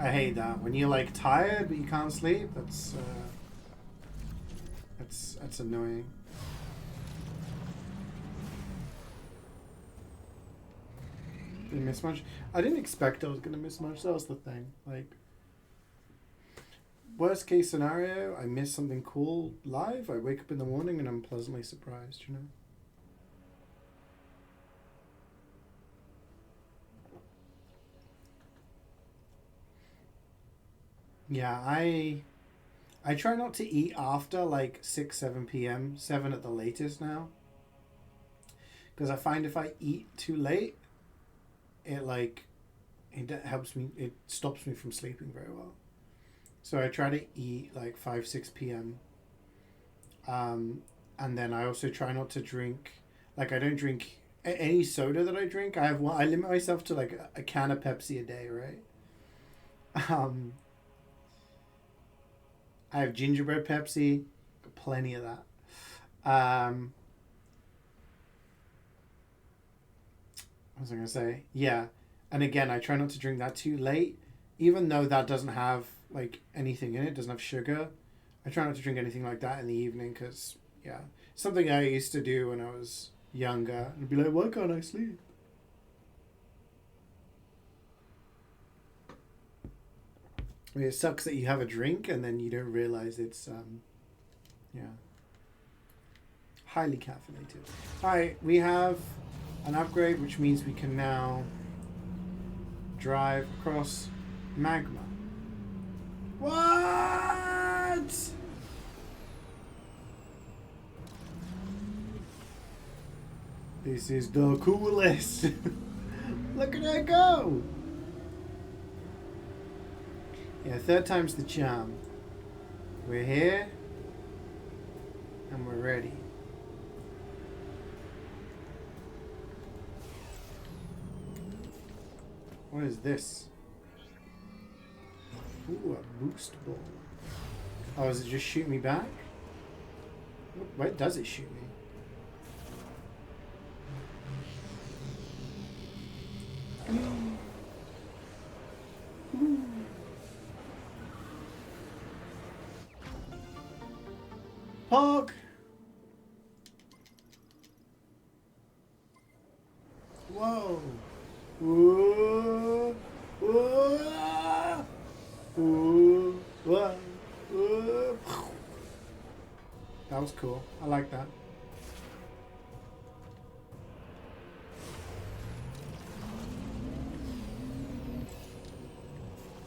I hate that. When you're like tired but you can't sleep, that's annoying. Didn't miss much. I didn't expect I was gonna miss much. That was the thing. Like, worst case scenario, I miss something cool live. I wake up in the morning and I'm pleasantly surprised, you know? Yeah, I try not to eat after like 6, 7 p.m. 7 at the latest now. Because I find if I eat too late, it helps me, it stops me from sleeping very well. So I try to eat like 5, 6 p.m. And then I also try not to drink, like I don't drink any soda that I drink. I limit myself to like a can of Pepsi a day, right? I have gingerbread Pepsi, plenty of that. What was I going to say? Yeah. And again, I try not to drink that too late, even though that doesn't have like anything in it. Doesn't have sugar. I try not to drink anything like that in the evening because, yeah, something I used to do when I was younger. And be like, why can't I sleep? I mean, it sucks that you have a drink and then you don't realize it's, yeah, highly caffeinated. Alright, we have an upgrade, which means we can now drive across magma. What? This is the coolest. Look at her go. Yeah, third time's the charm. We're here and we're ready. What is this? Ooh, a boost ball. Oh, does it just shoot me back? Where does it shoot me? Park! Whoa! Whoa! Whoa! Whoa! Whoa! That was cool. I like that.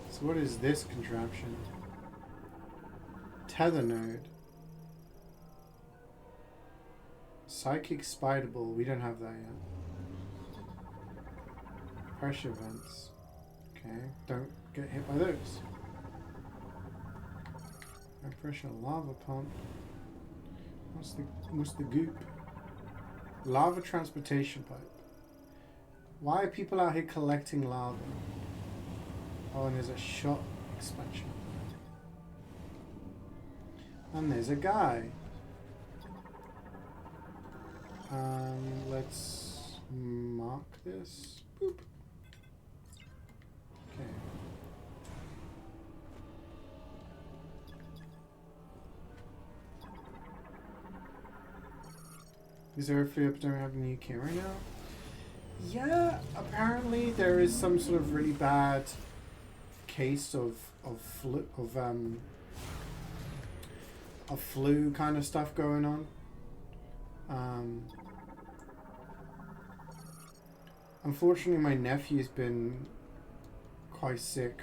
So what is this contraption? Tether node. Psychic spider ball. We don't have that yet. Pressure vents. Okay. Don't get hit by those. High pressure lava pump. What's the goop? Lava transportation pipe. Why are people out here collecting lava? Oh, and there's a shot expansion. And there's a guy. Let's mark this. Boop. Okay. Is there a free up don't have in the UK right now? Yeah, apparently there is some sort of really bad case of flu kind of stuff going on. Unfortunately, my nephew's been quite sick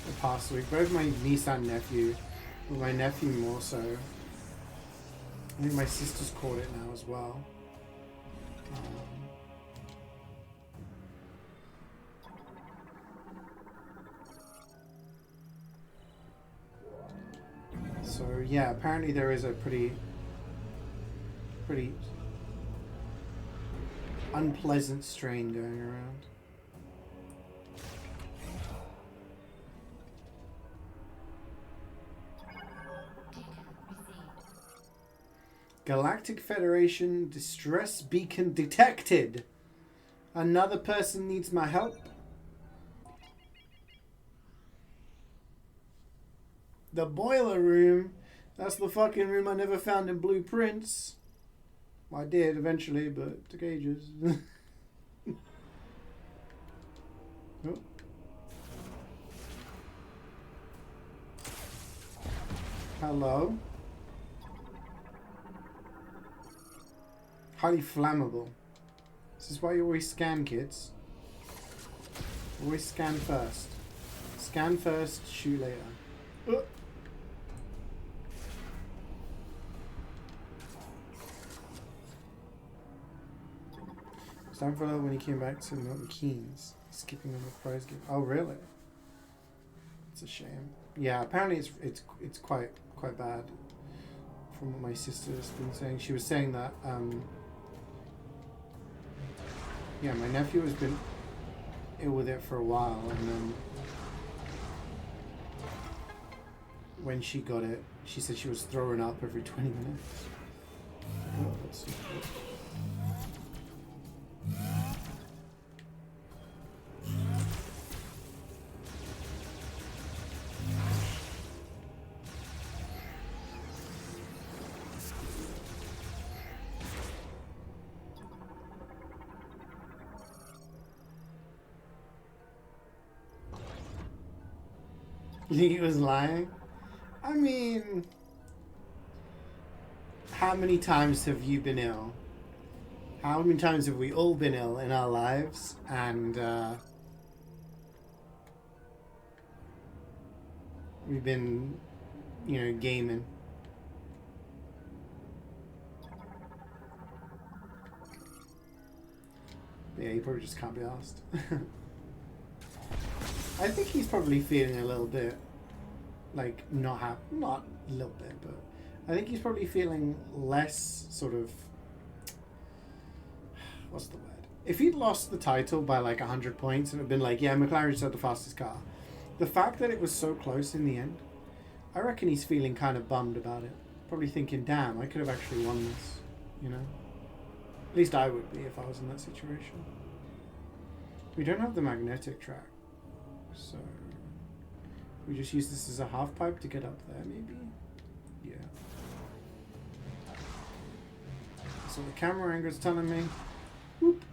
the past week. Both my niece and nephew, but my nephew more so. I think my sister's caught it now as well. So yeah, apparently there is a pretty unpleasant strain going around. Galactic Federation distress beacon detected. Another person needs my help. The boiler room. That's the fucking room I never found in blueprints. Well, I did eventually, but it took ages. Oh. Hello. Highly flammable. This is why you always scan, kids. Always scan first. Scan first, shoot later. Time for that when he came back to Milton Keynes, skipping on the prize game. Oh, really? It's a shame. Yeah, apparently it's quite bad. From what my sister's been saying, she was saying that. Yeah, my nephew has been ill with it for a while, and then when she got it, she said she was throwing up every 20 minutes. Oh, that's so cool. He was lying. I mean, how many times have you been ill? How many times have we all been ill in our lives? And we've been, gaming. Yeah, he probably just can't be asked. I think he's probably feeling a little bit like not a little bit, but I think he's probably feeling less sort of, what's the word? If he'd lost the title by like 100 points and it had been like, yeah, McLaren just had the fastest car, the fact that it was so close in the end, I reckon he's feeling kind of bummed about it. Probably thinking, damn, I could have actually won this, At least I would be if I was in that situation. We don't have the magnetic track, so we just use this as a half pipe to get up there, maybe? Yeah. So the camera angle's telling me. Whoop.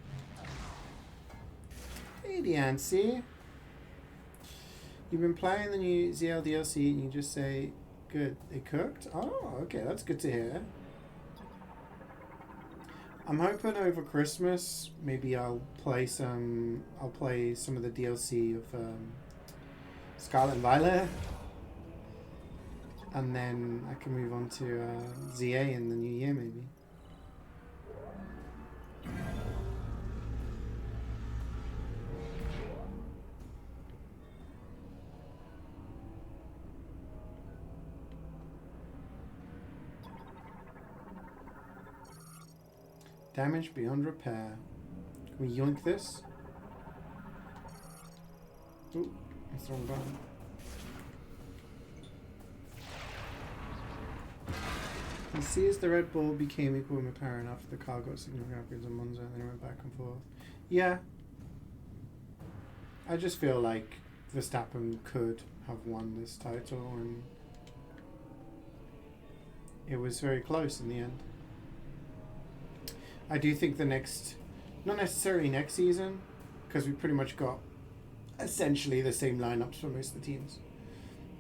Hey, Deancy. You've been playing the new ZL DLC and you just say, good, they cooked? Oh, okay, that's good to hear. I'm hoping over Christmas, maybe I'll play some of the DLC of Scarlet and Violet. And then I can move on to ZA in the new year, maybe. Damage beyond repair. Can we yoink this? Ooh, that's the wrong button. You see, as the Red Bull became equal with McLaren after the car got significant upgrades on Monza and then it went back and forth. Yeah. I just feel like Verstappen could have won this title and it was very close in the end. I do think the next, not necessarily next season, because we pretty much got essentially the same lineups for most of the teams.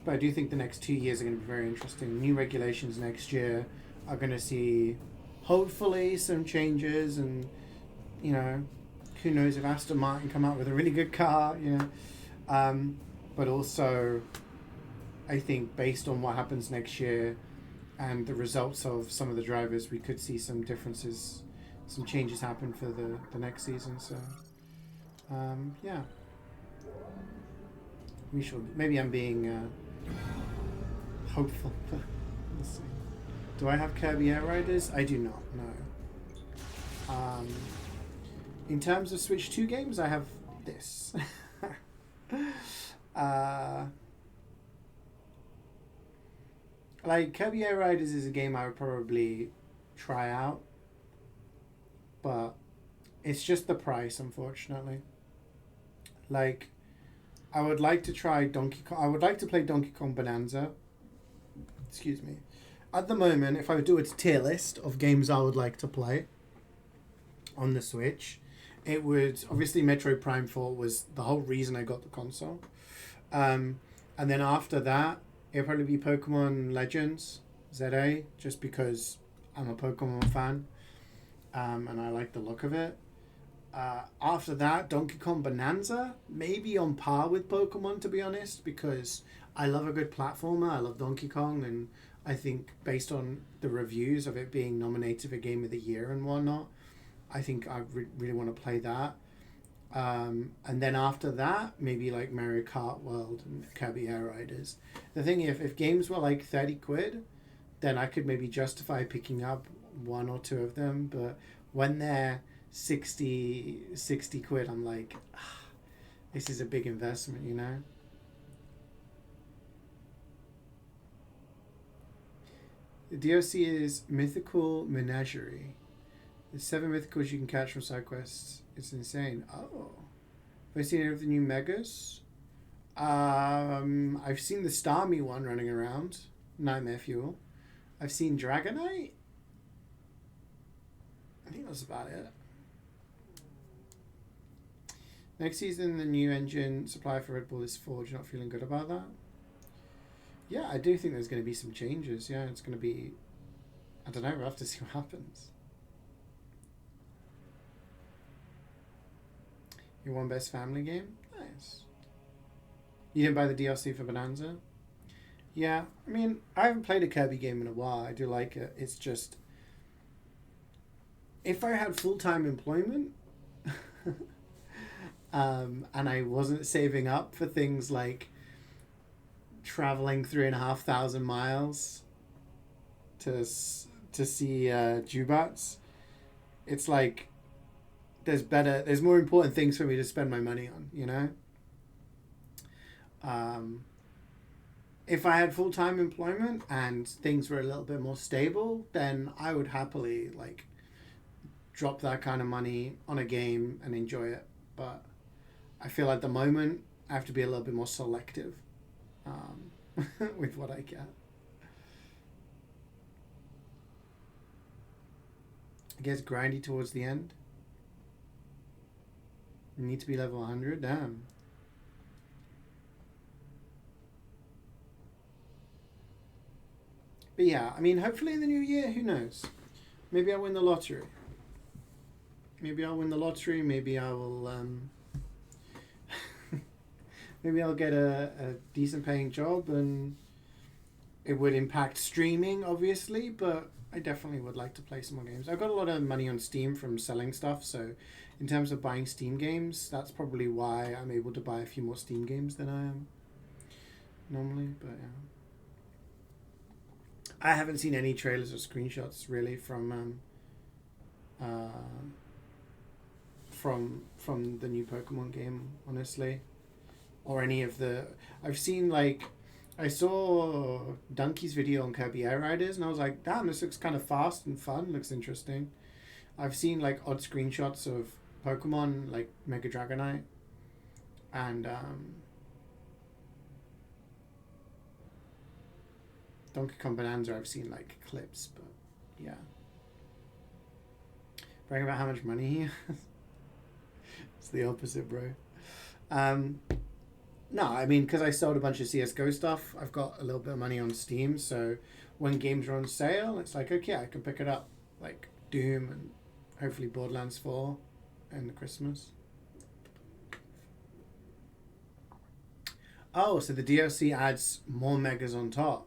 But I do think the next 2 years are going to be very interesting. New regulations next year are going to see, hopefully, some changes. And, who knows if Aston Martin come out with a really good car, But also, I think based on what happens next year and the results of some of the drivers, we could see some differences, some changes happen for the next season. So, yeah. We shall. Maybe I'm being hopeful. Let's see. Do I have Kirby Air Riders? I do not. No. In terms of Switch 2 games, I have this. Like Kirby Air Riders is a game I would probably try out, but it's just the price, unfortunately. Like, I would like to try Donkey Kong. I would like to play Donkey Kong Bonanza. Excuse me. At the moment, if I would do a tier list of games I would like to play on the Switch, it would, obviously Metroid Prime 4 was the whole reason I got the console. And then after that, it'd probably be Pokemon Legends, ZA, just because I'm a Pokemon fan. And I like the look of it. After that, Donkey Kong Bonanza, maybe on par with Pokemon, to be honest, because I love a good platformer. I love Donkey Kong, and I think based on the reviews of it being nominated for Game of the Year and whatnot, I think I really want to play that. And then after that, maybe like Mario Kart World and Kirby Air Riders. The thing, if games were like 30 quid, then I could maybe justify picking up one or two of them, but when they're 60 quid, I'm like, this is a big investment, The DLC is Mythical Menagerie. There's 7 mythicals you can catch from side quests. It's insane. Oh. Have I seen any of the new megas? I've seen the Starmie one running around. Nightmare Fuel. I've seen Dragonite. I think that's about it. Next season, the new engine supply for Red Bull is forged. You're not feeling good about that? yeah, I do think there's going to be some changes. Yeah, it's going to be, I don't know, we'll have to see what happens. You won best family game? Nice. You didn't buy the DLC for Bonanza? Yeah, I mean, I haven't played a Kirby game in a while. I do like it. It's just, if I had full-time employment, and I wasn't saving up for things like traveling 3,500 miles to see Jubats, it's like there's more important things for me to spend my money on, you know? If I had full-time employment and things were a little bit more stable, then I would happily like drop that kind of money on a game and enjoy it. But I feel at the moment I have to be a little bit more selective with what I get. It gets grindy towards the end. You need to be level 100? Damn. But yeah, I mean, hopefully in the new year, who knows? Maybe I'll win the lottery. Maybe I'll win the lottery. Maybe I will... maybe I'll get a decent paying job, and it would impact streaming, obviously, but I definitely would like to play some more games. I've got a lot of money on Steam from selling stuff, so in terms of buying Steam games, that's probably why I'm able to buy a few more Steam games than I am normally, but yeah. I haven't seen any trailers or screenshots really from the new Pokemon game, honestly, or any of the. I've seen like, I saw Donkey's video on Kirby Air Riders, and I was like, damn, this looks kind of fast and fun. Looks interesting. I've seen like odd screenshots of Pokemon like Mega Dragonite, and Donkey Kong Bonanza. I've seen like clips, but yeah. Bragging about how much money he has. It's the opposite, bro. No, I mean, because I sold a bunch of CSGO stuff, I've got a little bit of money on Steam, so when games are on sale, it's like, okay, I can pick it up. Like Doom and hopefully Borderlands 4 and Christmas. Oh, so the DLC adds more megas on top.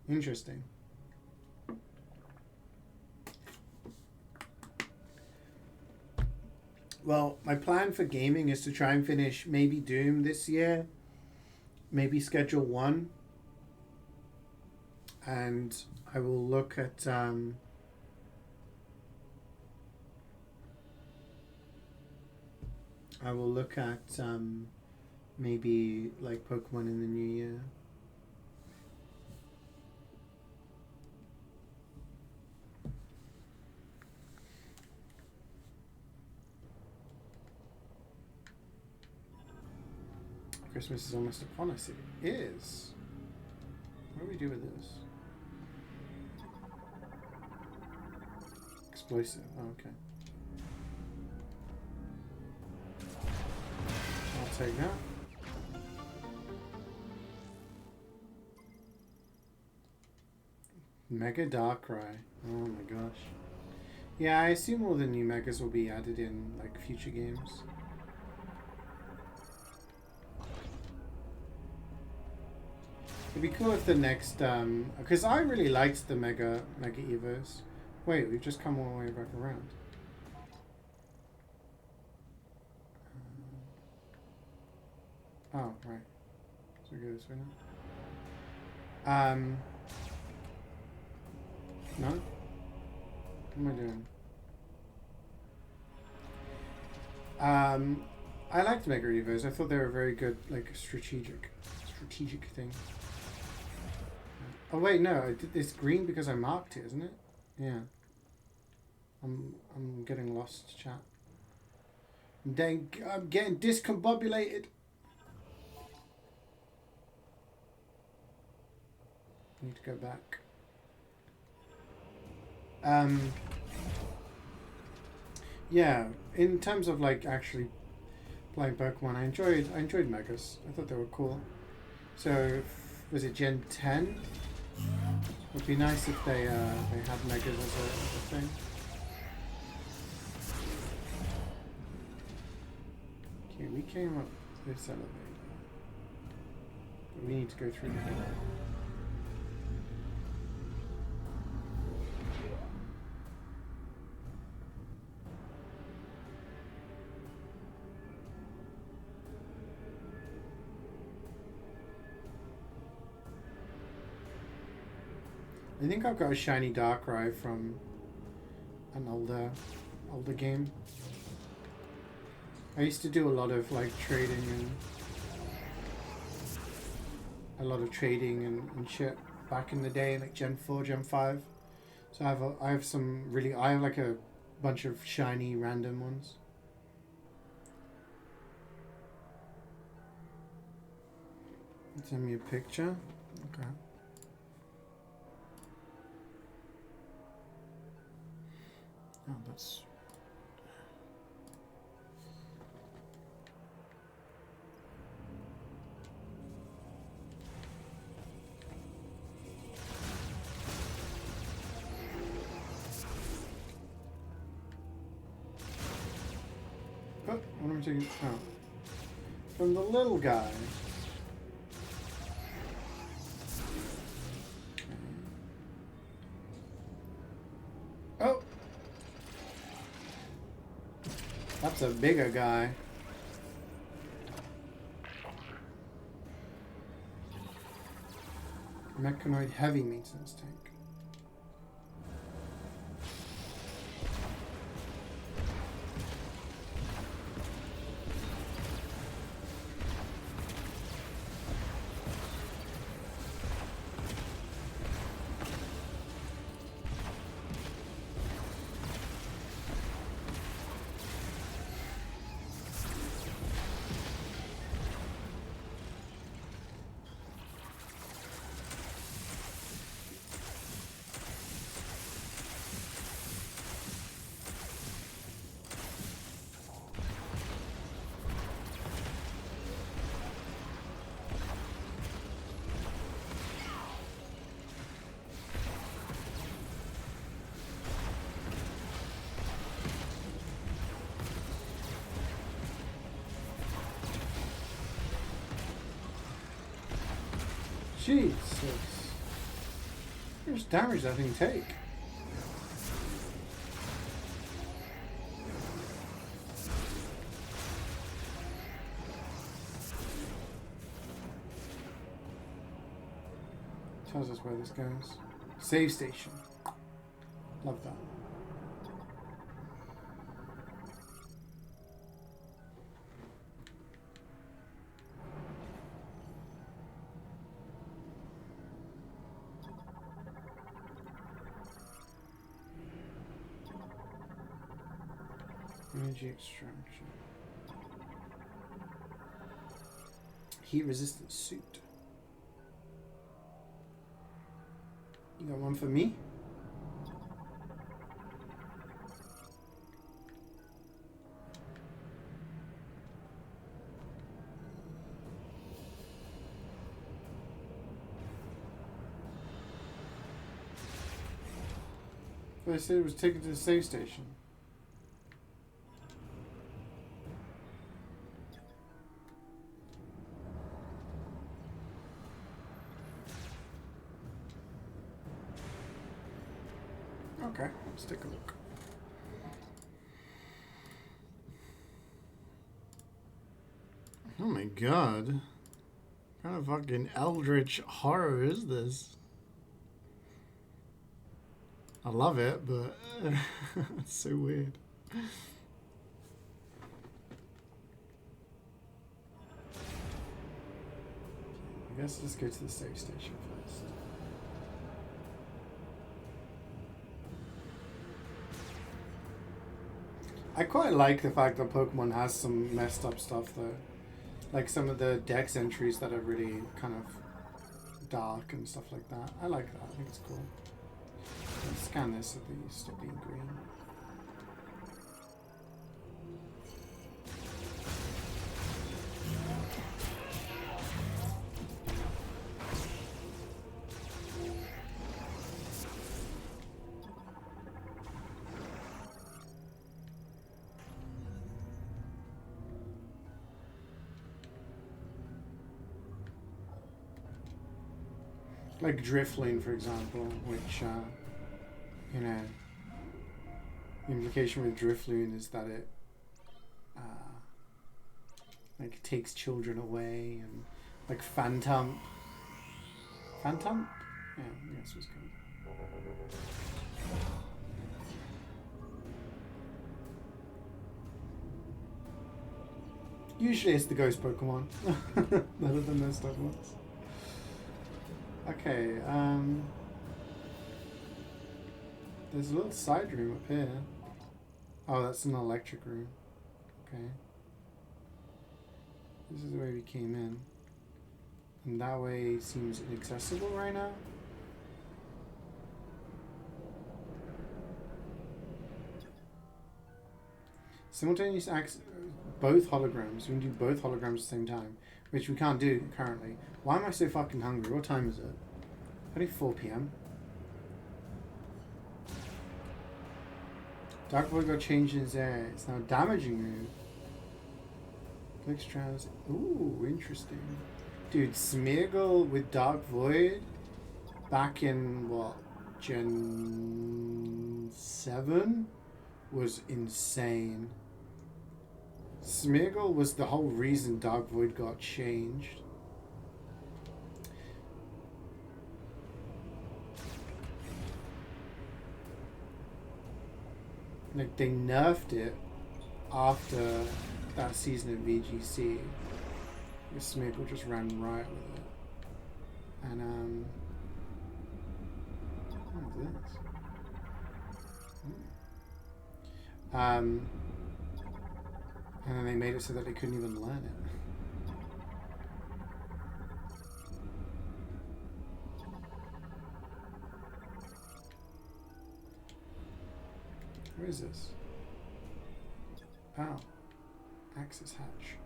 Interesting. Well, my plan for gaming is to try and finish maybe Doom this year, maybe Schedule 1, and I will look at maybe like Pokemon in the new year. Christmas is almost upon us. It is. What do we do with this? Explosive. Oh, okay. I'll take that. Mega Darkrai. Oh my gosh. Yeah, I assume all the new megas will be added in like future games. It'd be cool if the next, because I really liked the Mega Evos. Wait, we've just come all the way back around. Oh, right. So we go this way now. No? What am I doing? I liked Mega Evos. I thought they were very good, like, strategic thing. Oh wait, no, it's green because I marked it, isn't it? Yeah. I'm getting lost, chat. I'm getting discombobulated. I need to go back. Yeah, in terms of like actually playing Pokemon, I enjoyed Megas. I thought they were cool. So Was it Gen 10? Would be nice if they had megas as a thing. Okay, we came up this elevator. But we need to go through the middle. I think I've got a shiny Darkrai from an older game. I used to do a lot of like trading and shit back in the day, like Gen 4, Gen 5. So I have like a bunch of shiny random ones. Send me a picture. Okay. Oh, that's... Oh, what am I taking? Oh. From the little guy. Oh! That's a bigger guy. Metroid heavy maintenance tank. Jesus. How much damage that thing take? Tells us where this goes. Save station. Love that. Energy extraction. Heat resistant suit. You got one for me? They said it was taken to the save station. Okay, let's take a look. Oh my god. What kind of fucking eldritch horror is this? I love it, but it's so weird. I guess let's go to the save station first. I quite like the fact that Pokemon has some messed up stuff though. Like some of the Dex entries that are really kind of dark and stuff like that. I like that. I think it's cool. Let's scan this so they stop being green. Like Drifloon, for example, which, you know, the implication with Drifloon is that it, like, takes children away, and, like, Phantump? Yeah, I guess it was good. Usually it's the ghost Pokemon, better than most other ones. Okay, there's a little side room up here. Oh, that's an electric room. Okay. This is the way we came in. And that way seems inaccessible right now. Simultaneous access, both holograms. We can do both holograms at the same time, which we can't do currently. Why am I so fucking hungry? What time is it? Only 4 p.m. Dark Void got changed in his area. It's now a damaging move. Clicks Trans. Ooh, interesting. Dude, Smeargle with Dark Void back in what? Gen 7 was insane. Smeargle was the whole reason Dark Void got changed. Like, they nerfed it after that season of VGC. Smeargle just ran riot with it. And, what is this? And then they made it so that they couldn't even learn it. Where is this? Oh. Access hatch.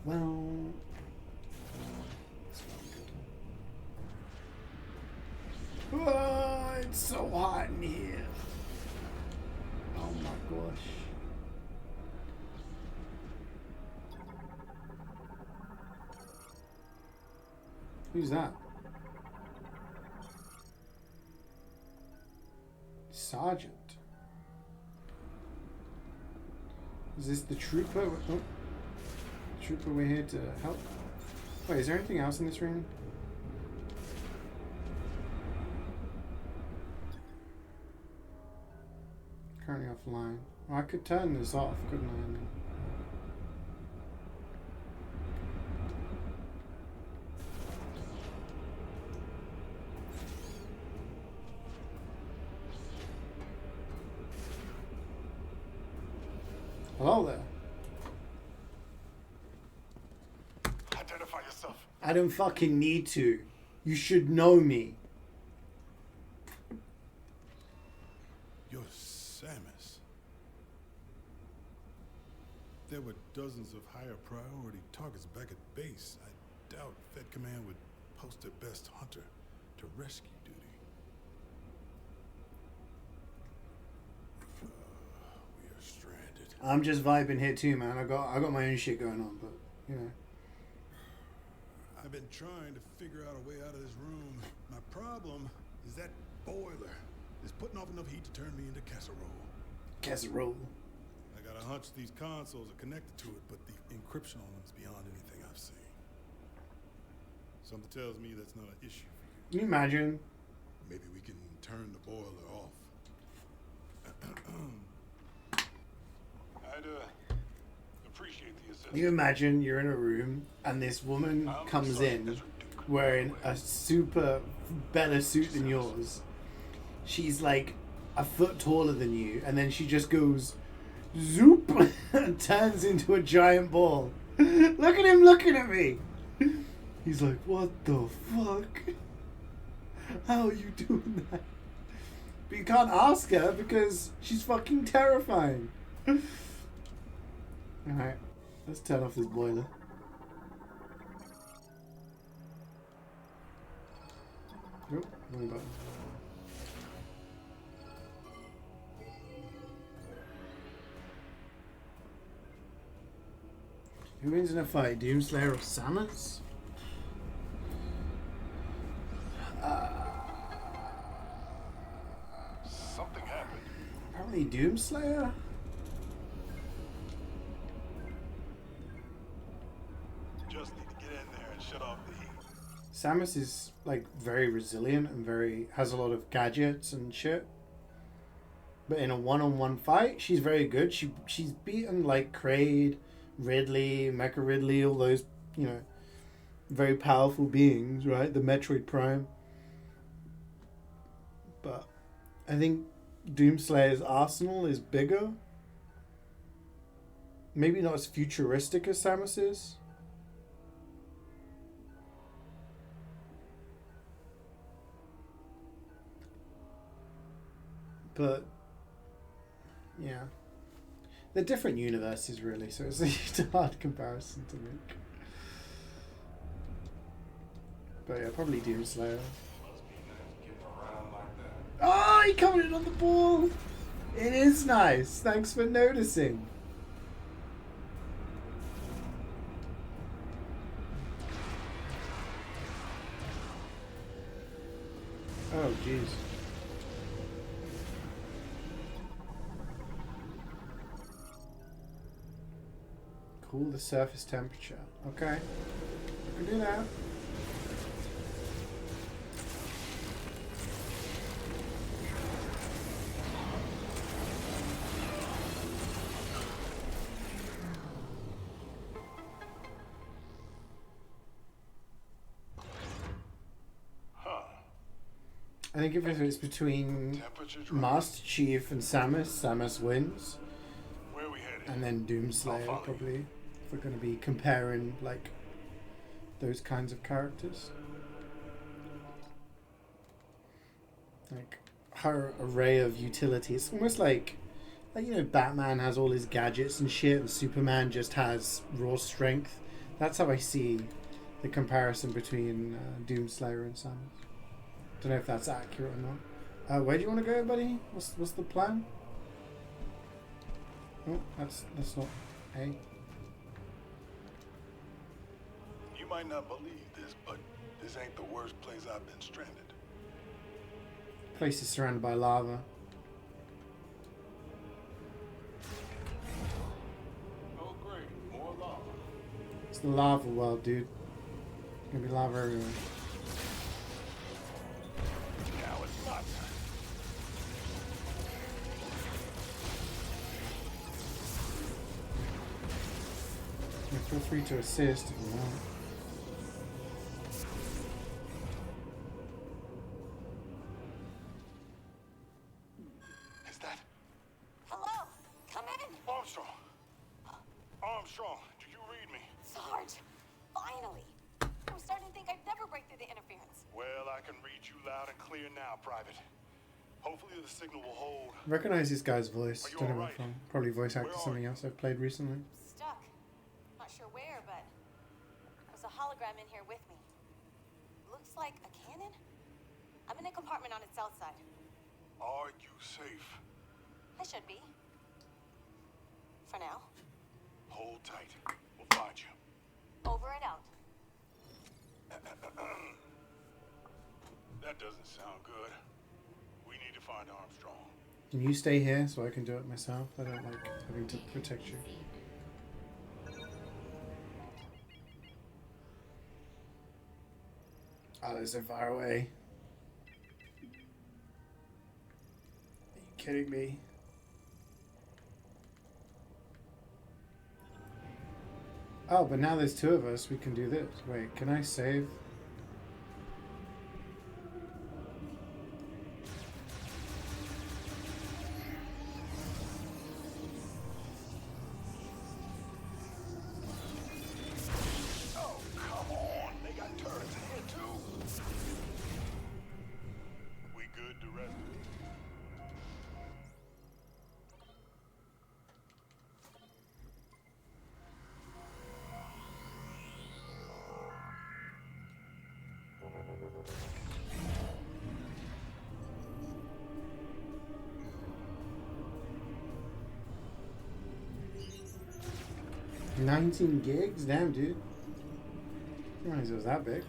Well... Oh, it's so hot in here. Oh my gosh. Who's that? Sergeant. Is this the trooper? Oh. Trooper, we're here to help. Wait, is there anything else in this room? Currently offline. Oh, I could turn this off, couldn't I? Hello there. Identify yourself. I don't fucking need to. You should know me. You're Samus. There were dozens of higher priority targets back at base. I doubt Fed Command would post their best hunter to rescue duty. We are stranded. I'm just vibing here too, man. I got my own shit going on, but you know. I've been trying to figure out a way out of this room. My problem is that boiler is putting off enough heat to turn me into casserole. Casserole. I got a hunch these consoles are connected to it, but the encryption on them is beyond anything I've seen. Something tells me that's not an issue for you. Can you imagine? Maybe we can turn the boiler off. I'd appreciate the assistance. Can you imagine you're in a room and this woman comes in wearing a super better suit than yours. She's like a foot taller than you, and then she just goes zoop and turns into a giant ball. Look at him looking at me. He's like, what the fuck? How are you doing that? But you can't ask her because she's fucking terrifying. Alright, let's turn off this boiler. Oh, wrong button. Who wins in a fight, Doomslayer or Samus? Doomslayer? Just need to get in there and shut off the heat. Samus is like very resilient and has a lot of gadgets and shit. But in a one-on-one fight, she's very good. She's beaten like Kraid, Ridley, Mecha Ridley, all those, you know, very powerful beings, right? The Metroid Prime. But I think Doomslayer's arsenal is bigger. Maybe not as futuristic as Samus is. But yeah, they're different universes really, so it's a hard comparison to make. But yeah, probably Doomslayer. Oh, he commented on the ball! It is nice, thanks for noticing. Oh, jeez. Cool the surface temperature. Okay. I can do that. I think if it's between Master Chief and Samus, Samus wins. Where are we headed? And then Doomslayer, probably. If we're going to be comparing, like, those kinds of characters. Like, her array of utility. It's almost like, you know, Batman has all his gadgets and shit, and Superman just has raw strength. That's how I see the comparison between Doomslayer and Samus. Don't know if that's accurate or not. Where do you want to go, buddy? What's the plan? Oh, that's not A. You might not believe this, but this ain't the worst place I've been stranded. Place is surrounded by lava. Oh great, more lava. It's the lava world, dude. Gonna be lava everywhere. Now it's not. Yeah, feel free to assist if you want. Is that Hello? Come in. Armstrong? Armstrong, do you read me? Sarge, finally. I was starting to think I'd never break through the interference. Well, I can read you loud and clear now, Private. Hopefully the signal will hold. Recognize this guy's voice. Are you Don't know all where right? from. Probably voice actor Where are something you? else I've played recently. Stuck. Not sure where, but there's a hologram in here with me. Looks like a cannon? I'm in a compartment on its south side. Are you safe? I should be. For now. Hold tight. We'll find you. Over and out. That doesn't sound good. We need to find Armstrong. Can you stay here so I can do it myself? I don't like having to protect you. Oh, they're so far away. Are you kidding me? Oh, but now there's two of us. We can do this. Wait, can I save? Oh, come on. They got turrets in here, too. We good to rest? $19 gigs? Damn, dude. I didn't realize it was that big.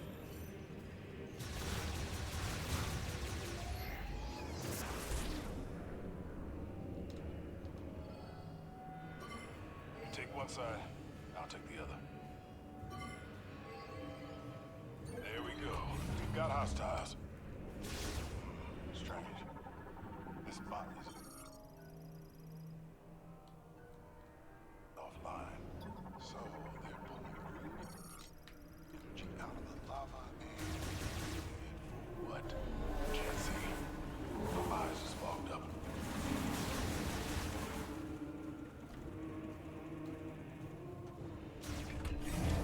take one side, I'll take the other. There we go. We've got hostiles. Strange. This bot is offline. So they're pulling green energy out of the lava and for what? Can't see. My eyes is fogged up.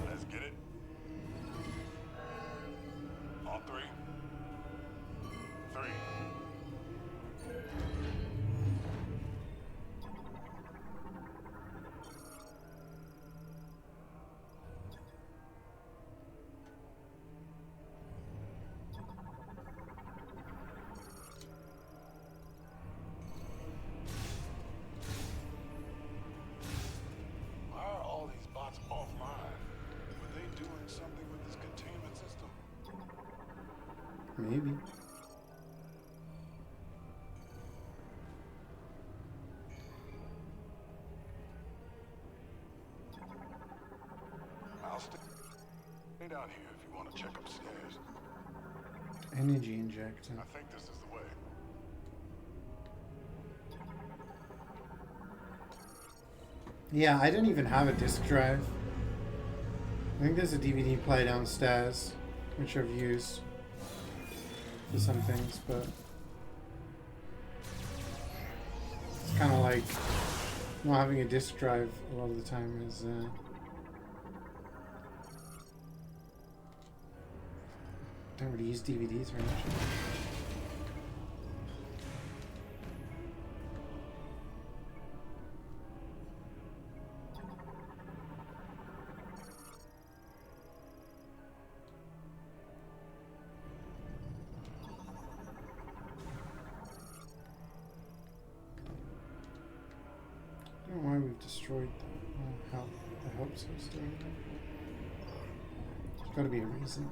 Let's get it. On three. Three. Why are all these bots offline? Were they doing something with this containment system? Maybe. I'll stay down here if you want to check upstairs. Energy injector. I think this is the way. Yeah, I don't even have a disk drive. I think there's a DVD player downstairs, which I've used for some things, but it's kind of like not having a disk drive a lot of the time is don't really use DVDs very much. I don't know why we've destroyed the help. The help system. There's got to be a reason.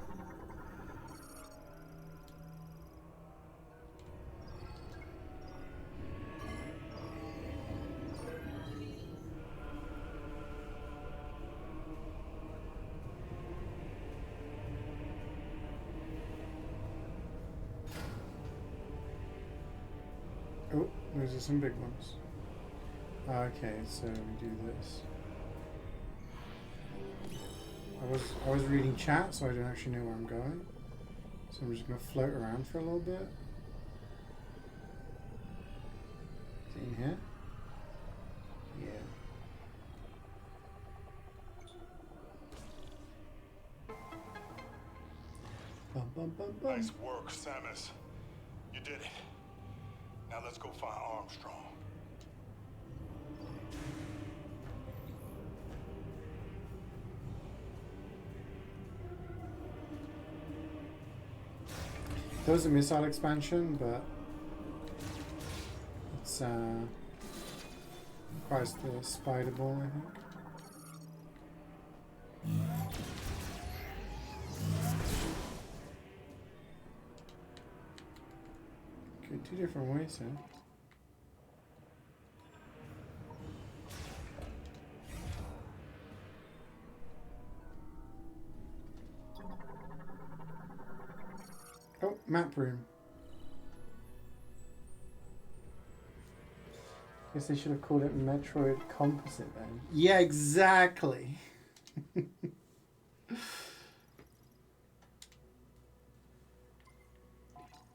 Oh, those are some big ones. Okay, so we do this. I was reading chat, so I don't actually know where I'm going. So I'm just gonna float around for a little bit. Is it in here? Yeah. Bum, bum, bum, bum. Nice work, Samus. You did it. Now let's go find Armstrong. There was a missile expansion, but it's requires the spider ball, I think. Okay, two different ways here. Oh, map room. Guess they should have called it Metroid Composite then. Yeah, exactly.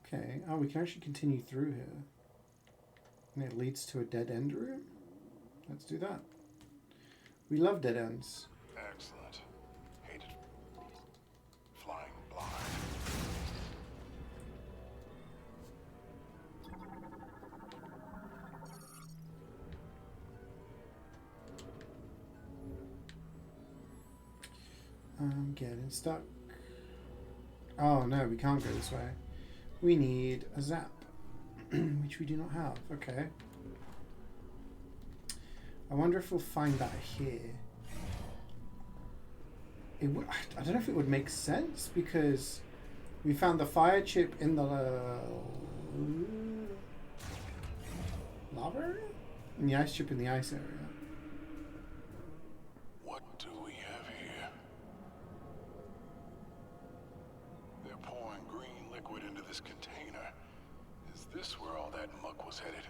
Okay. Oh, we can actually continue through here. And it leads to a dead end room? Let's do that. We love dead ends. Excellent. Hated flying blind. I'm getting stuck. Oh no, we can't go this way. We need a zap, which we do not have. Okay. I wonder if we'll find that here. I don't know if it would make sense because we found the fire chip in the lava area? And the ice chip in the ice area. this where all that muck was headed?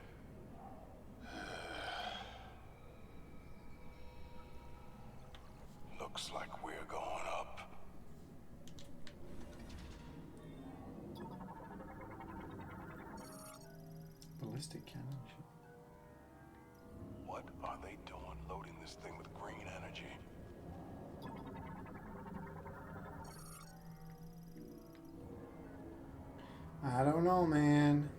Looks like we're going up. Ballistic cannon. What are they doing loading this thing with green energy? I don't know, man.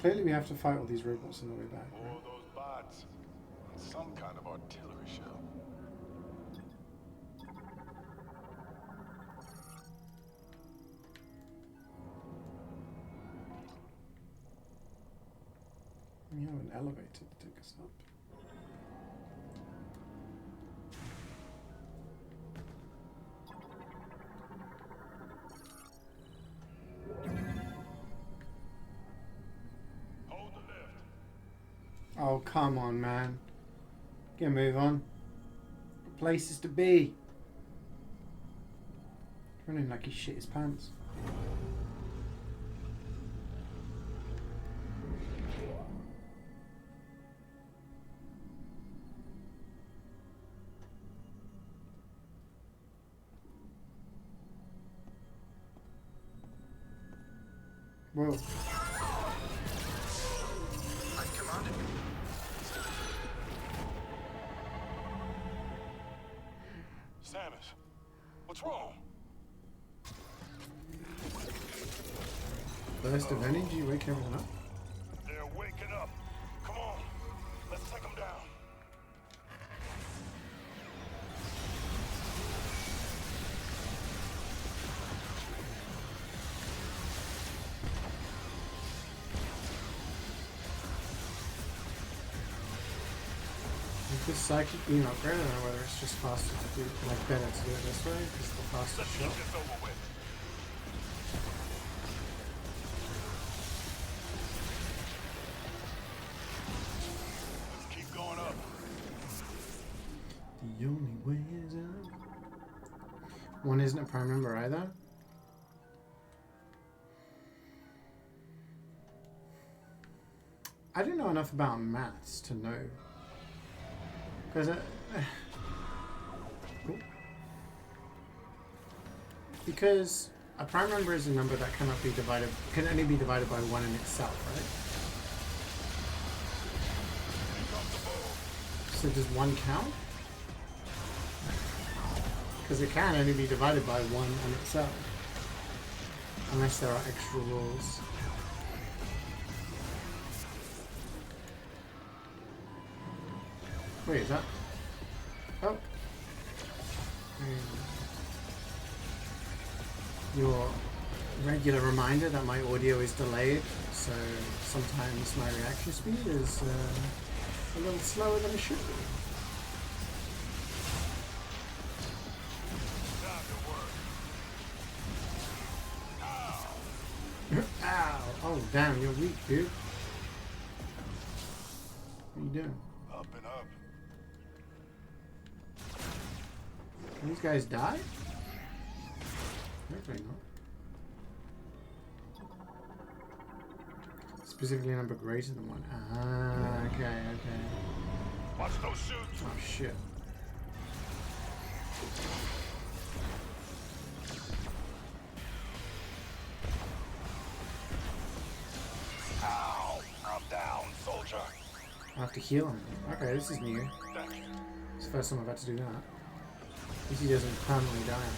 Clearly we have to fight all these robots on the way back, Or right? those bots on some kind of artillery shell. We have an elevator to take us up. Hold the lift. Oh, come on, man. Get a move on. Places to be. Running like he shit his pants. Whoa. I've commanded you. Samus, what's wrong? Burst of energy, wake everyone up. They're waking up. Come on, let's take them down. Is this psychic being upgraded? I don't know whether it's just faster to do, like better to do it this way, because the faster Let's shot. get this over with. Let's keep going up. The only way is up. One isn't a prime number either. I don't know enough about maths to know. Because because a prime number is a number that cannot be divided, can only be divided by one in itself, right? So does one count? Because it can only be divided by one in itself. Unless there are extra rules. Wait, is that? Oh. Your regular reminder that my audio is delayed, so sometimes my reaction speed is a little slower than it should be. Ow! Oh, damn, you're weak, dude. What are you doing? Up and up. Can these guys die? Hopefully not. Specifically a number greater than one. Ah, okay, okay. Watch those shoots. Oh, shit. Ow! I'm down, soldier. I have to heal him. Okay, this is new. Thank you. It's the first time I've had to do that. At least he doesn't permanently die.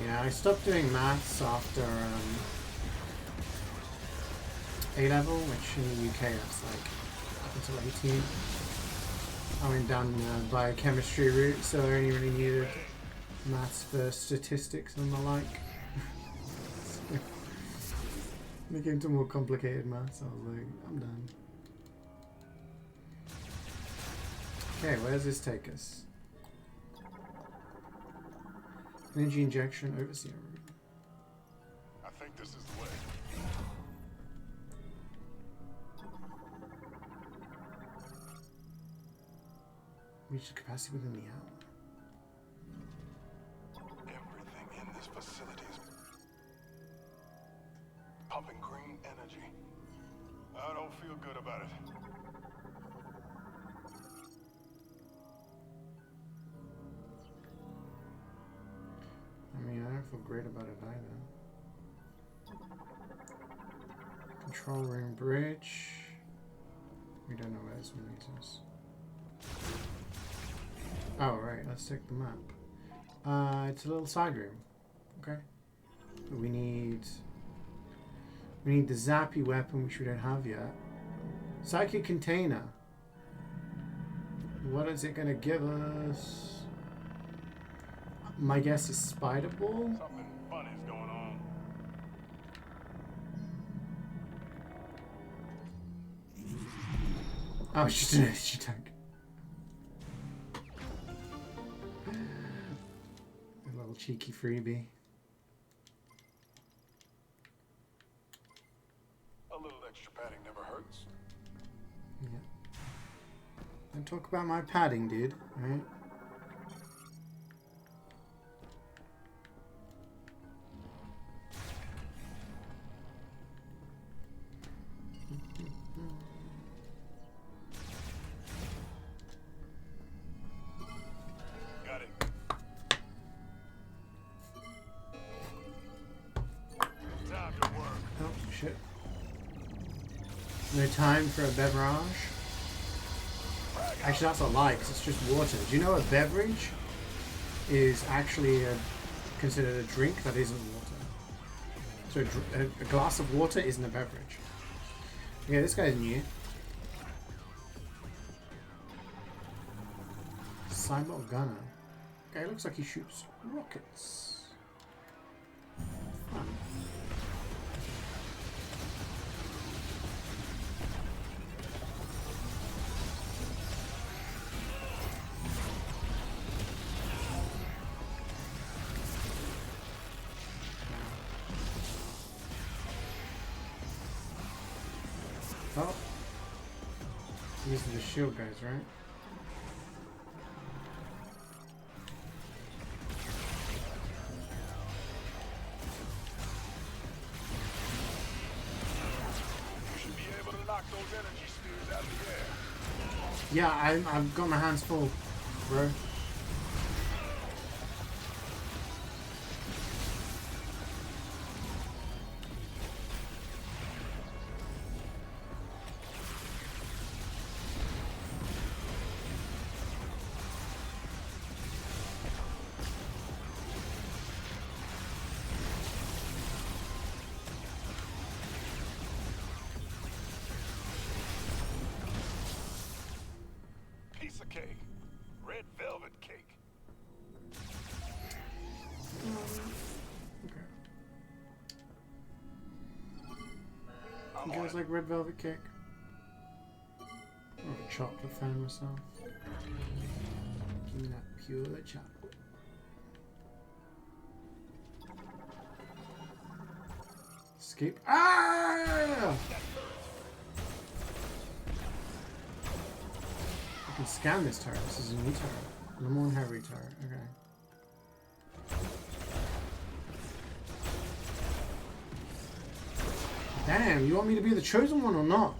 Yeah, I stopped doing maths after A-level, which in the UK that's like up until 18. I went down the biochemistry route, so I only really needed maths for statistics and the like. When it came to more complicated maths, I was like, I'm done. Okay, where does this take us? Energy injection overseer room. I think this is the way. Reach the capacity within the hour. facilities pumping green energy. I don't feel good about it. I mean, I don't feel great about it either. Control room bridge. We don't know where this one leads us. Oh, right, let's check the map. It's a little side room. Okay. But we need the zappy weapon, which we don't have yet. Psychic container. What is it gonna give us? My guess is spider ball. Something funny's going on. Oh, it's just an energy tank. A little cheeky freebie. A little extra padding never hurts. Yeah. Don't talk about my padding, dude. Alright? Got it. Time to work. Oh, shit. No time for a beverage? Actually, that's a lie, because it's just water. Do you know a beverage is actually considered a drink that isn't water? So a glass of water isn't a beverage. Okay, this guy's new. Cyborg gunner. Okay, looks like he shoots rockets. Fun. Oh. These are the shield guys, right? You should be able to knock those energy spheres out of the air. Yeah, I've got my hands full, bro. Piece of cake. Red velvet cake. Okay. I'm You on guys it. like red velvet cake? I'm a chocolate fan myself. Give me that pure chocolate. Escape. Ah! I can scan this turret. This is a new turret. Lemon heavy turret. Okay. Damn, you want me to be the chosen one or not?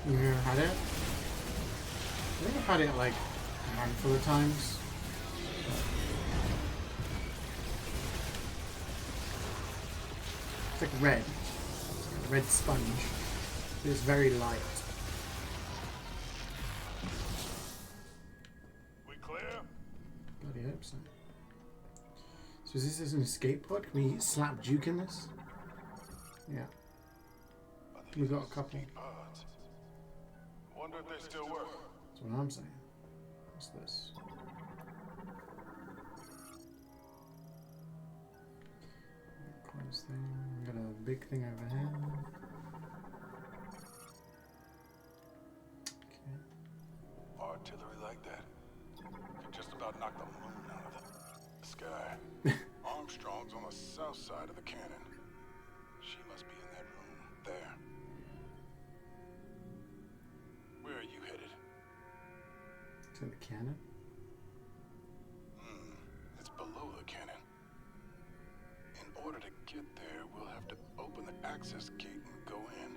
You never had it? I think I've had it like a handful of times. It's like red. It's like a red sponge. But it's very light. We clear? Bloody hope so. So is this an escape pod? Can we slap Duke in this? Yeah. We got a couple. Pods. Wonder if they still work. That's what I'm saying. What's this? Close thing. We got a big thing over here. Okay. Artillery like that. the south side of the cannon. She must be in that room there. Where are you headed? To the cannon? It's below the cannon. In order to get there, we'll have to open the access gate and go in.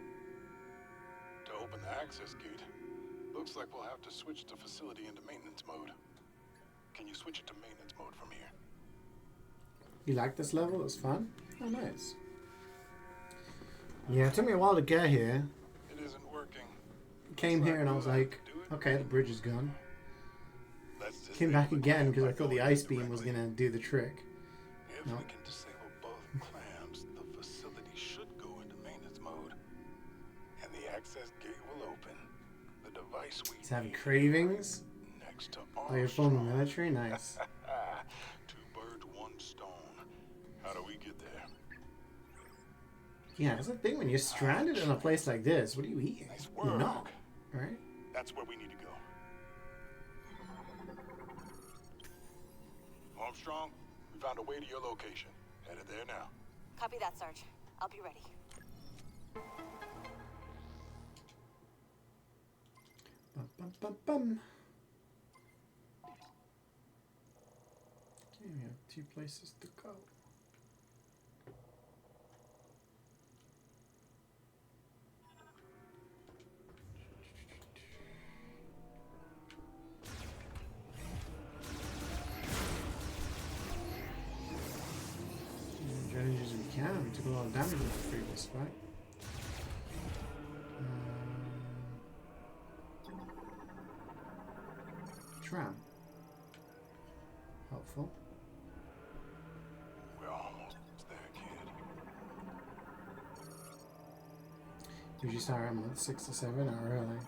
To open the access gate, looks like we'll have to switch the facility into maintenance mode. Can you switch it to maintenance mode from here? You like this level? It's fun? Oh, nice. Yeah, it took me a while to get here. It isn't working. Came here and I was like, okay, the bridge is gone. Came back again because I thought the ice beam was going to do the trick. If we can disable both clamps, the facility should go into maintenance mode. And the access gate will open. The device we He's having cravings. Next to Oh, you're from the military? Nice. Two birds, one stone. How do we get there? Yeah, that's the thing. When you're stranded in a place like this, what are you eating? Nice You're work. not, right? That's where we need to go. Armstrong, we found a way to your location. Headed there now. Copy that, Sarge. I'll be ready. Bum, bum, bum, bum. Okay, we have 2 places to go. As we can. We took a lot of damage in the previous fight. Tram. Helpful. We're almost there, kid. Usually start around month 6 to 7, not really.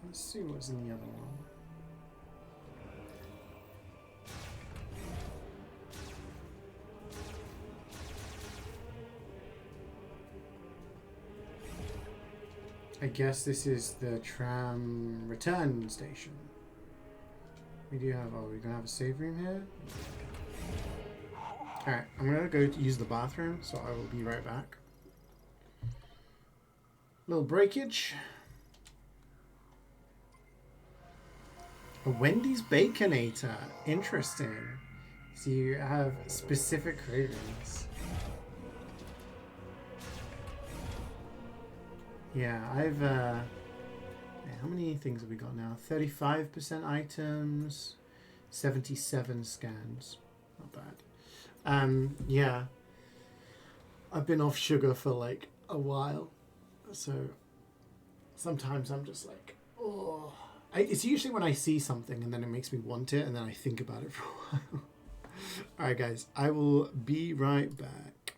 Let's see what's in the other one. I guess this is the tram return station. We do have, oh, we're gonna have a save room here? Alright, I'm gonna go to use the bathroom, so I will be right back. Little breakage. A Wendy's Baconator. Interesting. So you have specific cravings. Yeah, I've, yeah, how many things have we got now? 35% items, 77 scans. Not bad. Yeah. I've been off sugar for like a while. So sometimes I'm just like, oh. It's usually when I see something and then it makes me want it and then I think about it for a while. Alright guys, I will be right back.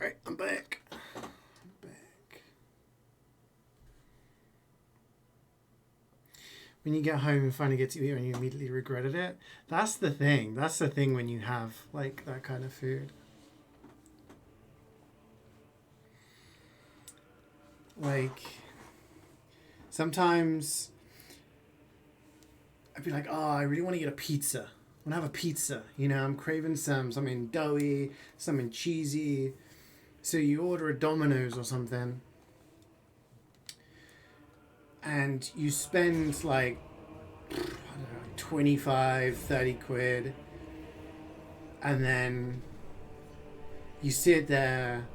Right, I'm back. Back. When you get home and finally get to eat and you immediately regretted it, that's the thing. That's the thing when you have like that kind of food. Like sometimes I'd be like, oh, I really want to get a pizza. I want to have a pizza. You know, I'm craving something doughy, something cheesy. So you order a Domino's or something. And you spend like, I don't know, 25, 30 quid. And then you sit there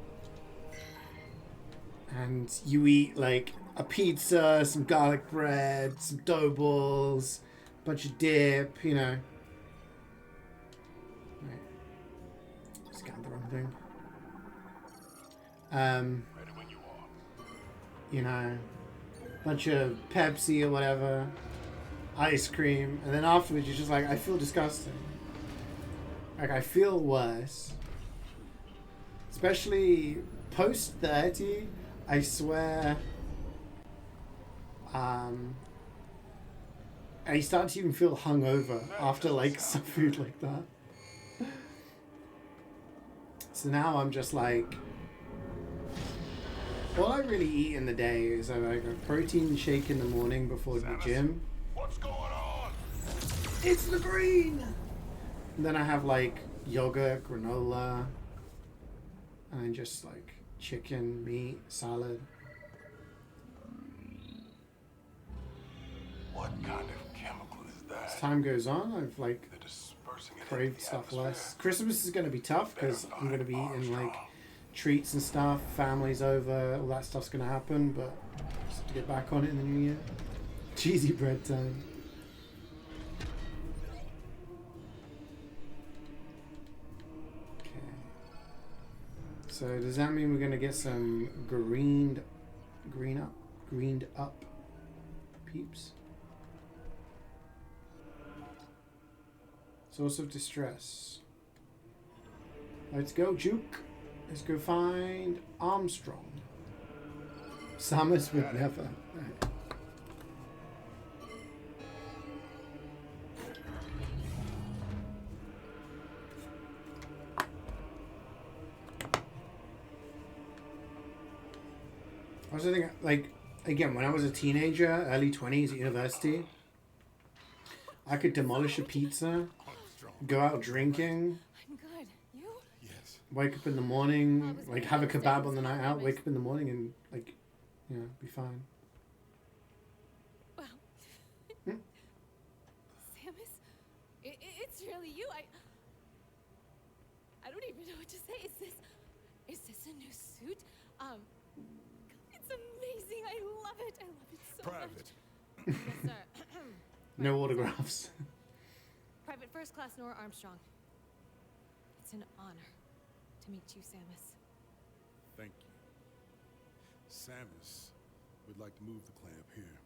and you eat like a pizza, some garlic bread, some dough balls, bunch of dip, you know. Right. Scanned the wrong thing. Ready when you are. You know, bunch of Pepsi or whatever, ice cream, and then afterwards you're just like, I feel disgusting. Like, I feel worse. Especially post 30, I swear, I start to even feel hungover after like some food like that. So now I'm just like, all I really eat in the day is I like a protein shake in the morning before the gym. What's going on? It's the green! And then I have like yogurt, granola, and then just like chicken, meat, salad. What kind of chemical is that? As time goes on, I've like They're dispersing it craved in the stuff atmosphere. less. Christmas is going to be tough because I'm going to be eating like treats and stuff, families over, all that stuff's going to happen, but just have to get back on it in the new year. Cheesy bread time. Okay. So does that mean we're going to get some greened up peeps? Source of distress. Let's go, Juke. Let's go find Armstrong. Samus would never. I was thinking, like, again, when I was a teenager, early 20s at university, I could demolish a pizza, go out drinking, I'm good. You? Yes. wake up in the morning, like have a kebab on the night out, wake up in the morning and like, you know, be fine. Wow. Hmm? Samus? It's really you. I don't even know what to say. Is this a new suit? It's amazing. I love it. I love it so Private. much. Yes, sir. No autographs. Private First Class Nora Armstrong. It's an honor to meet you, Samus. Thank you. Samus would like to move the clamp here.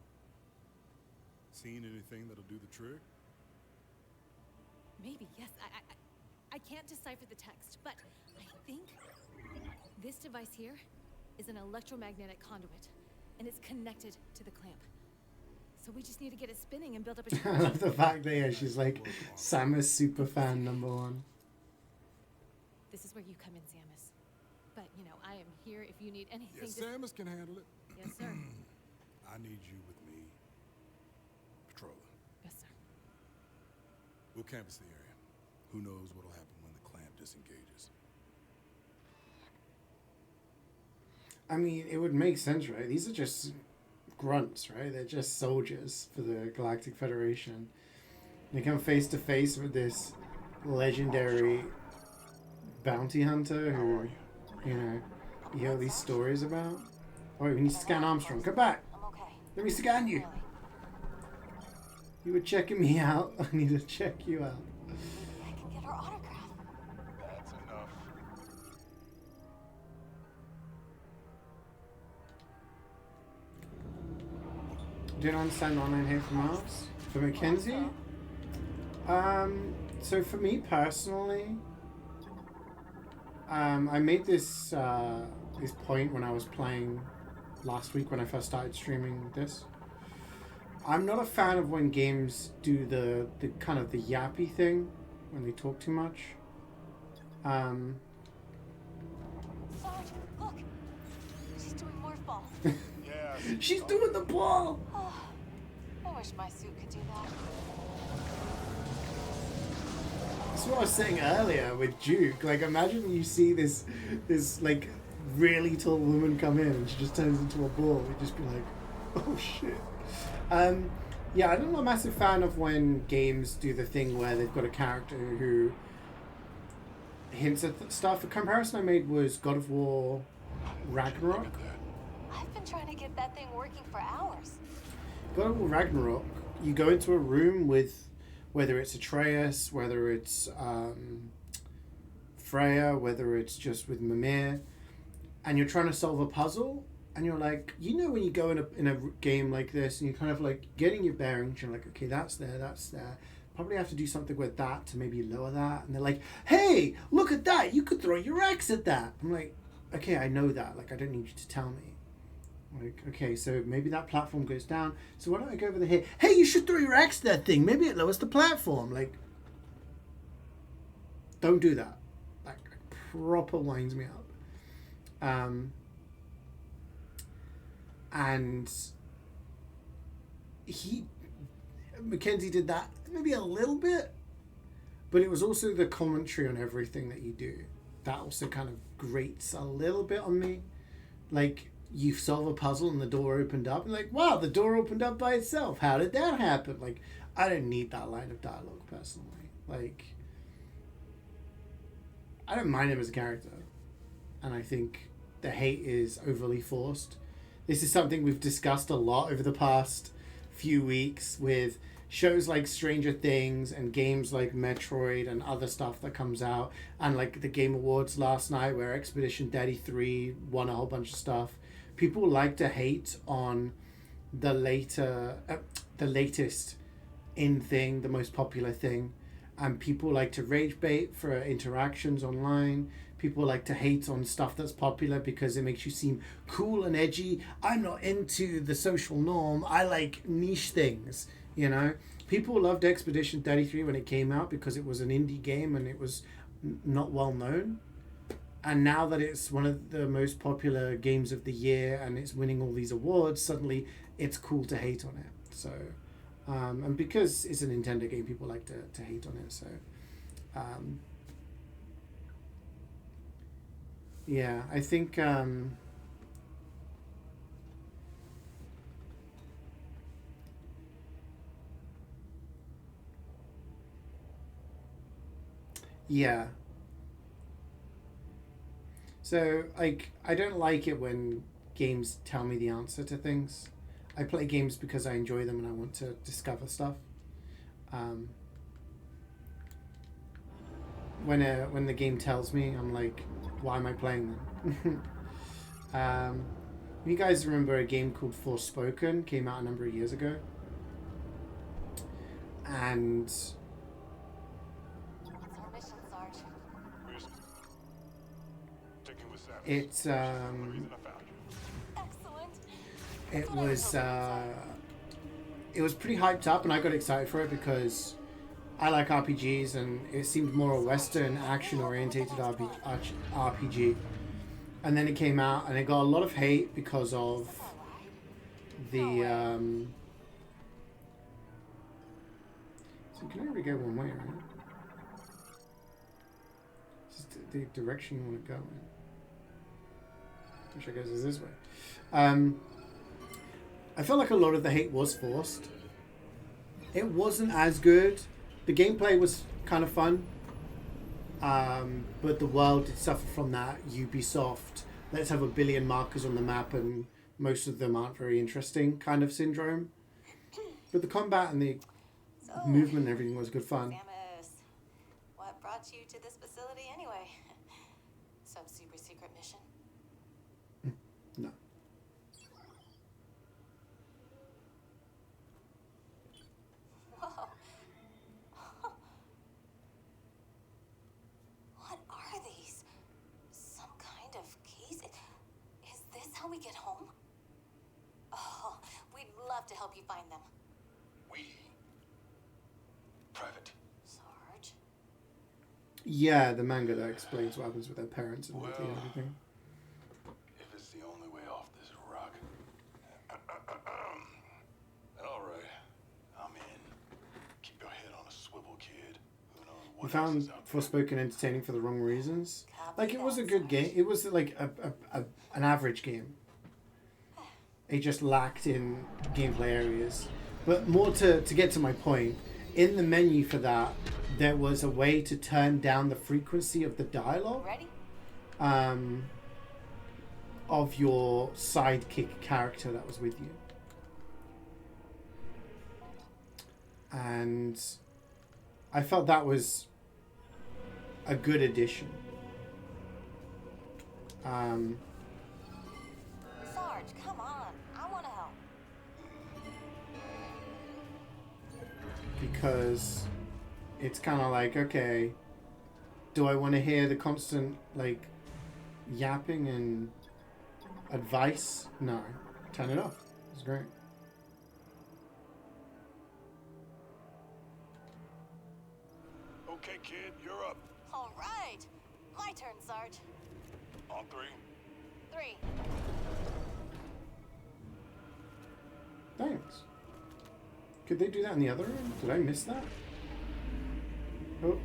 Seen anything that'll do the trick? Maybe, yes. I can't decipher the text, but I think this device here is an electromagnetic conduit, and it's connected to the clamp. So we just need to get it spinning and build up a I love the fact that yeah, she's like Samus superfan #1. This is where you come in, Samus. But, you know, I am here if you need anything. Yes, Samus can handle it. Yes, sir. I need you with me. Patrolling. Yes, sir. We'll canvass the area. Who knows what'll happen when the clamp disengages. I mean, it would make sense, right? These are just grunts, right? They're just soldiers for the Galactic Federation. They come face to face with this legendary bounty hunter who, you know, you hear all these stories about. Oh, we need to scan Armstrong. Come back! I'm okay. Let me scan you! You were checking me out. I need to check you out. Maybe I can get her autograph. That's enough. Do you understand online hate from Mars? For Mackenzie? So for me personally, I made this this point when I was playing last week when I first started streaming this. I'm not a fan of when games do the kind of the yappy thing when they talk too much. Sarge, look! She's doing more fall. Yeah. She's doing the ball. Oh, I wish my suit could do that. That's what I was saying earlier with Duke. Like, imagine you see this like really tall woman come in and she just turns into a ball. You'd just be like, oh shit. Yeah, I'm not a massive fan of when games do the thing where they've got a character who hints at stuff. The comparison I made was God of War Ragnarok. I've been trying to get that thing working for hours. God of War Ragnarok, you go into a room with, whether it's Atreus, whether it's Freya, whether it's just with Mimir, and you're trying to solve a puzzle, and you're like, you know, when you go in a game like this, and you're kind of like getting your bearings, you're like, okay, that's there, probably have to do something with that to maybe lower that, and they're like, hey, look at that, you could throw your axe at that. I'm like, okay, I know that, like, I don't need you to tell me. Like, okay, so maybe that platform goes down, so why don't I go over here? Hey, you should throw your axe at that thing, maybe it lowers the platform. Like, don't do that. Like, proper winds me up. And Mackenzie did that maybe a little bit, but it was also the commentary on everything that you do that also kind of grates a little bit on me. Like, you solve a puzzle and the door opened up, and like, wow, the door opened up by itself. How did that happen? Like, I don't need that line of dialogue personally. Like, I don't mind him as a character, and I think the hate is overly forced. This is something we've discussed a lot over the past few weeks with shows like Stranger Things and games like Metroid and other stuff that comes out, and like the Game Awards last night where Expedition 33 won a whole bunch of stuff. People like to hate on the latest in thing, the most popular thing, and people like to rage bait for interactions online. People like to hate on stuff that's popular because it makes you seem cool and edgy. I'm not into the social norm. I like niche things, you know? People loved Expedition 33 when it came out because it was an indie game and it was not well known. And now that it's one of the most popular games of the year and it's winning all these awards, suddenly it's cool to hate on it. So, and because it's a Nintendo game, people like to hate on it. So, yeah, I think yeah. So, like, I don't like it when games tell me the answer to things. I play games because I enjoy them and I want to discover stuff. When the game tells me, I'm like, why am I playing them? You guys remember a game called Forspoken? Came out a number of years ago. And What's our mission, Sarge? We're sticking with Sam. it's The reason I found you. Excellent. it was pretty hyped up, and I got excited for it because I like RPGs, and it seemed more a Western action-orientated RPG. And then it came out, and it got a lot of hate because of the. So you can only go one way, right? It's just the direction you want to go in. Which I guess is this way. I felt like a lot of the hate was forced. It wasn't as good. The gameplay was kind of fun. But the world did suffer from that Ubisoft, let's have a billion markers on the map and most of them aren't very interesting kind of syndrome. But the combat and the movement and everything was good fun. Samus, what brought you to this facility anyway? Some super secret mission? No. Whoa. What are these? how we get home? Oh, we'd love to help you find them. We... Private. Sarge? Yeah, the manga that explains what happens with their parents and Well, everything. if it's the only way off this rock. All right, I'm in. Keep your head on a swivel, kid. Who knows You what else found is out there. Forspoken entertaining for the wrong reasons. Copy Like, it was a that, good Sarge. game. It was like an average game. It just lacked in gameplay areas. But more to get to my point, in the menu for that, there was a way to turn down the frequency of the dialogue Ready? of your sidekick character that was with you. And I felt that was a good addition. Sarge, come on. I want to help. Because it's kind of like, okay, do I want to hear the constant, like, yapping and advice? No. Turn it off. It's great. Okay, kid, you're up. All right. My turn, Sarge. On three. 3. Thanks. Could they do that in the other room? Did I miss that? Oh.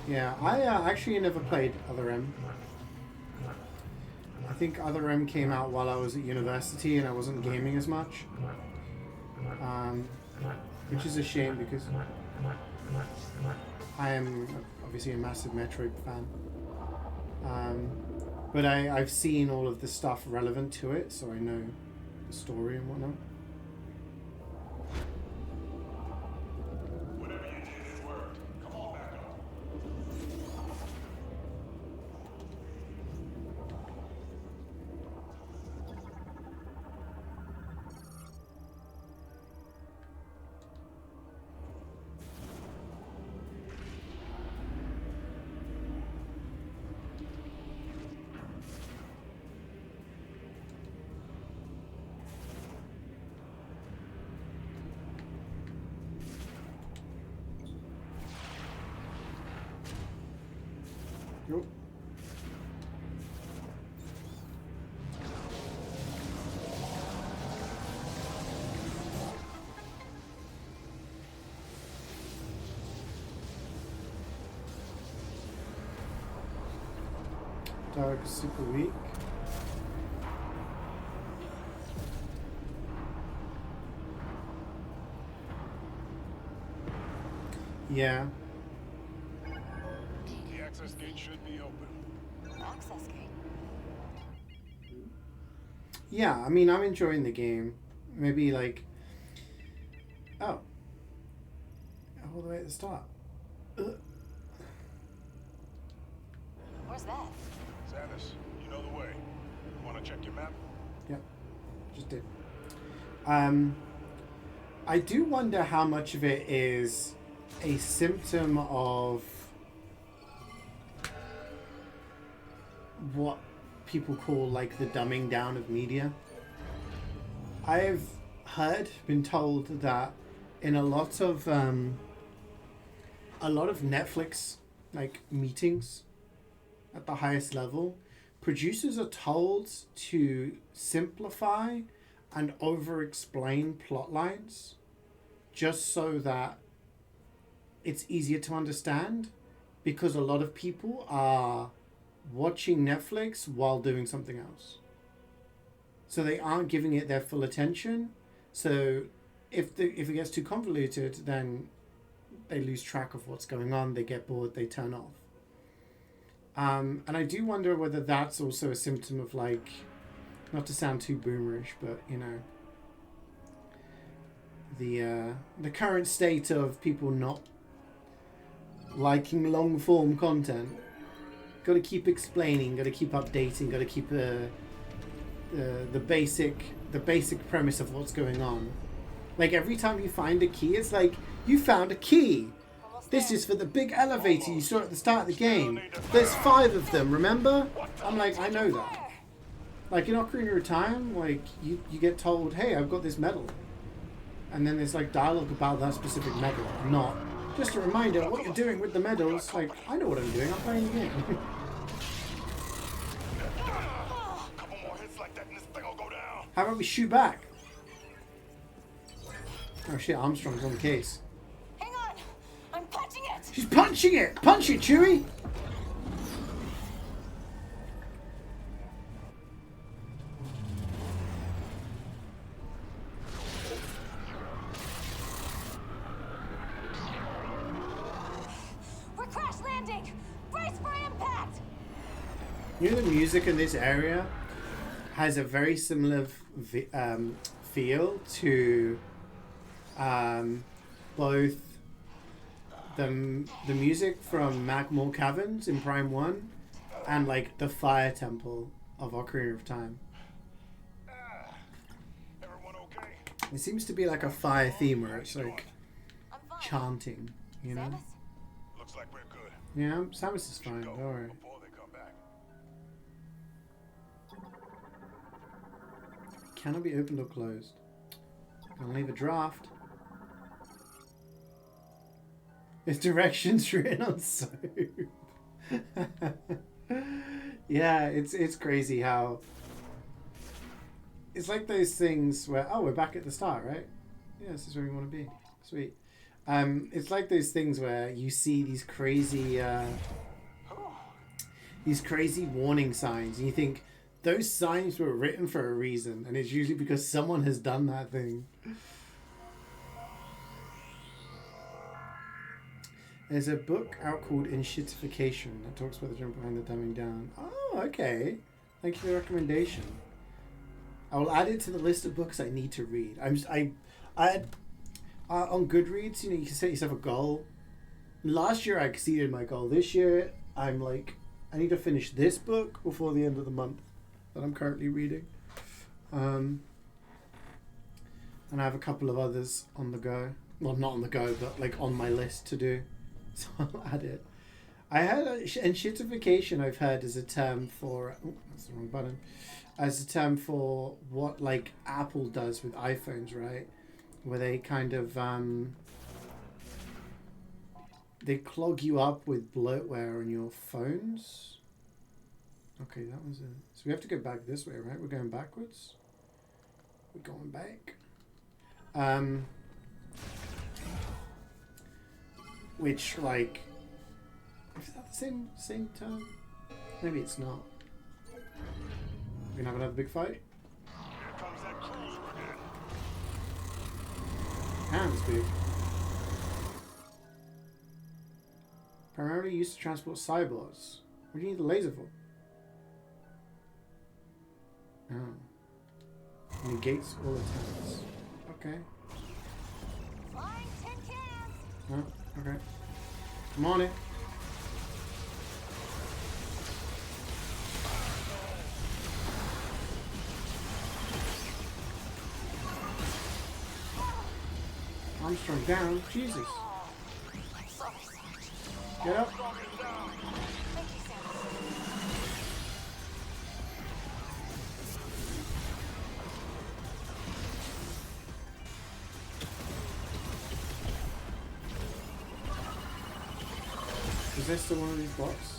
Yeah, I actually never played Other M. I think Other M came out while I was at university and I wasn't gaming as much. Which is a shame because I am obviously a massive Metroid fan. But I've seen all of the stuff relevant to it, so I know the story and whatnot. Whatever you did, it worked. Come on back up. Yo. Dog is super weak. Yeah. The access gate should be open. Access gate. Yeah, I mean, I'm enjoying the game. Maybe like... Oh. All the way at the start. Ugh. Where's that? Samus, you know the way. Want to check your map? Yep, just did. I do wonder how much of it is a symptom of what people call like the dumbing down of media. I've been told that in a lot of Netflix like meetings at the highest level, producers are told to simplify and over-explain plot lines just so that it's easier to understand, because a lot of people are watching Netflix while doing something else. So they aren't giving it their full attention. So if it gets too convoluted, then they lose track of what's going on, they get bored, they turn off. And I do wonder whether that's also a symptom of, like, not to sound too boomerish, but, you know, the current state of people not liking long form content. Got to keep explaining, got to keep updating, got to keep the basic premise of what's going on. Like every time you find a key, it's like you found a key. This is for the big elevator you saw at the start of the game. There's 5 of them, remember? I'm like, I know that. Like in Ocarina of Time, like you get told, hey, I've got this medal. And then there's like dialogue about that specific medal, not just a reminder what you're doing with the medals. Like, I know what I'm doing, I'm playing the game. How about we shoot back? Oh shit, Armstrong's on the case. Hang on! I'm punching it! She's punching it! Punch it, Chewie! We're crash landing! Brace for impact! You know, the music in this area has a very similar feel to both the music from Magmore Caverns in Prime 1 and like the Fire Temple of Ocarina of Time. Everyone okay? It seems to be like a fire theme where it's like I'm fine. chanting, you know? Samus? Looks like we're good. Yeah, Samus is fine, don't worry. Before they come back. Cannot be opened or closed. Gonna leave a draft. There's directions written on soap. Yeah, it's crazy how it's like those things where, oh, we're back at the start, right? Yeah, this is where we want to be. Sweet. It's like those things where you see these crazy warning signs and you think those signs were written for a reason, and it's usually because someone has done that thing. There's a book out called Enshittification that talks about the jump behind the dumbing down. Oh, okay. Thank you for the recommendation. I will add it to the list of books I need to read. On Goodreads, you know, you can set yourself a goal. Last year I exceeded my goal. This year I'm like, I need to finish this book before the end of the month that I'm currently reading. And I have a couple of others on the go. Well, not on the go, but like on my list to do. So I'll add it. I had enshittification, I've heard, as a term for... Oh, that's the wrong button. As a term for what like Apple does with iPhones, right? Where they kind of... they clog you up with bloatware on your phones. Okay, that was it. So we have to go back this way, right? We're going backwards. We're going back. Which, like, is that the same term? Maybe it's not. We're gonna have another big fight. Here comes that cruiser again. Hands big. Primarily used to transport cyborgs. What do you need the laser for? Oh. Negates all attacks. Okay. Flying tin cans! Oh, okay. I'm on it. Armstrong down. Jesus. I'm sorry, Sarge. Get up. Thank you, Is there still one of these blocks?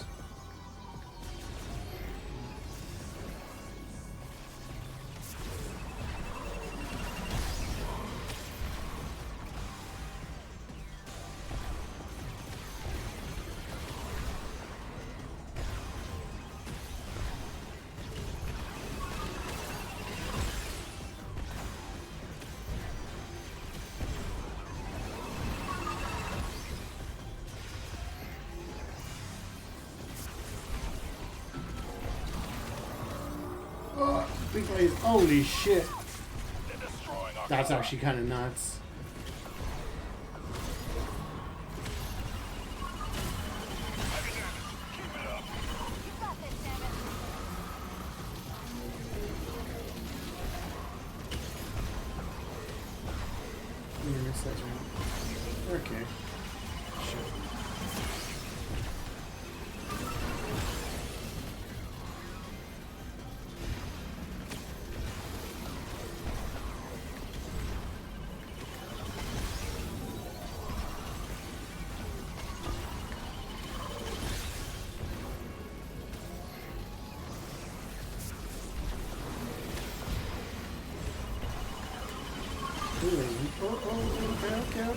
Big blaze. Holy shit. That's actually kind of nuts. says right. Okay. Sure.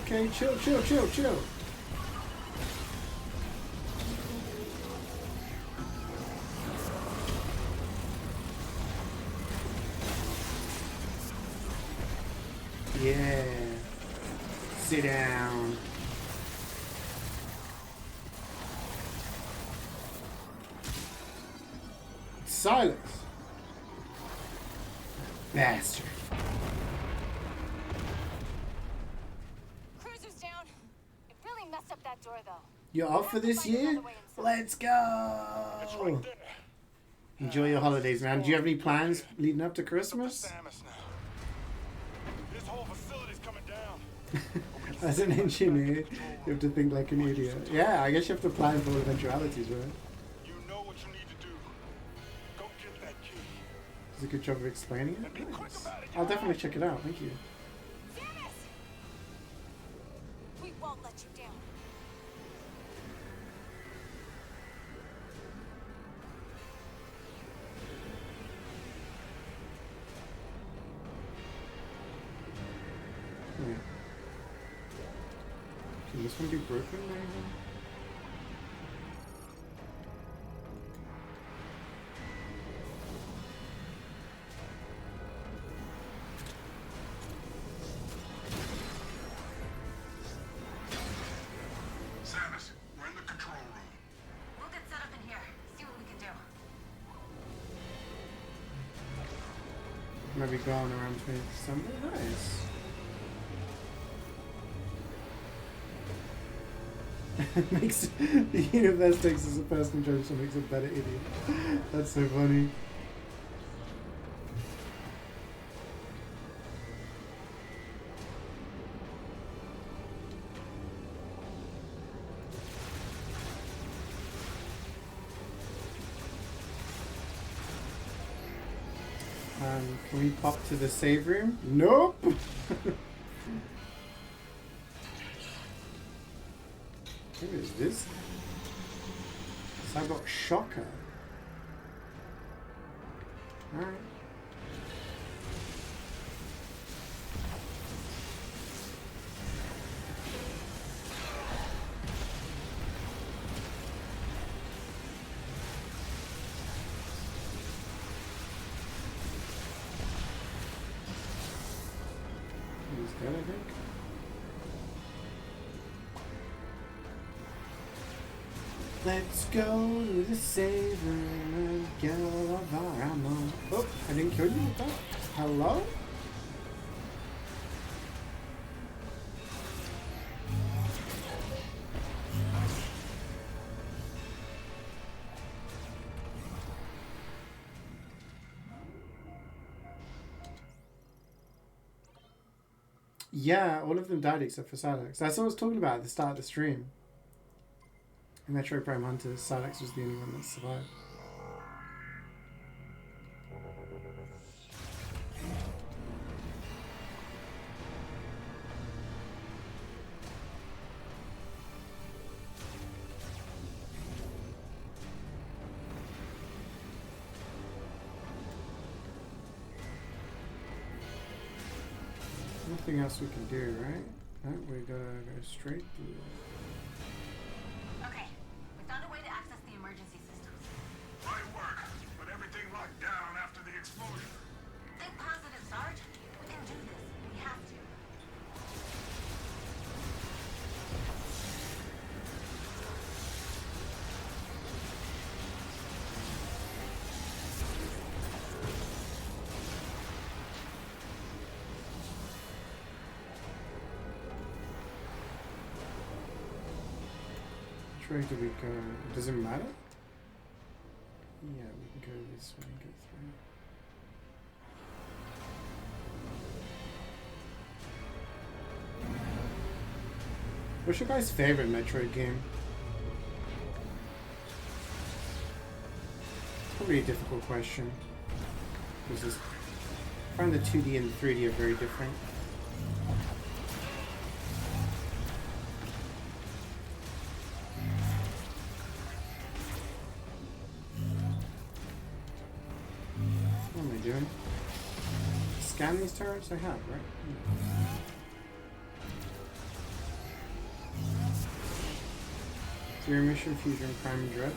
Okay, chill. Yeah. Sit down. Silence. Bastard. Cruiser's down. It really messed up that door, though. You're off for this year? Let's go. Enjoy your holidays, man. Do you have any plans leading up to Christmas? This whole facility's coming down. As an engineer, you have to think like an idiot. Yeah, I guess you have to plan for eventualities, right? You know what you need to do. Go get that key. It's a good job of explaining it. Nice. I'll definitely check it out. Thank you. We won't let you down. Wait. Can this one be broken right now? Samus, we're in the control room. We'll get set up in here. See what we can do. Maybe going around 20 December. Nice. Makes the universe takes as a personal joke, so makes a better idiot. That's so funny. Can we pop to the save room? Nope. What is this? So I got Shocker. Alright. He's dead, I think. Let's go to the save room and get all of our ammo. Oh, I didn't kill you with that. Hello? Yeah, all of them died except for Silex. That's what I was talking about at the start of the stream. In Metroid Prime Hunters, Silex was the only one that survived. Nothing else we can do, right? No, we gotta go straight through. Okay, we found a way to access the emergency systems. Right work, but everything locked down after the explosion. Think positive, Sarge. We can do this. We have to. Which way do we go? Does it matter? Yeah, we can go this way and get through. What's your guys' favorite Metroid game? Probably a difficult question. Because I find the 2D and the 3D are very different. What am I doing? Scan these turrets? I have, right? Zero Mission, Fusion, Prime, and Dread.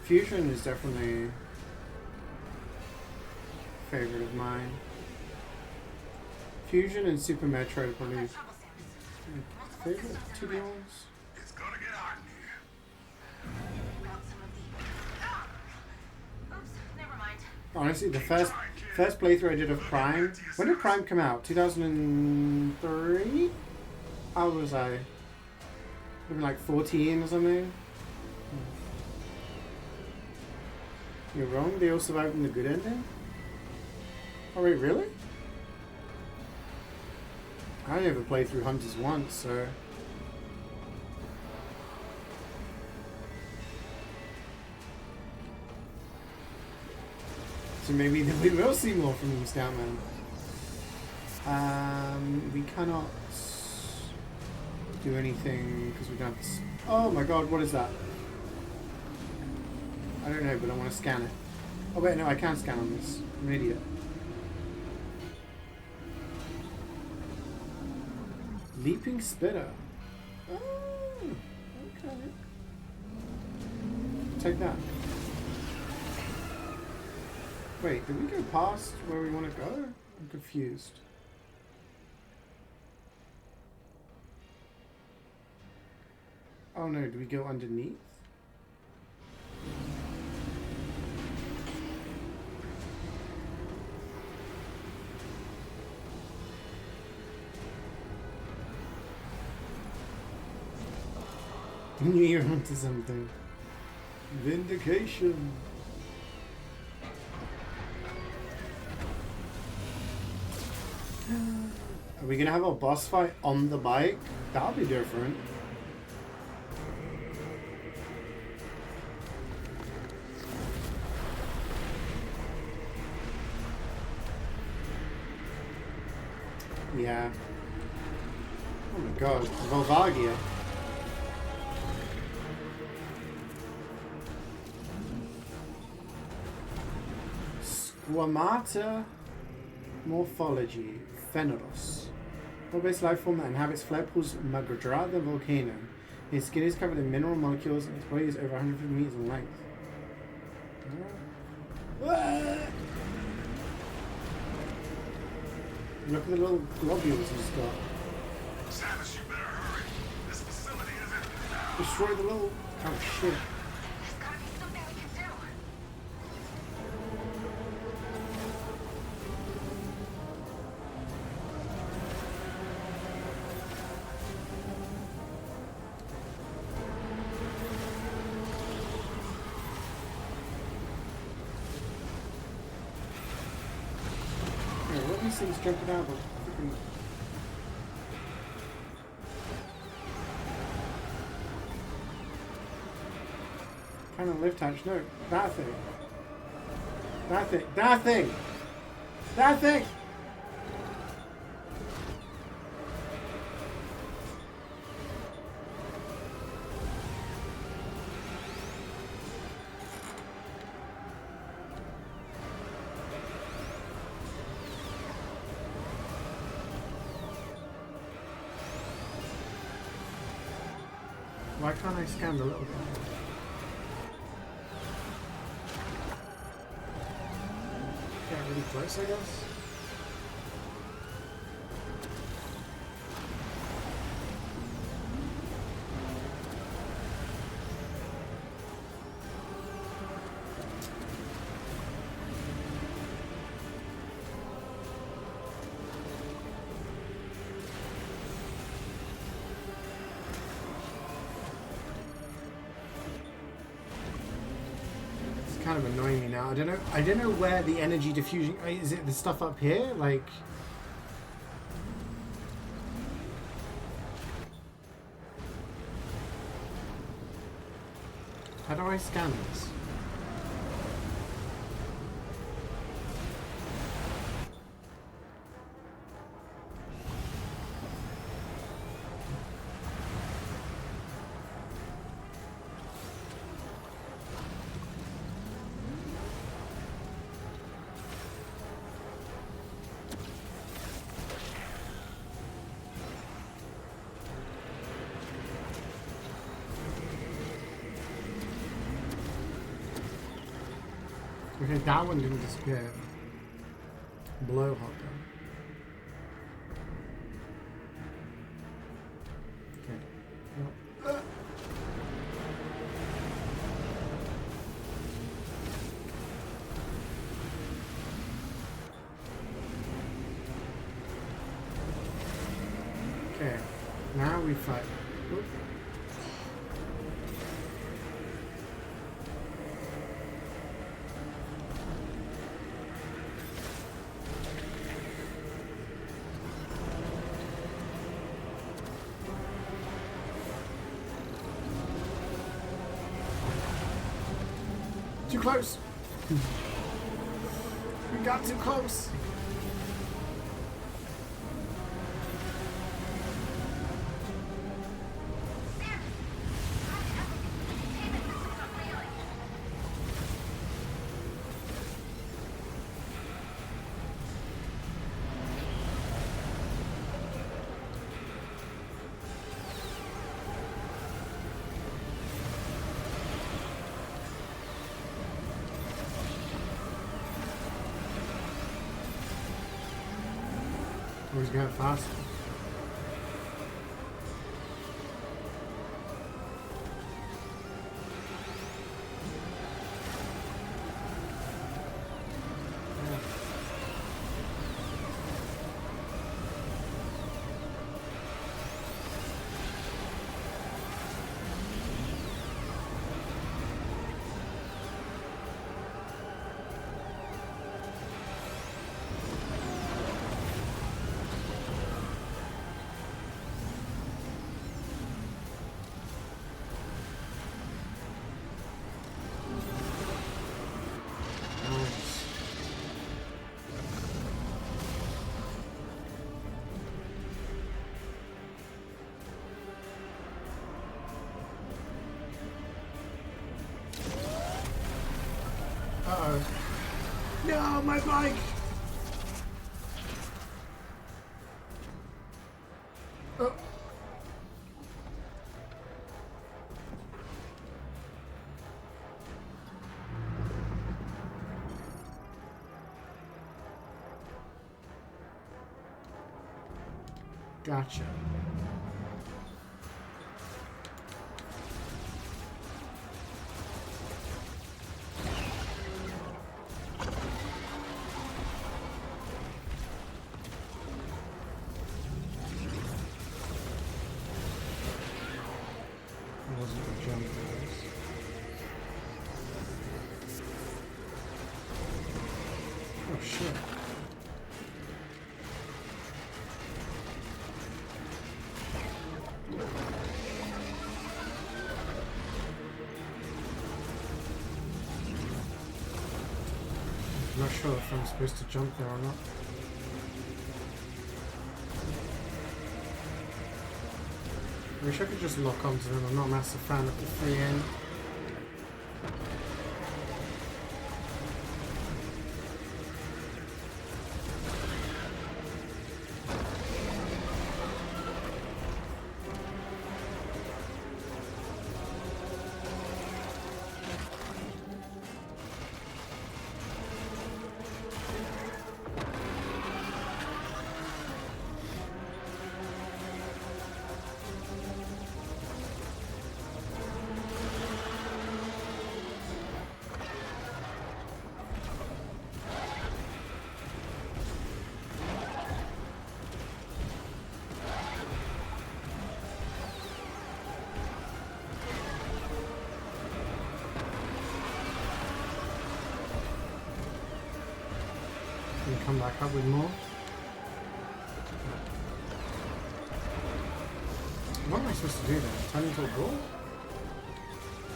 Fusion is definitely a favorite of mine. Fusion and Super Metroid are probably my favorite 2D ones. It's gonna get hot in here. Oops, never mind. Honestly, the first playthrough I did of Prime. When did Prime come out? 2003? How was I? Maybe like 14 or something. You're wrong. They all survived in the good ending. Oh wait, really? I never played through Hunters once, so. So maybe we will see more from you, Stoutman. We cannot do anything because we don't have to. Oh my god, what is that? I don't know, but I want to scan it. Oh wait, no, I can't scan on this. I'm an idiot. Leaping Spitter. Oh, okay. Take that. Wait, did we go past where we want to go? I'm confused. Oh no, do we go underneath? You're onto something. Vindication. Are we gonna have a boss fight on the bike? That'll be different. Yeah. Oh my god, Volvagia. Squamata morphology. Fenris. Hole-based life form that inhabits flare pools Magrada volcano. Its skin is covered in mineral molecules and its body is over 150 meters in length. Look at the little globules he's got. Samus, you better hurry. This facility isn't. Destroy the little. Oh shit. There's gotta be something we can do. What are these things jumping out of? Kind of lift hatch. No, that thing. That thing. That thing. That thing. Why can't I scan the little thing? Get really close, I guess. Kind of annoying me now. I don't know where the energy diffusion is. It the stuff up here? Like How do I scan this? Okay, that one didn't disappear. Blowhopper. Okay. Nope. Okay, now we fight. Oop. Too close. We got too close. Oh, he's going fast. Uh-oh. No, my bike! Oh. Gotcha. Wasn't a jump noise. Oh shit. I'm not sure if I'm supposed to jump there or not. I wish I could just lock onto them. I'm not a massive fan of the free end. And come back up with more. What am I supposed to do then? Turn into a ball?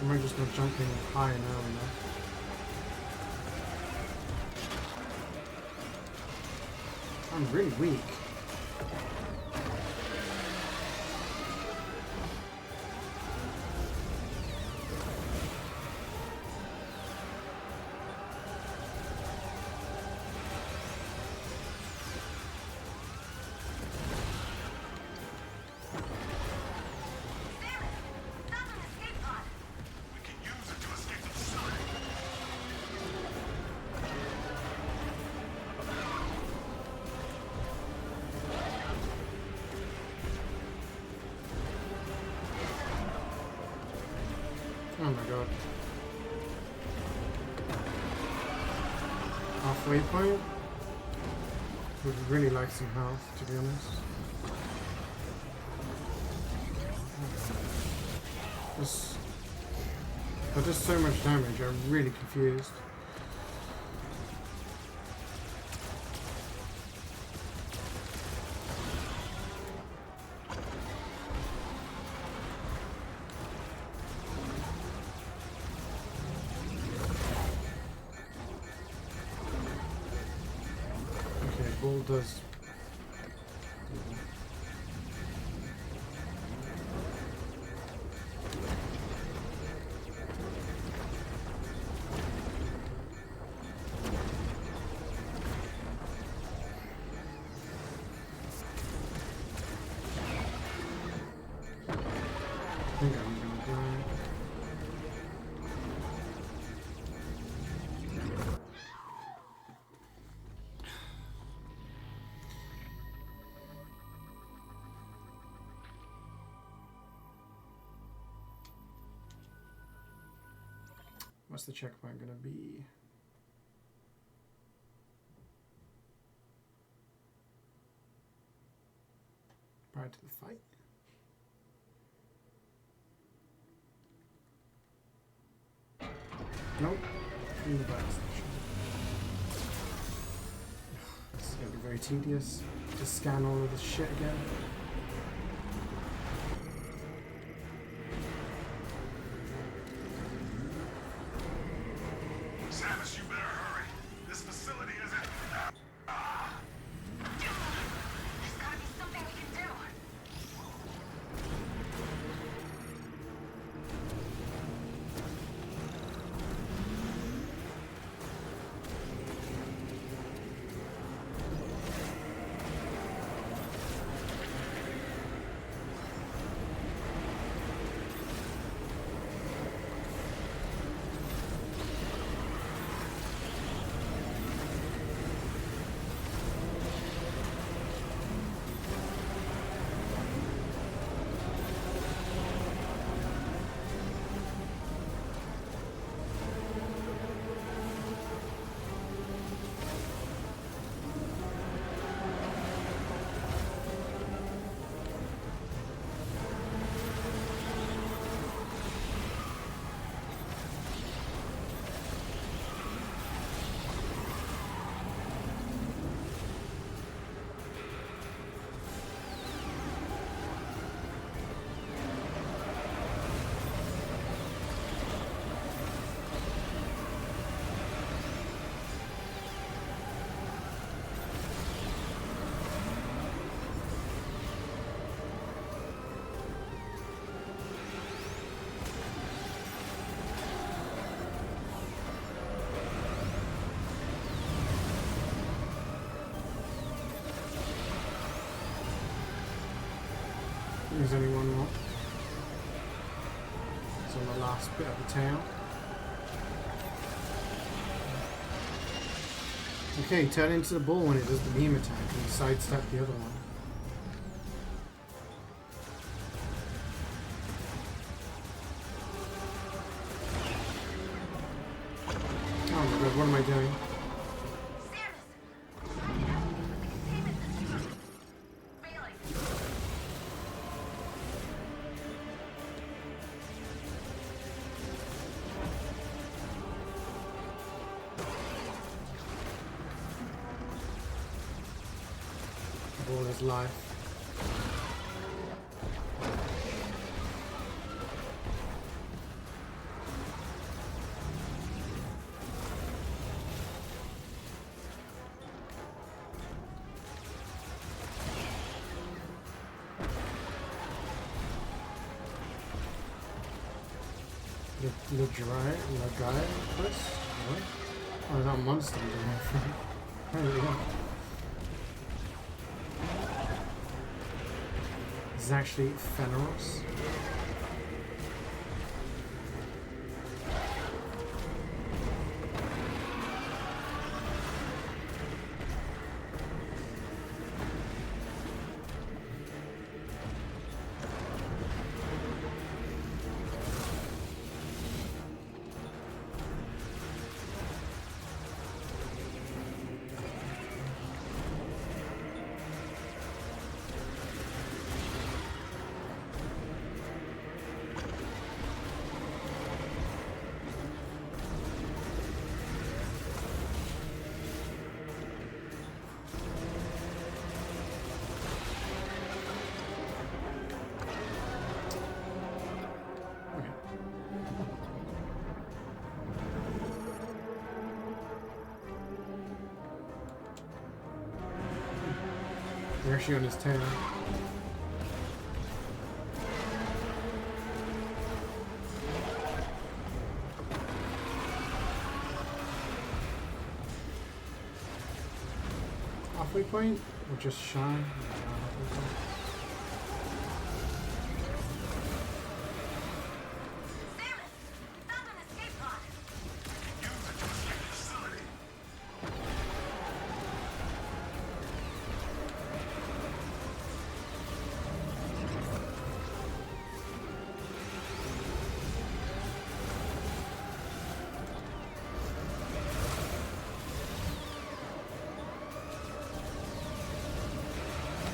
Am I just not jumping high now enough? I'm really weak. Oh my god. Halfway point? Would really like some health, to be honest. That does so much damage, I'm really confused. Ball does. I think I'm gonna die. What's the checkpoint gonna be? Prior to the fight? Nope. In the battle station. This is gonna be very tedious to scan all of this shit again. Samus, you better hurry. This facility isn't... There's gotta be something we can do. There's only one more. It's on the last bit of the tail. Okay, turn into the ball when it does the beam attack and sidestep the other one. Oh my god, what am I doing? Ball is life. Lagaius? What? Oh, that monster I'm doing it from. There we go. This is actually Feneros. They're actually on his tail. Halfway point? Or just shy?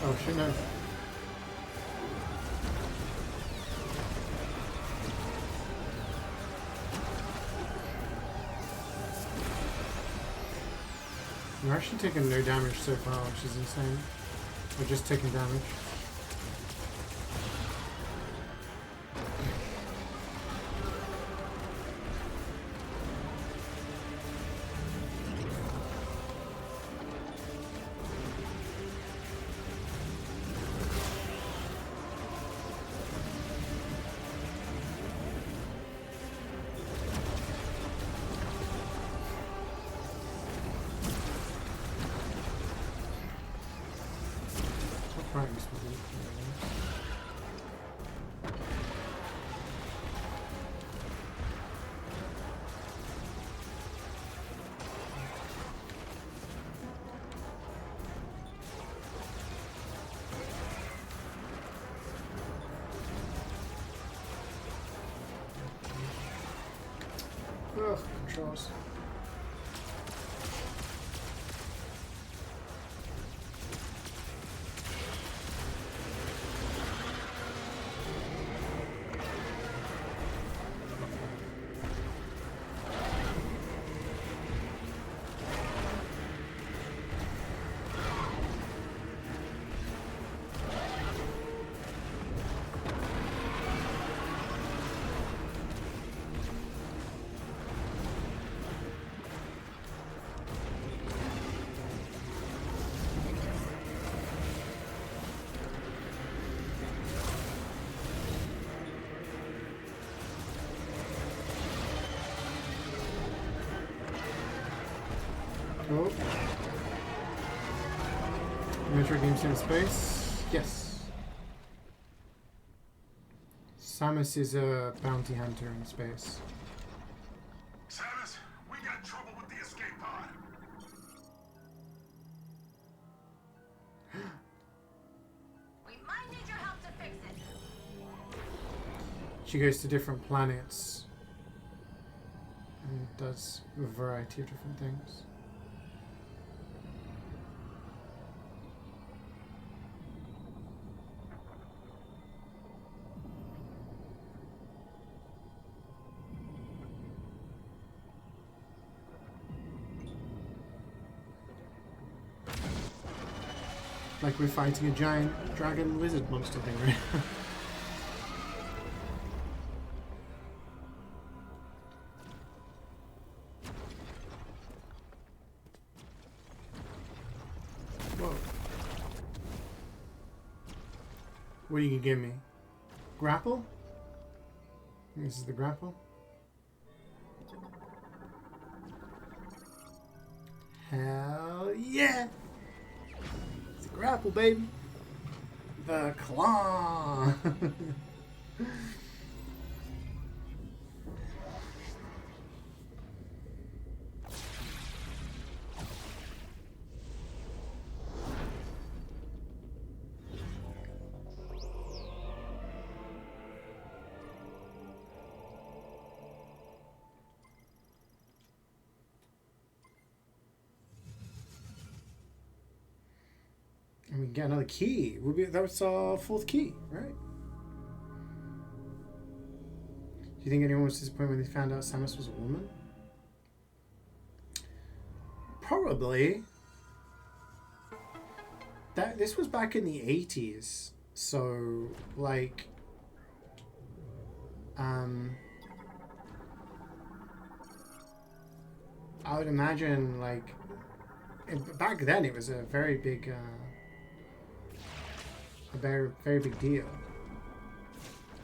Oh shit, no. We're actually taking no damage so far, which is insane. We're just taking damage. Ugh, controls. Oh. Metroid games in space? Yes. Samus is a bounty hunter in space. Samus, we got trouble with the escape pod. We might need your help to fix it. She goes to different planets and does a variety of different things. Like we're fighting a giant dragon lizard monster thing, right? Whoa. What are you gonna give me? Grapple? This is the grapple? purple, baby. The claw. And we get another key. That was our fourth key, right? Do you think anyone was disappointed when they found out Samus was a woman? Probably. This was back in the 80s, so like, I would imagine like, back then it was a very big, a very big deal.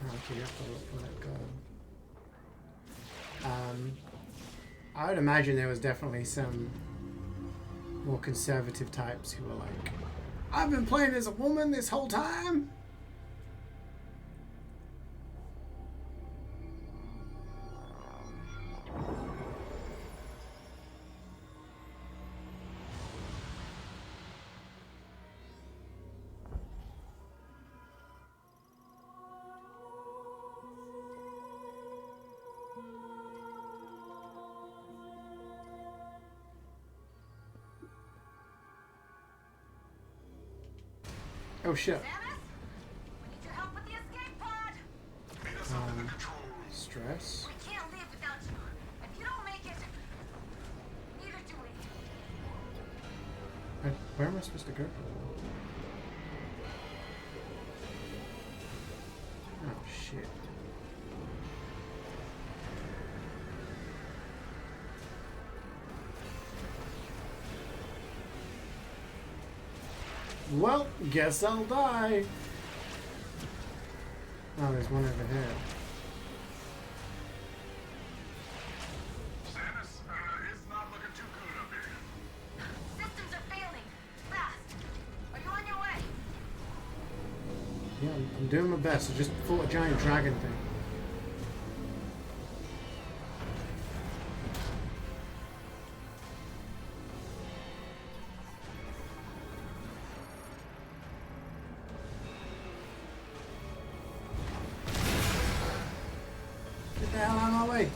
Okay, you have to let go. I would imagine there was definitely some more conservative types who were like, I've been playing as a woman this whole time. Oh shit. Samus, we need your help with the escape pod. Stress. We can't leave without you. If you don't make it, neither do we. Where am I supposed to go? Oh shit. Well, guess I'll die. Oh, there's one over here. Samus, it's not looking too good up here. Systems are failing. Fast. Are you on your way? Yeah, I'm doing my best. I just fought a giant dragon thing. Get the hell out of my way.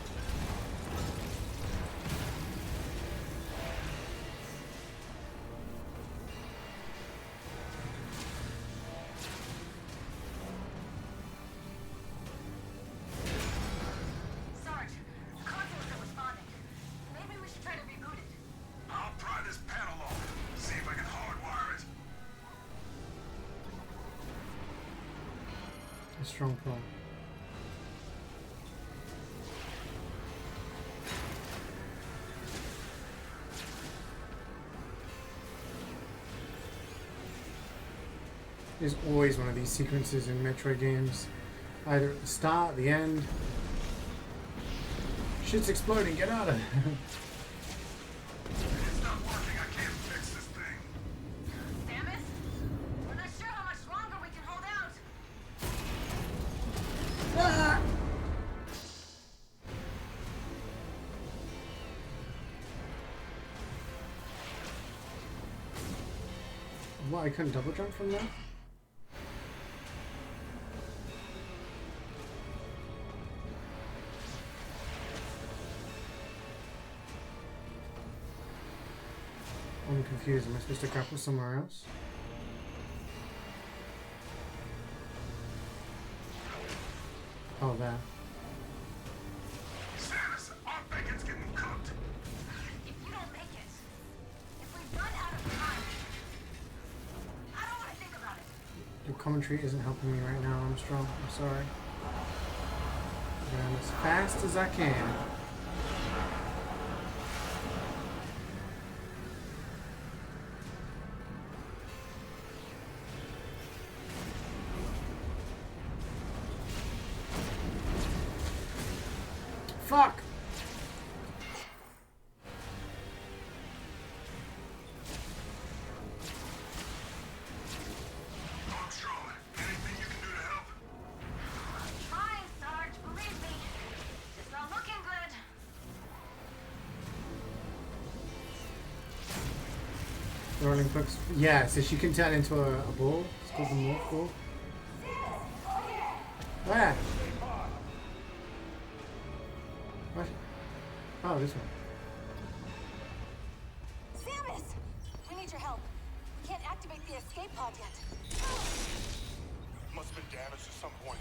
Sarge, the console isn't responding. Maybe we should try to reboot it. I'll pry this panel off. See if I can hardwire it. A strong pull. There's always one of these sequences in Metroid games. Either at the start, the end. Shit's exploding, get out of there. It's not working. I can't fix this thing. Samus, we're not sure how much longer we can hold out. Ah! What, I couldn't double jump from there? I'm confused. Am I supposed to grapple somewhere else? Oh, there. Samus, our bacon's getting cooked. If you don't make it, if we run out of time, I don't want to think about it. Your commentary isn't helping me right now, Armstrong. I'm sorry. I'm as fast as I can. Fuck! The rolling books. Yeah, so she can turn into a ball. It's called the morph ball. Where? What? Oh, this one. Samus! We need your help. We can't activate the escape pod yet. Must have been damaged at some point.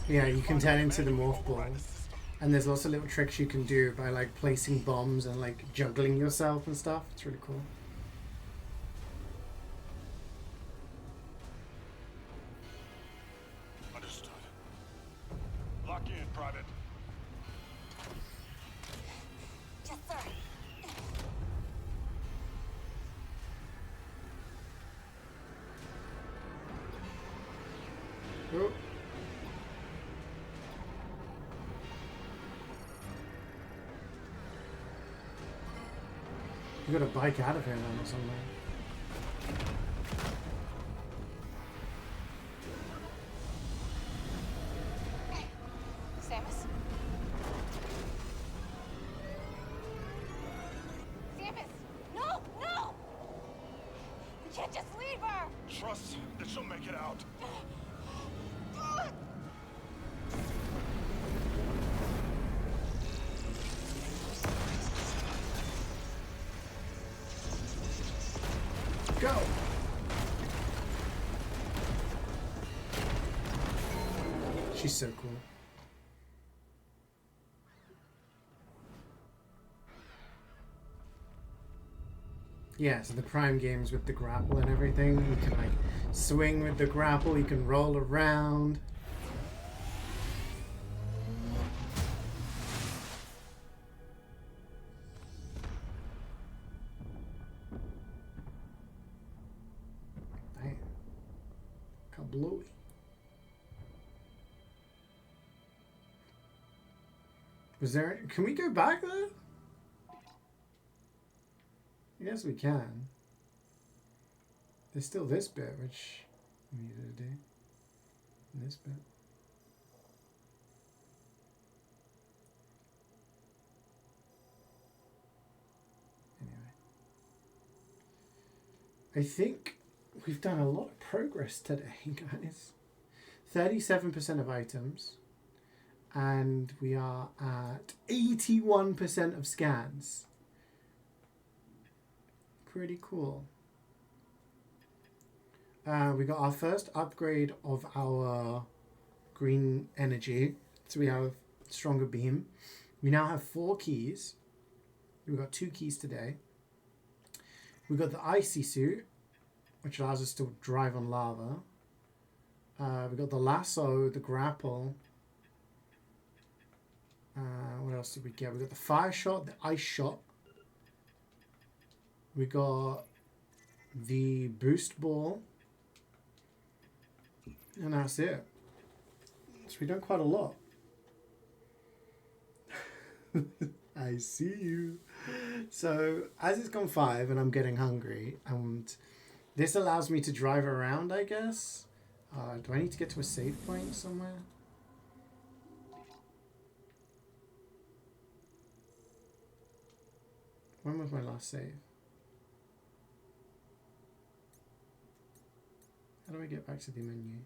Yeah, you can turn into the morph ball. And there's lots of little tricks you can do by like placing bombs and like juggling yourself and stuff. It's really cool. Understood. Lock in, Private. Yes, sir. Oh. You gotta bike out of here then or something. Samus? Samus! No! No! We can't just leave her! Trust that she'll make it out. Go! She's so cool. Yeah, so the Prime games with the grapple and everything, you can like swing with the grapple, you can roll around. Damn. Kablooey. Was there, can we go back there? Yes, we can. There's still this bit, which we needed to do. And this bit. Anyway. I think we've done a lot of progress today, guys. 37% of items. And we are at 81% of scans. Pretty cool. We got our first upgrade of our green energy. So we have stronger beam. We now have 4 keys. We got 2 keys today. We got the icy suit, which allows us to drive on lava. We got the lasso, the grapple. What else did we get? We got the fire shot, the ice shot. We got the boost ball. And that's it. So we've done quite a lot. I see you. So as it's gone 5 and I'm getting hungry, and this allows me to drive around, I guess. Do I need to get to a save point somewhere? When was my last save? How do I get back to the menu?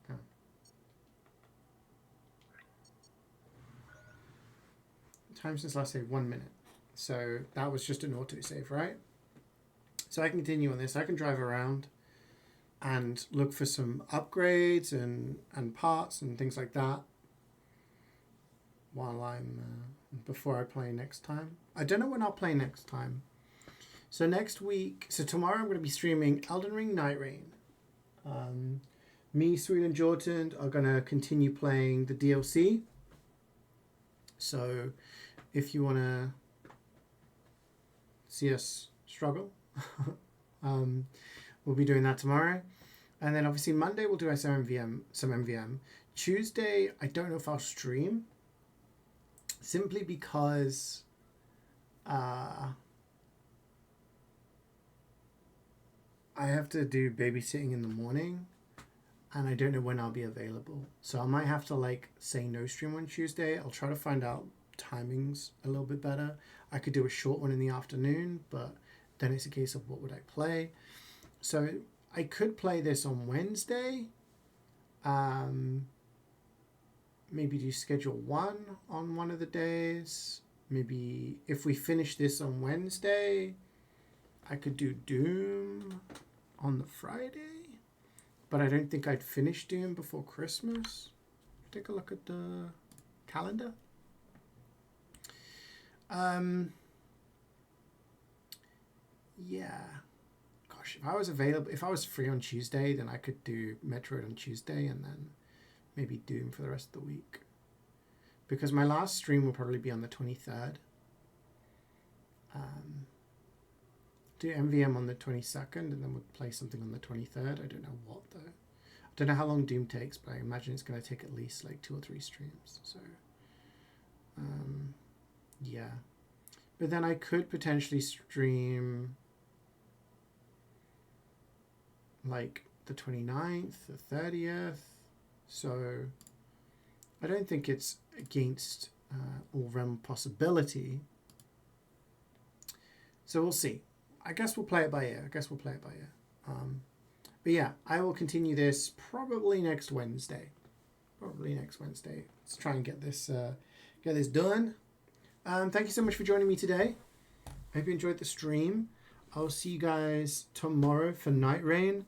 Oh. Time since last save, 1 minute. So that was just an autosave, right? So I can continue on this. I can drive around and look for some upgrades and parts and things like that while I'm before I play next time. I don't know when I'll play next time. So next week, so tomorrow I'm going to be streaming Elden Ring Night Rain. Me, Sweet and Jordan are going to continue playing the DLC. So if you want to see us struggle, we'll be doing that tomorrow. And then obviously Monday we'll do some MVM. Tuesday, I don't know if I'll stream. Simply because I have to do babysitting in the morning and I don't know when I'll be available. So I might have to like say no stream on Tuesday. I'll try to find out timings a little bit better. I could do a short one in the afternoon, but then it's a case of what would I play. So I could play this on Wednesday. Maybe do schedule one on one of the days. Maybe if we finish this on Wednesday, I could do Doom on the Friday. But I don't think I'd finish Doom before Christmas. Take a look at the calendar. Yeah. Gosh, if I was free on Tuesday, then I could do Metroid on Tuesday and then maybe Doom for the rest of the week. Because my last stream will probably be on the 23rd. Do MVM on the 22nd and then we'll play something on the 23rd. I don't know what though. I don't know how long Doom takes, but I imagine it's going to take at least like 2 or 3 streams. So, yeah. But then I could potentially stream like the 29th, the 30th. So I don't think it's against all realm possibility. So we'll see. I guess we'll play it by ear. But yeah, I will continue this probably next Wednesday. Let's try and get this done. Thank you so much for joining me today. I hope you enjoyed the stream. I'll see you guys tomorrow for Night Rain.